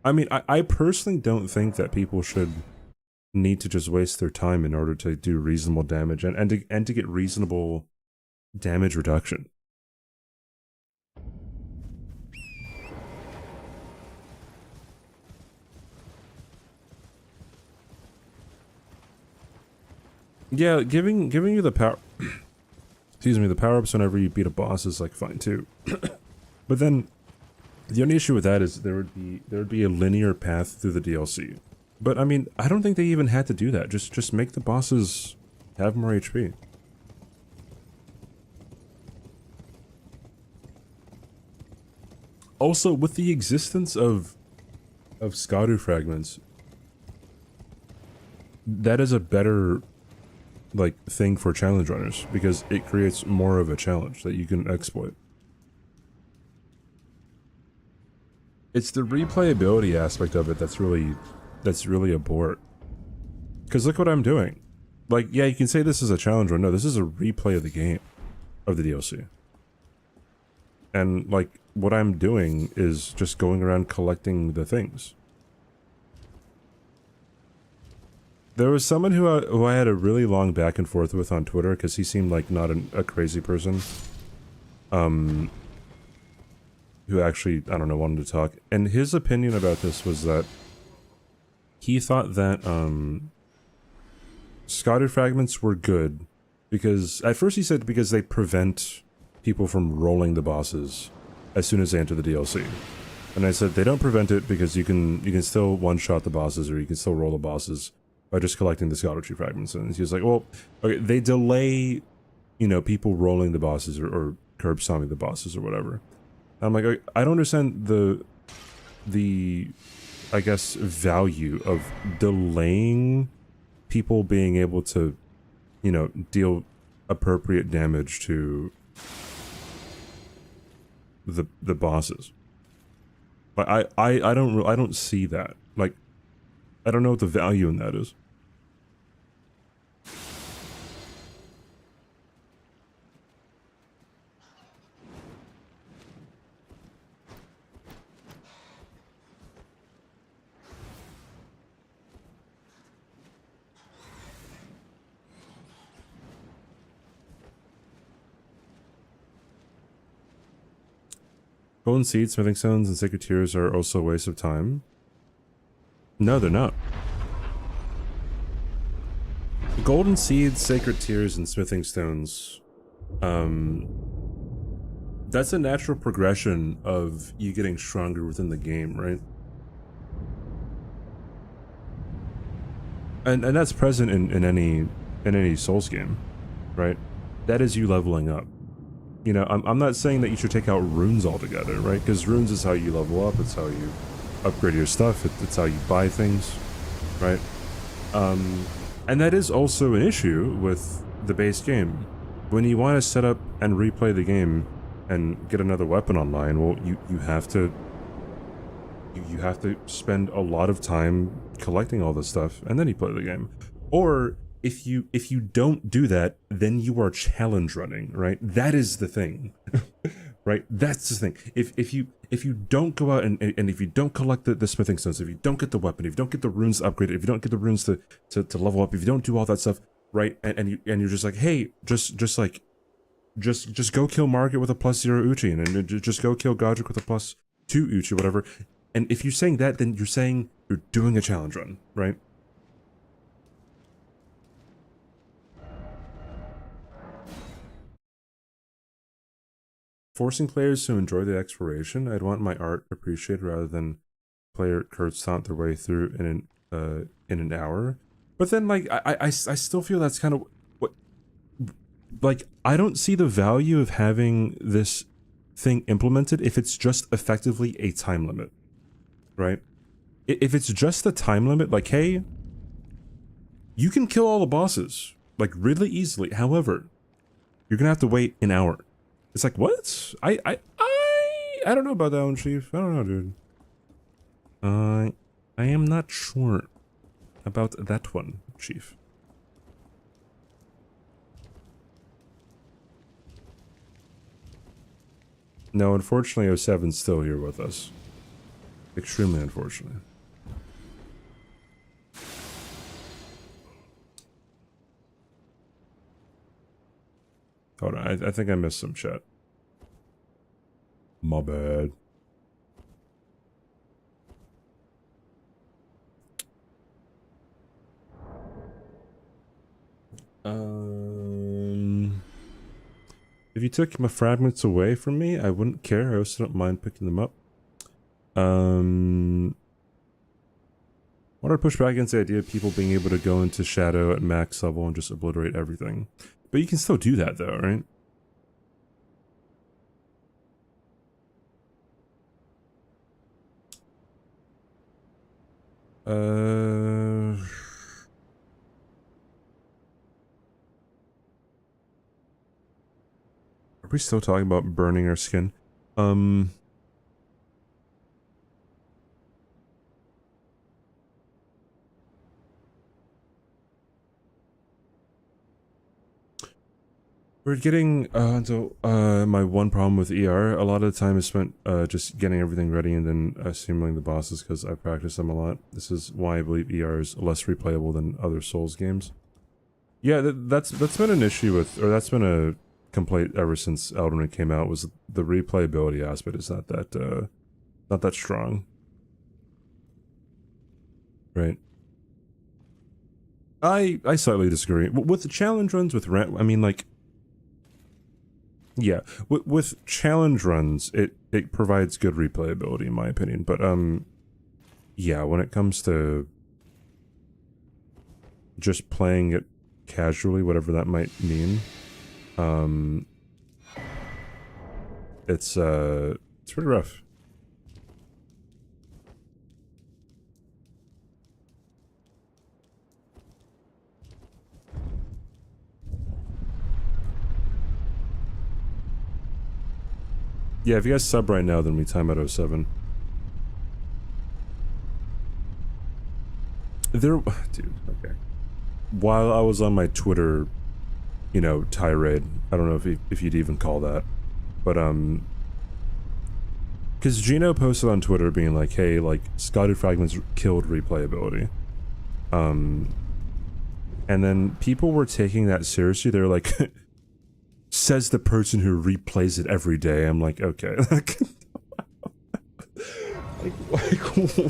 I mean, I personally don't think that people should need to just waste their time in order to do reasonable damage and to get reasonable damage reduction. Yeah, giving you the power excuse me, the power-ups whenever you beat a boss is like fine too. But then the only issue with that is there would be a linear path through the DLC. But I mean, I don't think they even had to do that. Just make the bosses have more HP. Also, with the existence of Scouter fragments, that is a better like thing for challenge runners because it creates more of a challenge that you can exploit. It's the replayability aspect of it that's really a bore. Because look what I'm doing. Like, yeah, you can say this is a challenge run. No, this is a replay of the game, of the DLC. And like, what I'm doing is just going around collecting the things. There was someone who I had a really long back and forth with on Twitter because he seemed like not a crazy person. Who actually, I don't know, wanted to talk. And his opinion about this was that he thought that Scouter fragments were good because, at first he said because they prevent people from rolling the bosses as soon as they enter the DLC. And I said they don't prevent it because you can still one-shot the bosses or you can still roll the bosses by just collecting the Scouter fragments. And he was like, well, okay, they delay, you know, people rolling the bosses or curb stomping the bosses or whatever. I'm like, I don't understand the I guess value of delaying people being able to, you know, deal appropriate damage to the bosses. Like I don't see that. Like, I don't know what the value in that is. Golden seeds, smithing stones, and sacred tears are also a waste of time. No, they're not. Golden seeds, sacred tears, and smithing stones. That's a natural progression of you getting stronger within the game, right? And that's present in any Souls game, right? That is you leveling up. You know, I'm not saying that you should take out runes altogether, right? Because runes is how you level up, it's how you upgrade your stuff, it's how you buy things, right? And that is also an issue with the base game. When you want to set up and replay the game and get another weapon online, well, you have to spend a lot of time collecting all this stuff, and then you play the game. Or if you don't do that, then you are challenge running, right? That is the thing. Right? That's the thing. If you don't go out and if you don't collect the smithing stones, if you don't get the weapon, if you don't get the runes upgraded, if you don't get the runes to level up, if you don't do all that stuff, right? And you're just like, hey, just go kill Margit with a +0 Uchi, and just go kill Godric with a +2 Uchi, whatever. And if you're saying that, then you're saying you're doing a challenge run, right? Forcing players to enjoy the exploration. I'd want my art appreciated rather than player curve stomp their way through in an hour. But then, like, I still feel that's kind of what, like, I don't see the value of having this thing implemented if it's just effectively a time limit, right? If it's just a time limit, like, hey, you can kill all the bosses, like, really easily. However, you're gonna have to wait an hour. It's like, what? I don't know about that one, Chief. I don't know, dude. I am not sure about that one, Chief. No, unfortunately, 07's still here with us. Extremely unfortunately. Hold on, I think I missed some chat. My bad. If you took my fragments away from me, I wouldn't care. I also don't mind picking them up. Want to push back against the idea of people being able to go into Shadow at max level and just obliterate everything. But you can still do that though, right? Are we still talking about burning our skin? We're getting into my one problem with ER. A lot of the time is spent just getting everything ready and then assimilating the bosses because I practice them a lot. This is why I believe ER is less replayable than other Souls games. Yeah, that's been an issue with, or that's been a complaint ever since Elden Ring came out, was the replayability aspect is not that strong. Right. I slightly disagree. With the challenge runs with I mean, like, yeah, with challenge runs, it provides good replayability in my opinion, but yeah, when it comes to just playing it casually, whatever that might mean, it's pretty rough. Yeah, if you guys sub right now, then we time at 07. There, dude, okay. While I was on my Twitter, you know, tirade, I don't know if you'd even call that, but, because Gino posted on Twitter being like, hey, like, Scattered Fragments killed replayability. And then people were taking that seriously. They're like, says the person who replays it every day. I'm like, okay. like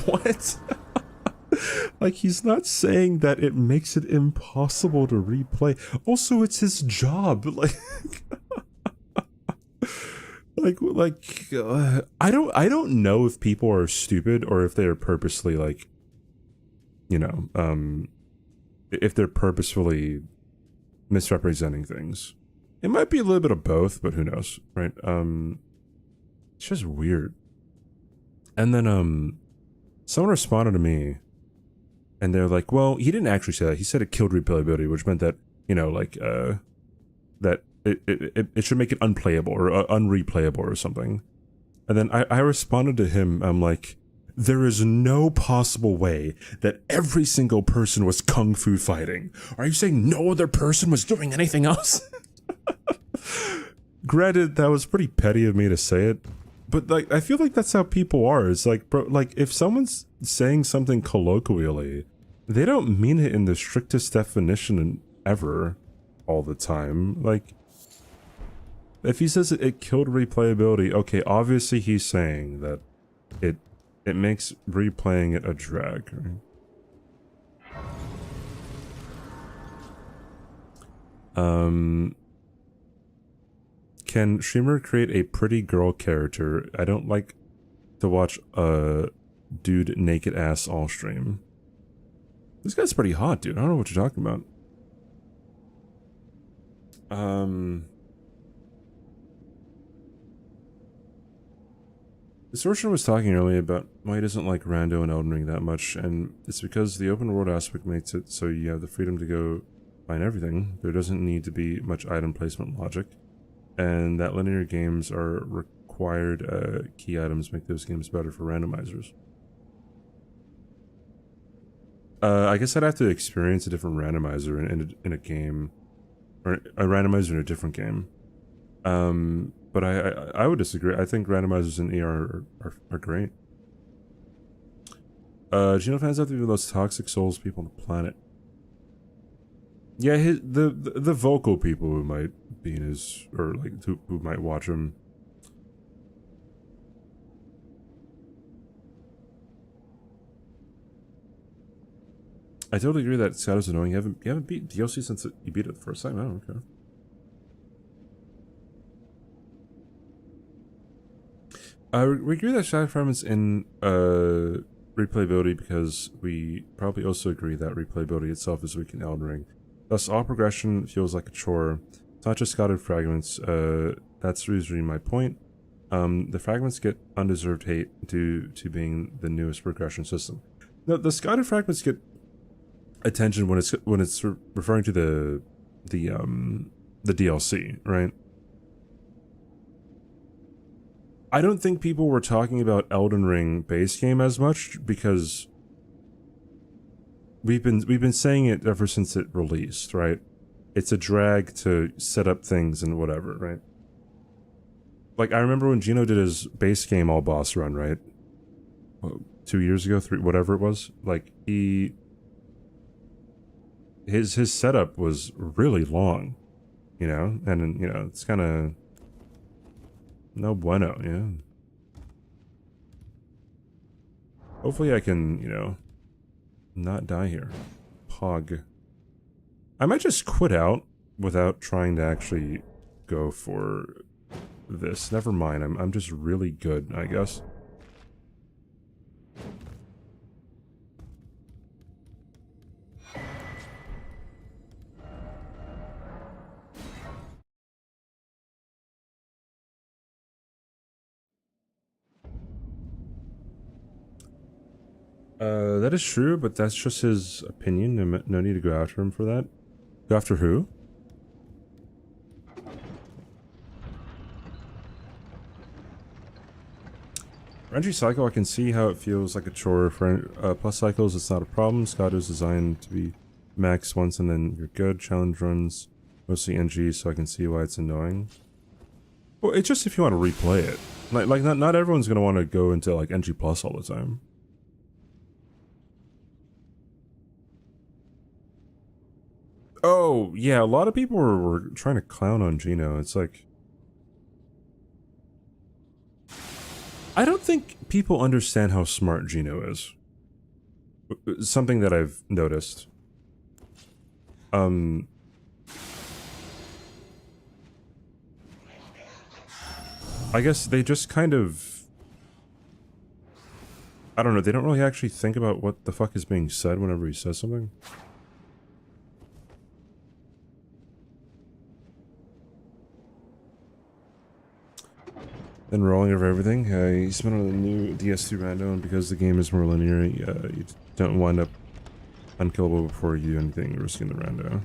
what? Like, he's not saying that it makes it impossible to replay. Also, it's his job. I don't know if people are stupid or if they are purposely, like, you know, if they're purposefully misrepresenting things. It might be a little bit of both, but who knows, right? It's just weird. And then, someone responded to me, and they're like, well, he didn't actually say that. He said it killed replayability, which meant that, you know, like, that it should make it unplayable or unreplayable or something. And then I responded to him, I'm like, there is no possible way that every single person was kung fu fighting. Are you saying no other person was doing anything else? Granted, that was pretty petty of me to say it, but like, I feel like that's how people are. It's like, bro, like, if someone's saying something colloquially, they don't mean it in the strictest definition ever, all the time. Like, if he says it killed replayability, okay, obviously he's saying that it makes replaying it a drag, right? Can streamer create a pretty girl character? I don't like to watch a dude naked ass all stream. This guy's pretty hot, dude. I don't know what you're talking about. The Sorcerer was talking earlier about why he doesn't like Rando and Elden Ring that much, and it's because the open world aspect makes it so you have the freedom to go find everything. There doesn't need to be much item placement logic, and that linear games are required key items make those games better for randomizers. I guess I'd have to experience a different randomizer in a game, or a randomizer in a different game. But I would disagree. I think randomizers in ER are great. Geno fans have to be the most toxic souls people on the planet. Yeah, the vocal people who might be in his, or like who might watch him. I totally agree that Shadow's annoying. You haven't beat DLC since you beat it the first time. Oh, okay. We agree that Shadow Fragments in replayability because we probably also agree that replayability itself is weak in Elden Ring. Thus, all progression feels like a chore. It's not just Scattered Fragments. That's usually my point. The fragments get undeserved hate due to being the newest progression system. The Scattered Fragments get attention when it's referring to the DLC, right? I don't think people were talking about Elden Ring base game as much because we've been saying it ever since it released, right? It's a drag to set up things and whatever, right? Like, I remember when Gino did his base game all boss run, right? 2 years ago, 3, whatever it was. Like, his setup was really long, you know? And, you know, it's kind of no bueno, yeah. Hopefully I can, you know, not die here. Pog. I might just quit out without trying to actually go for this. Never mind, I'm just really good, I guess. That is true, but that's just his opinion. No need to go after him for that. Go after who? For entry cycle, I can see how it feels like a chore. For plus cycles, it's not a problem. SCADA is designed to be max once and then you're good. Challenge runs, mostly NG, so I can see why it's annoying. Well, it's just if you want to replay it. Like not everyone's going to want to go into like NG plus all the time. Oh, yeah, a lot of people were trying to clown on Gino. It's like... I don't think people understand how smart Gino is. Something that I've noticed. I guess they just kind of... I don't know, they don't really actually think about what the fuck is being said whenever he says something. Then rolling over everything. You spin on the new DS2 rando, and because the game is more linear, you don't wind up unkillable before you do anything risking the rando.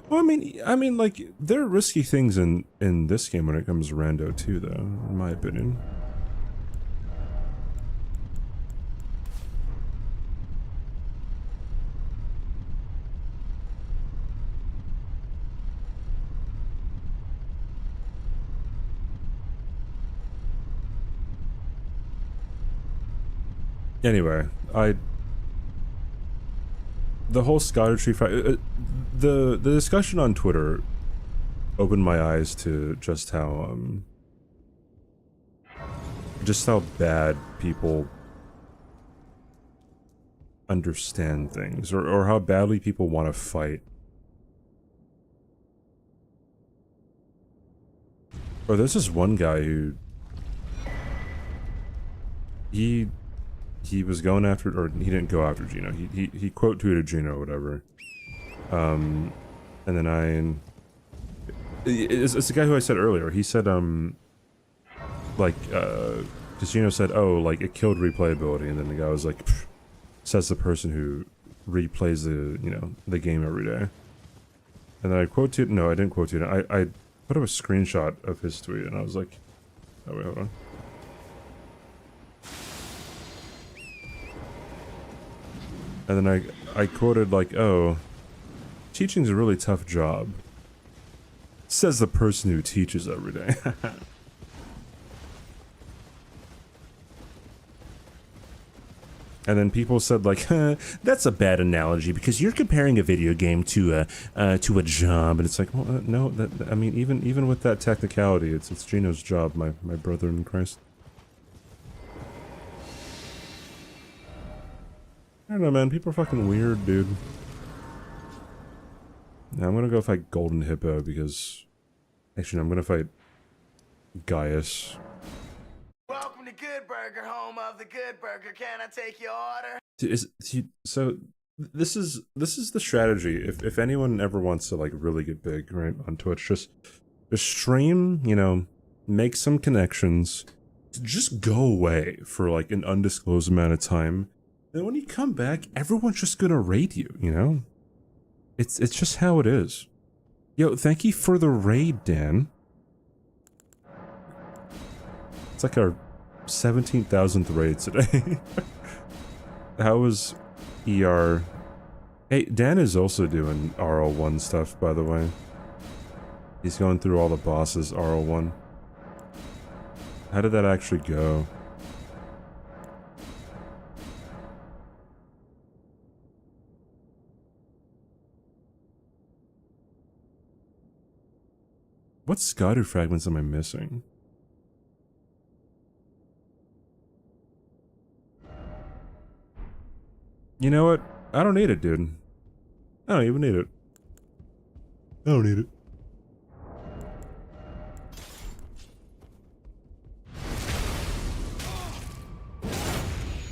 Well, I mean, like, there are risky things in this game when it comes to rando too, though, in my opinion. Anyway, the whole Scholar Tree fight, the discussion on Twitter opened my eyes to just how bad people understand things, or how badly people want to fight. Or there's this one guy who he was going after, or he didn't go after Gino. He quote tweeted Gino or whatever. And then it's the guy who I said earlier. He said like because Gino said, oh, like it killed replayability, and then the guy was like, says the person who replays the game every day. And then I quote tweeted, no, I didn't quote tweet it. I put up a screenshot of his tweet, and I was like, oh wait, hold on. And then I quoted like, oh, teaching's a really tough job. Says the person who teaches every day. And then people said like, that's a bad analogy because you're comparing a video game to a job, and it's like, well, no, I mean, even with that technicality, it's Gino's job, my brother in Christ. I don't know, man. People are fucking weird, dude. Now I'm gonna go fight Golden Hippo because... Actually, no, I'm gonna fight Gaius. Welcome to Good Burger, home of the Good Burger. Can I take your order? So this is the strategy. If anyone ever wants to like really get big, right, on Twitch, just stream, make some connections, just go away for like an undisclosed amount of time. Then when you come back, everyone's just gonna raid you, It's just how it is. Yo, thank you for the raid, Dan. It's like our 17,000th raid today. How was ER? Hey, Dan is also doing RL1 stuff, by the way. He's going through all the bosses, RL1. How did that actually go? What Scadu fragments am I missing? You know what? I don't need it, dude. I don't even need it. I don't need it.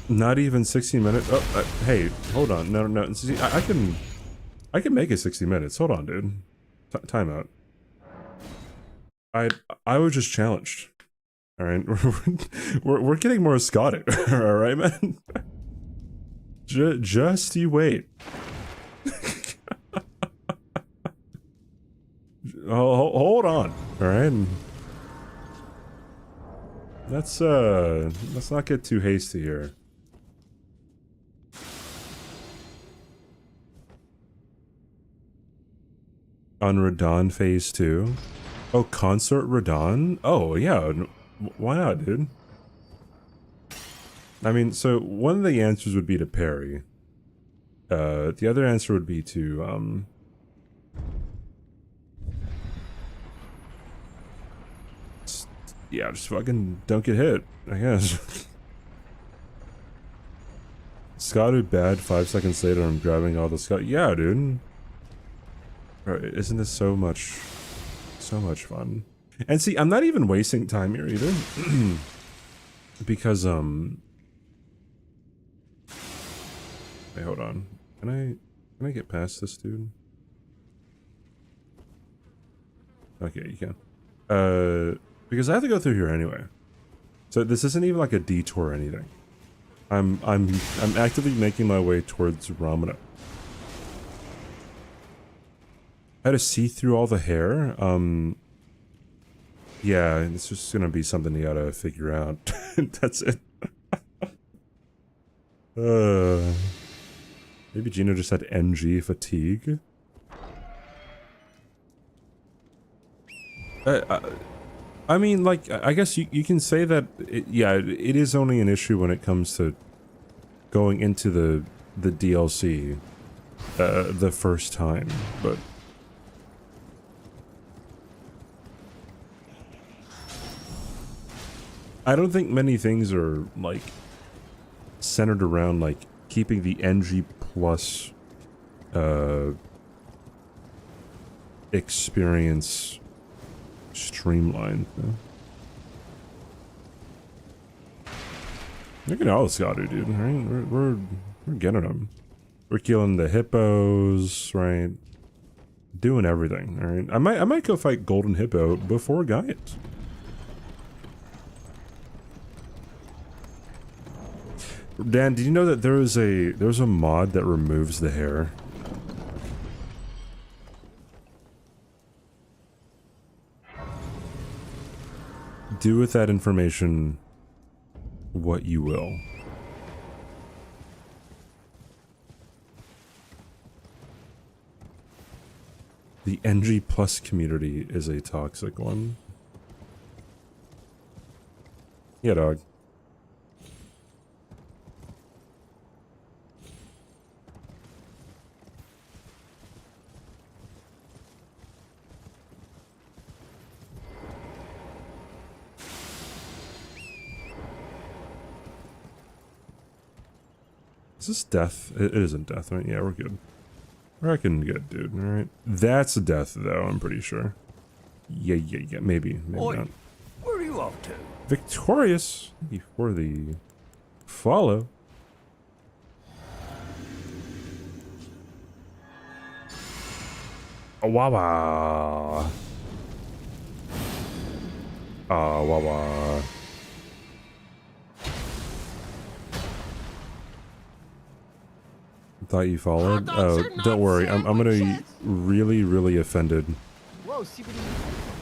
Not even 60 minutes? Oh, hey, hold on. No. See, I can make it 60 minutes. Hold on, dude. Time out. I was just challenged. All right, we're getting more Scottish. All right, man. Just you wait. Hold on. All right. Let's not get too hasty here. On Radon Phase 2. Oh, Consort Radon? Oh, yeah. Why not, dude? I mean, so one of the answers would be to parry. The other answer would be to, yeah, just fucking don't get hit, I guess. Scotty bad, 5 seconds later I'm grabbing all the Scott. Yeah, dude. Bro, isn't this so much fun? And see, I'm not even wasting time here either. Because, wait, hold on. Can I get past this dude? Okay, you can. Because I have to go through here anyway. So this isn't even like a detour or anything. I'm actively making my way towards Ramana. I had to see through all the hair. Yeah, it's just gonna be something you gotta figure out. That's it. Maybe Gino just had NG fatigue. I mean, like, I guess you can say that, yeah, it is only an issue when it comes to going into the DLC the first time, but... I don't think many things are, like, centered around, like, keeping the NG plus experience streamlined. Look at all this gotta do, dude. Right? We're getting them. We're killing the hippos, right? Doing everything. All right. I might go fight Golden Hippo before Gaius. Dan, did you know that there's a mod that removes the hair? Do with that information what you will. The NG Plus community is a toxic one. Yeah, dog. Is this death? It isn't death, right? Yeah, we're good. I reckon good, dude. Alright. That's a death, though, I'm pretty sure. Yeah. Maybe Oi, not. where are you off to? Victorious! Thank you for the follow. Wawa. Wawa. Thought you followed? Oh, don't worry. I'm gonna be really, really offended. Whoa, CBD.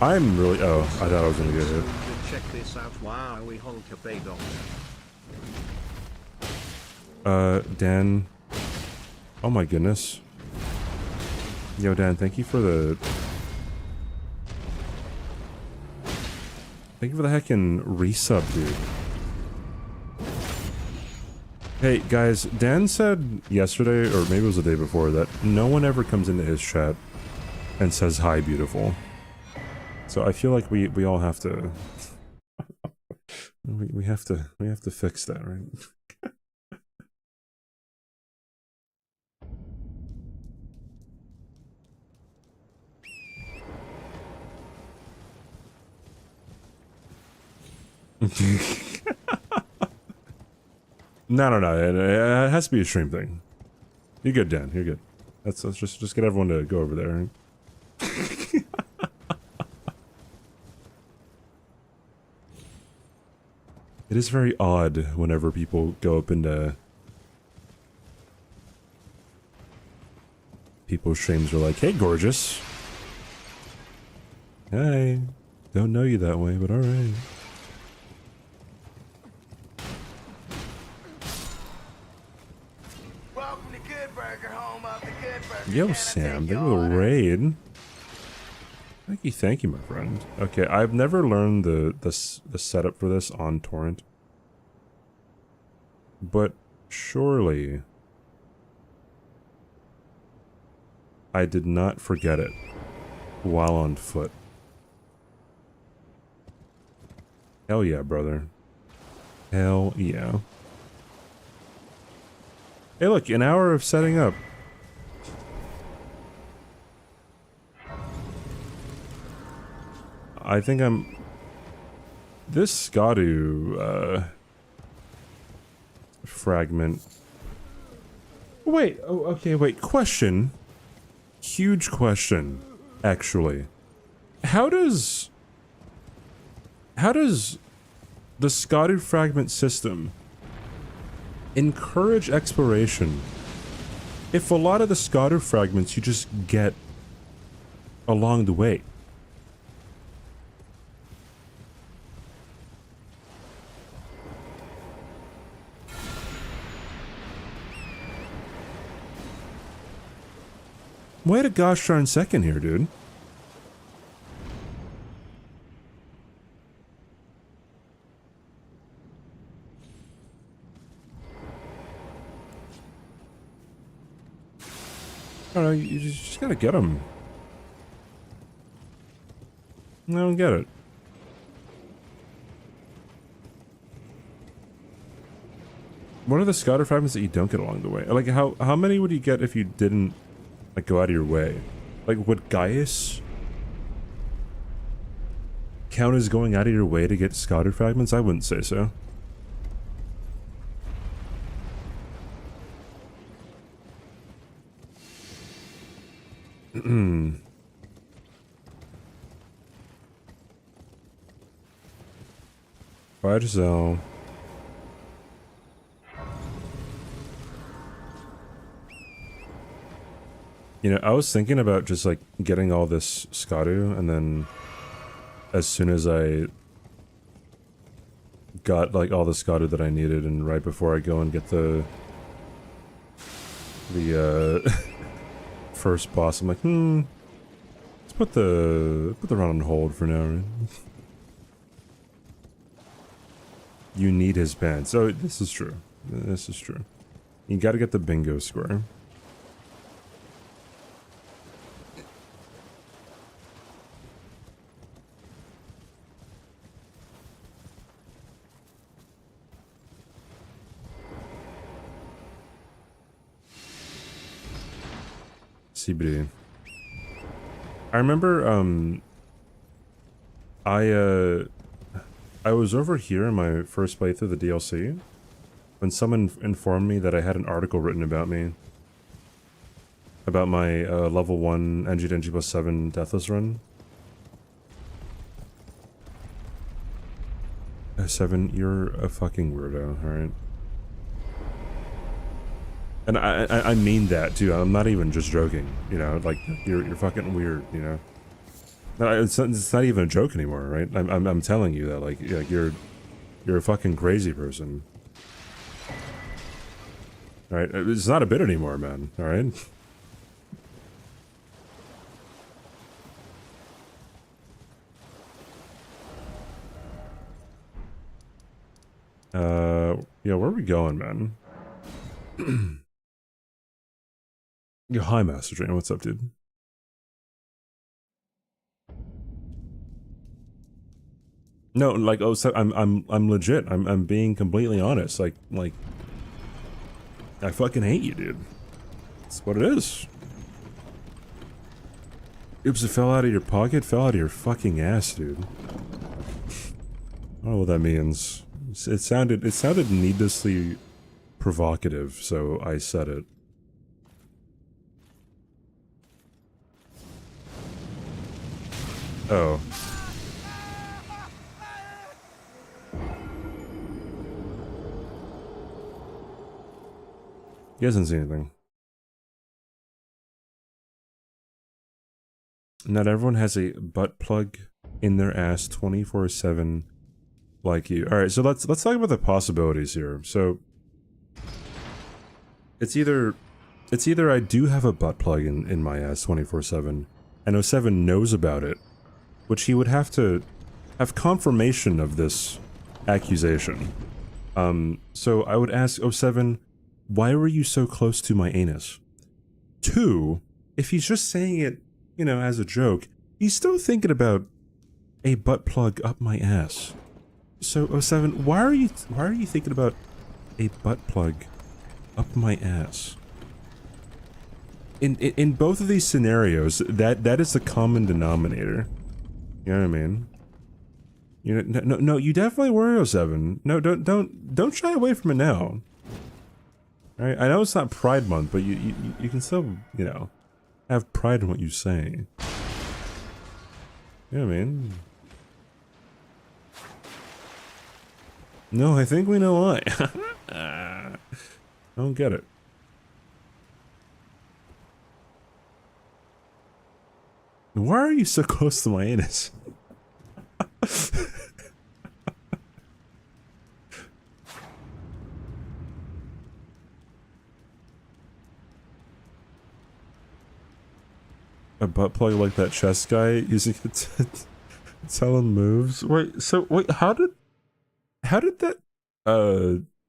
I'm really... Oh, I thought I was gonna get hit. Check this out. Wow, we Hulk a big Dan. Oh my goodness. Yo, Dan, thank you for the... Thank you for the heckin' resub, dude. Hey, guys, Dan said yesterday, or maybe it was the day before, that no one ever comes into his chat and says, "Hi, beautiful." So I feel like we all have to... we have to fix that, right? No. It has to be a stream thing. You're good, Dan. You're good. Let's just get everyone to go over there. Right? It is very odd whenever people go up into people's streams are like, "Hey, gorgeous." Hey, don't know you that way, but all right. Welcome to Good Burger, home of the Good Burger. Yo, Can I Sam, take thank your you for the order? raid. Thank you, my friend. Okay, I've never learned the setup for this on torrent, but surely I did not forget it while on foot. Hell yeah, brother. Hell yeah. Hey, look, an hour of setting up. I think I'm... This Skadu, fragment... Wait, oh, okay, wait, question. Huge question, actually. How does the Skadu fragment system encourage exploration if a lot of the Skadu fragments you just get along the way? Wait a gosh darn second here, dude. I don't know, you just gotta get them. I don't get it. What are the Scouter fragments that you don't get along the way? Like, how many would you get if you didn't, like, go out of your way? Like, would Gaius count as going out of your way to get Scouter fragments? I wouldn't say so. Bye, Giselle. You know, I was thinking about just, like, getting all this Skadu, and then as soon as I got, like, all the Skadu that I needed, and right before I go and get the first boss, I'm like, let's put the run on hold for now, right? You need his pants. Oh, this is true. This is true. You gotta get the bingo square. CBD. I remember, I was over here in my first playthrough of the DLC when someone informed me that I had an article written about me. About my, level 1 NG plus 7 Deathless run. 7, you're a fucking weirdo, alright? And I mean that too. I'm not even just joking, you know. Like you're fucking weird, you know. No, it's not even a joke anymore, right? I'm telling you that, like you're a fucking crazy person. All right, it's not a bit anymore, man. All right. Yeah, where are we going, man? Yo, hi, Master Train. What's up, dude? No, like, oh, so I'm legit. I'm being completely honest. Like, I fucking hate you, dude. That's what it is. Oops, it fell out of your pocket. Fell out of your fucking ass, dude. I don't know what that means. It sounded needlessly provocative, so I said it. Oh. He hasn't seen anything. Not everyone has a butt plug in their ass 24/7 like you. All right, so let's talk about the possibilities here. So it's either I do have a butt plug in my ass 24/7, and oh 07 knows about it, which he would have to have confirmation of this accusation. So I would ask oh 07, why were you so close to my anus? 2, if he's just saying it, you know, as a joke, he's still thinking about a butt plug up my ass. So oh 07, why are you thinking about a butt plug up my ass? In both of these scenarios, that is the common denominator. You know what I mean? You know, no, you definitely were 07. No, don't shy away from it now. All right, I know it's not Pride Month, but you can still, you know, have pride in what you say. You know what I mean? No, I think we know why. I don't get it. Why are you so close to my anus? A butt plug like that chess guy using it to tell him moves? Wait, how did that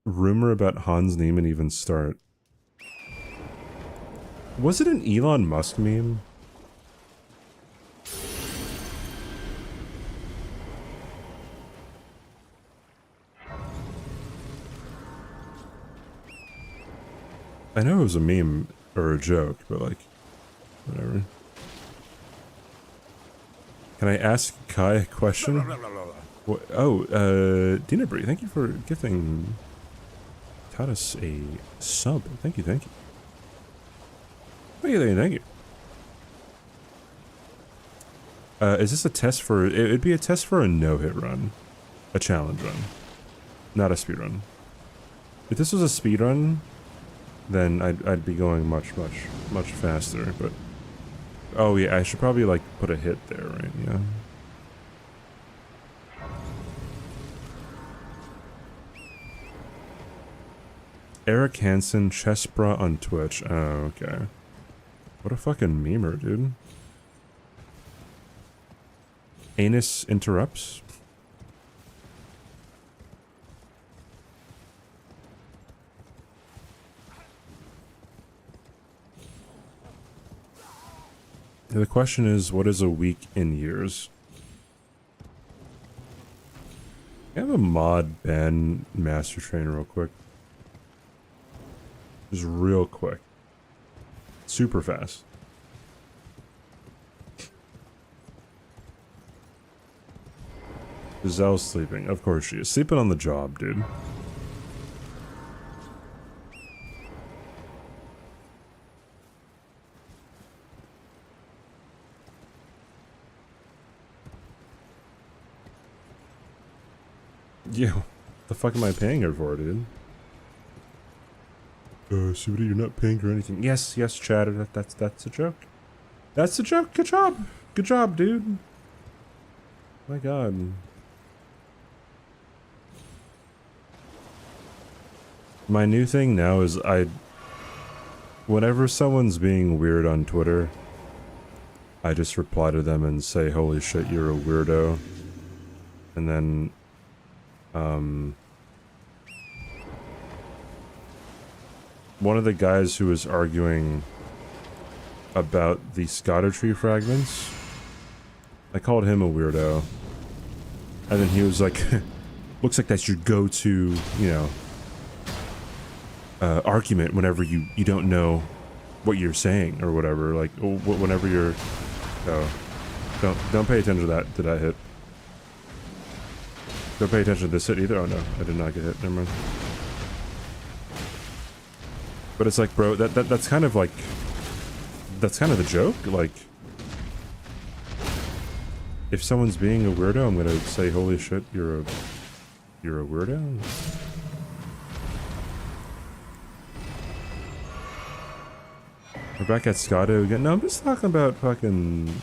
rumor about Hans Niemann even start? Was it an Elon Musk meme? I know it was a meme or a joke, but like, whatever. Can I ask Kai a question? What? Oh, Dinabri, thank you for gifting Tadas a sub. Thank you. Thank you. Is this a test for... It'd be a test for a no-hit run. A challenge run. Not a speed run. If this was a speed run, then I'd be going much faster, but... Oh yeah, I should probably like put a hit there, right? Yeah. Eric Hansen, Chessbra on Twitch. Oh, okay. What a fucking memer, dude. Anus interrupts? The question is, what is a week in years? I have a mod ban Master Train real quick. Just real quick. Super fast. Giselle's sleeping. Of course she is. Sleeping on the job, dude. Yo, the fuck am I paying her for, dude? CBD, you're not paying her anything. Yes, Chad, that's a joke. That's a joke. Good job, dude. My god. My new thing now is whenever someone's being weird on Twitter, I just reply to them and say, holy shit, you're a weirdo. And then, one of the guys who was arguing about the Scatter Tree fragments, I called him a weirdo. And then he was like, looks like that's your go-to, you know, argument whenever you don't know what you're saying or whatever. Like, whenever you're... Oh. Don't pay attention to that hit. Don't pay attention to this hit either. Oh no, I did not get hit. Never mind. But it's like, bro, that's kind of like... That's kind of the joke. Like, if someone's being a weirdo, I'm gonna say, holy shit, you're a weirdo? We're back at Scotto again. No, I'm just talking about fucking...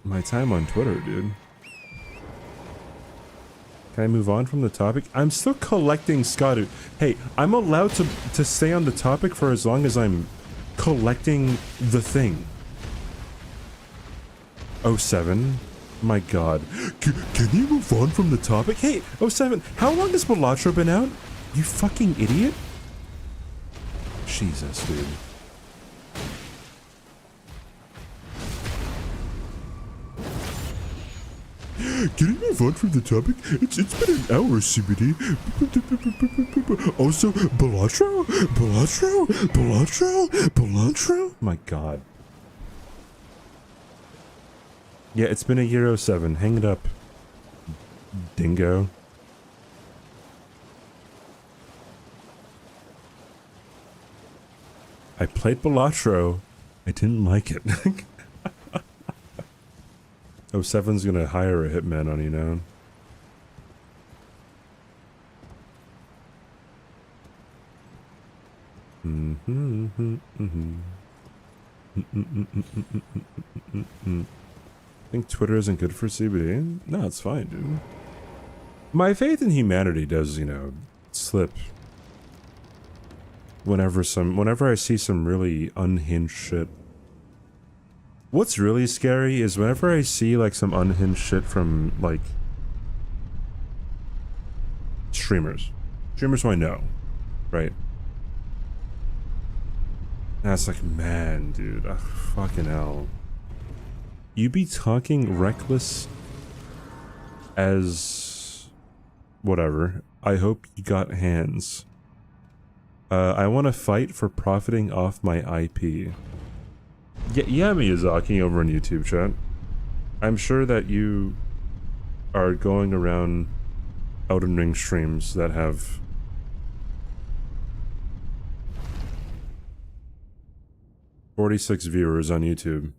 my time on Twitter, dude. Can I move on from the topic? I'm still collecting Scottu. Hey, I'm allowed to stay on the topic for as long as I'm collecting the thing. Oh 07. My god. Can you move on from the topic? Hey, oh 07, how long has Balatro been out? You fucking idiot. Jesus, dude. Can you move on from the topic? It's been an hour, CBD. Also, Balatro? My god. Yeah, it's been a year 07. Hang it up, dingo. I played Balatro. I didn't like it. 07's gonna hire a hitman on you now. Think Twitter isn't good for CBD? No, it's fine, dude. My faith in humanity does, you know, slip whenever I see some really unhinged shit. What's really scary is whenever I see like some unhinged shit from like streamers who I know, right? And it's like, man, dude, fucking hell. You be talking reckless as whatever. I hope you got hands. I want to fight for profiting off my IP. Yeah, Miyazaki over on YouTube chat. I'm sure that you are going around Elden Ring streams that have .46 viewers on YouTube.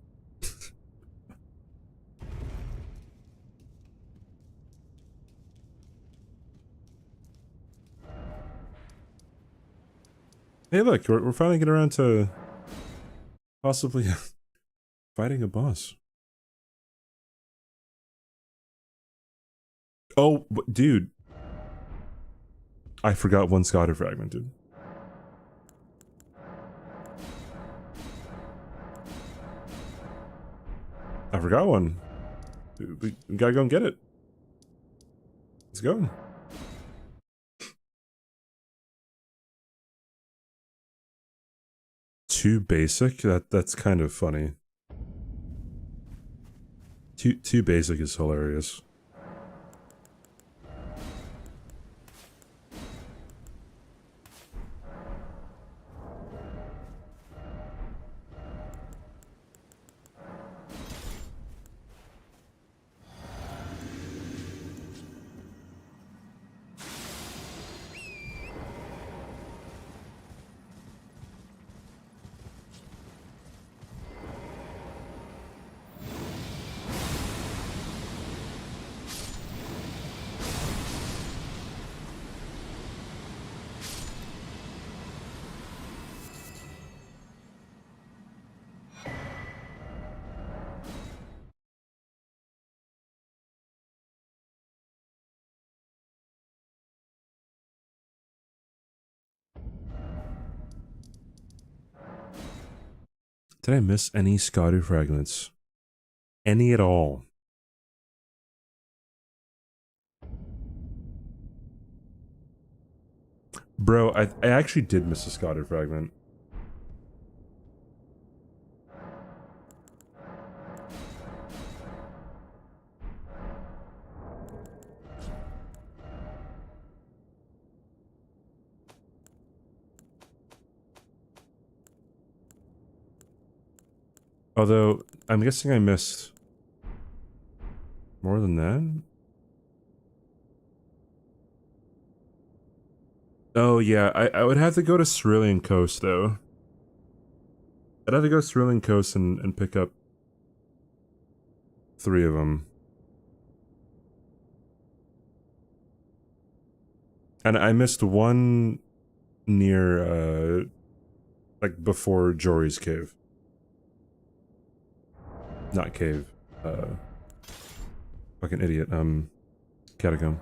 Hey, look, we're finally getting around to possibly fighting a boss. Oh, dude. I forgot one Scatter fragment, dude. I forgot one. Dude, we gotta go and get it. Let's go. Too basic? That's kind of funny. Too basic is hilarious. Did I miss any Scottu fragments? Any at all? Bro, I actually did miss a Scottu fragment. Although, I'm guessing I missed more than that? Oh yeah, I would have to go to Cerulean Coast though. I'd have to go to Cerulean Coast and pick up 3 of them. And I missed one near, like before Jory's cave. Not cave. Fucking idiot. Catacomb.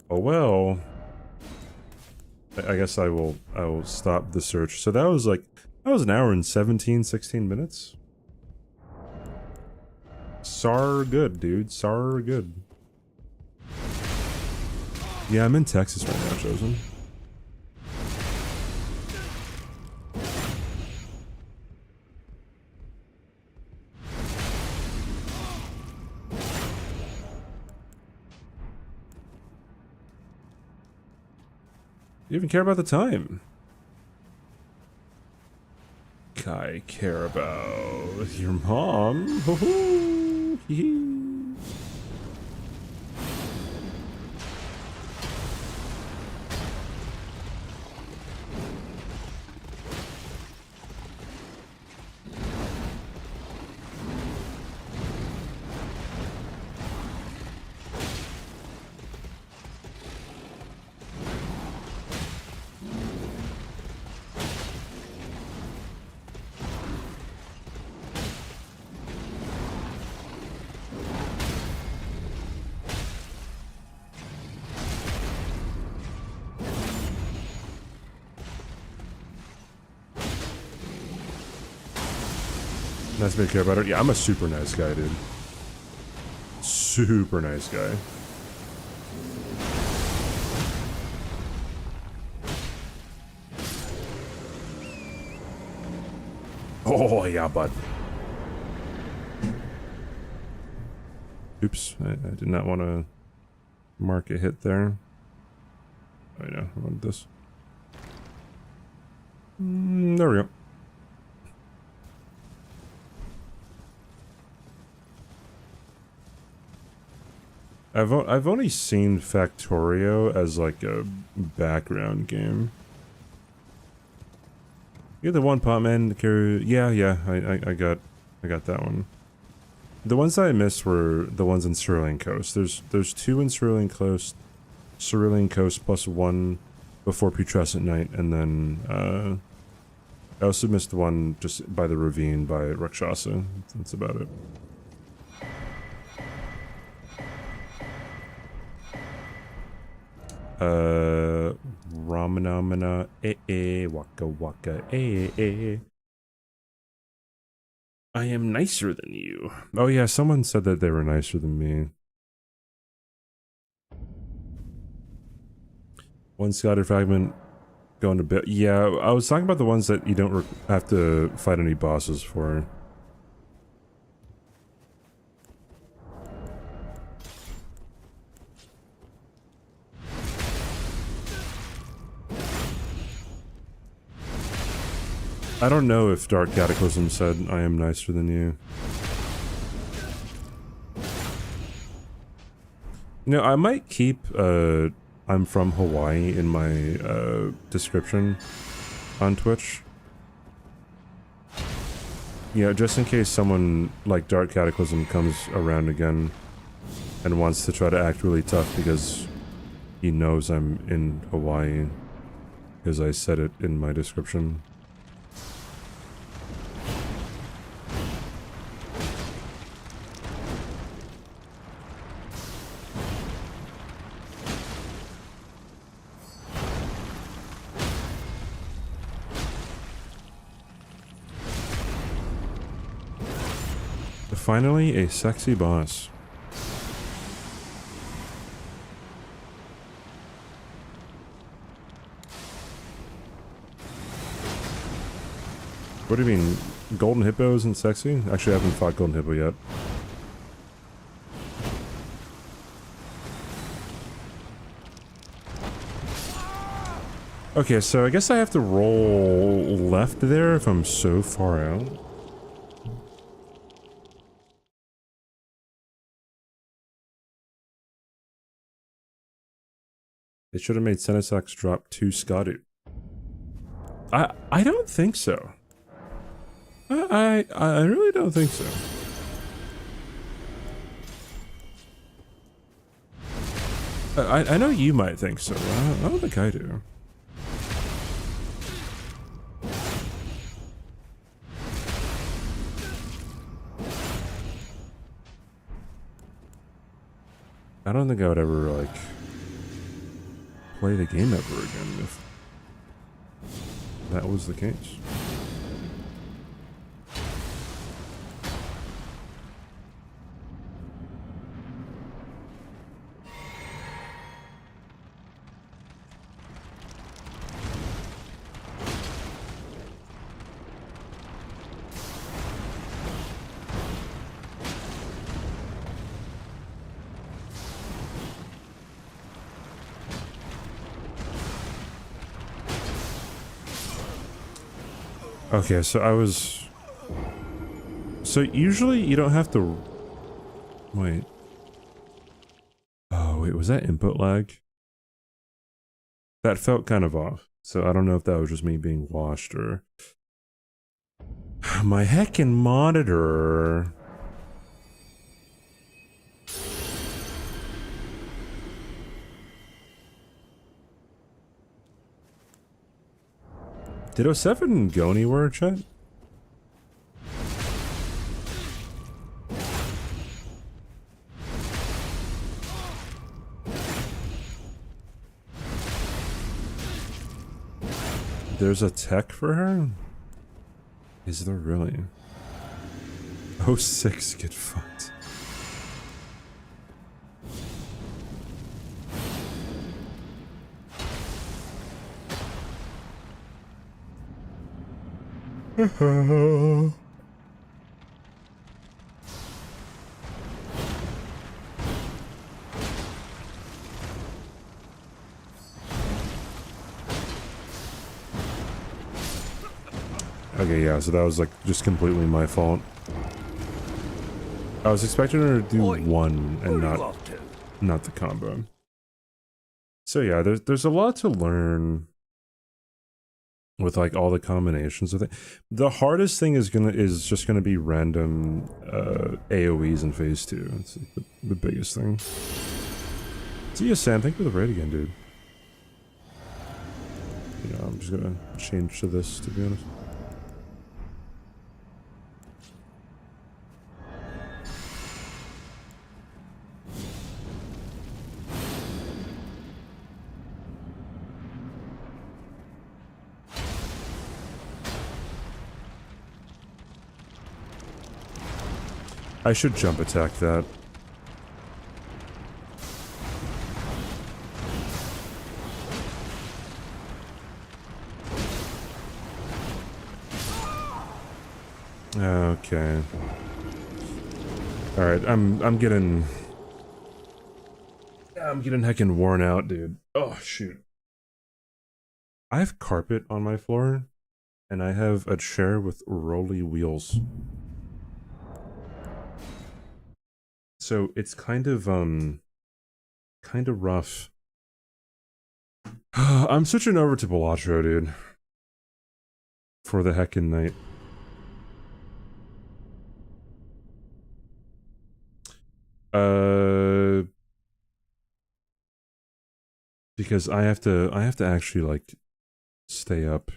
Oh well. I guess I will stop the search. So that was an hour and 16 minutes. Sar good, dude. Sar good. Yeah, I'm in Texas right now, Chosen. You even care about the time? I care about your mom. Nice to care about it. Yeah, I'm a super nice guy, dude. Super nice guy. Oh, yeah, bud. Oops, I did not want to mark a hit there. Oh, no, I want this. There we go. I've only seen Factorio as like a background game. You're the one pot man. Yeah, I got that one. The ones that I missed were the ones in Cerulean Coast. There's 2 in Cerulean Coast, plus 1 before Putrescent Night, and then I also missed one just by the ravine by Rakshasa. That's about it. Ramanamana, waka waka, I am nicer than you. Oh yeah, someone said that they were nicer than me. One scattered fragment going to bed. Yeah, I was talking about the ones that you don't have to fight any bosses for. I don't know if Dark Cataclysm said I am nicer than you. You know, I might keep I'm from Hawaii in my description on Twitch. You know, just in case someone like Dark Cataclysm comes around again and wants to try to act really tough because he knows I'm in Hawaii, because I said it in my description. Finally, a sexy boss. What do you mean? Golden Hippo isn't sexy? Actually, I haven't fought Golden Hippo yet. Okay, so I guess I have to roll left there if I'm so far out. They should have made Senesax drop 2 Skadu. I don't think so. I really don't think so. I know you might think so, but I don't think I do. I don't think I would ever, like... play the game ever again if that was the case. Okay, so so usually you don't have to... Wait. Oh, wait, was that input lag? That felt kind of off. So I don't know if that was just me being washed or... My heckin' monitor... Did 07 go anywhere, chat? There's a tech for her? Is there really? 06, get fucked. Okay, yeah, so that was like just completely my fault. I was expecting her to do one and not the combo. So yeah, there's a lot to learn with like all the combinations of it. The hardest thing is just gonna be random AoEs in phase 2. It's like the biggest thing. See ya, Sam. Thank you for the raid again, dude. Yeah, I'm just gonna change to this, to be honest. I should jump attack that. Okay. All right, I'm getting heckin' worn out, dude. Oh shoot. I have carpet on my floor, and I have a chair with rolly wheels. So it's kind of rough. I'm switching over to Balatro, dude. For the heckin' night. Because I have to actually like stay up.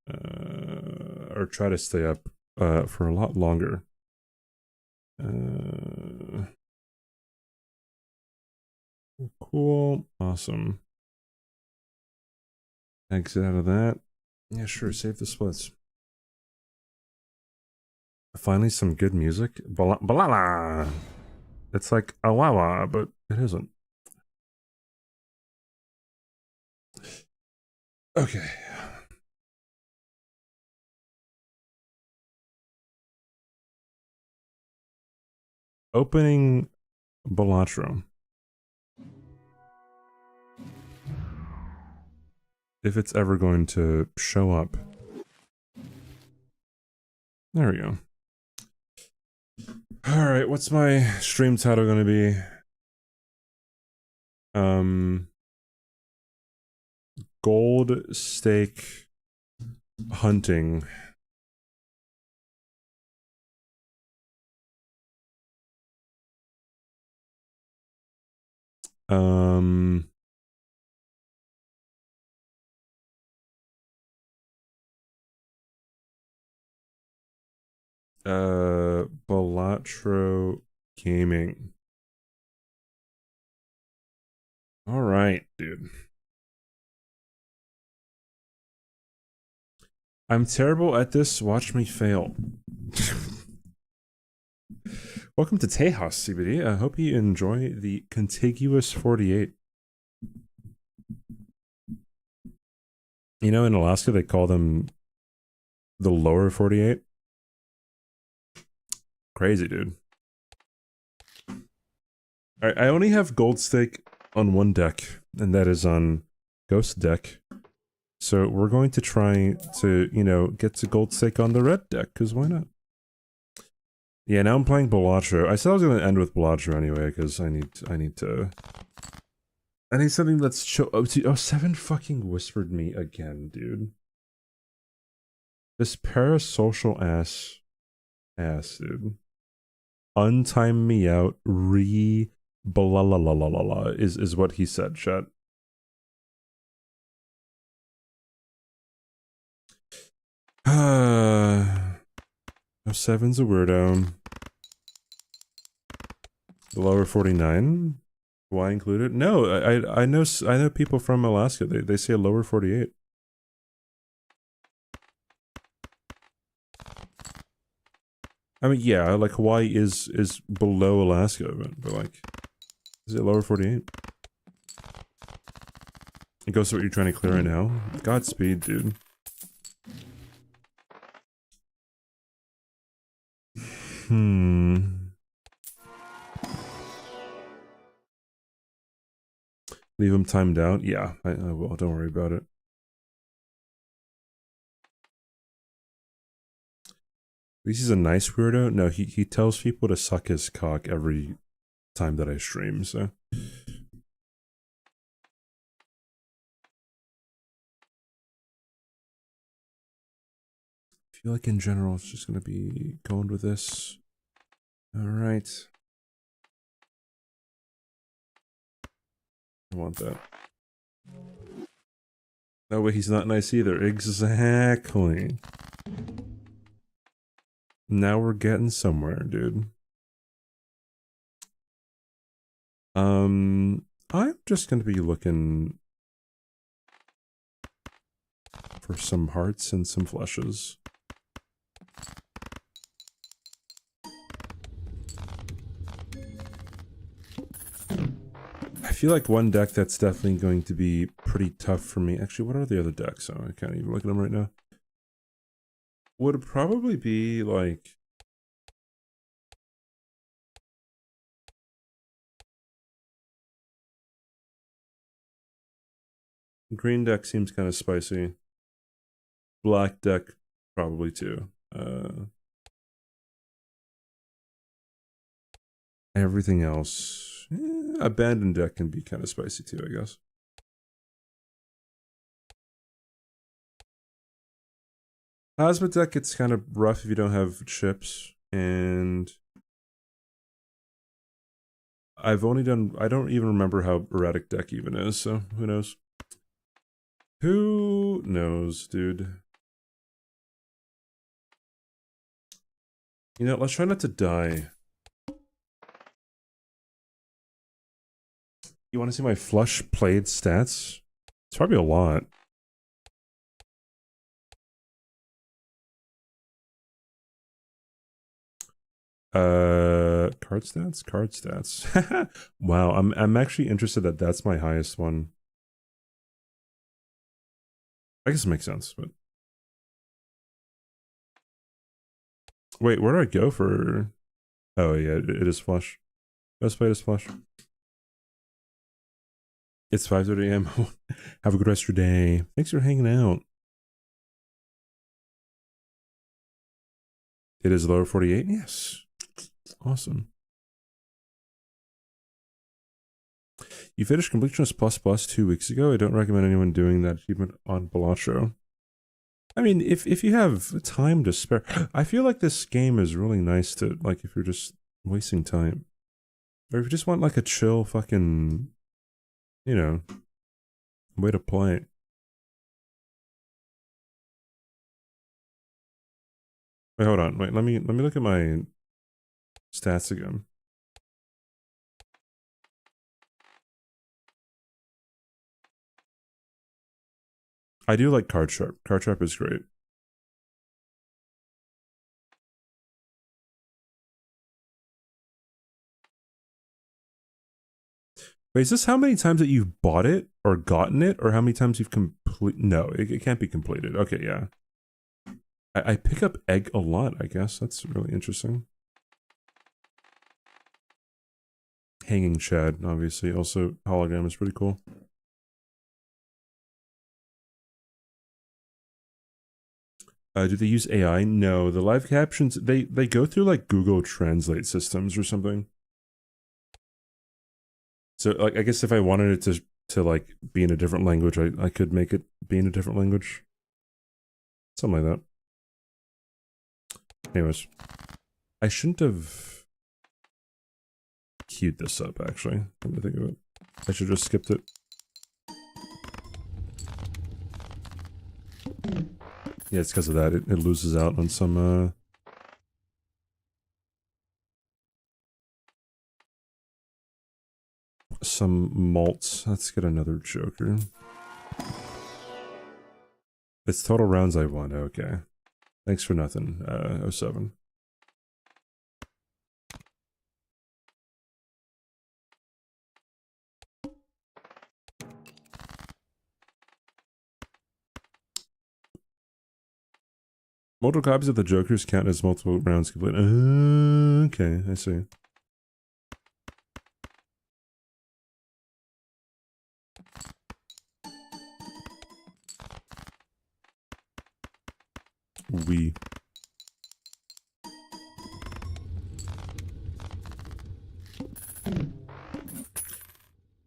Or try to stay up for a lot longer. Cool, awesome. Exit out of that. Yeah, sure, save the splits. Finally some good music. Balala! It's like a wawa, but it isn't. Okay. Opening Balatro. If it's ever going to show up. There we go. Alright, what's my stream title gonna be? Gold Stake Hunting. Balatro Gaming. All right, dude. I'm terrible at this. Watch me fail. Welcome to Tejas, CBD. I hope you enjoy the contiguous 48. You know, in Alaska, they call them the lower 48. Crazy, dude. I only have gold stake on one deck, and that is on Ghost deck. So we're going to try to, you know, get to gold stake on the red deck, because why not? Yeah, now I'm playing Balatro. I said I was going to end with Balatro anyway, because I need something that's chill. Oh, Seven fucking whispered me again, dude. This parasocial ass, dude. Untime me out, blah la la la la la is what he said, chat. Seven's a weirdo. The lower 49? Why include it? No, I know people from Alaska. They say a lower 48. I mean, yeah, like Hawaii is below Alaska, but like, is it lower 48? It goes to what you're trying to clear right now. Godspeed, dude. Leave him timed out? Yeah, I will. Don't worry about it. At least he's a nice weirdo. No, he tells people to suck his cock every time that I stream, so. I feel like in general it's just gonna be going with this. Alright. I want that. No way, he's not nice either. Exactly. Now we're getting somewhere, dude. I'm just gonna be looking for some hearts and some fleshes. I feel like one deck that's definitely going to be pretty tough for me. Actually, what are the other decks? Oh, I can't even look at them right now. Would probably be like... Green deck seems kind of spicy. Black deck probably too. Everything else... abandoned deck can be kind of spicy too, I guess. Plasma deck, it's kind of rough if you don't have chips, and I've only done... I don't even remember how erratic deck even is, so who knows? Who knows, dude? You know, let's try not to die. You want to see my flush played stats? It's probably a lot. Card stats. Wow, I'm actually interested that that's my highest one. I guess it makes sense, but wait, where do I go for? Oh yeah, it is flush. Best played is flush. It's 5:30 a.m. Have a good rest of your day. Thanks for hanging out. It is lower 48. Yes. Awesome. You finished Completionist Plus Plus 2 weeks ago. I don't recommend anyone doing that achievement on Balatro. I mean, if you have time to spare, I feel like this game is really nice to, like, if you're just wasting time. Or if you just want, like, a chill fucking, you know, way to play. Wait, hold on. Wait, let me look at my stats again. I do like Card Sharp. Card Sharp is great. Wait, is this how many times that you've bought it or gotten it, or how many times you've complete? No, it can't be completed. Okay, yeah. I pick up egg a lot, I guess. That's really interesting. Hanging Chad, obviously. Also, hologram is pretty cool. Do they use AI? No, the live captions, they go through like Google Translate systems or something. So like, I guess if I wanted it to like be in a different language, I could make it be in a different language. Something like that. Anyways, I shouldn't have queued this up, actually. Come to think of it. I should have just skipped it. Yeah, it's because of that. It loses out on some, some malts. Let's get another Joker. It's total rounds I won. Okay. Thanks for nothing, 07. Multiple copies of the Jokers count as multiple rounds complete. Okay, I see. We.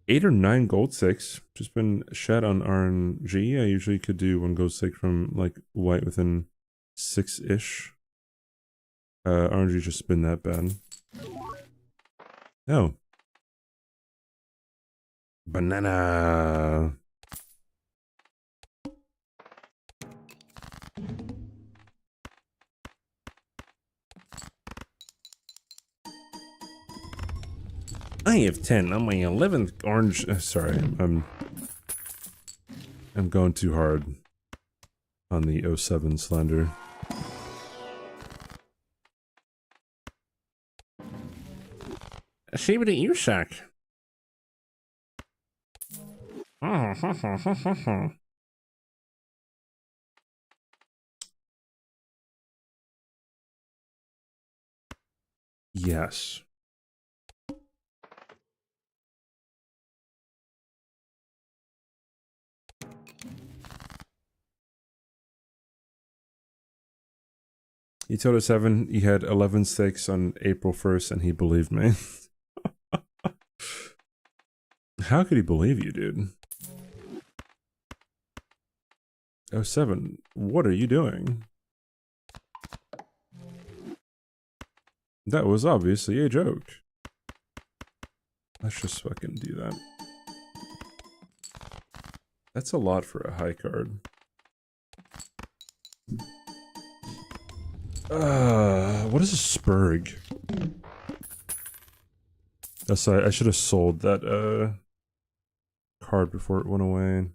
Eight or 9 gold sticks. Just been shed on RNG. I usually could do 1 gold stick from like white within 6-ish. RNG just been that bad. Oh. Banana. I have 10 on my 11th orange. Sorry, I'm going too hard on the 07 slander. itzCBD, you suck. Yes. He told us 7 he had 11 stakes on April 1st and he believed me. How could he believe you, dude? 07, what are you doing? That was obviously a joke. Let's just fucking do that. That's a lot for a high card. What is a Spurg? Oh, sorry, I should have sold that, card before it went away.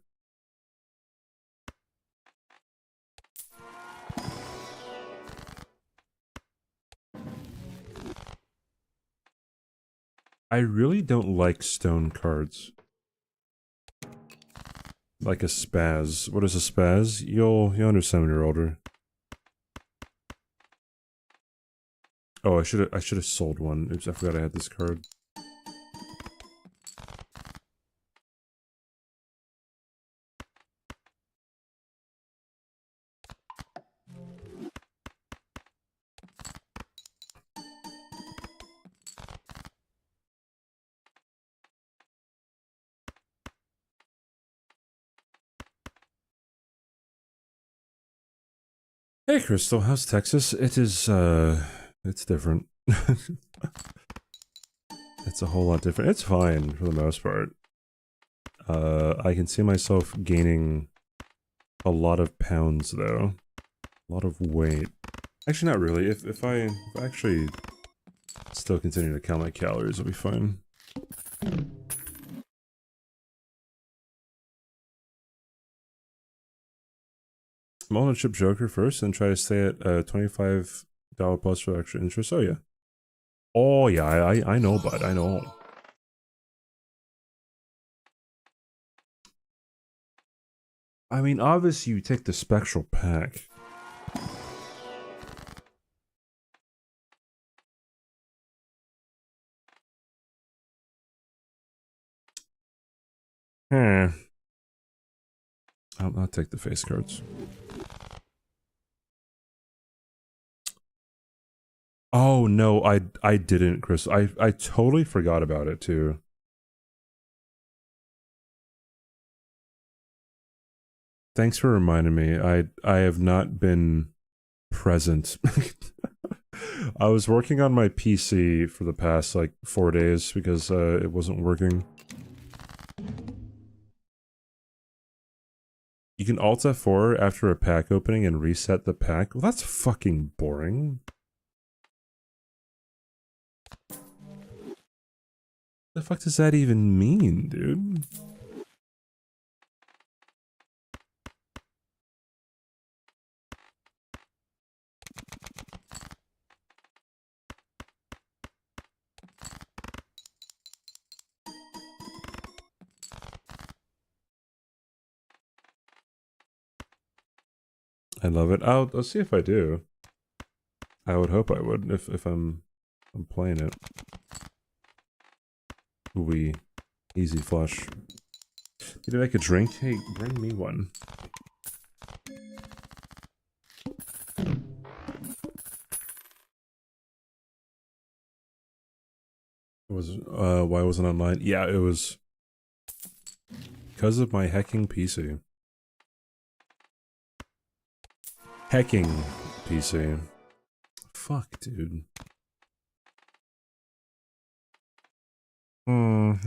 I really don't like stone cards. Like a spaz. What is a spaz? You'll understand when you're older. Oh, I should have sold one. Oops, I forgot I had this card. Hey Crystal, how's Texas? It is it's different. It's a whole lot different. It's fine for the most part. I can see myself gaining a lot of pounds though. A lot of weight. Actually not really. If I actually still continue to count my calories, I'll be fine. small and chip Joker first, and try to stay at $25 plus for extra interest. Oh yeah. Oh yeah, I know, bud. I know. I mean, obviously you take the spectral pack. I'll take the face cards. Oh no, I didn't, Chris. I totally forgot about it too. Thanks for reminding me. I have not been present. I was working on my PC for the past like 4 days because it wasn't working. You can Alt F4 after a pack opening and reset the pack. Well, that's fucking boring. The fuck does that even mean, dude? I love it. I'll see if I do. I would hope I would if I'm playing it. We easy flush. Need to make a drink? Hey, bring me one. Why wasn't online? Yeah, it was because of my hacking PC. Hacking PC. Fuck, dude.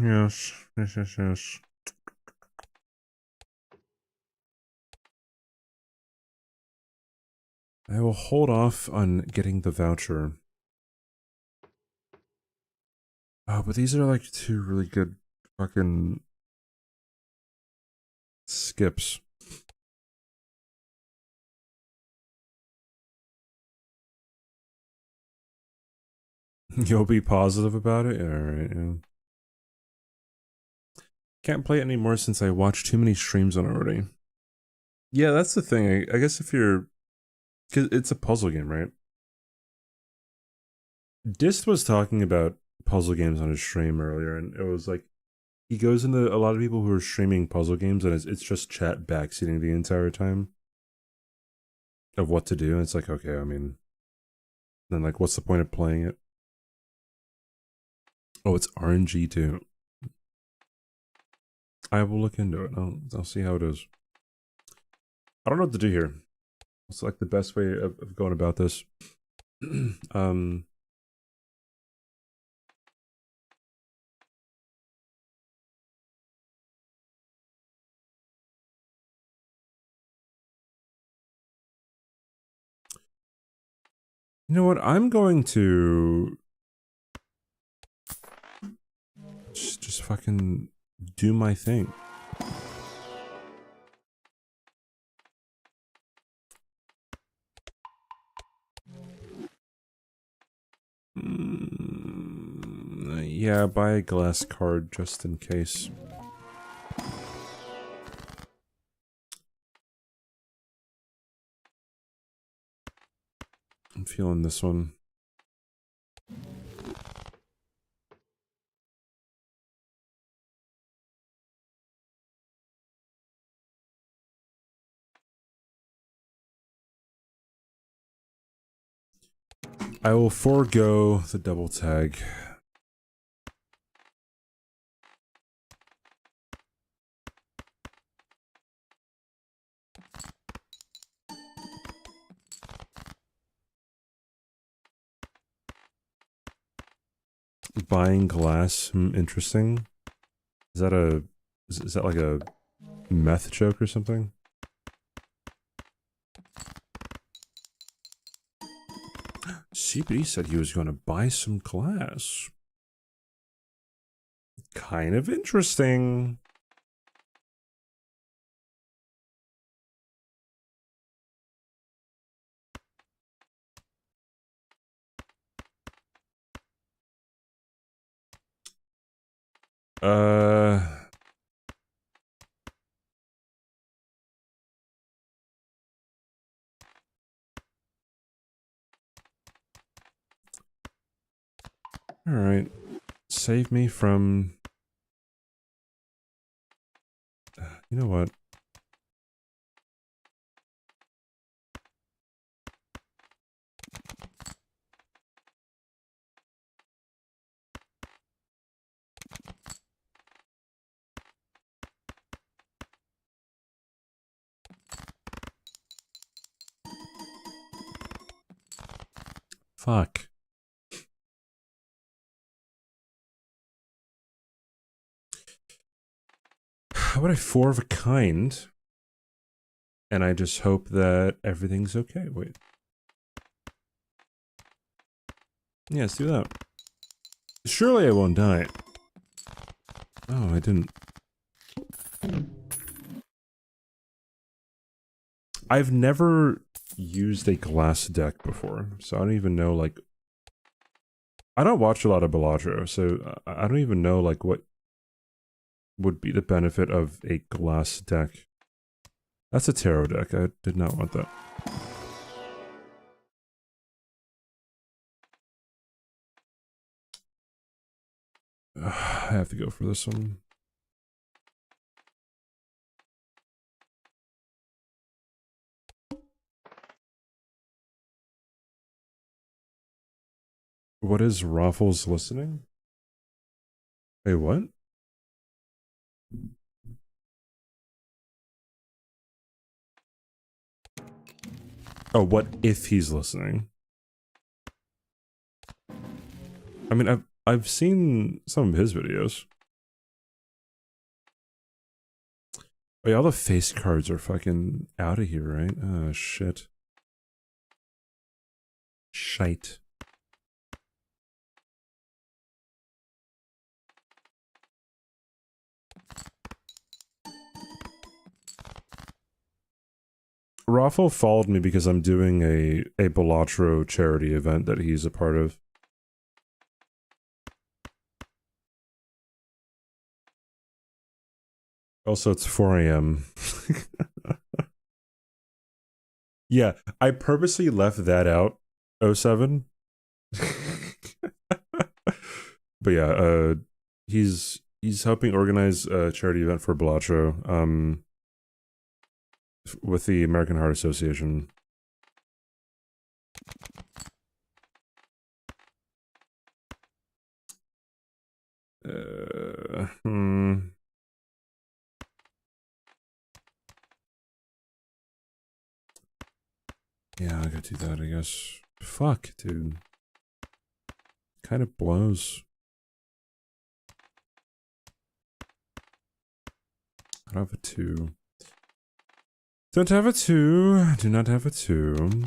Yes. Yes. I will hold off on getting the voucher. Oh, but these are like 2 really good fucking skips. You'll be positive about it? Alright, yeah. Can't play it anymore since I watched too many streams on it already. Yeah, that's the thing. I guess if you're... Because it's a puzzle game, right? Dist was talking about puzzle games on his stream earlier, and it was like... He goes into a lot of people who are streaming puzzle games, and it's just chat backseating the entire time. Of what to do, and it's like, okay, I mean... Then, like, what's the point of playing it? Oh, it's RNG too. I will look into it. I'll see how it is. I don't know what to do here. What's like the best way of going about this? You know what? I'm going to just fucking do my thing. Yeah, buy a glass card just in case. I'm feeling this one. I will forego the double tag. Buying glass, interesting. Is that like a meth joke or something? CBD said he was going to buy some glass. Kind of interesting. Alright. Save me from... You know what? Fuck. How about I 4 of a kind? And I just hope that everything's okay. Wait. Yeah, let's do that. Surely I won't die. Oh, I didn't. I've never used a glass deck before, so I don't even know, like... I don't watch a lot of Balatro, so I don't even know, like, what would be the benefit of a glass deck. That's a tarot deck. I did not want that. I have to go for this one. What is Raffles listening? Hey, what? Oh, what if he's listening? I mean, I've seen some of his videos. Oh yeah, all the face cards are fucking out of here, right? Oh, shit. Shite. Raffle followed me because I'm doing a Balatro charity event that he's a part of. Also, it's 4 a.m. Yeah, I purposely left that out, 07. But yeah, he's helping organize a charity event for Balatro, with the American Heart Association. Yeah, I gotta do that, I guess. Fuck, dude. Kind of blows. I don't have a 2. Don't have a 2. Do not have a 2.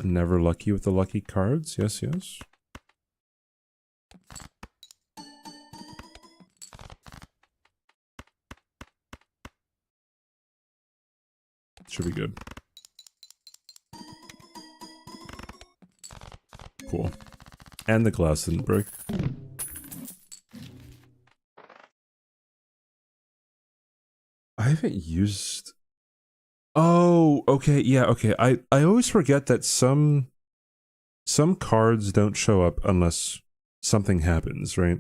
Never lucky with the lucky cards. Yes, yes. Should be good. Cool. And the glass didn't break. I haven't used... Oh, okay, yeah, okay. I always forget that some cards don't show up unless something happens, right?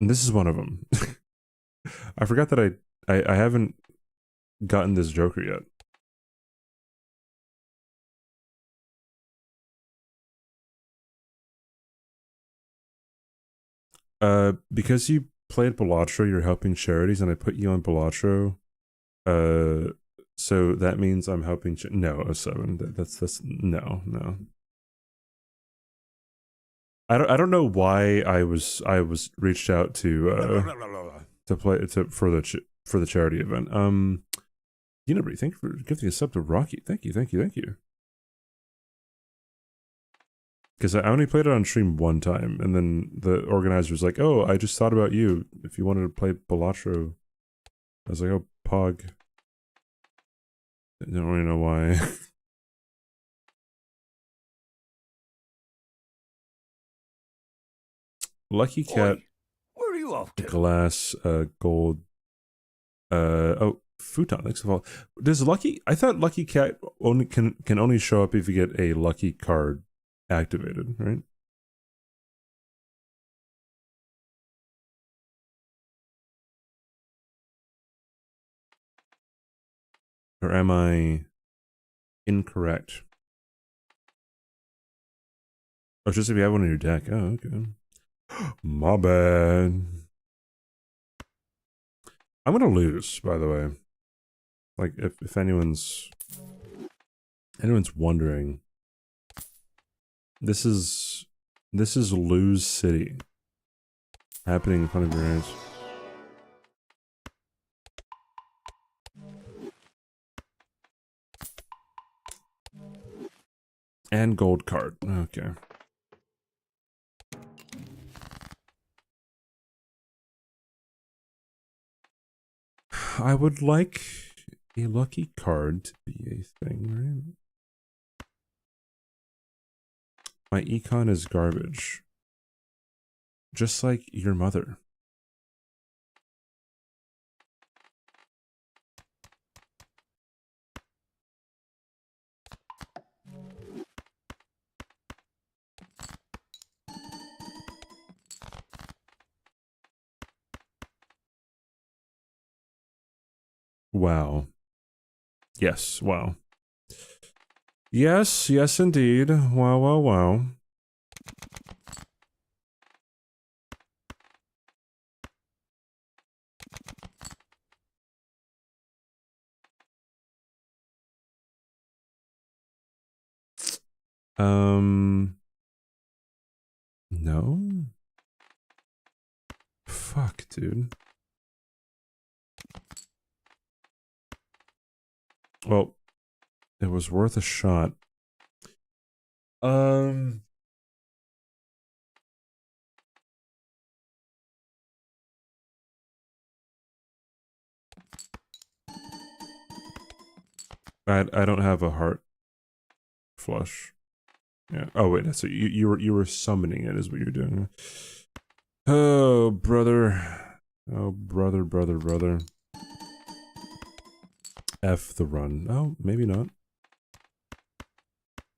And this is one of them. I forgot that I haven't gotten this Joker yet. Because you played Balatro, you're helping charities, and I put you on Balatro. So that means I'm helping. No, 07. That's no. I don't know why I was reached out to play for the charity event. Unibri, thank you for giving a sub to Rocky. Thank you. Because I only played it on stream one time, and then the organizer was like, "Oh, I just thought about you. If you wanted to play Balatro I was like, oh, Pog. I don't really know why. Lucky Cat. Oi, where are you off to? Glass, gold. Oh, futon. Thanks for all. Does Lucky? I thought Lucky Cat only can only show up if you get a lucky card activated, right? Or am I incorrect? Oh, just if you have one in your deck. Oh, okay. My bad. I'm gonna lose, by the way. Like, if anyone's wondering, this is Lose City happening in front of your eyes. And gold card. Okay. I would like a lucky card to be a thing, right? My econ is garbage. Just like your mother. Wow. Yes, wow. Yes, yes indeed. Wow, wow, wow. No? Fuck, dude. Well, it was worth a shot. I don't have a heart flush. Yeah. Oh wait, that's you were summoning it is what you're doing. Oh brother. Oh brother. F the run. Oh, maybe not.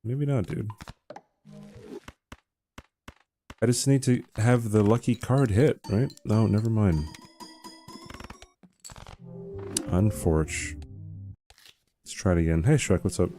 Maybe not, dude. I just need to have the lucky card hit, right? No, never mind. Unfortunate. Let's try it again. Hey Shrek, what's up?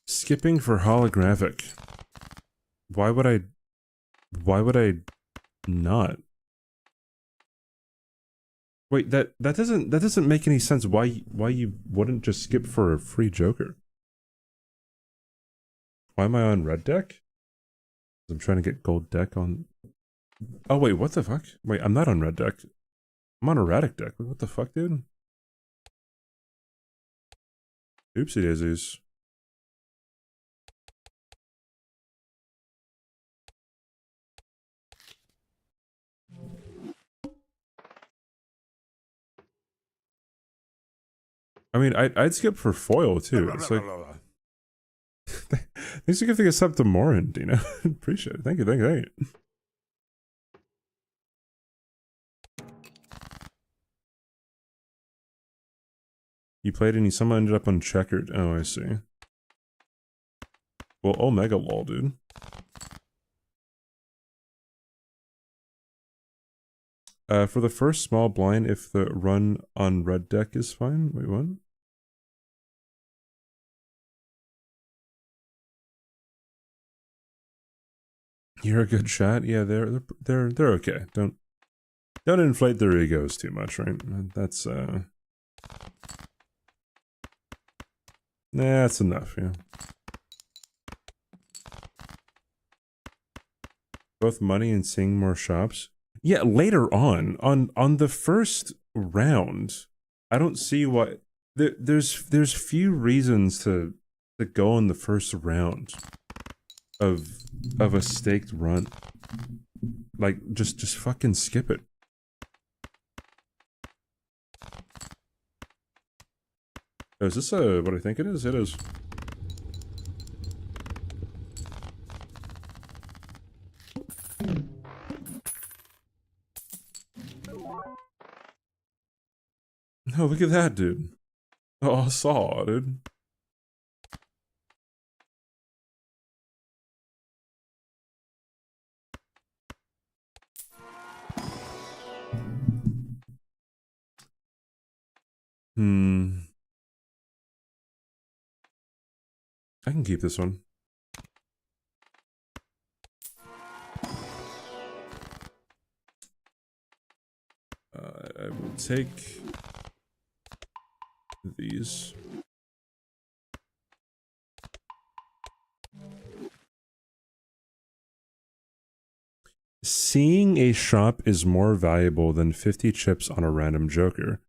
Skipping for holographic. Why would I not? Wait, that doesn't make any sense. Why you wouldn't just skip for a free Joker? Why am I on red deck? I'm trying to get gold deck on. Oh wait, what the fuck? Wait, I'm not on red deck. I'm on erratic deck. What the fuck, dude? Oopsie daisies. I mean, I'd skip for foil too. It's like thanks for giving us up to Morin, you know. Appreciate it. Thank you. You played and you somehow ended up on checkered. Oh, I see. Well, Omega lol, dude. For the first small blind, if the run on red deck is fine. Wait, what? You're a good shot. Yeah, they're okay. Don't inflate their egos too much, right? That's Nah, that's enough, yeah. Both money and seeing more shops. Yeah, later on the first round, I don't see why there's few reasons to go in the first round of a staked run. Like just fucking skip it. Oh, is this what I think it is? It is. Oh, look at that, dude. Oh, I saw, dude. I can keep this one. I will take these. Seeing a shop is more valuable than 50 chips on a random joker.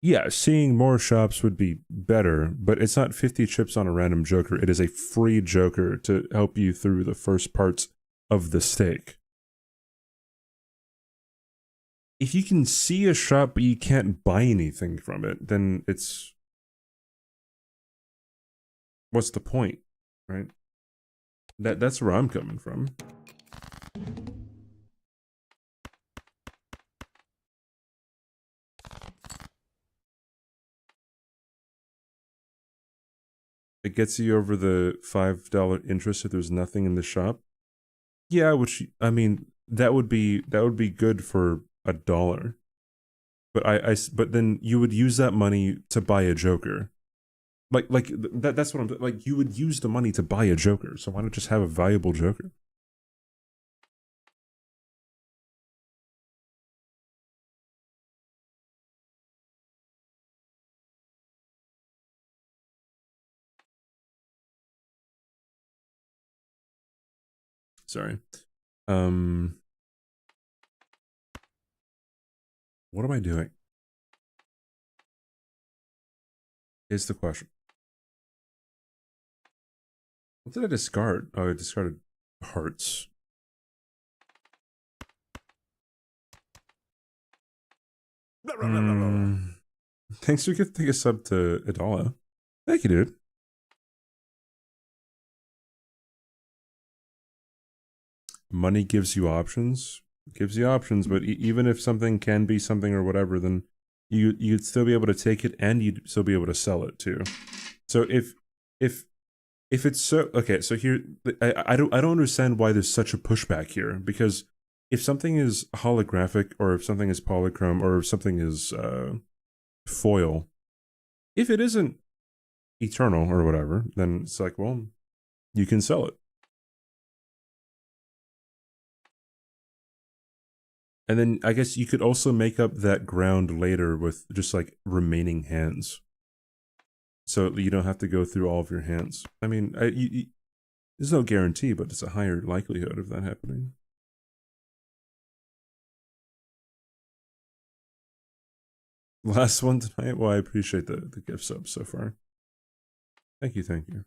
Yeah, seeing more shops would be better, but it's not 50 chips on a random joker. It is a free joker to help you through the first parts of the stake. If you can see a shop but you can't buy anything from it, then it's... what's the point, right? That's where I'm coming from. It gets you over the $5 interest if there's nothing in the shop. Yeah, which I mean that would be good for $1. But but then you would use that money to buy a joker. That's what I'm like. You would use the money to buy a joker. So why not just have a valuable joker? Sorry. What am I doing? Is the question. What did I discard? Oh, I discarded hearts. Thanks for gifting a sub to Idala. Thank you, dude. Money gives you options. Gives you options, but even if something can be something or whatever, then you'd still be able to take it and you'd still be able to sell it too. So if it's so okay, so here I don't understand why there's such a pushback here, because if something is holographic or if something is polychrome or if something is foil, if it isn't eternal or whatever, then it's like, well, you can sell it. And then I guess you could also make up that ground later with just like remaining hands. So you don't have to go through all of your hands. I mean, there's no guarantee, but it's a higher likelihood of that happening. Last one tonight? Well, I appreciate the gift sub so far. Thank you, thank you.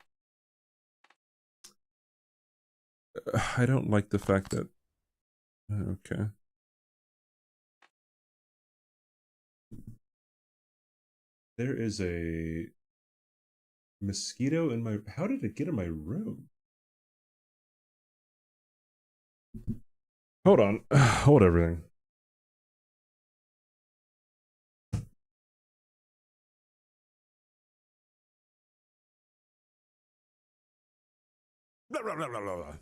I don't like the fact that... Okay. There is a mosquito in my... How did it get in my room? Hold on. Hold everything. Blah, blah, blah, blah, blah.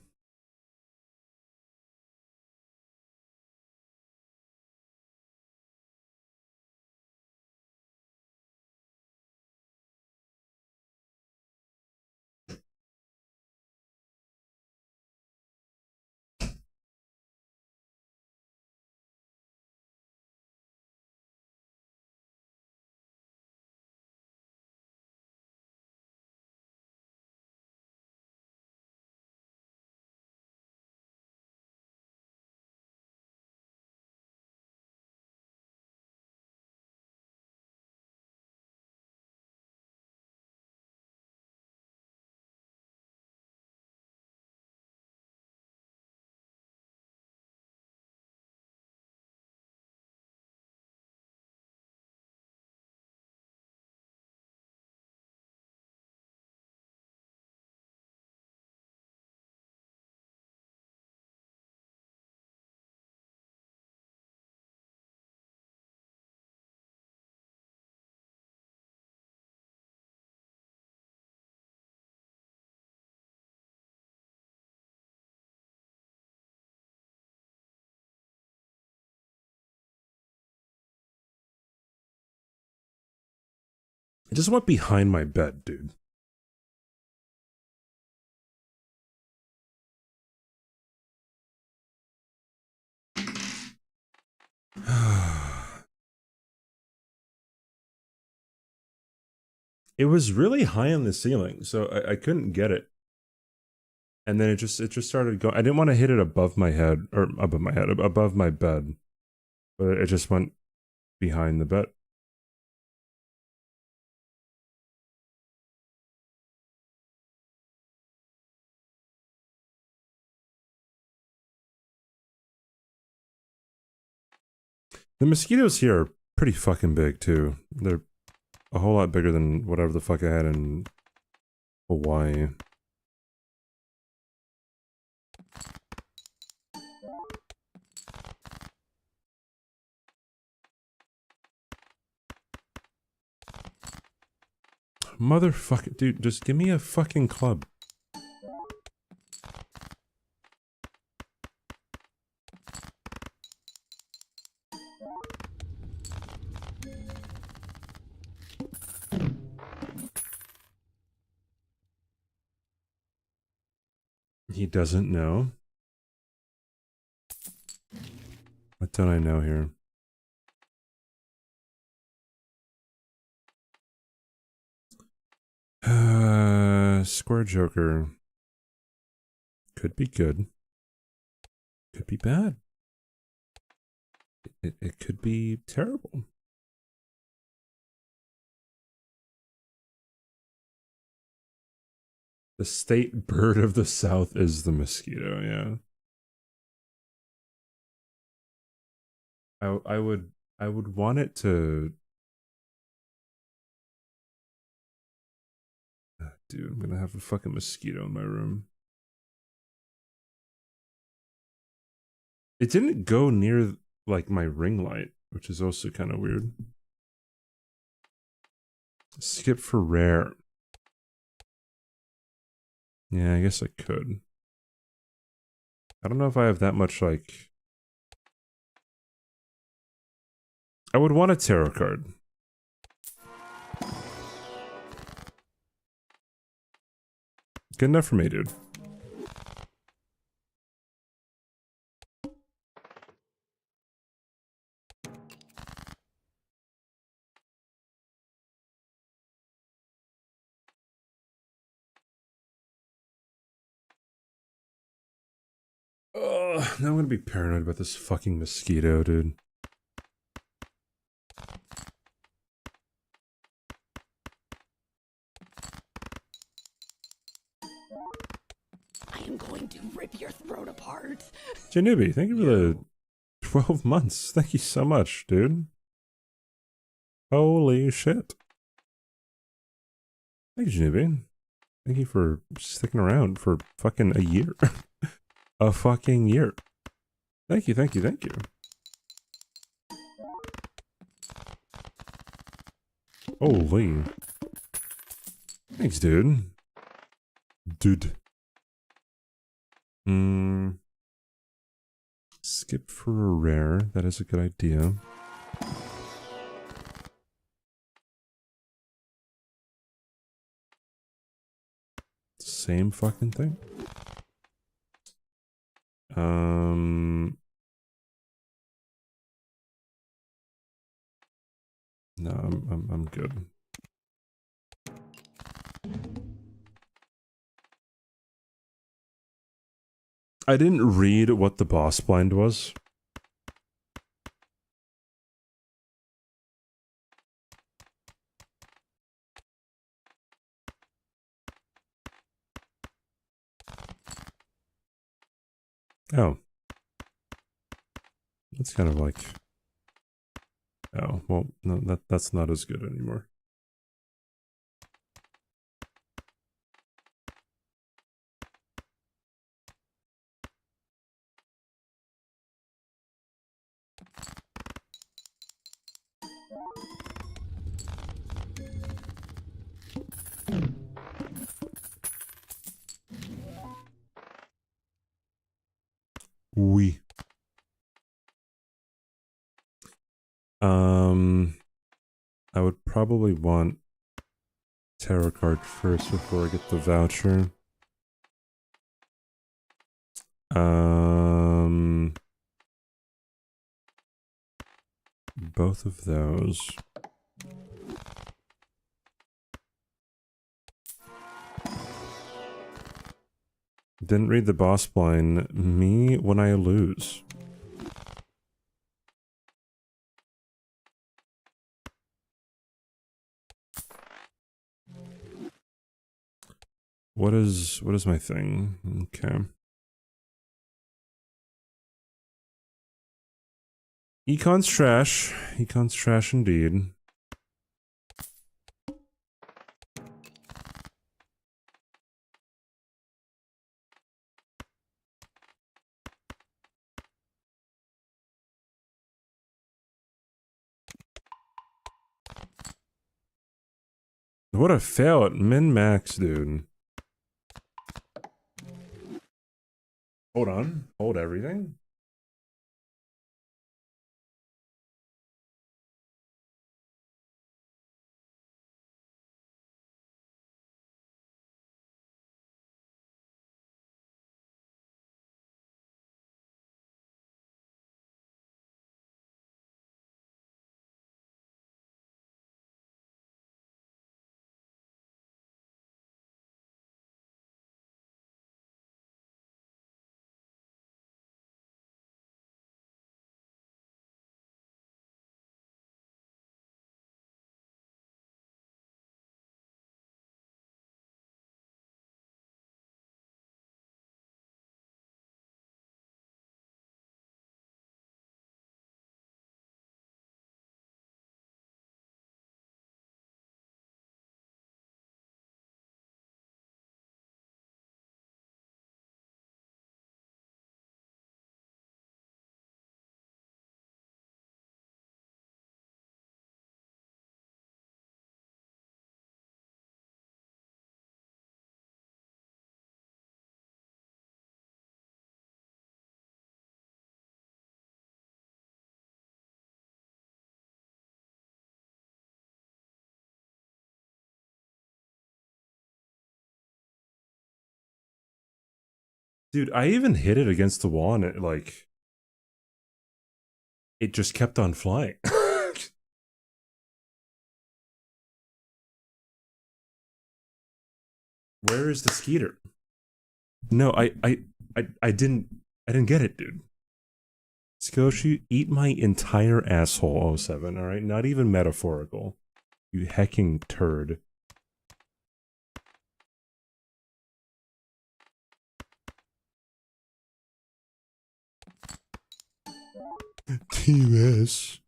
It just went behind my bed, dude. It was really high on the ceiling, so I couldn't get it. And then it just started going. I didn't want to hit it above my head, or above my head, above my bed. But it just went behind the bed. The mosquitoes here are pretty fucking big, too. They're a whole lot bigger than whatever the fuck I had in Hawaii. Motherfucker, dude, just give me a fucking club. He doesn't know. What don't I know here? Square Joker. Could be good. Could be bad. It could be terrible. The state bird of the South is the mosquito, yeah. I would want it to. Dude, I'm gonna have a fucking mosquito in my room. It didn't go near like my ring light, which is also kind of weird. Skip for rare. Yeah, I guess I could. I don't know if I have that much, like... I would want a tarot card. Good enough for me, dude. Now I'm gonna be paranoid about this fucking mosquito, dude. I am going to rip your throat apart. Janubi, thank you for the 12 months. Thank you so much, dude. Holy shit. Thank you, Janubi. Thank you for sticking around for fucking a year. A fucking year. Thank you, thank you, thank you. Holy. Thanks, dude. Dude. Skip for a rare. That is a good idea. Same fucking thing. No, I'm good. I didn't read what the boss blind was. Oh. That's kind of like... Oh, well, no, that's not as good anymore. Oui. I would probably want tarot card first before I get the voucher. Both of those. Didn't read the boss blind. Me when I lose. What is my thing? Okay. Econ's trash. Econ's trash indeed. What a fail at min-max, dude. Hold on. Hold everything. Dude, I even hit it against the wall and it, like... It just kept on flying. Where is the skeeter? No, I didn't get it, dude. Skoshi, eat my entire asshole, 07, alright? Not even metaphorical. You hecking turd. TUS.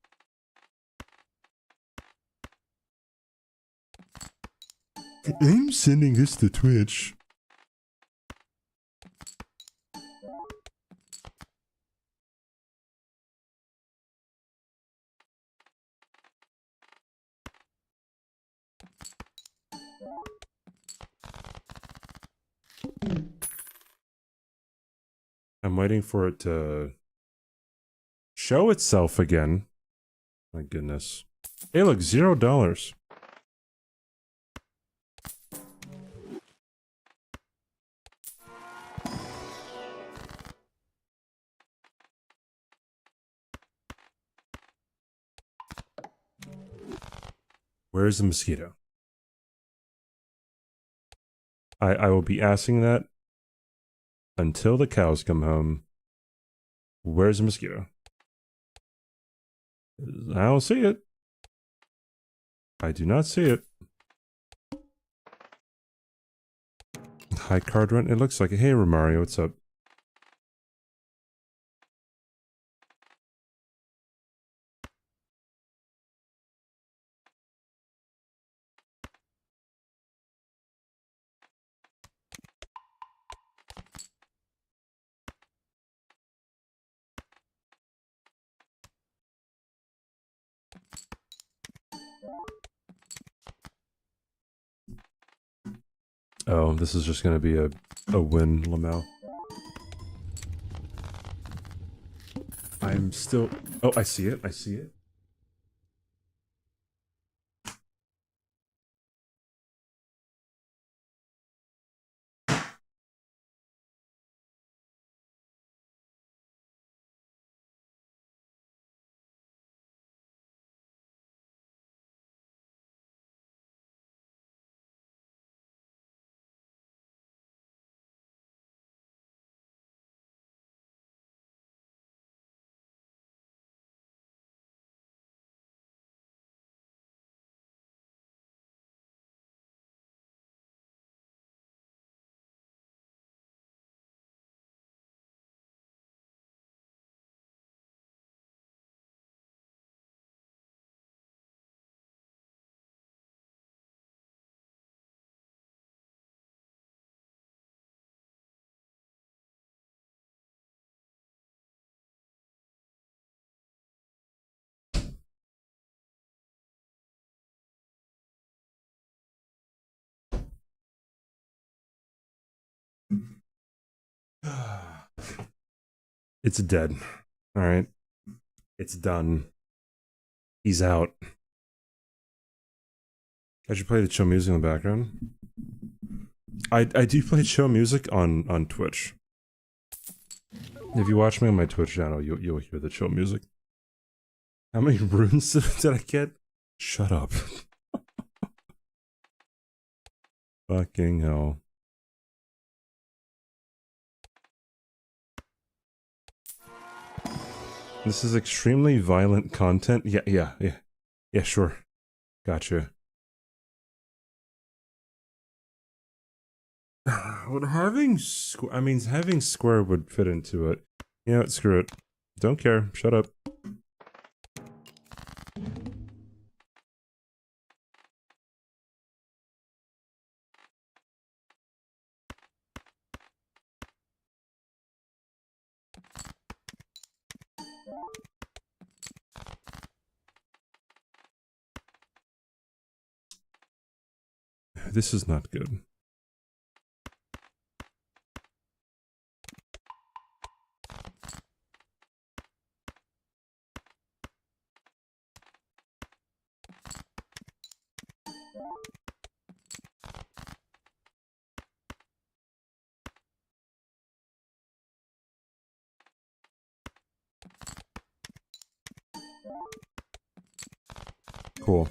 I'm sending this to Twitch. I'm waiting for it to show itself again. My goodness. Hey, look, $0. Where's the mosquito? I will be asking that until the cows come home. Where's the mosquito? I don't see it. I do not see it. High card run. It looks like it. Hey, Romario, what's up? Oh, this is just gonna be a win, Lamel. I'm still... Oh, I see it. I see it. It's dead. All right. It's done. He's out. I should play the chill music in the background. I do play chill music on Twitch. If you watch me on my Twitch channel, you'll hear the chill music. How many runes did I get? Shut up. Fucking hell. This is extremely violent content. Yeah, sure. Gotcha. Would having having square would fit into it. You know what, screw it. Don't care. Shut up. This is not good. Cool.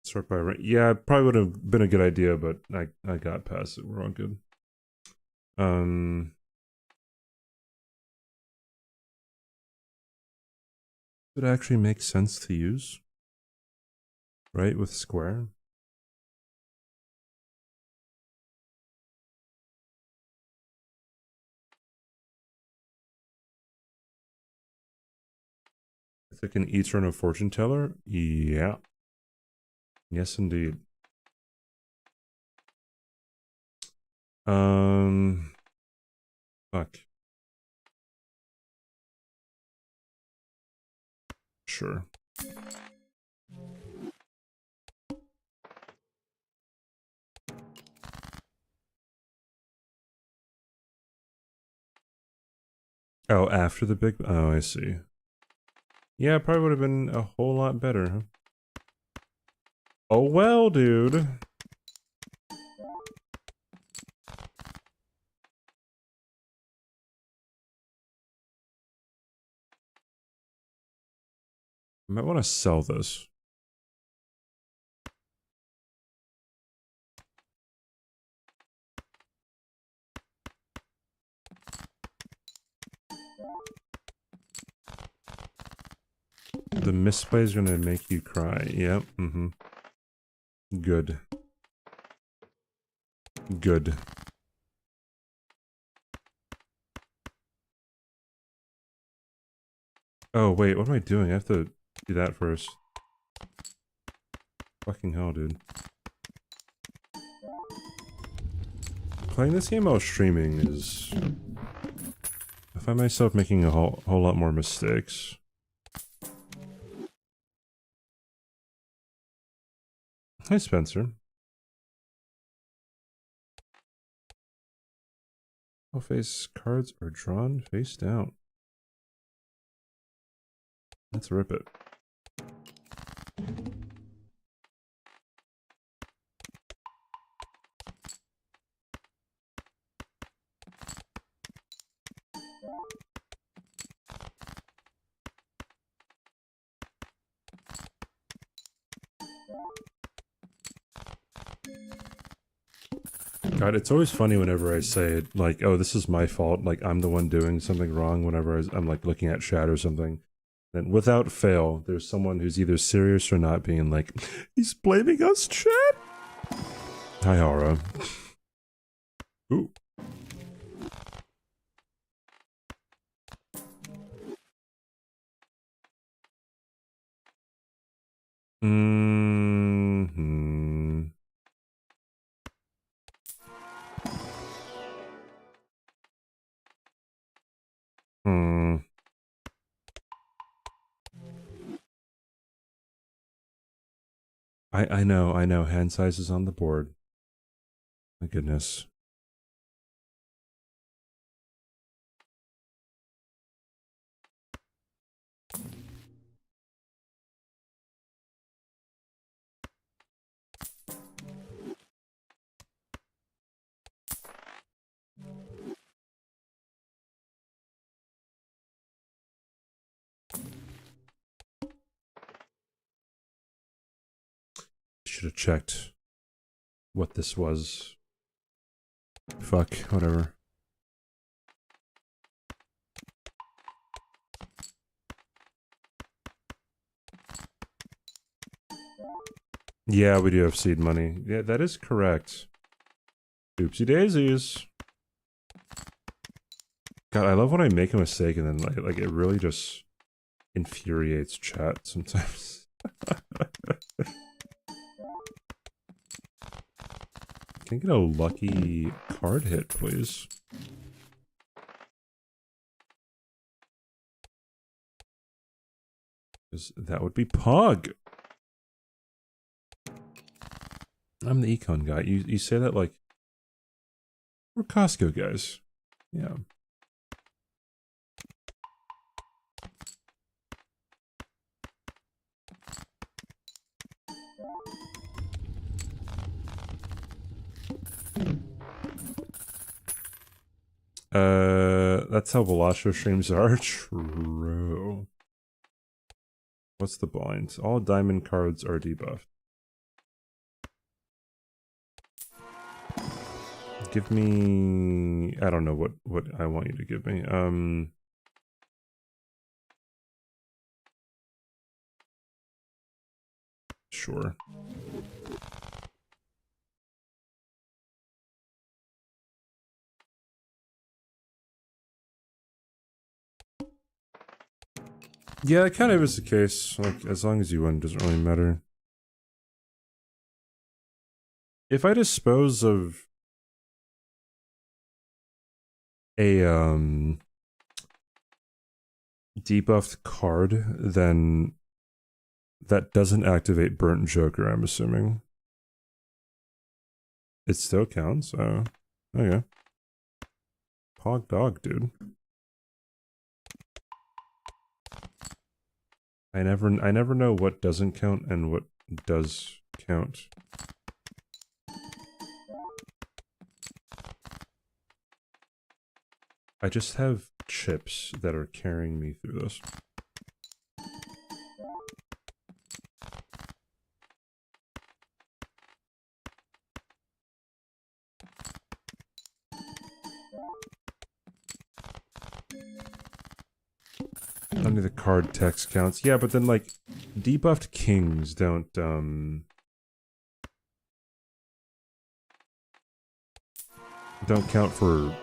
Sort by rank. Yeah, it probably would have been a good idea, but I got past it. We're all good. It actually makes sense to use, right? With square. It's like an eternal fortune teller. Yeah. Yes, indeed. Fuck. Sure. Oh, after the big... Oh, I see. Yeah, it probably would have been a whole lot better, huh? Oh well, dude. I might want to sell this. The misplay is gonna make you cry. Yep. Mm-hmm. Good. Good. Oh, wait, what am I doing? I have to do that first. Fucking hell, dude. Playing this game while streaming is... I find myself making a whole lot more mistakes. Hi, Spencer. All face cards are drawn face down. Let's rip it. God, it's always funny whenever I say it, like, oh, this is my fault, like, I'm the one doing something wrong whenever I'm, like, looking at chat or something. And without fail, there's someone who's either serious or not being like, he's blaming us, chat? Hi, Aura. Ooh. Mm-hmm. Hmm. I know. Hand size is on the board. My goodness. Should have checked what this was. Fuck, whatever. Yeah, we do have seed money. Yeah, that is correct. Oopsie daisies. God, I love when I make a mistake and then like it really just infuriates chat sometimes. Can I get a lucky card hit, please? Because that would be Pog. I'm the econ guy. You say that like we're Costco guys. Yeah. That's how Balatro streams are. True. What's the blind? All diamond cards are debuffed. Give me... I don't know what I want you to give me. Sure. Yeah, it kind of is the case. Like, as long as you win, it doesn't really matter. If I dispose of a, debuffed card, then that doesn't activate Burnt Joker, I'm assuming. It still counts? Oh, okay. Pog dog, dude. I never know what doesn't count and what does count. I just have chips that are carrying me through this. Only the card text counts. Yeah, but then like debuffed kings don't count for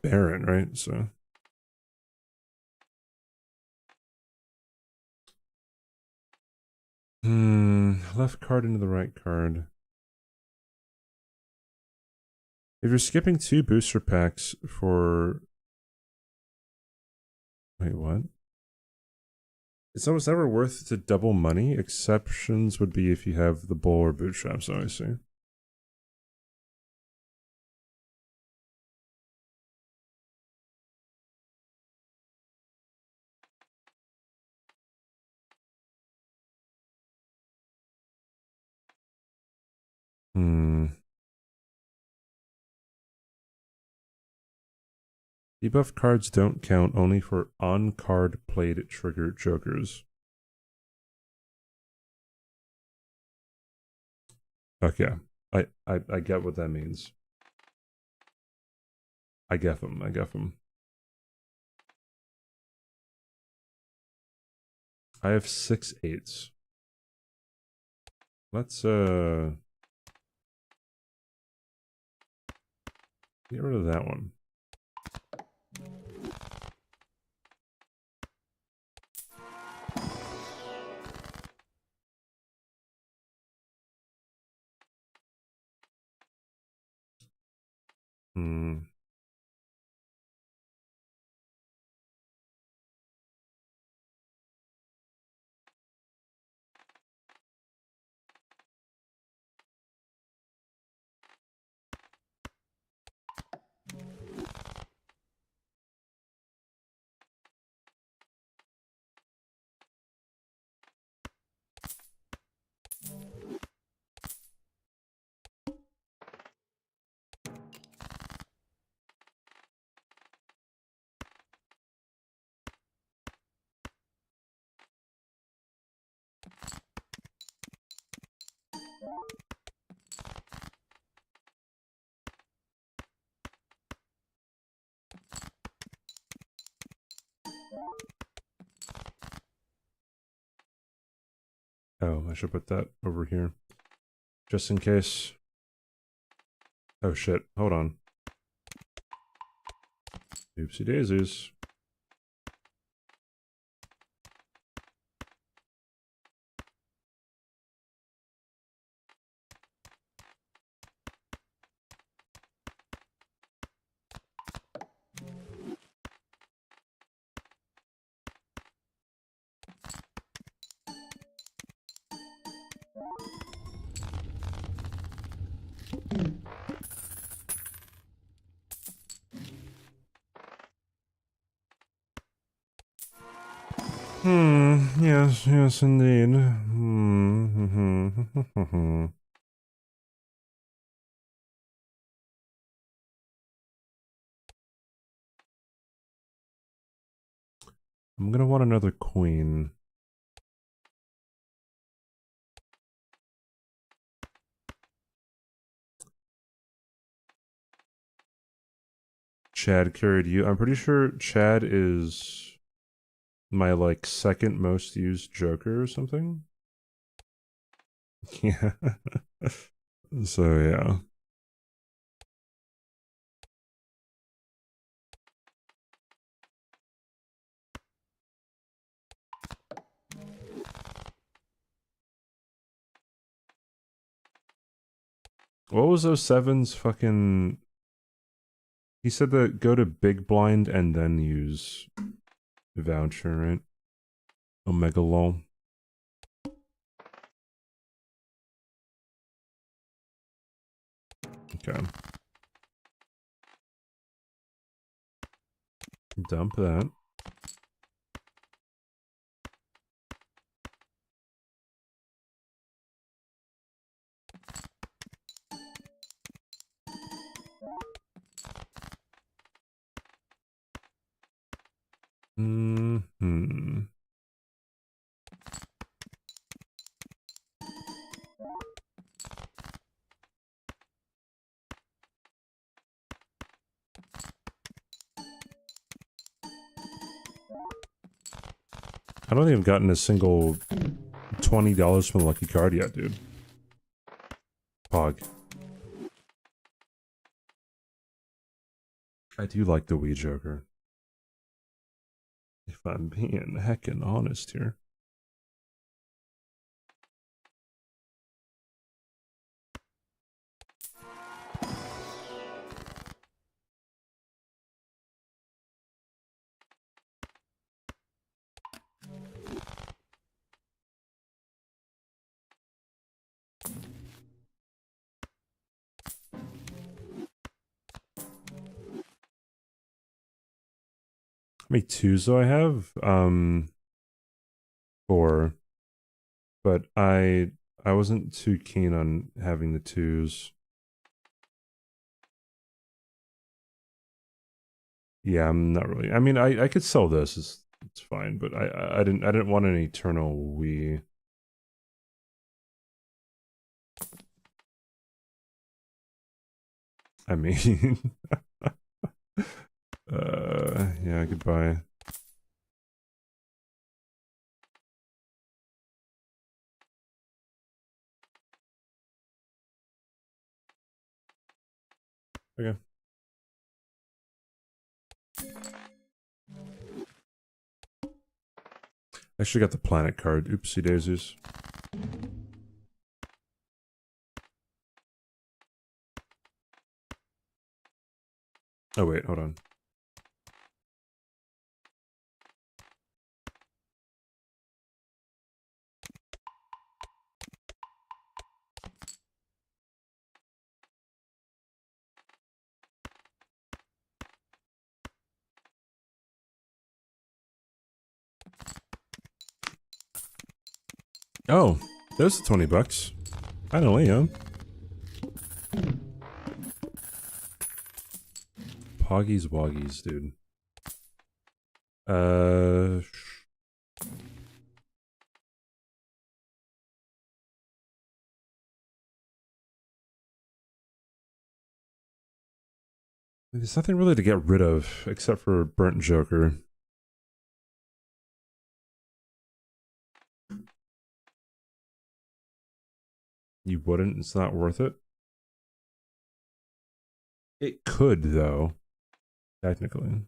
Baron, right? So left card into the right card. If you're skipping 2 booster packs for... Wait, what? It's almost never worth to double money. Exceptions would be if you have the bull or bootstraps, so I see. Debuff cards don't count, only for on-card played trigger jokers. Okay, I get what that means. I get them. I have 6 8s. Let's get rid of that one. Oh, I should put that over here. Just in case. Oh shit, hold on. Oopsie daisies. Yes, yes, indeed. I'm gonna want another queen. Chad carried you. I'm pretty sure Chad is my, like, second most used Joker or something. Yeah. So, yeah. What was 07's fucking... He said that go to Big Blind and then use voucher, right? Omega lol. Okay. Dump that. I don't think I've gotten a single $20 from the lucky card yet, dude. Pog. I do like the Wii Joker. If I'm being heckin' honest here. How many twos do I have? 4. But I wasn't too keen on having the twos. Yeah, I'm not really. I mean, I could sell this. It's fine, but I didn't want an eternal Wii. I mean, yeah, goodbye. Okay. I actually got the planet card. Oopsie daisies. Oh wait, hold on. Oh, there's the $20. Finally, huh? Poggies woggies, dude. There's nothing really to get rid of except for Burnt Joker. You wouldn't? It's not worth it? It could, though. Technically.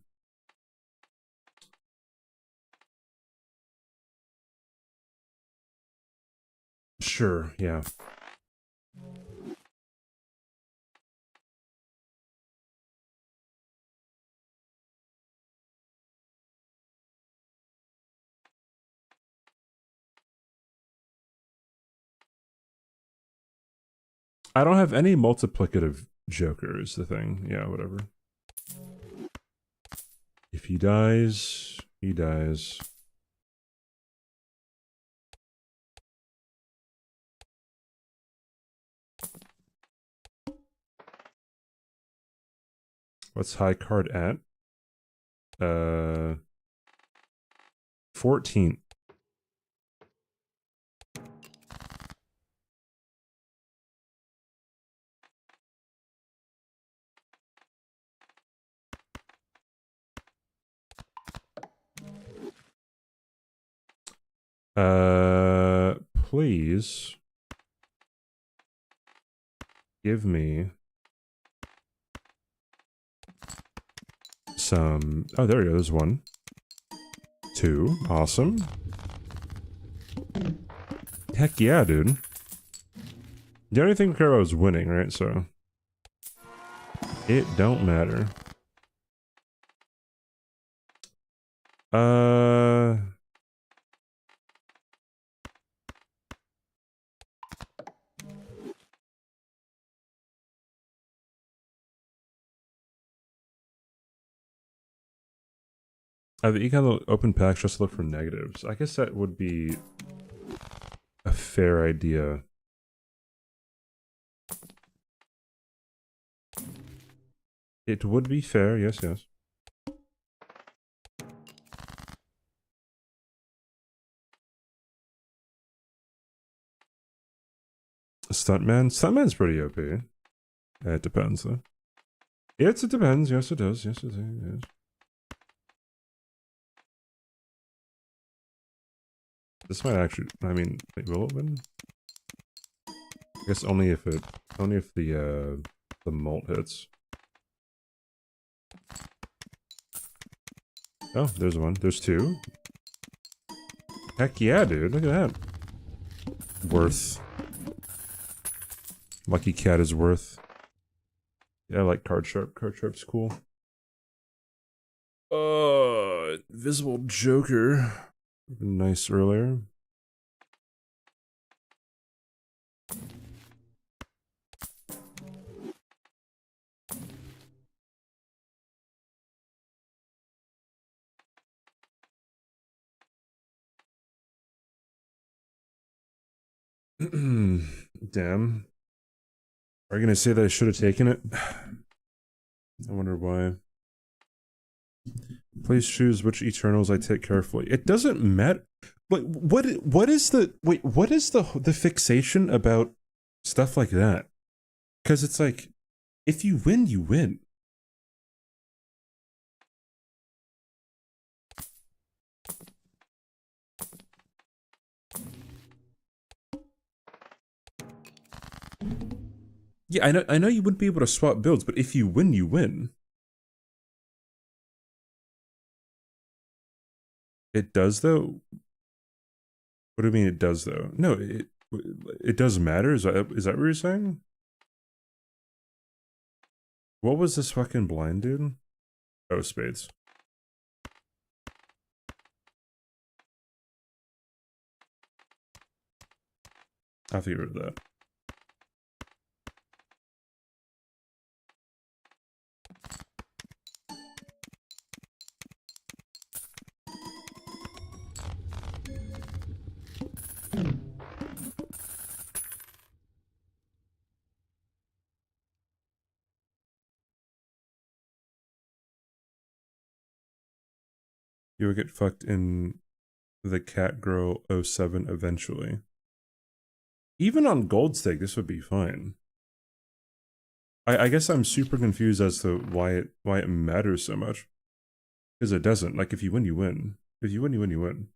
Sure, yeah. I don't have any multiplicative Joker is the thing. Yeah, whatever. If he dies, he dies. What's high card at? 14. Please give me some. Oh, there goes one. 2. Awesome. Heck yeah, dude. The only thing we care about is winning, right? So it don't matter. The econ open packs just look for negatives. I guess that would be a fair idea. It would be fair, yes, yes. Stuntman? Stuntman's pretty OP. It depends, though. Yes, it depends. Yes, it does. Yes, it does. Yes. This might actually. I mean, wait, will it win? I guess only if it. Only if the molt hits. Oh, there's one. There's 2. Heck yeah, dude. Look at that. Worth. Lucky Cat is worth. Yeah, I like Card Sharp. Card Sharp's cool. Visible Joker. Nice earlier. Damn. Are you gonna say that I should have taken it? I wonder why. Please choose which Eternals I take carefully. It doesn't matter. Like, what is the wait? What is the fixation about stuff like that? Because it's like, if you win, you win. Yeah, I know you wouldn't be able to swap builds, but if you win, you win. It does though. What do you mean it does though? No, it does matter. Is that what you're saying? What was this fucking blind dude? Oh, spades. I have to get rid of that. You will get fucked in the Cat Girl 07 eventually. Even on Gold Stake, this would be fine. I guess I'm super confused as to why it matters so much. Because it doesn't. Like, if you win, you win. If you win, you win, you win.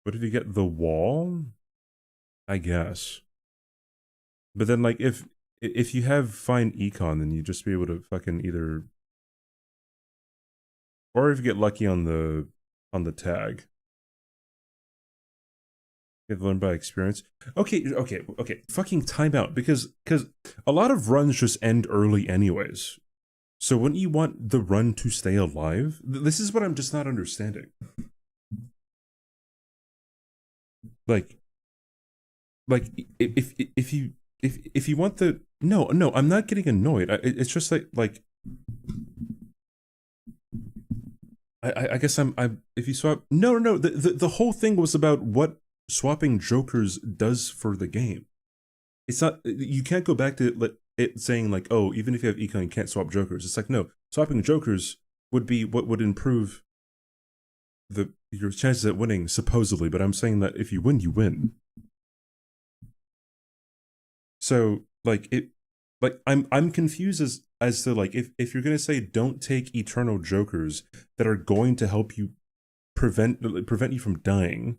What if you get the wall? I guess. But then, like, if you have fine econ, then you just be able to fucking either, or if you get lucky on the tag, you have to learn by experience. Okay. Fucking timeout, because a lot of runs just end early anyways. So wouldn't you want the run to stay alive? This is what I'm just not understanding. Like if you want the no, I'm not getting annoyed. It's just like I guess I'm if you swap no the whole thing was about what swapping jokers does for the game. It's not, you can't go back to it saying like, oh, even if you have econ you can't swap jokers. It's like, no, swapping jokers would be what would improve your chances at winning, supposedly, but I'm saying that if you win, you win. So I'm confused as to like if you're gonna say don't take eternal jokers that are going to help you prevent you from dying,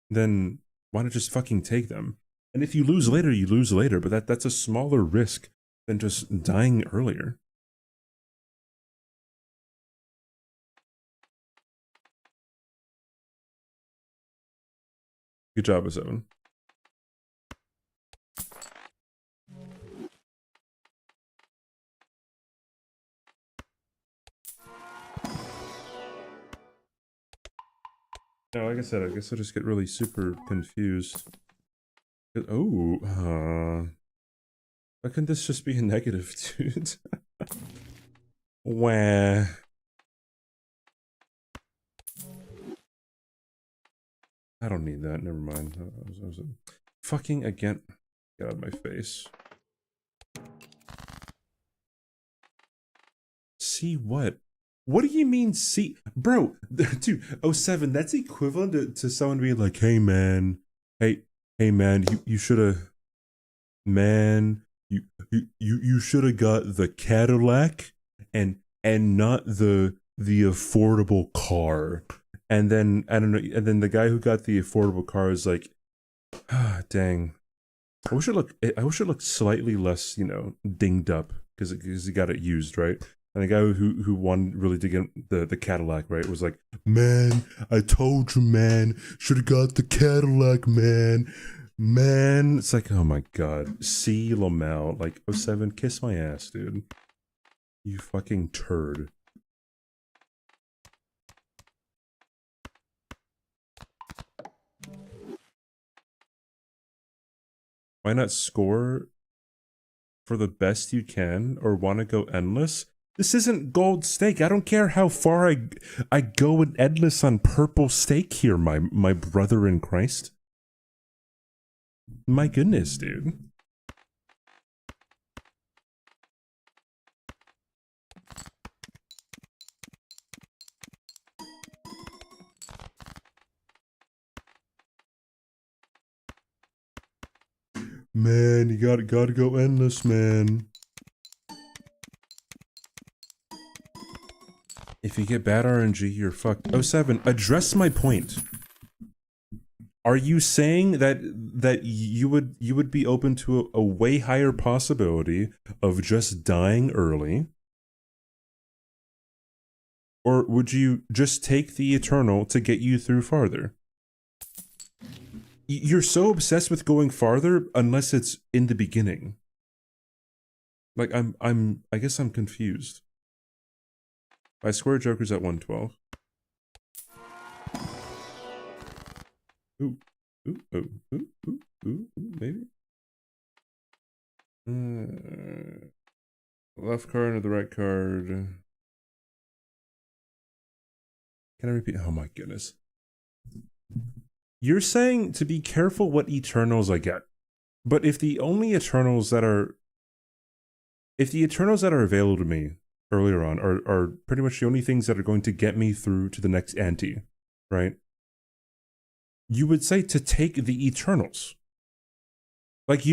then why not just fucking take them? And if you lose later, you lose later, but that's a smaller risk than just dying earlier. Good job, 7. No, like I said, I guess I just get really super confused. Oh, why couldn't this just be a negative, dude? Wah. I don't need that, never mind. I was fucking again. Get out of my face. See what? What do you mean see? Bro, dude, 07, that's equivalent to someone being like, hey man, hey man, you should've, man, you should've got the Cadillac and not the affordable car. And then, I don't know, and then the guy who got the affordable car is like, ah, dang. I wish it looked slightly less, you know, dinged up, because he got it used, right? And the guy who won really to get the Cadillac, right, was like, man, I told you, man, should have got the Cadillac, man. Man, it's like, oh my god. C. Lamel, like, 07, kiss my ass, dude. You fucking turd. Why not score for the best you can, or want to go endless? This isn't gold steak. I don't care how far I go in endless on purple steak here, my brother in Christ. My goodness, dude. Man, you gotta go endless, man. If you get bad RNG, you're fucked. 07, address my point. Are you saying that you would be open to a way higher possibility of just dying early? Or would you just take the Eternal to get you through farther? You're so obsessed with going farther unless it's in the beginning. Like, I guess I'm confused. I square Joker's at 112. Ooh, maybe. Left card or the right card. Can I repeat? Oh my goodness. You're saying to be careful what Eternals I get. But if the Eternals that are available to me earlier on are pretty much the only things that are going to get me through to the next ante, right? you would say to take the Eternals. Like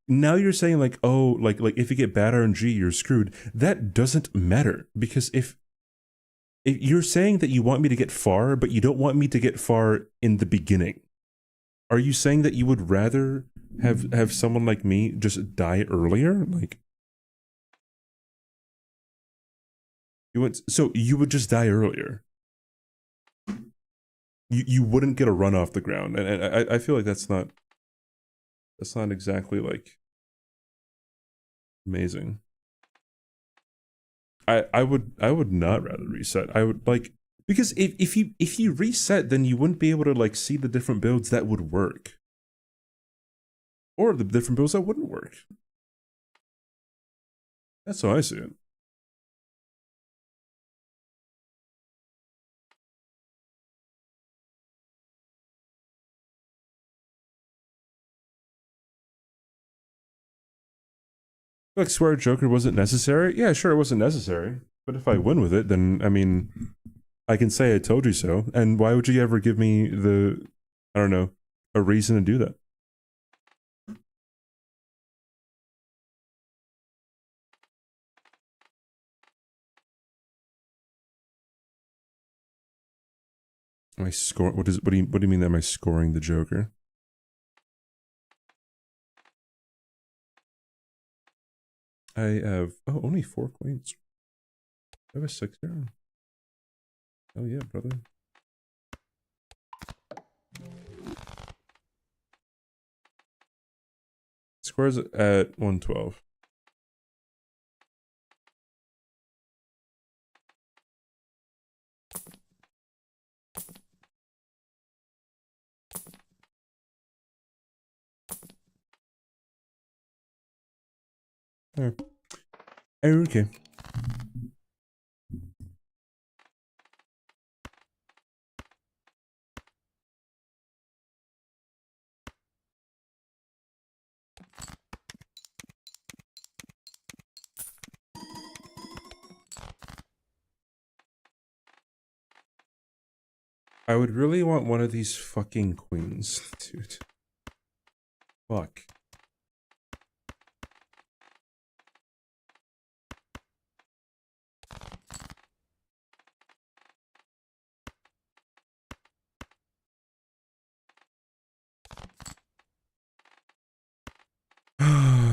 now you're saying like, oh, like if you get bad RNG, you're screwed. That doesn't matter, because if you're saying that you want me to get far, but you don't want me to get far in the beginning, are you saying that you would rather have someone like me just die earlier? Like, so you would just die earlier. You wouldn't get a run off the ground, and I feel like that's not exactly like amazing. I would not rather reset. I would like, because if you reset, then you wouldn't be able to like see the different builds that would work, or the different builds that wouldn't work. That's how I see it. Like, swear Joker wasn't necessary? Yeah, sure, it wasn't necessary. But if I win with it, then, I mean, I can say I told you so. And why would you ever give me the, I don't know, a reason to do that? Am I scoring? What do you mean that am I scoring the Joker? I have, oh, only 4 queens. I have a 6 here. Oh yeah, brother. Squares at 112. Oh. Okay. I would really want one of these fucking queens, dude. Fuck.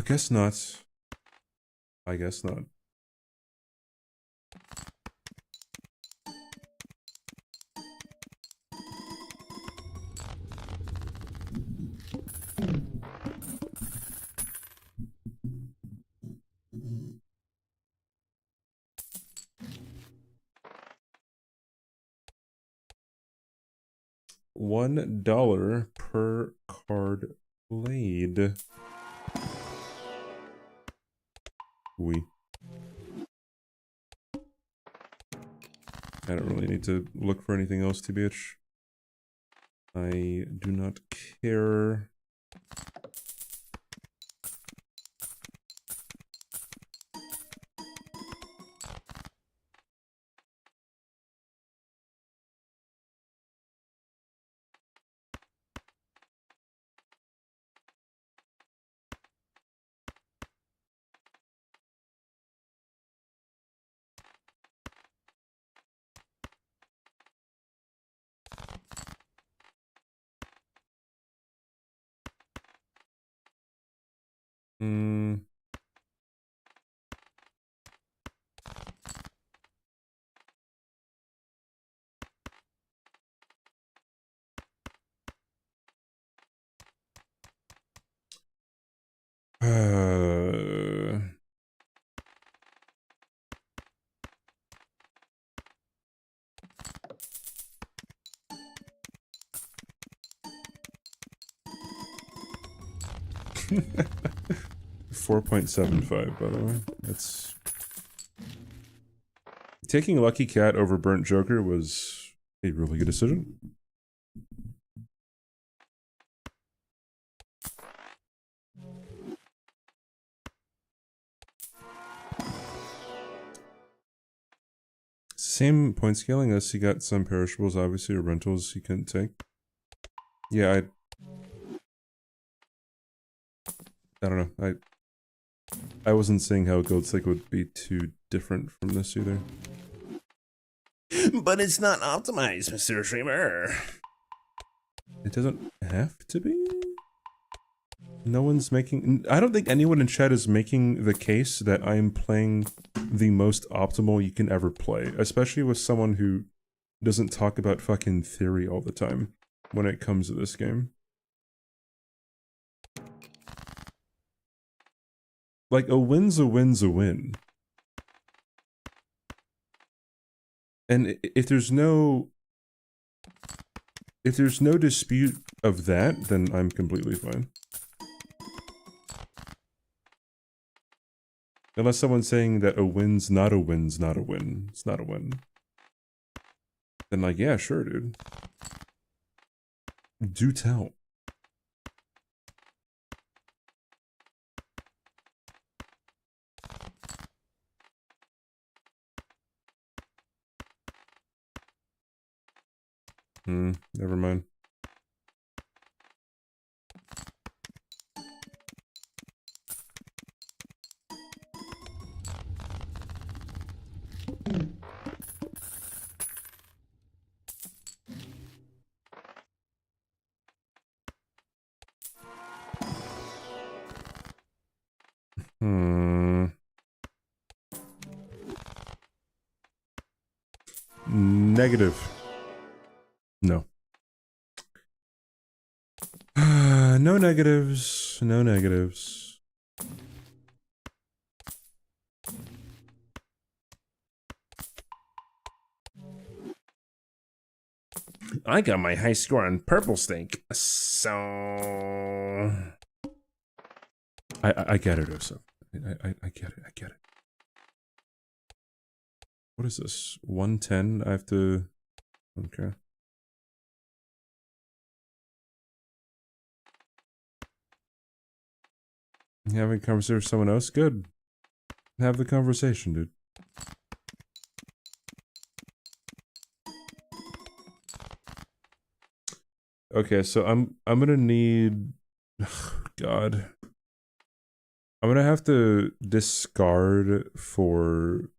Guess not. I guess not. $1 per card played. We. I don't really need to look for anything else, TBH. I do not care. Hmm. Uh... 4.75, by the way. That's... Taking Lucky Cat over Burnt Joker was a really good decision. Same point scaling as you got some perishables, obviously, or rentals you couldn't take. Yeah, I don't know. I wasn't seeing how Gold Stick would be too different from this either. But it's not optimized, Mr. Streamer. It doesn't have to be? No one's making... I don't think anyone in chat is making the case that I'm playing the most optimal you can ever play. Especially with someone who doesn't talk about fucking theory all the time when it comes to this game. Like, a win's a win's a win. And if there's no dispute of that, then I'm completely fine. Unless someone's saying that a win's not a win's not a win. It's not a win. Then like, yeah, sure, dude. Do tell. Never mind. Negative. No. No negatives. No negatives. I got my high score on purple stink, so I get it, Osa. I get it. I get it. What is this? 110? I have to... Okay. You having a conversation with someone else? Good. Have the conversation, dude. Okay, so I'm gonna need... God. I'm gonna have to discard for...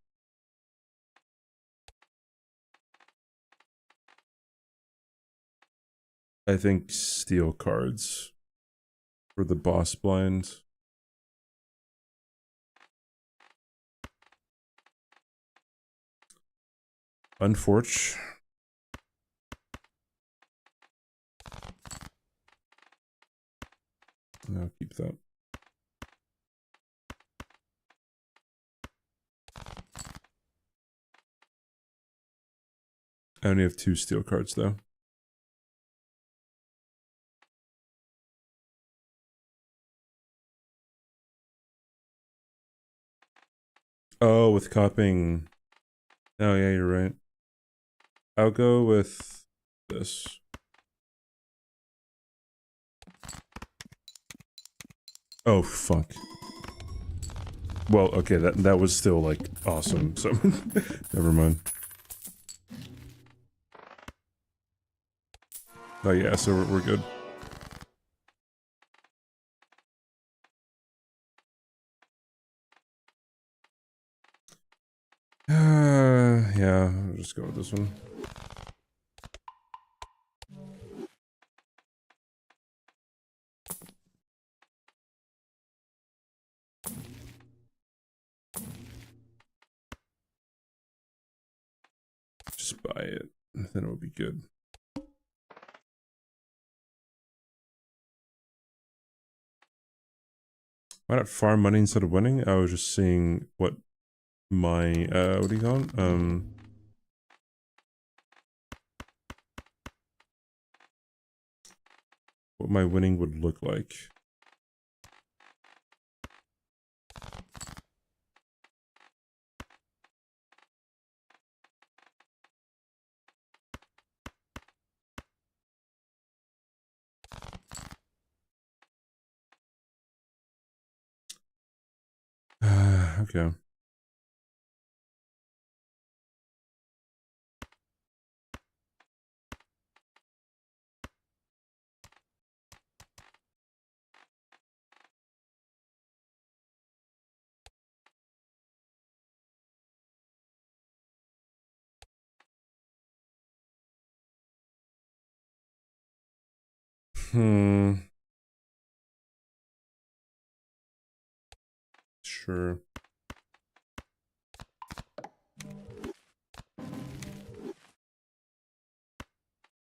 I think steel cards for the boss blind. Unfortunate. I'll keep that. I only have 2 steel cards though. Oh, with copying. Oh yeah, you're right. I'll go with this. Oh fuck. Well, okay, that was still like awesome. So never mind. Oh yeah, so we're good. Yeah, I'll just go with this one. Just buy it, then it'll be good. Why not farm money instead of winning? I was just seeing what my what do you call it? What my winning would look like. Okay. Sure.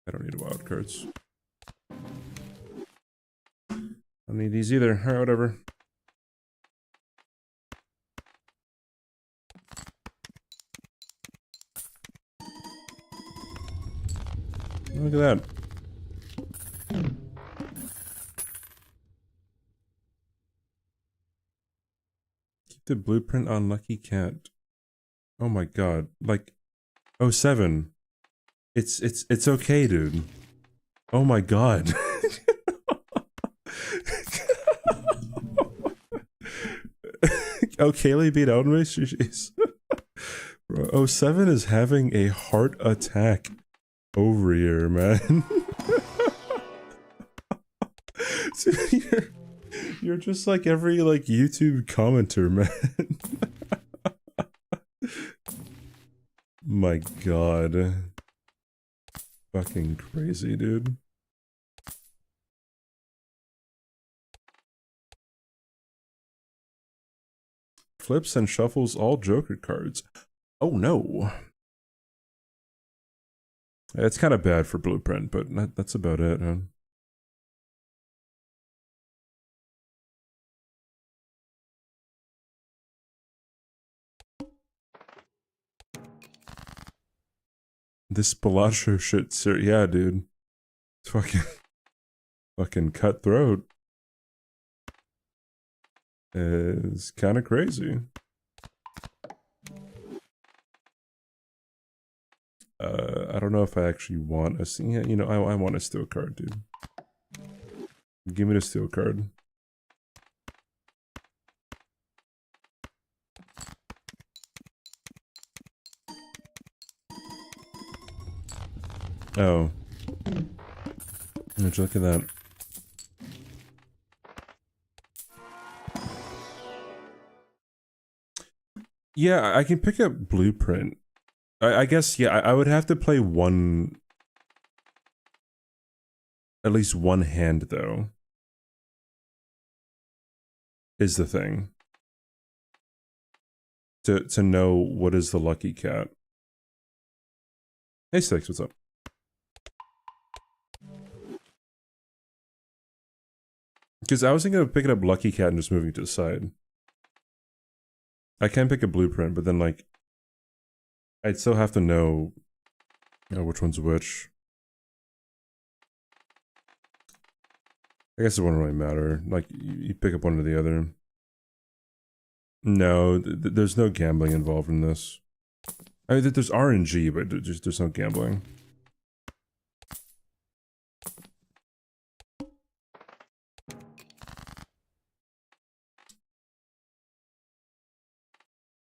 I don't need wild cards. I don't need these either. Alright, whatever. Look at that. Keep the blueprint on Lucky Cat. Oh my god. Like, 07. It's okay, dude. Oh my god. Oh, Kaylee beat out me? Jeez. Bro, 07 is having a heart attack over here, man. You're just like every like YouTube commenter, man. My god. Fucking crazy, dude. Flips and shuffles all Joker cards. Oh no. It's kind of bad for Blueprint, but that's about it, huh? This Balatro shit, sir. Yeah, dude. It's fucking cutthroat. It's kind of crazy. I don't know if I actually want a... Yeah, you know, I want a steel card, dude. Give me the steel card. Oh. Would you look at that? Yeah, I can pick up Blueprint. I guess, yeah, I would have to play one... At least one hand, though. Is the thing. To know what is the Lucky Cat. Hey, Six, what's up? Because I was thinking of picking up Lucky Cat and just moving to the side. I can pick a Blueprint, but then, like... I'd still have to know, you know, which one's which. I guess it wouldn't really matter. Like, you pick up one or the other. No, there's no gambling involved in this. I mean, there's RNG, but there's no gambling.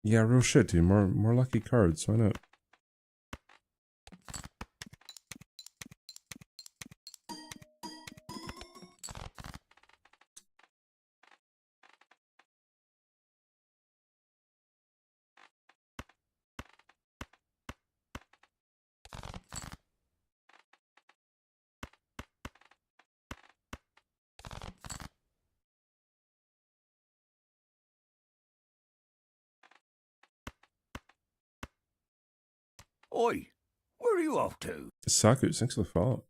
Yeah, real shit, dude. More lucky cards. Why not? Oi, where are you off to? Saku, thanks for the follow.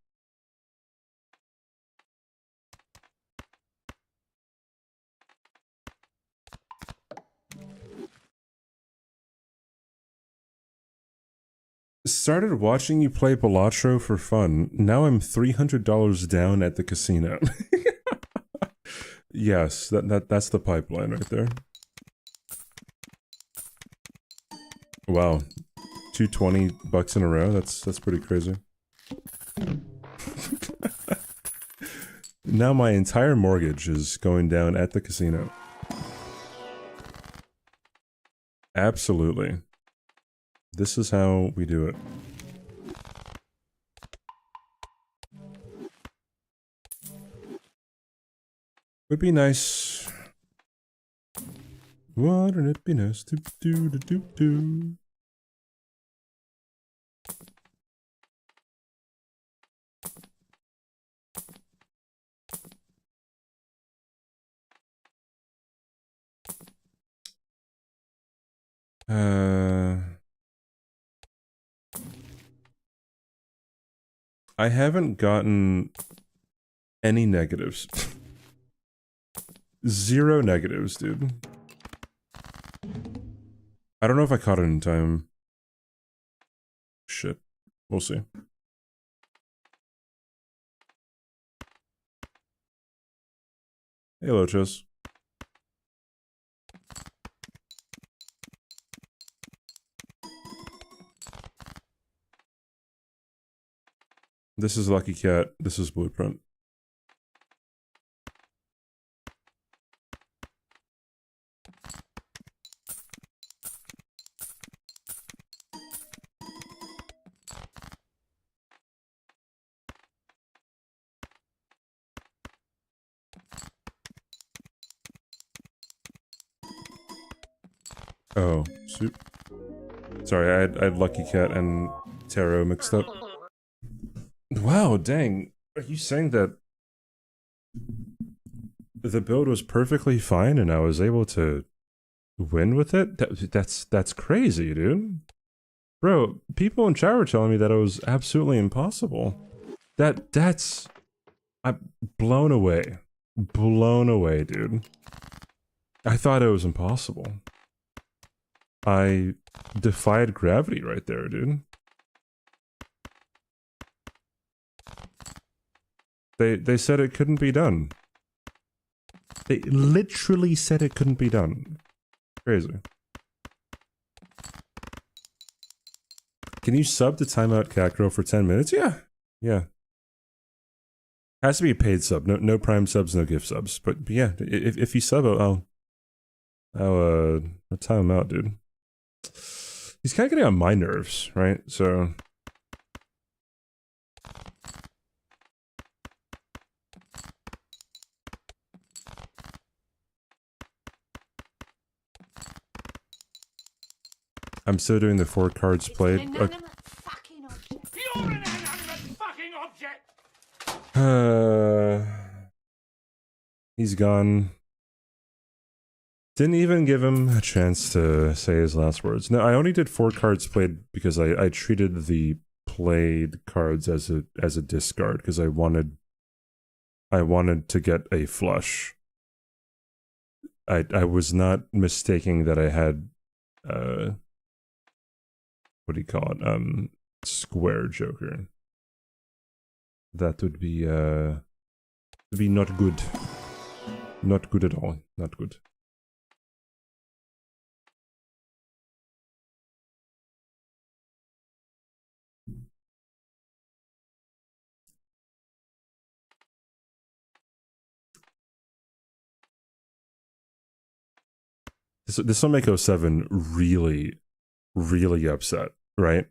Started watching you play Balatro for fun. Now I'm $300 down at the casino. Yes, that's the pipeline right there. Wow. $220 in a row? That's pretty crazy. Now my entire mortgage is going down at the casino. Absolutely. This is how we do it. Would be nice. Wouldn't it be nice to do. I haven't gotten any negatives. 0 negatives, dude. I don't know if I caught it in time. Shit. We'll see. Hey, Lochos. This is Lucky Cat. This is Blueprint. Oh, soup. Sorry, I had Lucky Cat and Tarot mixed up. Wow, dang. Are you saying that the build was perfectly fine and I was able to win with it? That's crazy, dude. Bro, people in chat were telling me that it was absolutely impossible. I'm blown away. Blown away, dude. I thought it was impossible. I defied gravity right there, dude. They said it couldn't be done. They literally said it couldn't be done. Crazy. Can you sub to Timeout Catgirl for 10 minutes? Yeah. Yeah. Has to be a paid sub. No Prime subs, no gift subs. But yeah, if you sub, I'll time him out, dude. He's kind of getting on my nerves, right? So I'm still doing the 4 cards played. You're an inanimate fucking object! He's gone. Didn't even give him a chance to say his last words. No, I only did 4 cards played because I treated the played cards as a discard because I wanted to get a flush. I was not mistaking that I had what do you call it? Square Joker. That would be not good. Not good at all. Not good. This will make 07 really, really upset, right?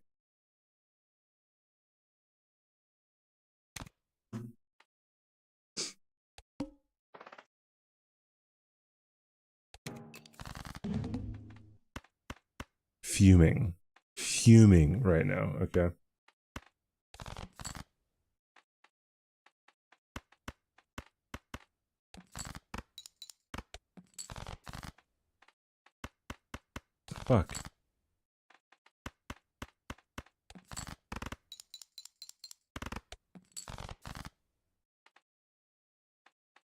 Fuming. Fuming right now, okay? Fuck.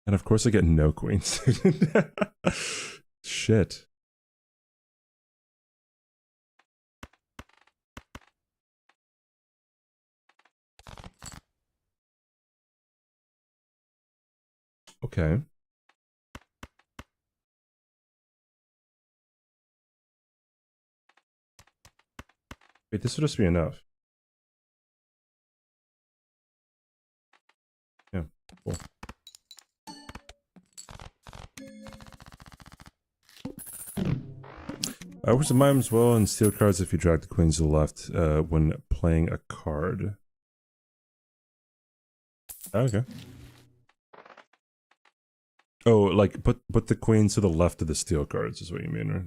And of course I get no queens. Shit. Okay. Wait, this will just be enough. Yeah, cool. I wish the mimes well and steal cards if you drag the queens to the left when playing a card. Okay. Oh, like put the queens to the left of the steal cards is what you mean, right?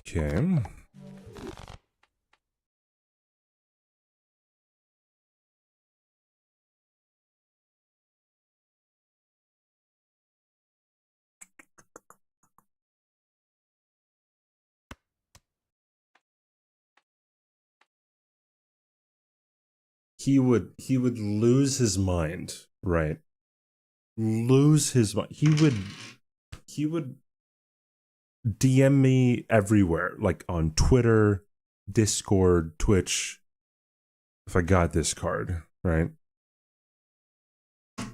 Okay. He would lose his mind, right? Lose his mind. He would DM me everywhere, like on Twitter, Discord, Twitch, if I got this card, right? I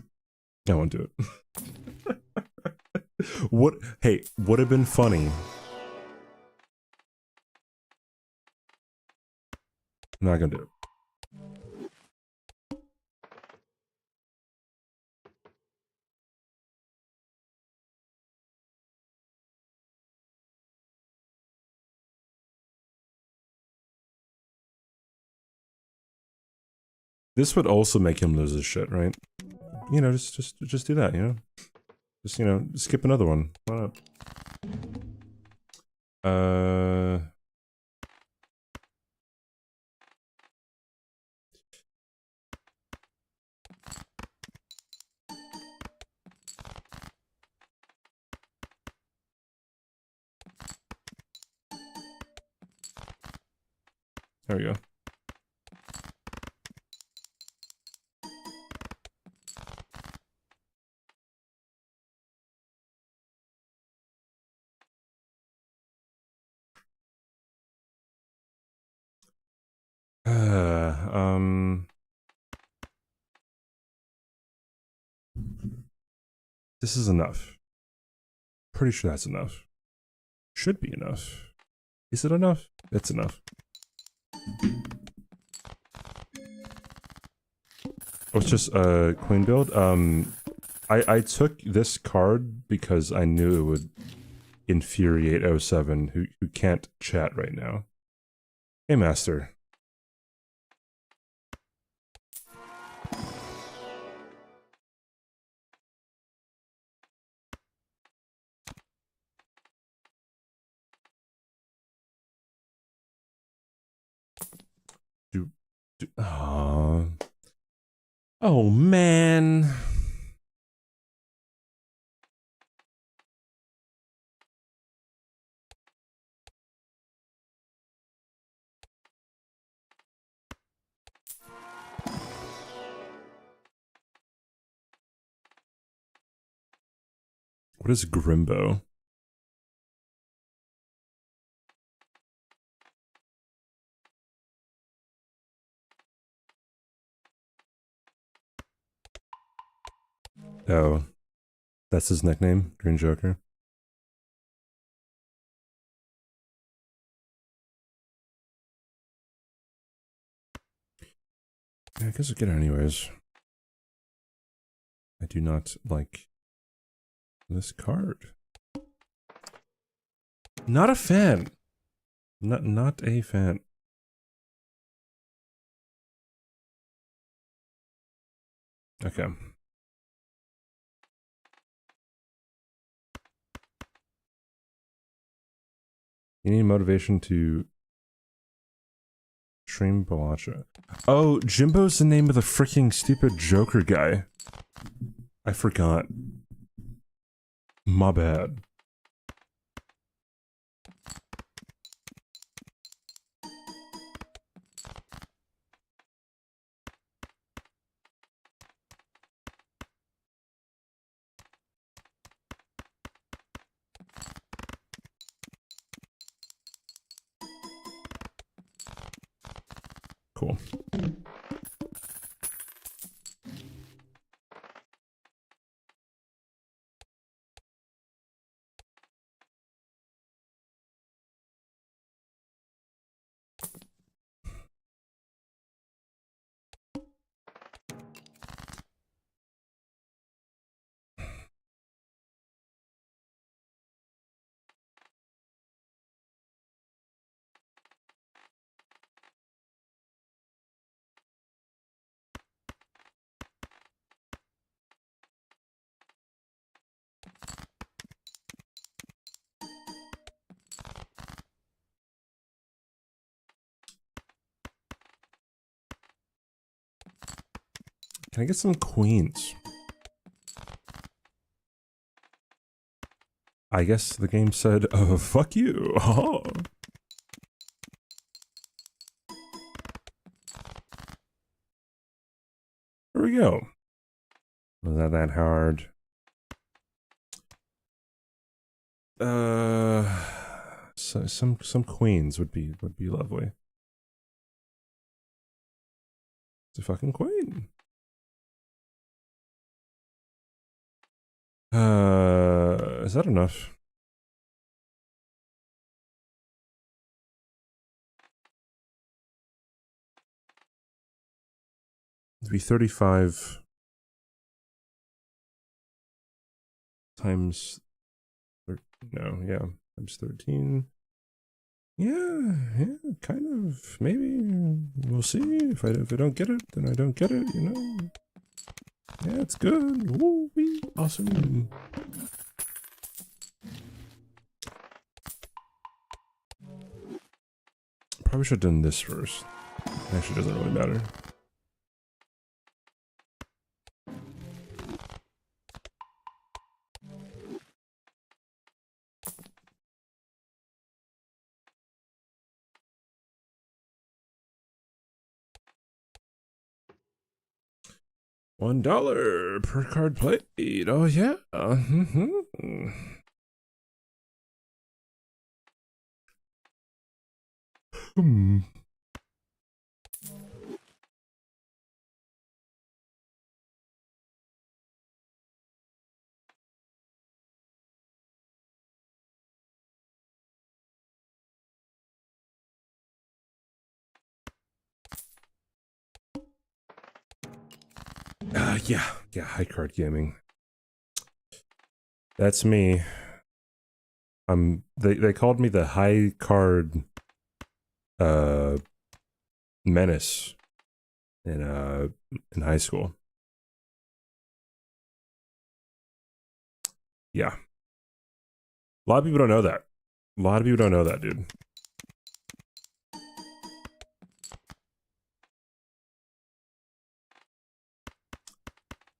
won't do it. What? Hey, would have been funny. I'm not gonna do it. This would also make him lose his shit, right? You know, just do that, you know? Just, you know, skip another one. Why not? There we go. This is enough. Pretty sure that's enough. Should be enough. Is it enough? It's enough. Oh, it's just queen build. I took this card because I knew it would infuriate 07 who can't chat right now. Hey, master. Oh man. What is Grimbo? Oh, that's his nickname, Green Joker. Yeah, I guess I'll get it anyways. I do not like this card. Not a fan. Not a fan. Okay. You need motivation to stream Balatro. Oh, Jimbo's the name of the freaking stupid Joker guy. I forgot. My bad. Cool. Can I get some queens? I guess the game said, oh, fuck you. Oh. There we go. Was that hard? So some queens would be lovely. It's a fucking queen. Is that enough? It'd be 35 times times 13. Yeah, kind of. Maybe we'll see. If I don't get it, then I don't get it. You know. Yeah, it's good. Woo-wee. Awesome. Probably should have done this first. Actually, doesn't really matter. $1 per card played. Oh yeah. Yeah, high card gaming. That's me. They called me the high card menace in high school. Yeah. A lot of people don't know that. A lot of people don't know that, dude.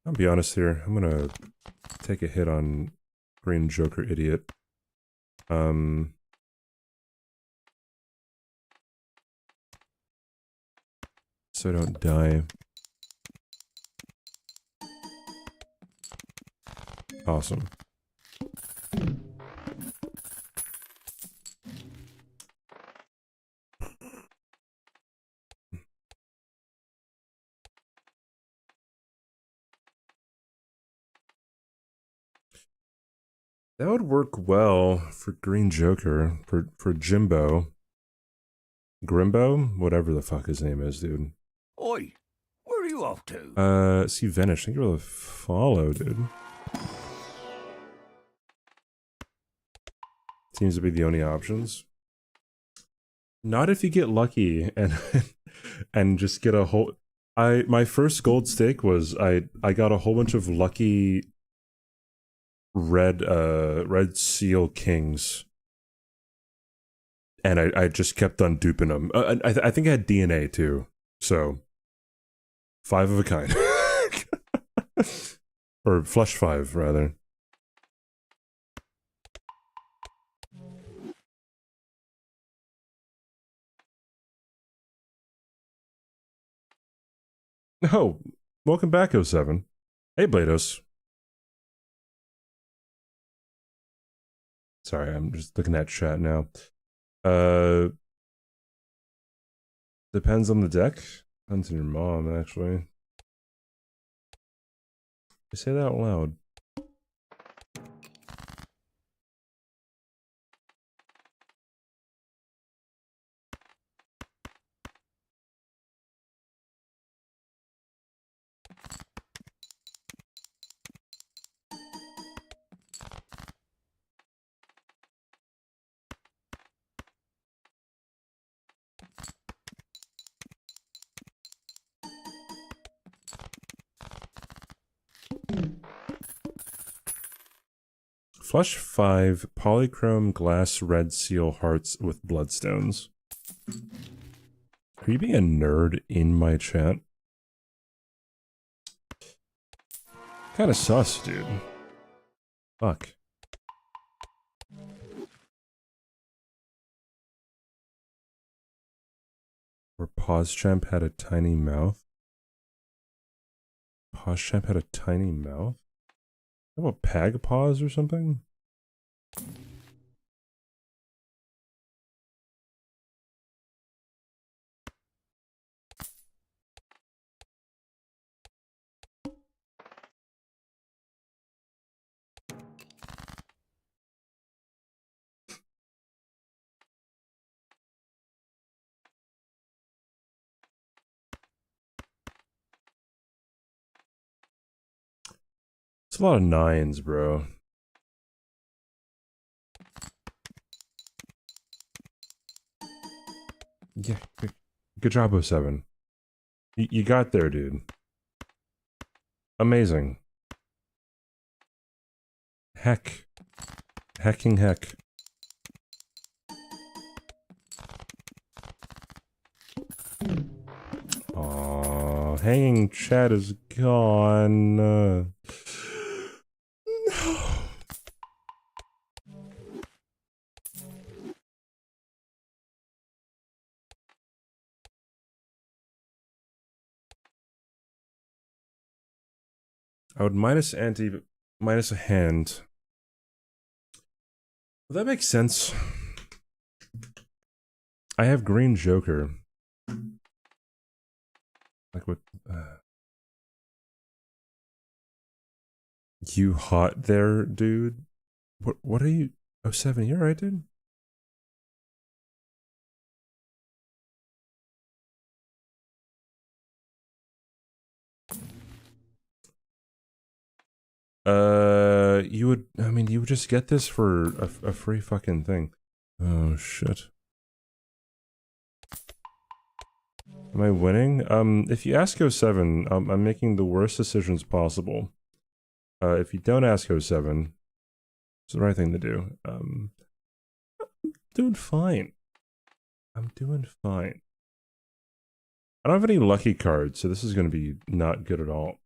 I'll be honest here. I'm gonna take a hit on Green Joker Idiot. So I don't die. Awesome. That would work well for Green Joker, for Jimbo. Grimbo? Whatever the fuck his name is, dude. Oi, where are you off to? See Vanish. Thank you for the follow, dude. Seems to be the only options. Not if you get lucky and and just get a whole... My first gold stake was I got a whole bunch of lucky red seal kings, and I just kept on duping them. I think I had DNA too, so 5 of a kind. Or flush 5 rather. Oh, welcome back, 07. Hey, Blados. Sorry, I'm just looking at chat now. Depends on the deck. Depends on your mom, actually. I say that out loud. Flush 5 polychrome glass red seal hearts with bloodstones. Are you being a nerd in my chat? Kind of sus, dude. Fuck. Or Pause Champ had a tiny mouth. Pause Champ had a tiny mouth? How about Pag Paws or something? It's a lot of 9s, bro. Yeah, good job, 07. You got there, dude. Amazing. Heck. Hecking heck. Aww, hanging chat is gone. No. I would minus anti, minus a hand. Well, that makes sense. I have green Joker. Like what? You hot there, dude? What are you? 07, you're right, dude? You would, I mean, you would just get this for a free fucking thing. Oh, shit. Am I winning? If you ask 07, I'm making the worst decisions possible. If you don't ask 07, it's the right thing to do. I'm doing fine. I'm doing fine. I don't have any lucky cards, so this is going to be not good at all.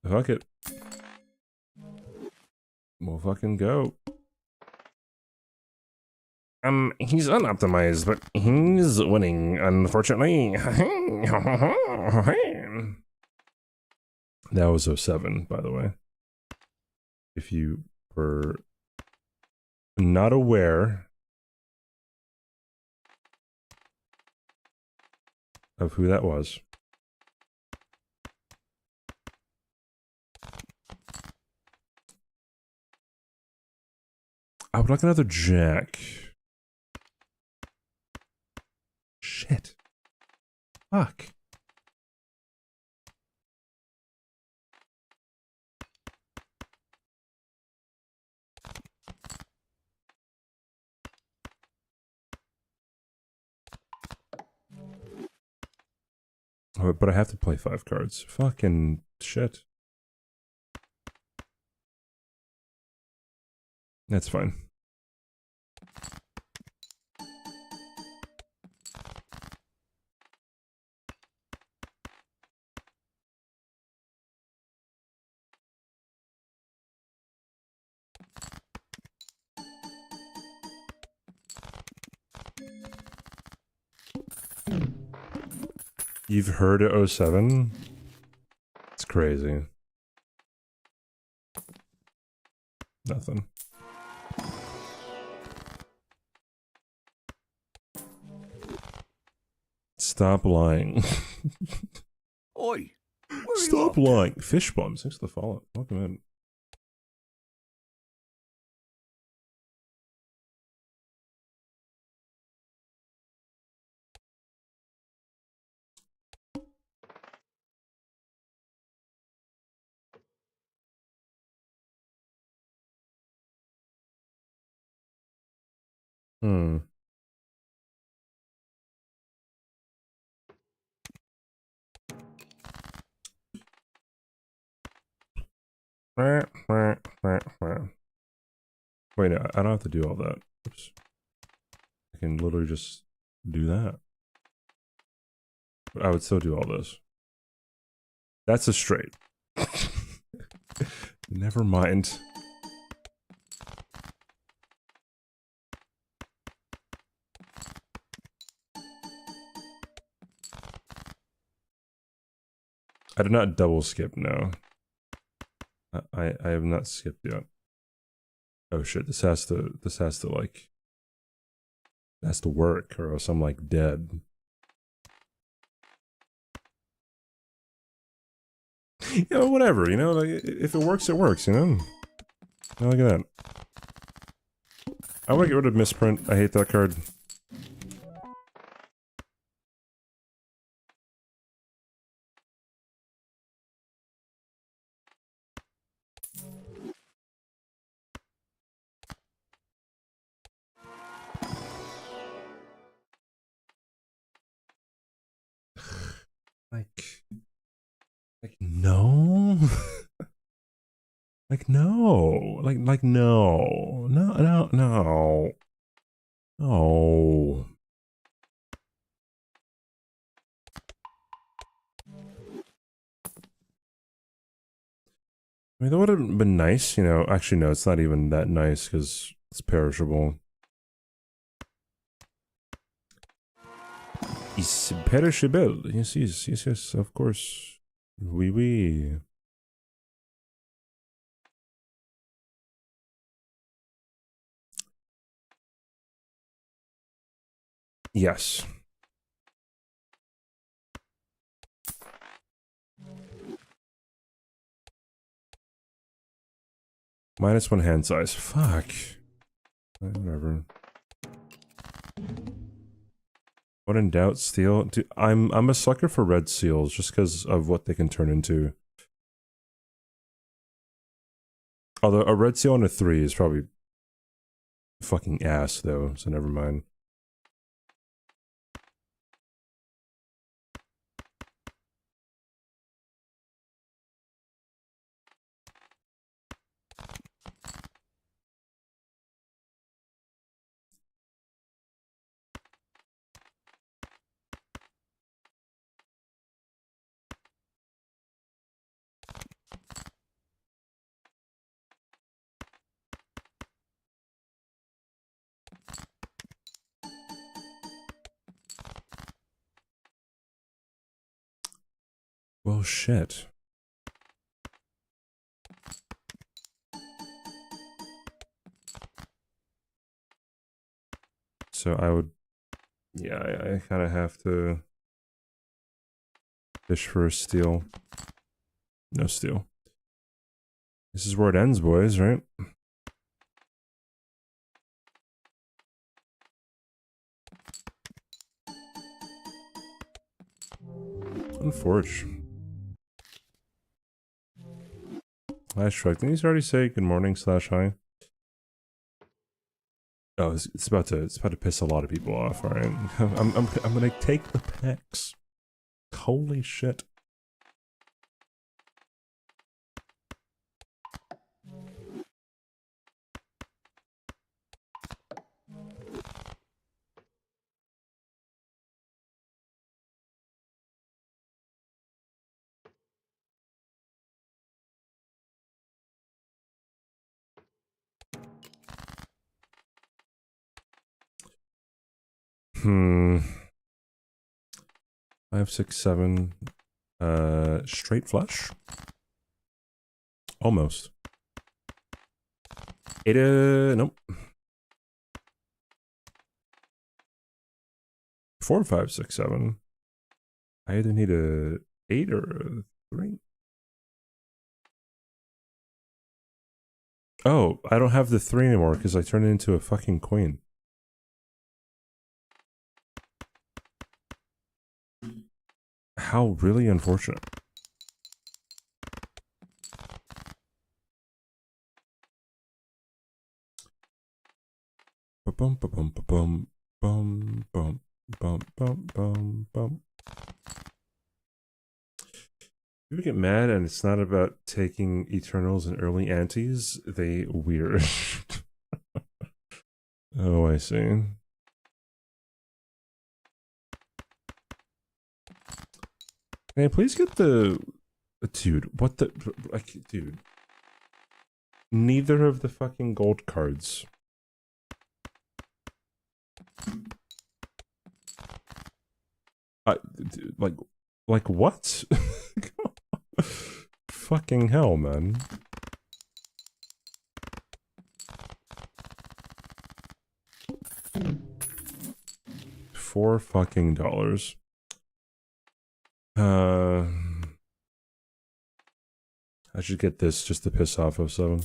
Fuck it. We'll fucking go. He's unoptimized, but he's winning, unfortunately. That was 07, by the way. If you were not aware of who that was. I would like another jack. Shit. Fuck. Oh, but I have to play 5 cards. Fucking shit. That's fine. You've heard of 07? It's crazy. Nothing. Stop lying. Oi! Stop lying. Fish bombs. Thanks for the follow. Welcome in. Hmm. Wait, no, I don't have to do all that. Oops. I can literally just do that. But I would still do all this. That's a straight. Never mind. I did not double skip, no. I have not skipped yet. Oh shit, this has to like, it has to work or else I'm like dead. You know, whatever, you know, like, if it works, it works, you know? Oh, look at that. I want to get rid of misprint. I hate that card. Like no. Like no. Like no. No. No. I mean, that would have been nice, you know. Actually, no, it's not even that nice because it's perishable. It's perishable. Yes, of course. Oui. Yes. -1 hand size. Fuck. Whatever. When in doubt, steal. Dude, I'm a sucker for red seals just because of what they can turn into. Although a red seal on a 3 is probably fucking ass though, so never mind. Well, shit. So I would, yeah, I kind of have to fish for a steal. No steal. This is where it ends, boys, right? Unforge. Last strike. Didn't he already say good morning / hi? Oh, it's about to piss a lot of people off. All right, I'm gonna take the pecs. Holy shit! Hmm. 5, 6, 7. Straight flush. Almost. It nope. 4, 5, 6, 7. I either need a 8 or a 3. Oh, I don't have the 3 anymore because I turned it into a fucking queen. How really unfortunate. Bum bum bum bum bum bum bum bum bum bum. People get mad and it's not about taking Eternals and early antes. They weird. Oh, I see. Can I please get the... Dude, what the... Like, dude. Neither of the fucking gold cards. Like what? Fucking hell, man. $4 fucking dollars. I should get this just to piss off 07.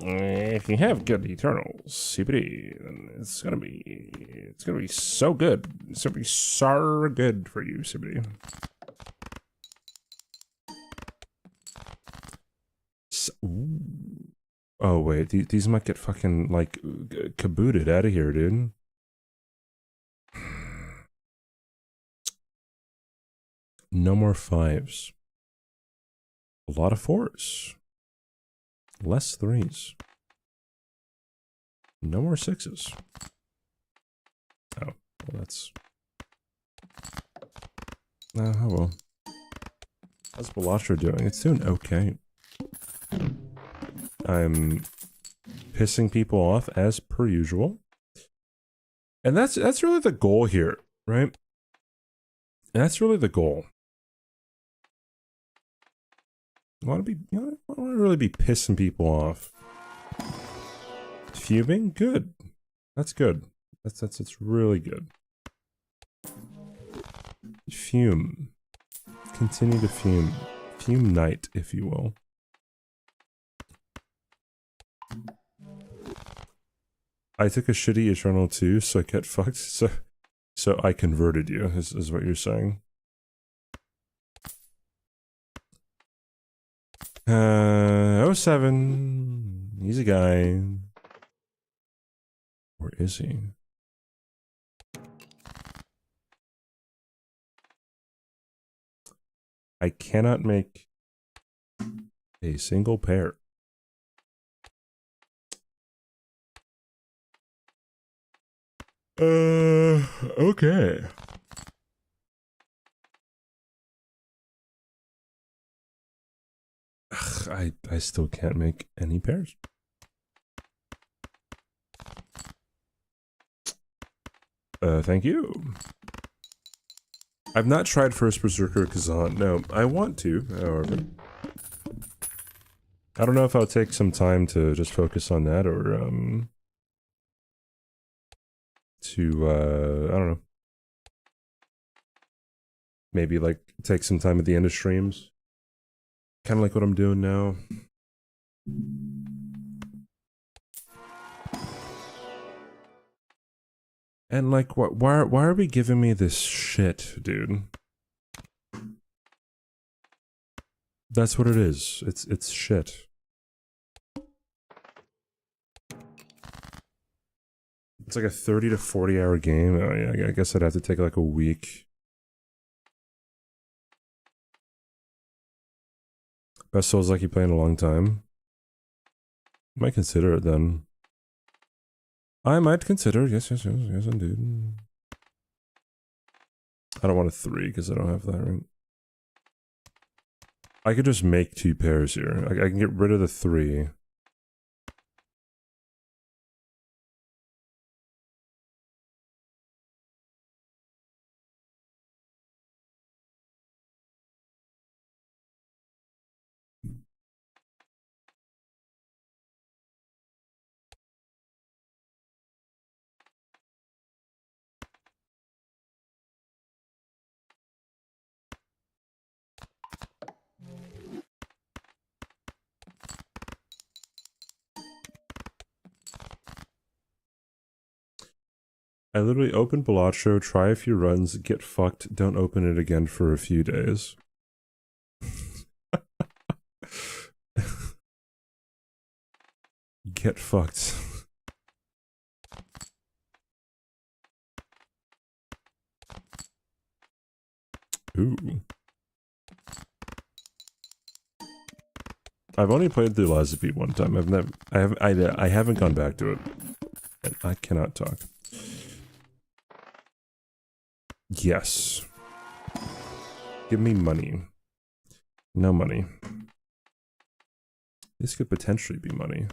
If you have good Eternals CBD, then it's gonna be so good. It's gonna be so good for you, CBD. Oh wait, these might get fucking like kabooted out of here, dude. No more 5s. A lot of 4s. Less 3s. No more 6s. Oh, well that's... oh well. How's Balatro doing? It's doing okay. I'm pissing people off as per usual. And that's really the goal here, right? That's really the goal. I want to be, I want to really be pissing people off. Fuming? Good. That's good. It's really good. Fume. Continue to fume. Fume night, if you will. I took a shitty Eternal too, so I get fucked. So I converted you, is what you're saying. 07. He's a guy. Where is he? I cannot make a single pair. Okay. Ugh, I still can't make any pairs. Thank you. I've not tried First Berserker Kazan. No, I want to, however. I don't know if I'll take some time to just focus on that or, I don't know. Maybe, like, take some time at the end of streams. Kind of like what I'm doing now. And, like, why are we giving me this shit, dude? That's what it is. It's shit. It's like a 30 to 40 hour game. Oh, yeah, I guess I'd have to take like a week. Best Souls like you play in a long time. Might consider it then. I might consider. Yes, indeed. I don't want a 3 because I don't have that, right? I could just make 2 pairs here. I can get rid of the 3. I literally open Balatro, try a few runs, get fucked, don't open it again for a few days. Get fucked. Ooh. I've only played through Lazabi one time. I haven't gone back to it. I cannot talk. Yes. Give me money. No money. This could potentially be money.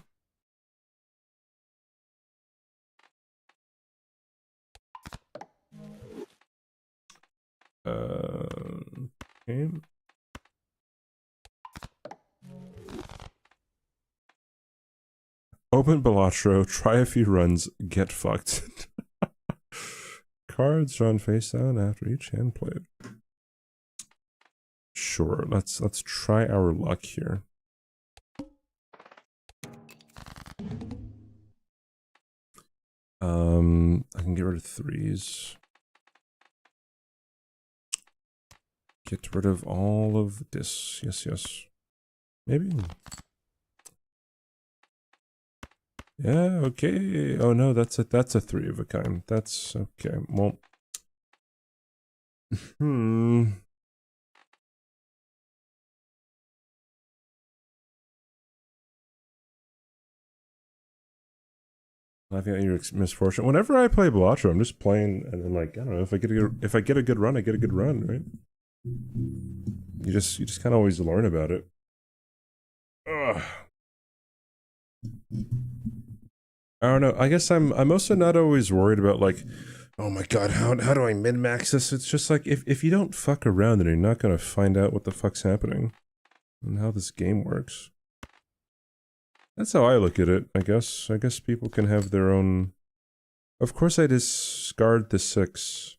Okay. Open Balatro, try a few runs, get fucked. Cards drawn face down after each hand played. Sure, let's try our luck here. I can get rid of 3s. Get rid of all of this. Yes, yes. Maybe. Yeah, okay. Oh no, that's a 3 of a kind. That's okay. Well. Laughing at your misfortune. Whenever I play Balatro, I'm just playing, and then like I don't know if I get a good run, I get a good run, right? You just kind of always learn about it. Ugh. I don't know. I guess I'm also not always worried about like, oh my god, how do I min-max this? It's just like if you don't fuck around, then you're not gonna find out what the fuck's happening and how this game works. That's how I look at it, I guess. I guess people can have their own... Of course I discard the 6.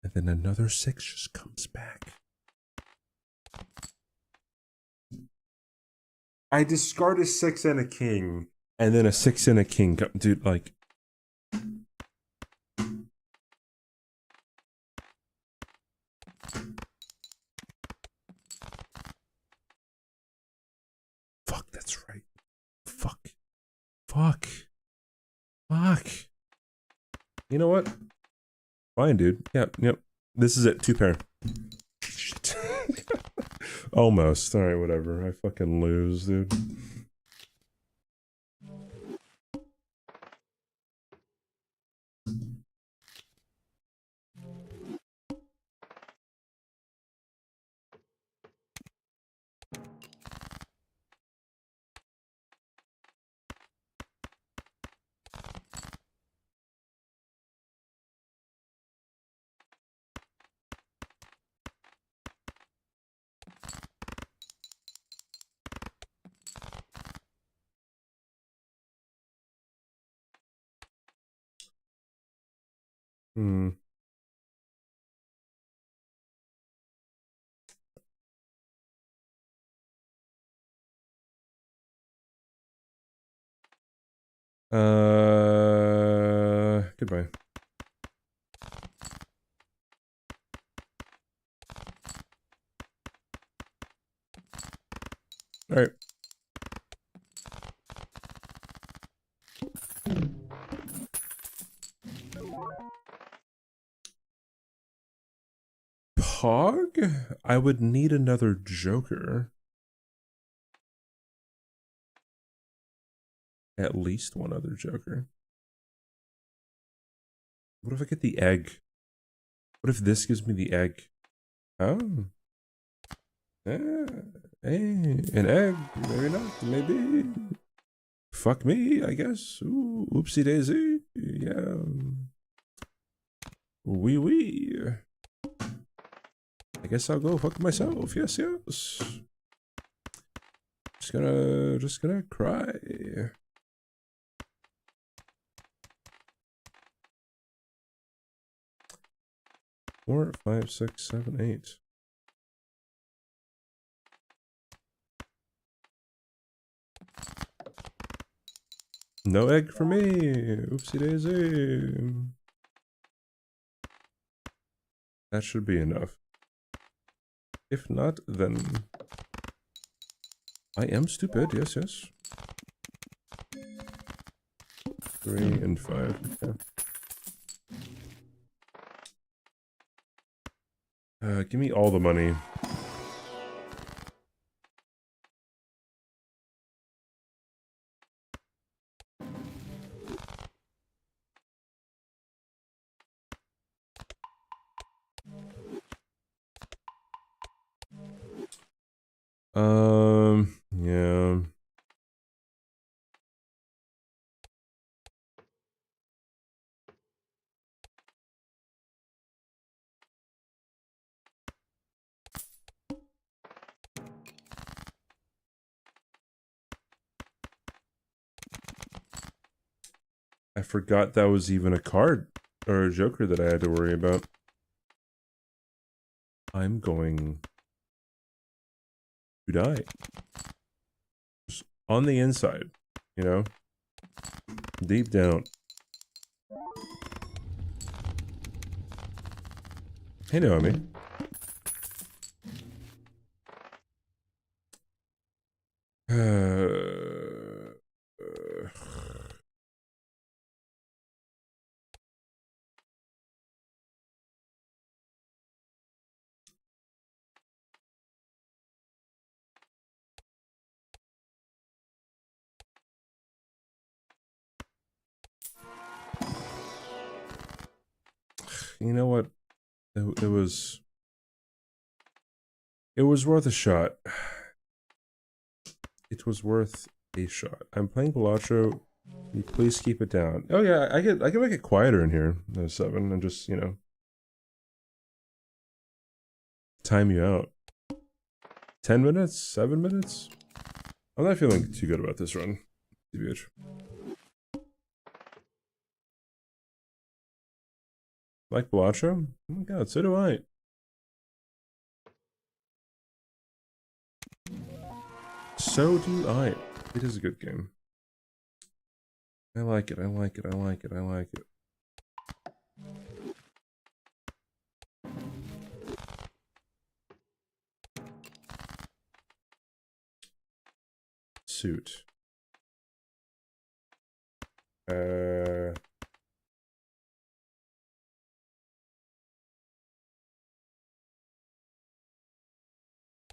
And then another 6 just comes back. I discard a 6 and a king. And then a 6 and a king. Dude, like... Fuck, that's right. Fuck. Fuck. Fuck. You know what? Fine, dude. Yep. This is it. 2 pair. Shit. Almost. Alright, whatever. I fucking lose, dude. Goodbye. Alright. Pog? I would need another Joker. At least one other Joker. What if I get the egg? What if this gives me the egg? Oh. Yeah. Hey, an egg. Maybe not. Maybe. Fuck me, I guess. Ooh, oopsie daisy. Yeah. Wee wee. I guess I'll go fuck myself. Yes, yes. Just gonna cry. 4, 5, 6, 7, 8. No egg for me. Oopsie daisy. That should be enough. If not, then I am stupid. Yes, yes. 3 and 5. Okay. Give me all the money. Yeah. I forgot that was even a card or a joker that I had to worry about. I'm going to die. Just on the inside, you know? Deep down. Hey, Naomi. You know what? It was worth a shot. It was worth a shot. I'm playing Balatro. Can you please keep it down? Oh yeah, I can make it quieter in here, 7, and just, you know, time you out. 10 minutes? 7 minutes? I'm not feeling too good about this run, TBH. Like Balatro? Oh my god, so do I. So do I. It is a good game. I like it, I like it, I like it, I like it. Suit.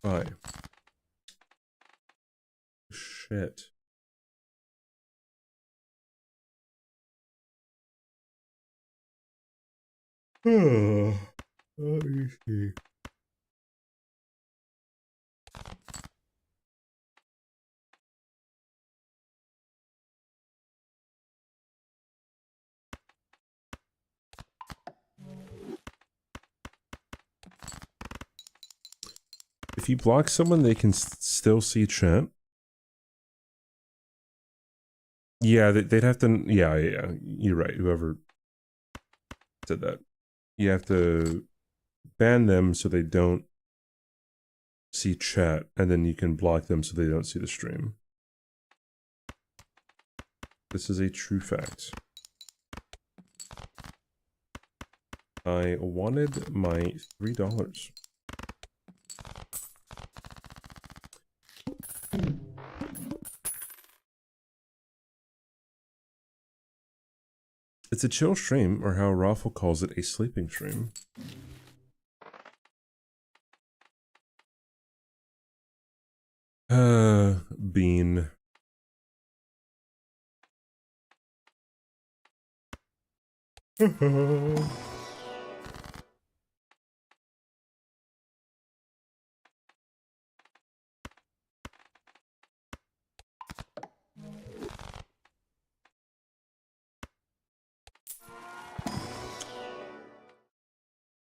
Why? Shit. Let me see. If you block someone, they can still see chat. Yeah, they'd have to. Yeah, yeah, you're right. Whoever said that, you have to ban them so they don't see chat, and then you can block them so they don't see the stream. This is a true fact. I wanted my $3. It's a chill stream, or how Raffle calls it, a sleeping stream. Bean.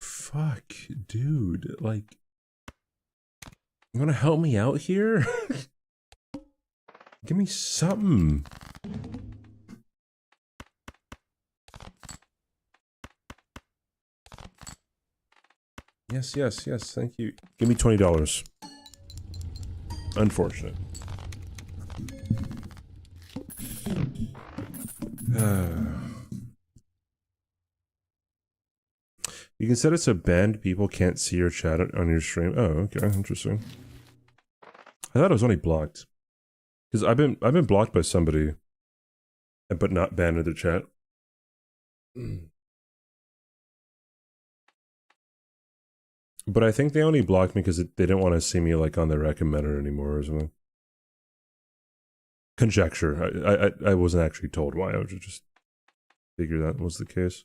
Fuck, dude, like, you wanna help me out here? Give me something. Yes, yes, yes, thank you. Give me $20. Unfortunate. You can set it so banned people can't see your chat on your stream. Oh, okay, interesting. I thought it was only blocked. Because I've been blocked by somebody, but not banned in their chat. But I think they only blocked me because they didn't want to see me like on the recommended anymore or something. Conjecture. I wasn't actually told why. I was just figure that was the case.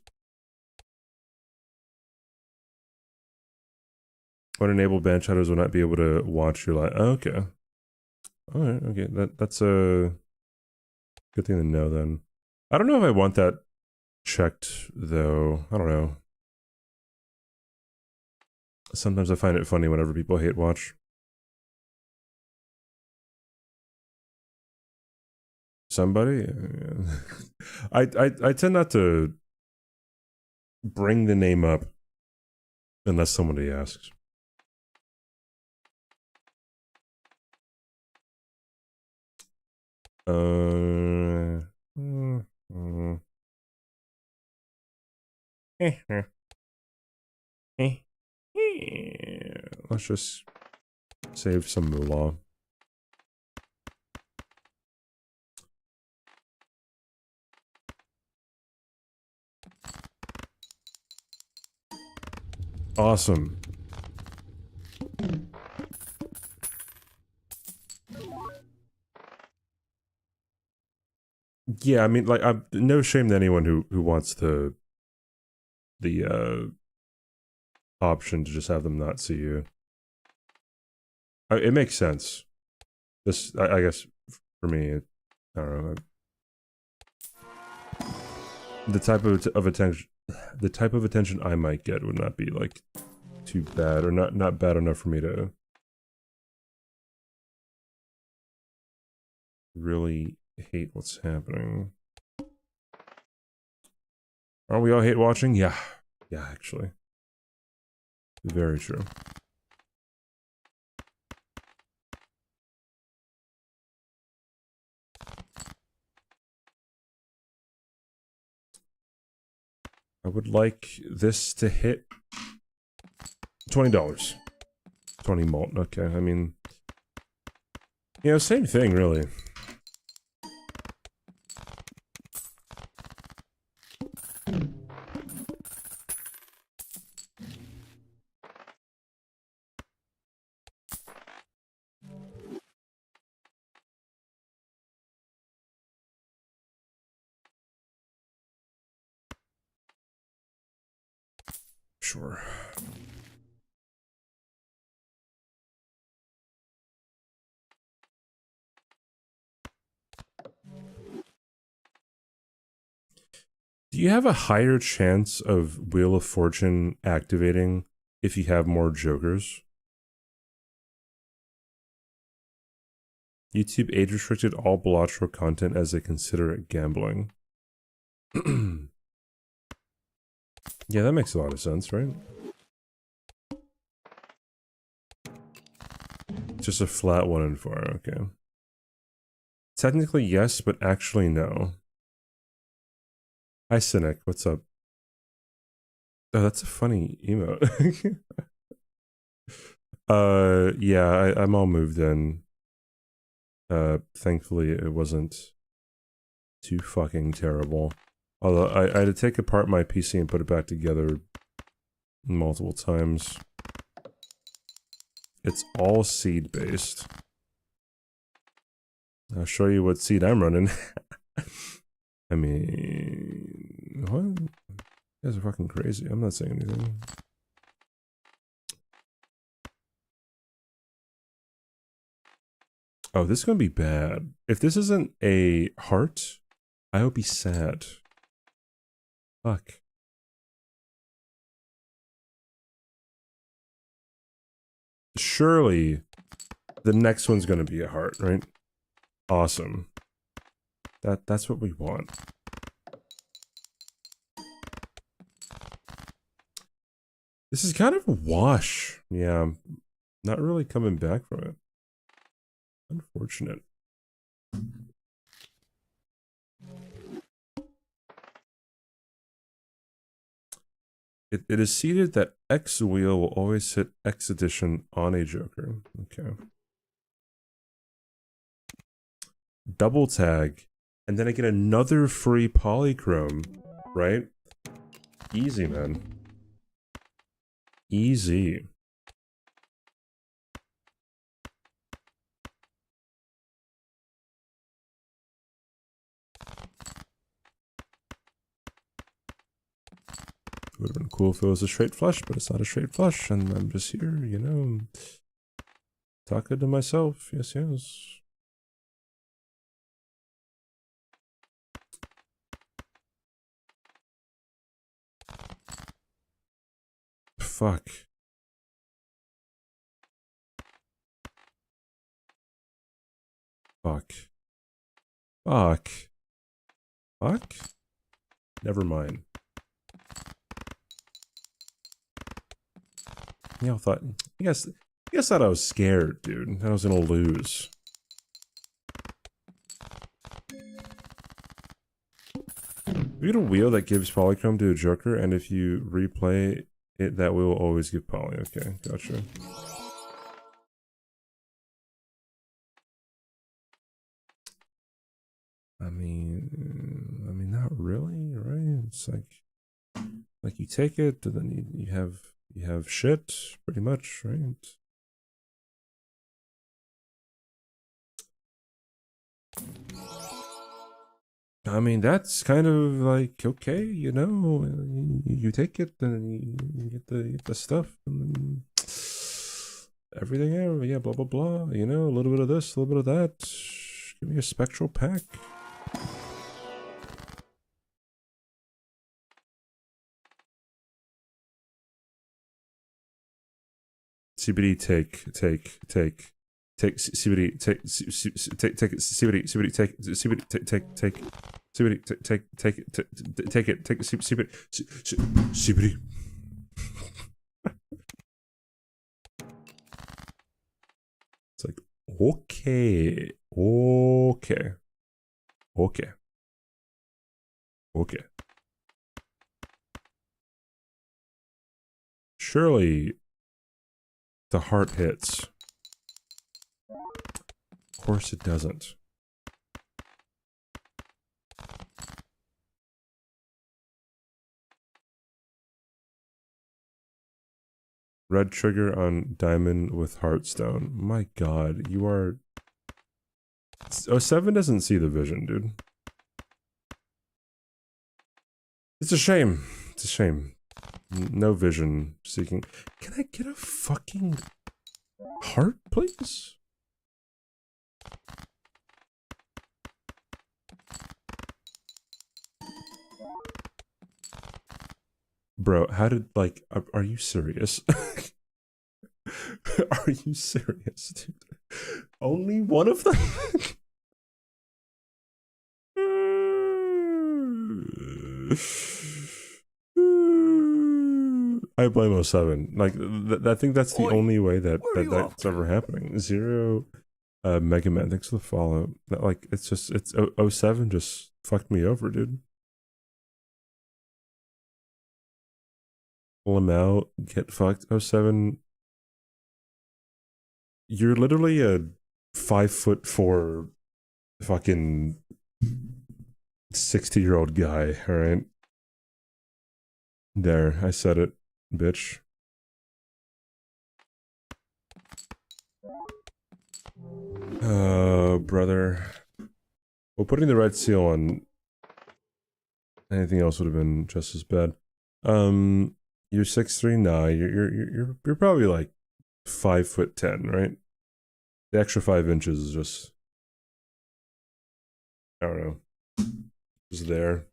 When enabled, ban shadows will not be able to watch your live. Oh, okay. All right. Okay. That's a good thing to know. Then I don't know if I want that checked though. I don't know. Sometimes I find it funny whenever people hate watch. Somebody. I tend not to bring the name up unless somebody asks. Let's just save some moolah. Awesome. Yeah, I mean, like, no shame to anyone who wants the option to just have them not see you. It makes sense. This, I guess, for me, I don't know. The type of attention I might get would not be like too bad, or not bad enough for me to really hate what's happening. Aren't we all hate watching? Yeah, actually, very true. I would like this to hit $20. 20 malt. Okay, I mean, you know, same thing, really. Sure. Do you have a higher chance of Wheel of Fortune activating if you have more jokers? YouTube age restricted all Balatro content as they consider it gambling. Yeah, that makes a lot of sense, right? Just a flat 1 in 4, okay. Technically yes, but actually no. Hi Cynic, what's up? Oh, that's a funny emote. Yeah, I'm all moved in. Thankfully it wasn't too fucking terrible. Although I had to take apart my PC and put it back together multiple times. It's all seed based. I'll show you what seed I'm running. I mean, what? You guys are fucking crazy. I'm not saying anything. Oh, this is gonna be bad. If this isn't a heart, I will be sad. Fuck. Surely, the next one's gonna be a heart, right? Awesome. That's what we want. This is kind of a wash. Yeah, I'm not really coming back from it. Unfortunate. It is seeded that X wheel will always hit X addition on a joker. Okay. Double tag, and then I get another free polychrome, right? Easy, man. Easy. Would have been cool if it was a straight flush, but it's not a straight flush, and I'm just here, you know, talking to myself. Yes, yes. Fuck. Fuck. Fuck. Fuck? Never mind. You know, thought, I guess thought I was scared, dude. I was gonna lose. We get a wheel that gives polychrome to a joker, and if you replay it, that wheel will always give poly. Okay, gotcha. I mean, not really, right? It's like you take it, and then you have shit, pretty much, right? I mean, that's kind of like, okay, you know, you take it, and you get the stuff, and then everything, yeah, blah, blah, blah, you know, a little bit of this, a little bit of that. Give me a spectral pack. CBD take CBD take CBD take CBD take CBD take it take CBD. It's like okay. Surely the heart hits. Of course it doesn't. Red trigger on diamond with heartstone. My god, you are... Oh, 7 doesn't see the vision, dude. It's a shame. It's a shame. No vision seeking. Can I get a fucking heart, please? Bro, how did, like, are you serious? Are you serious, dude? Only one of them? I blame 07. Like, I think that's the only way that's ever happening. Zero, Mega Man, thanks for the follow. Like, it's 07 just fucked me over, dude. Pull him out, get fucked. 07. You're literally a 5'4" fucking 60-year-old guy, alright? There, I said it, bitch. Oh, brother. Well, putting the red seal on anything else would have been just as bad. You're 6'3", nah, you're probably like 5'10", right? The extra 5 inches is just, I don't know, just there.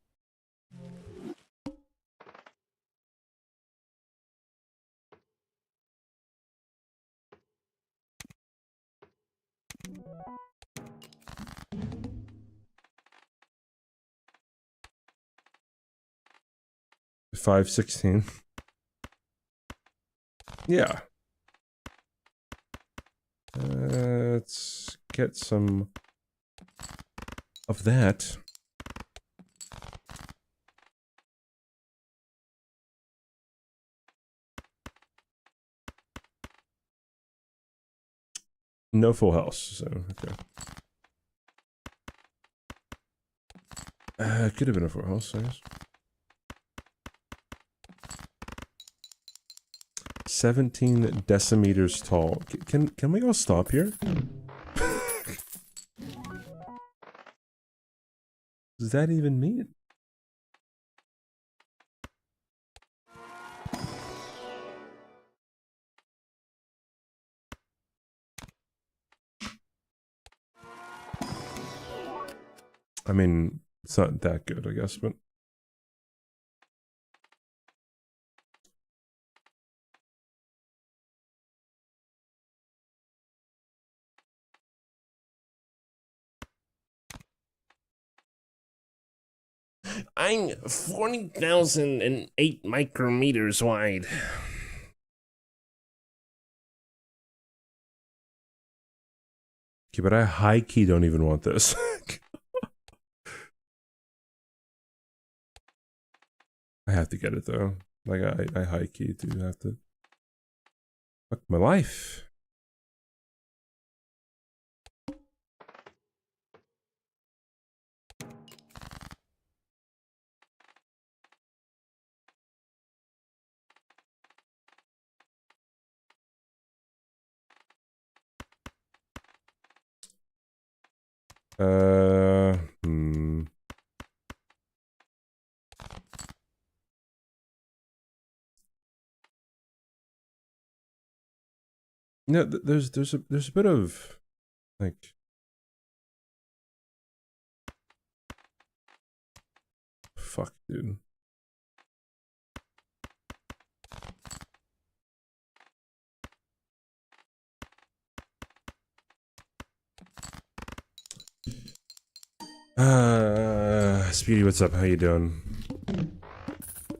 $5.16. Yeah. Let's get some of that. No full house, so okay. It could have been a full house, I guess. 17 decimeters tall. Can we all stop here? Does that even mean? I mean, it's not that good, I guess, but I'm 40,008 micrometers wide. okay, but I high key don't even want this. I have to get it though. Like I high key do have to. Fuck my life. Hmm. No, there's a bit of like fuck, dude. Speedy, what's up? How you doing?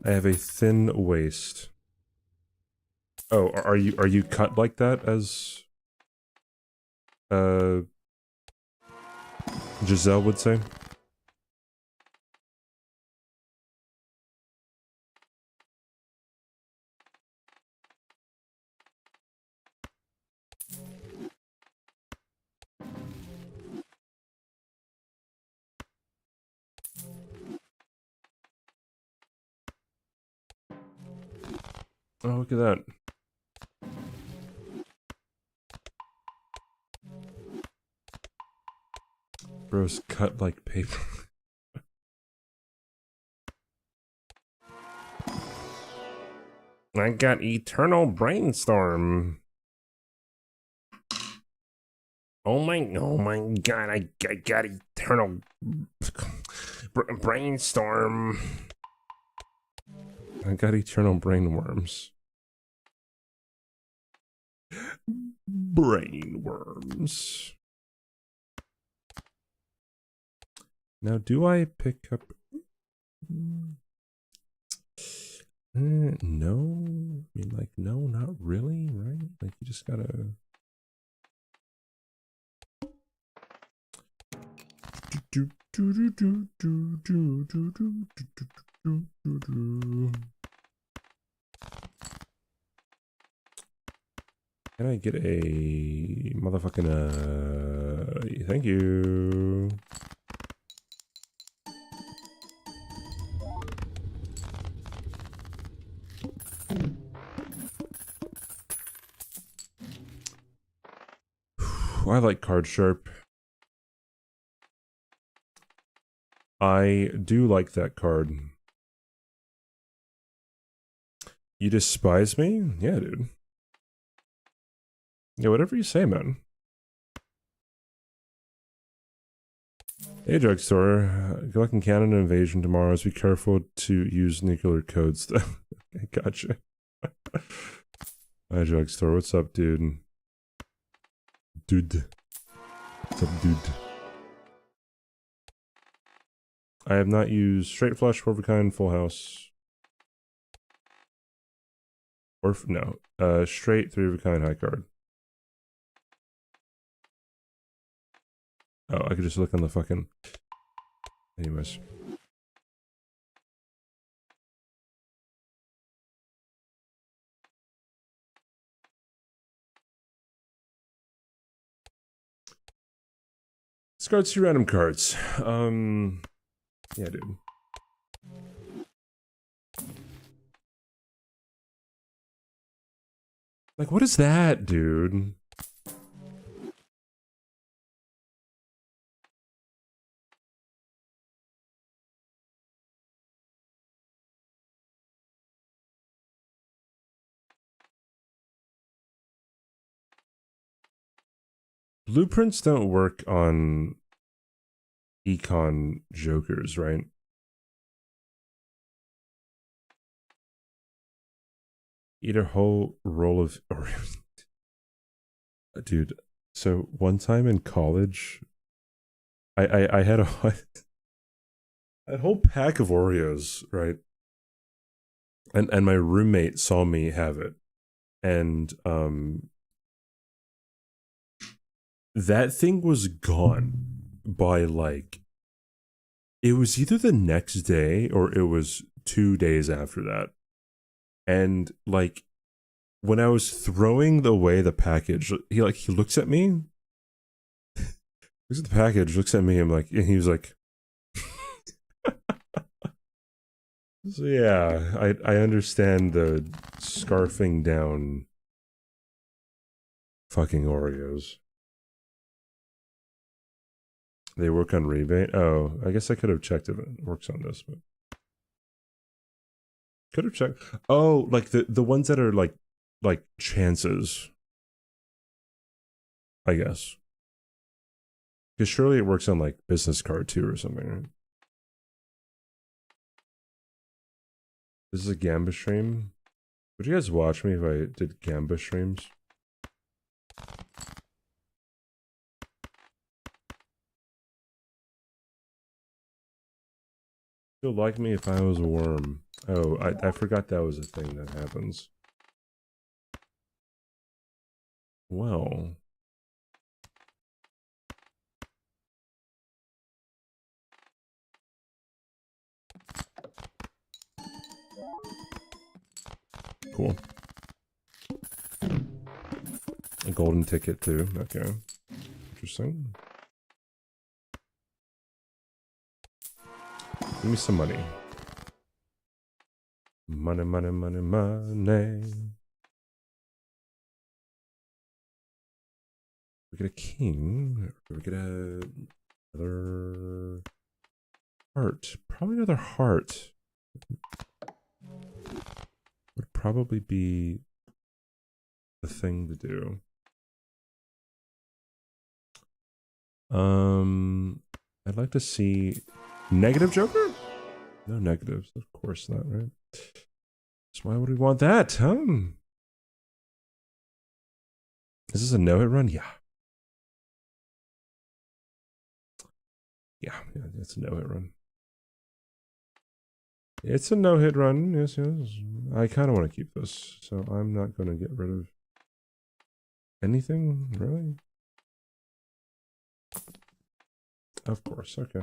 I have a thin waist. Oh, are you cut like that as Giselle would say? Oh, look at that. Bro's cut like paper. I got eternal brainstorm. Oh my god, I got eternal brainstorm. I got eternal brain worms. Brain worms. Now, do I pick up? No. I mean, like, no, not really, right? Like, you just gotta. Can I get a motherfucking thank you. I like Card Sharp. I do like that card. You despise me? Yeah, dude. Yeah, whatever you say, man. Hey, drugstore. Good luck in Canada invasion tomorrow. So be careful to use nuclear codes. I gotcha. Hi, drugstore. What's up, dude? Dude. What's up, dude? I have not used straight flush, four of a kind, full house. Or, no. Straight, three of a kind, high card. Oh, I could just look on the fucking... Anyways. Discard 2 random cards. Yeah, dude. Like, what is that, dude? Blueprints don't work on econ jokers, right? Eat a whole roll of Oreos. Dude, so one time in college, I had a whole pack of Oreos, right? And my roommate saw me have it. And that thing was gone by like, it was either the next day or it was 2 days after that. And like, when I was throwing away the package, he looks at me, looks at the package, looks at me, and he was like, so yeah, I understand the scarfing down fucking Oreos. They work on rebate? Oh, I guess I could have checked if it works on this, but could have checked. Oh, like the ones that are like chances, I guess. Because surely it works on like business card too or something, right? This is a Gamba stream. Would you guys watch me if I did Gamba streams? You'll like me if I was a worm. Oh, I forgot that was a thing that happens. Well. Cool. A golden ticket too. Okay. Interesting. Give me some money. Money, money, money, money. We get a king. We get another heart. Probably another heart. Would probably be the thing to do. I'd like to see negative Joker? No negatives, of course not, right? So why would we want that, huh? Is this a no-hit run? Yeah. Yeah, it's a no-hit run. It's a no-hit run, yes. I kind of want to keep this, so I'm not going to get rid of anything, really? Of course, okay.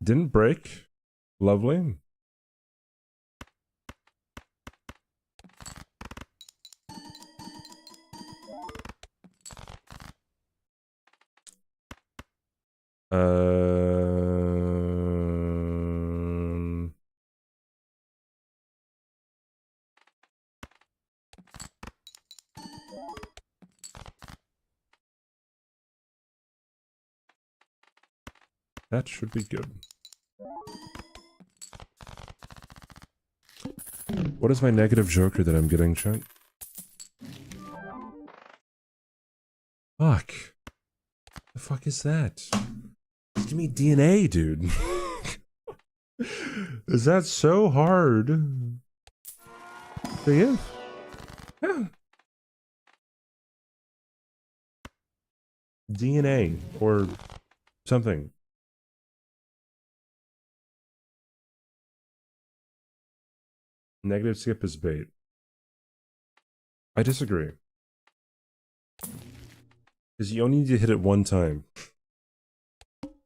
Didn't break. Lovely. That should be good. What is my negative Joker that I'm getting, chat? Fuck. The fuck is that? Give me DNA, dude. Is that so hard to give? Yeah. DNA or something. Negative skip is bait. I disagree. Because you only need to hit it one time.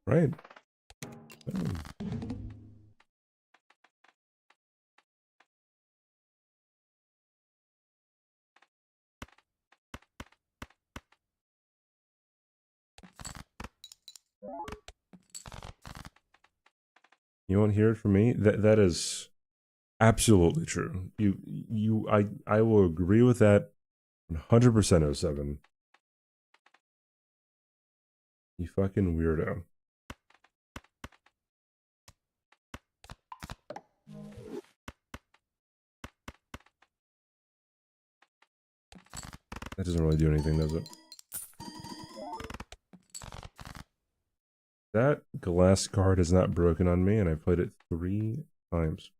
Right? You won't hear it from me? That is absolutely true. I will agree with that 100% 07. You fucking weirdo. That doesn't really do anything, does it? That glass card is not broken on me, and I played it 3 times.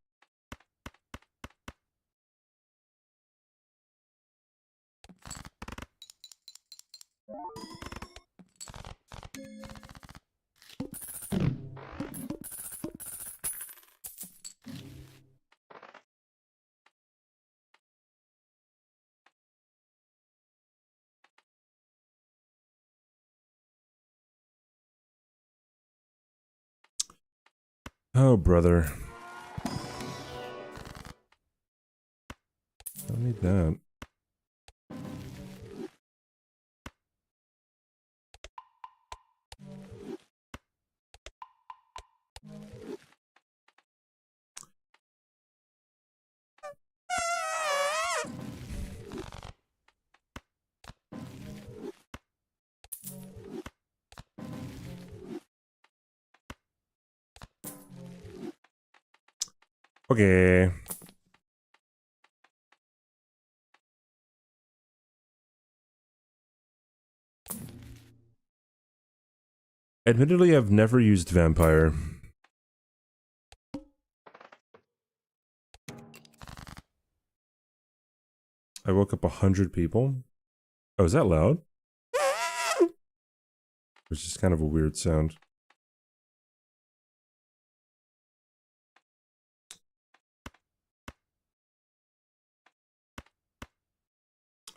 Oh, brother. I don't need that. Okay. Admittedly, I've never used Vampire. I woke up 100 people. Oh, is that loud? It's just kind of a weird sound.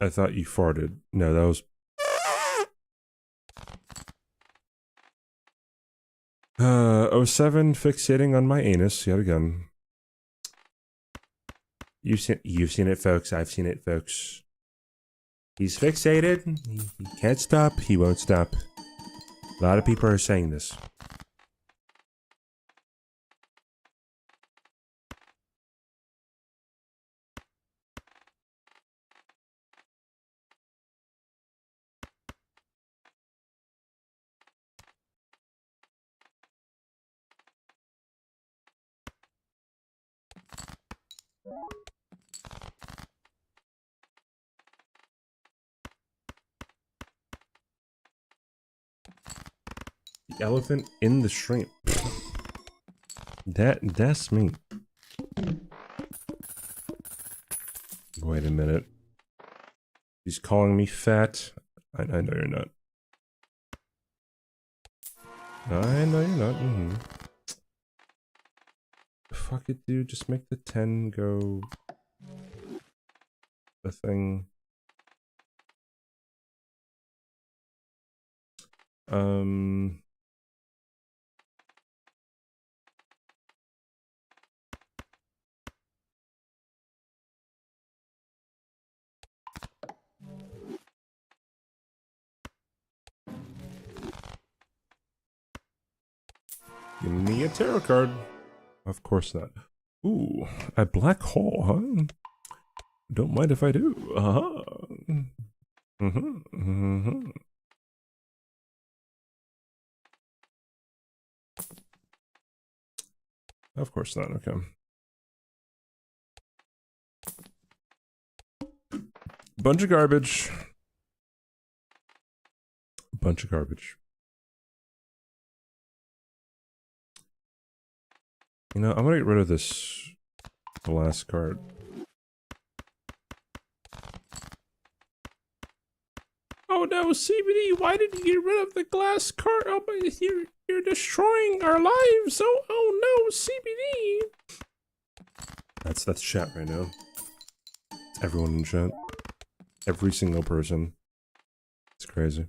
I thought you farted. No, that was... 07 fixating on my anus yet again. You've seen it, folks. I've seen it, folks. He's fixated. He can't stop. He won't stop. A lot of people are saying this. The elephant in the shrimp. That's me. Wait a minute. He's calling me fat. I know you're not. I know you're not. Fuck it, dude. Just make the 10 go... the thing. Give me a tarot card. Of course not. Ooh, a black hole, huh? Don't mind if I do. Of course not, okay. Bunch of garbage. Bunch of garbage. You know, I'm gonna get rid of this last card. Oh no, CBD, why did you get rid of the glass card? Oh, but you're destroying our lives. Oh no, CBD. That's chat right now. Everyone in chat. Every single person. It's crazy.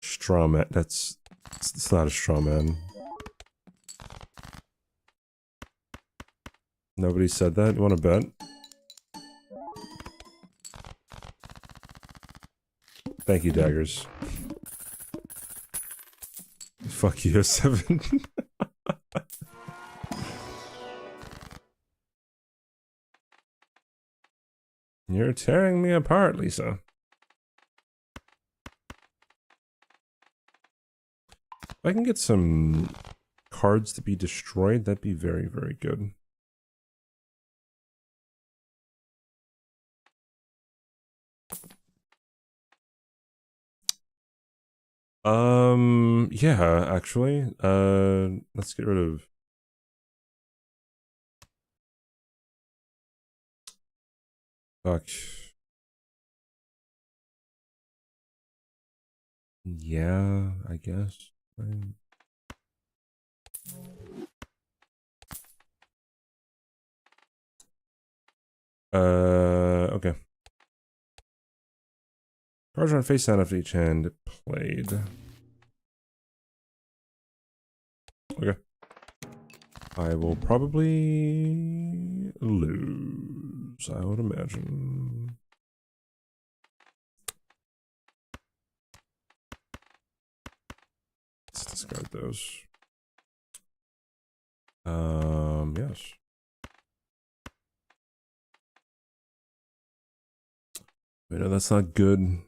Straw man. It's not a straw man. Nobody said that. You want to bet? Thank you, daggers. Fuck you, 7. You're tearing me apart, Lisa. If I can get some cards to be destroyed, that'd be very, very good. Yeah, actually. Let's get rid of fuck. Yeah, I guess. Okay. Cards are on face down after each hand played. Okay. I will probably lose, I would imagine. Let's discard those. Yes. Wait, no, that's not good.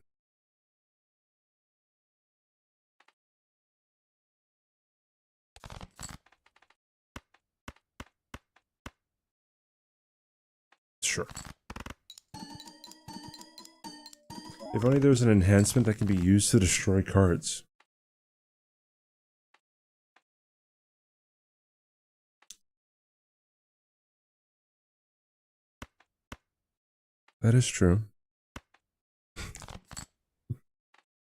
Sure. If only there was an enhancement that can be used to destroy cards. That is true.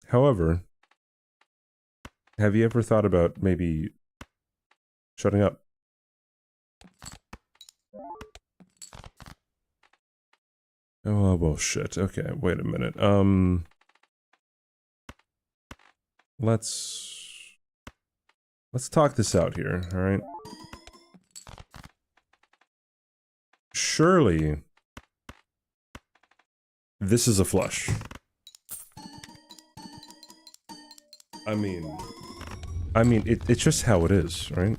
However, have you ever thought about maybe shutting up? Oh, well, shit. Okay, wait a minute. Let's talk this out here, all right? Surely this is a flush. I mean, it's just how it is, right?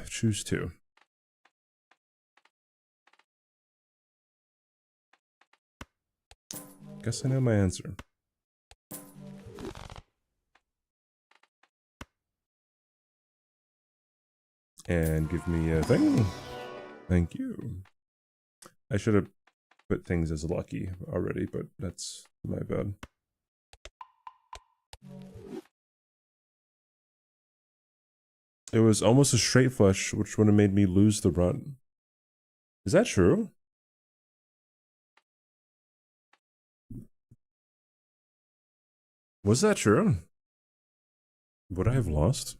Choose two. Guess I know my answer. And give me a thing. Thank you. I should have put things as lucky already, but that's my bad. It was almost a straight flush, which would have made me lose the run. Is that true? Was that true? Would I have lost?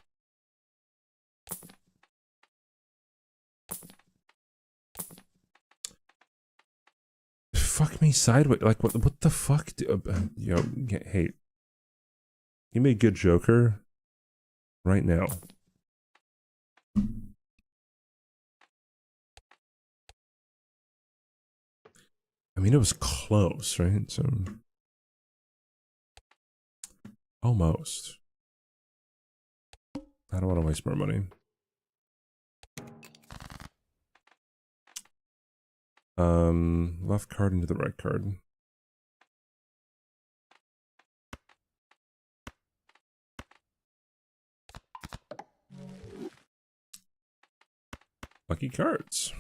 Fuck me sideways. Like, what the fuck? Yo, hey. Give me a good Joker right now. I mean, it was close, right? So, almost. I don't want to waste more money. Left card into the right card. Lucky cards.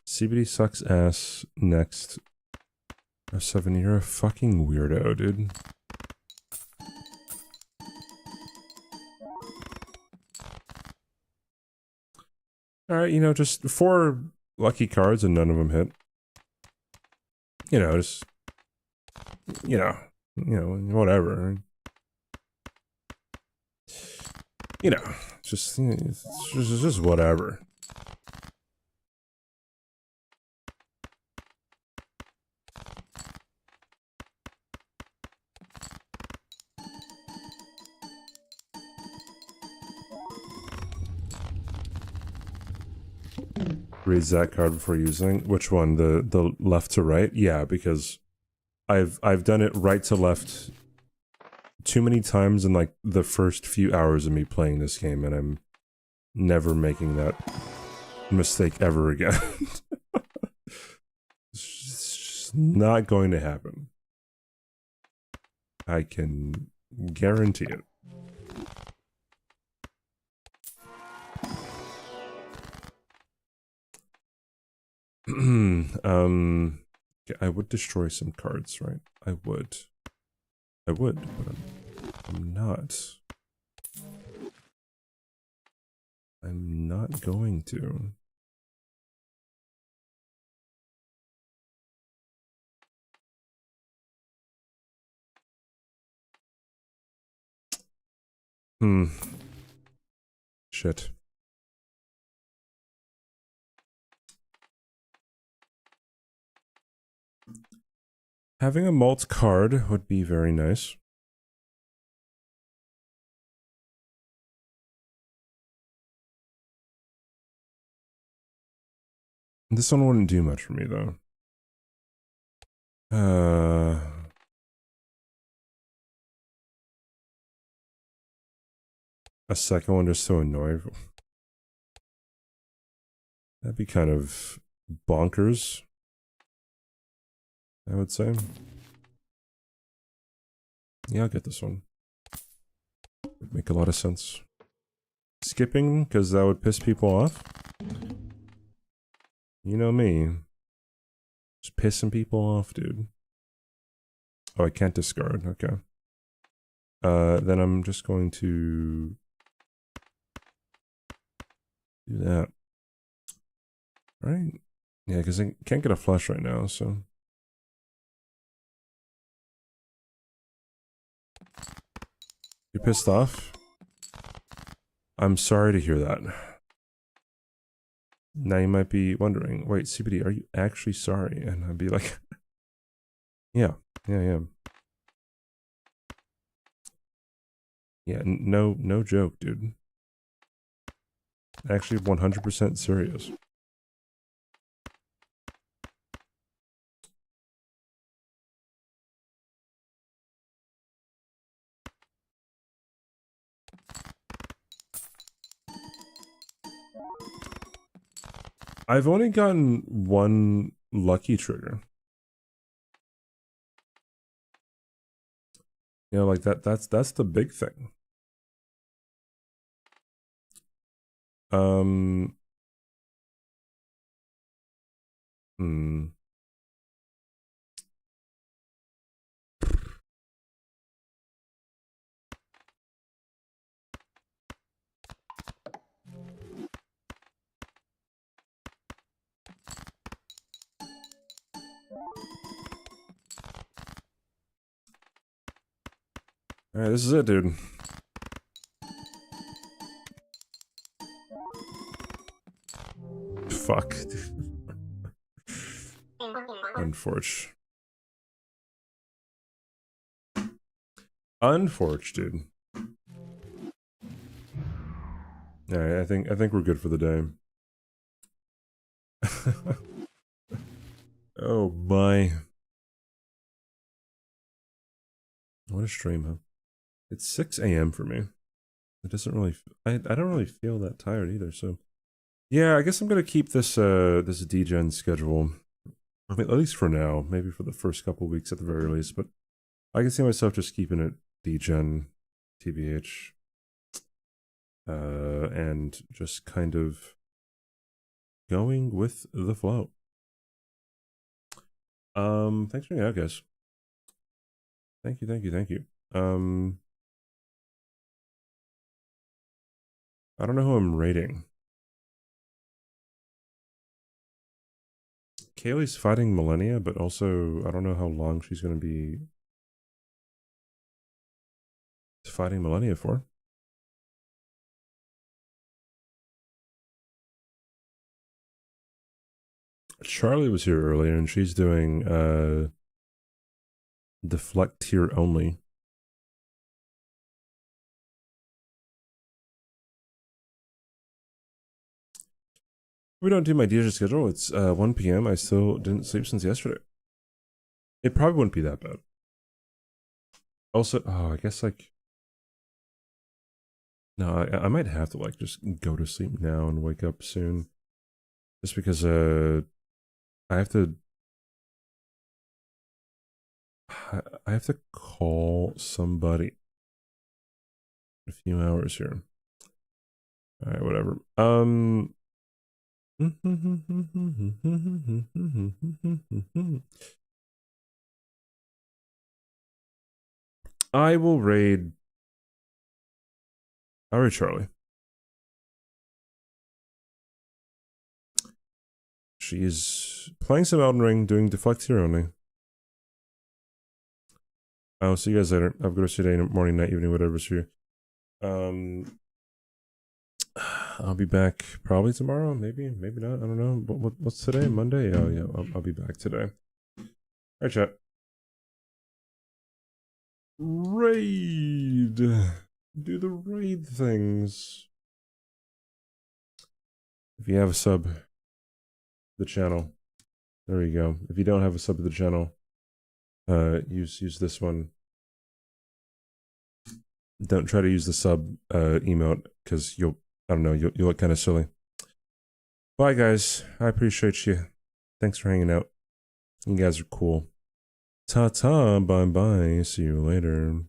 CBD sucks ass. Next. F7, you're a fucking weirdo, dude. Alright, you know, just 4 lucky cards and none of them hit. You know, just... You know, whatever. You know, it's just whatever. Reads that card before using. Which one? The left to right? Yeah, because I've done it right to left too many times in like the first few hours of me playing this game, and I'm never making that mistake ever again. It's just not going to happen. I can guarantee it. I would destroy some cards, right? I would, but I'm not. I'm not going to. Shit. Having a malt card would be very nice. This one wouldn't do much for me, though. A second one just to annoy. That'd be kind of bonkers, I would say. Yeah, I'll get this one. Would make a lot of sense. Skipping, because that would piss people off. You know me. Just pissing people off, dude. Oh, I can't discard. Okay. Then I'm just going to do that. Right? Yeah, because I can't get a flush right now, so. You're pissed off? I'm sorry to hear that. Now you might be wondering, wait, CBD, are you actually sorry? And I'd be like, yeah, I am. Yeah, no joke, dude. Actually 100% serious. I've only gotten one lucky trigger. You know, like that's the big thing. Alright, this is it, dude. Fuck. Unfortunate. Unfortunate, dude. Alright, I think we're good for the day. Oh my. What a stream, huh? It's 6 a.m. for me. It doesn't really I don't really feel that tired either, so yeah, I guess I'm gonna keep this this degen schedule. I mean, at least for now, maybe for the first couple weeks at the very least, but I can see myself just keeping it degen, TBH, and just kind of going with the flow. Thanks for hanging out, guys. Thank you. I don't know who I'm rating. Kaylee's fighting Millennia, but also I don't know how long she's going to be fighting Millennia for. Charlie was here earlier, and she's doing deflect tier only. We don't do my DJ schedule. It's 1 p.m. I still didn't sleep since yesterday. It probably wouldn't be that bad. Also, oh, I guess like, no, I might have to like just go to sleep now and wake up soon, just because I have to call somebody in a few hours here. All right, whatever. I will raid. All right, Charlie. She's playing some Elden Ring, doing Deflect here only. I'll see you guys later. Have a good rest of your day, morning, night, evening, whatever's for you. I'll be back probably tomorrow, maybe not. I don't know. What's today? Monday? Oh yeah, I'll be back today. All right, chat. Raid. Do the raid things. If you have a sub, the channel. There you go. If you don't have a sub to the channel, use this one. Don't try to use the sub emote because you'll look kind of silly. Bye guys. I appreciate you. Thanks for hanging out. You guys are cool. Ta-ta. Bye-bye. See you later.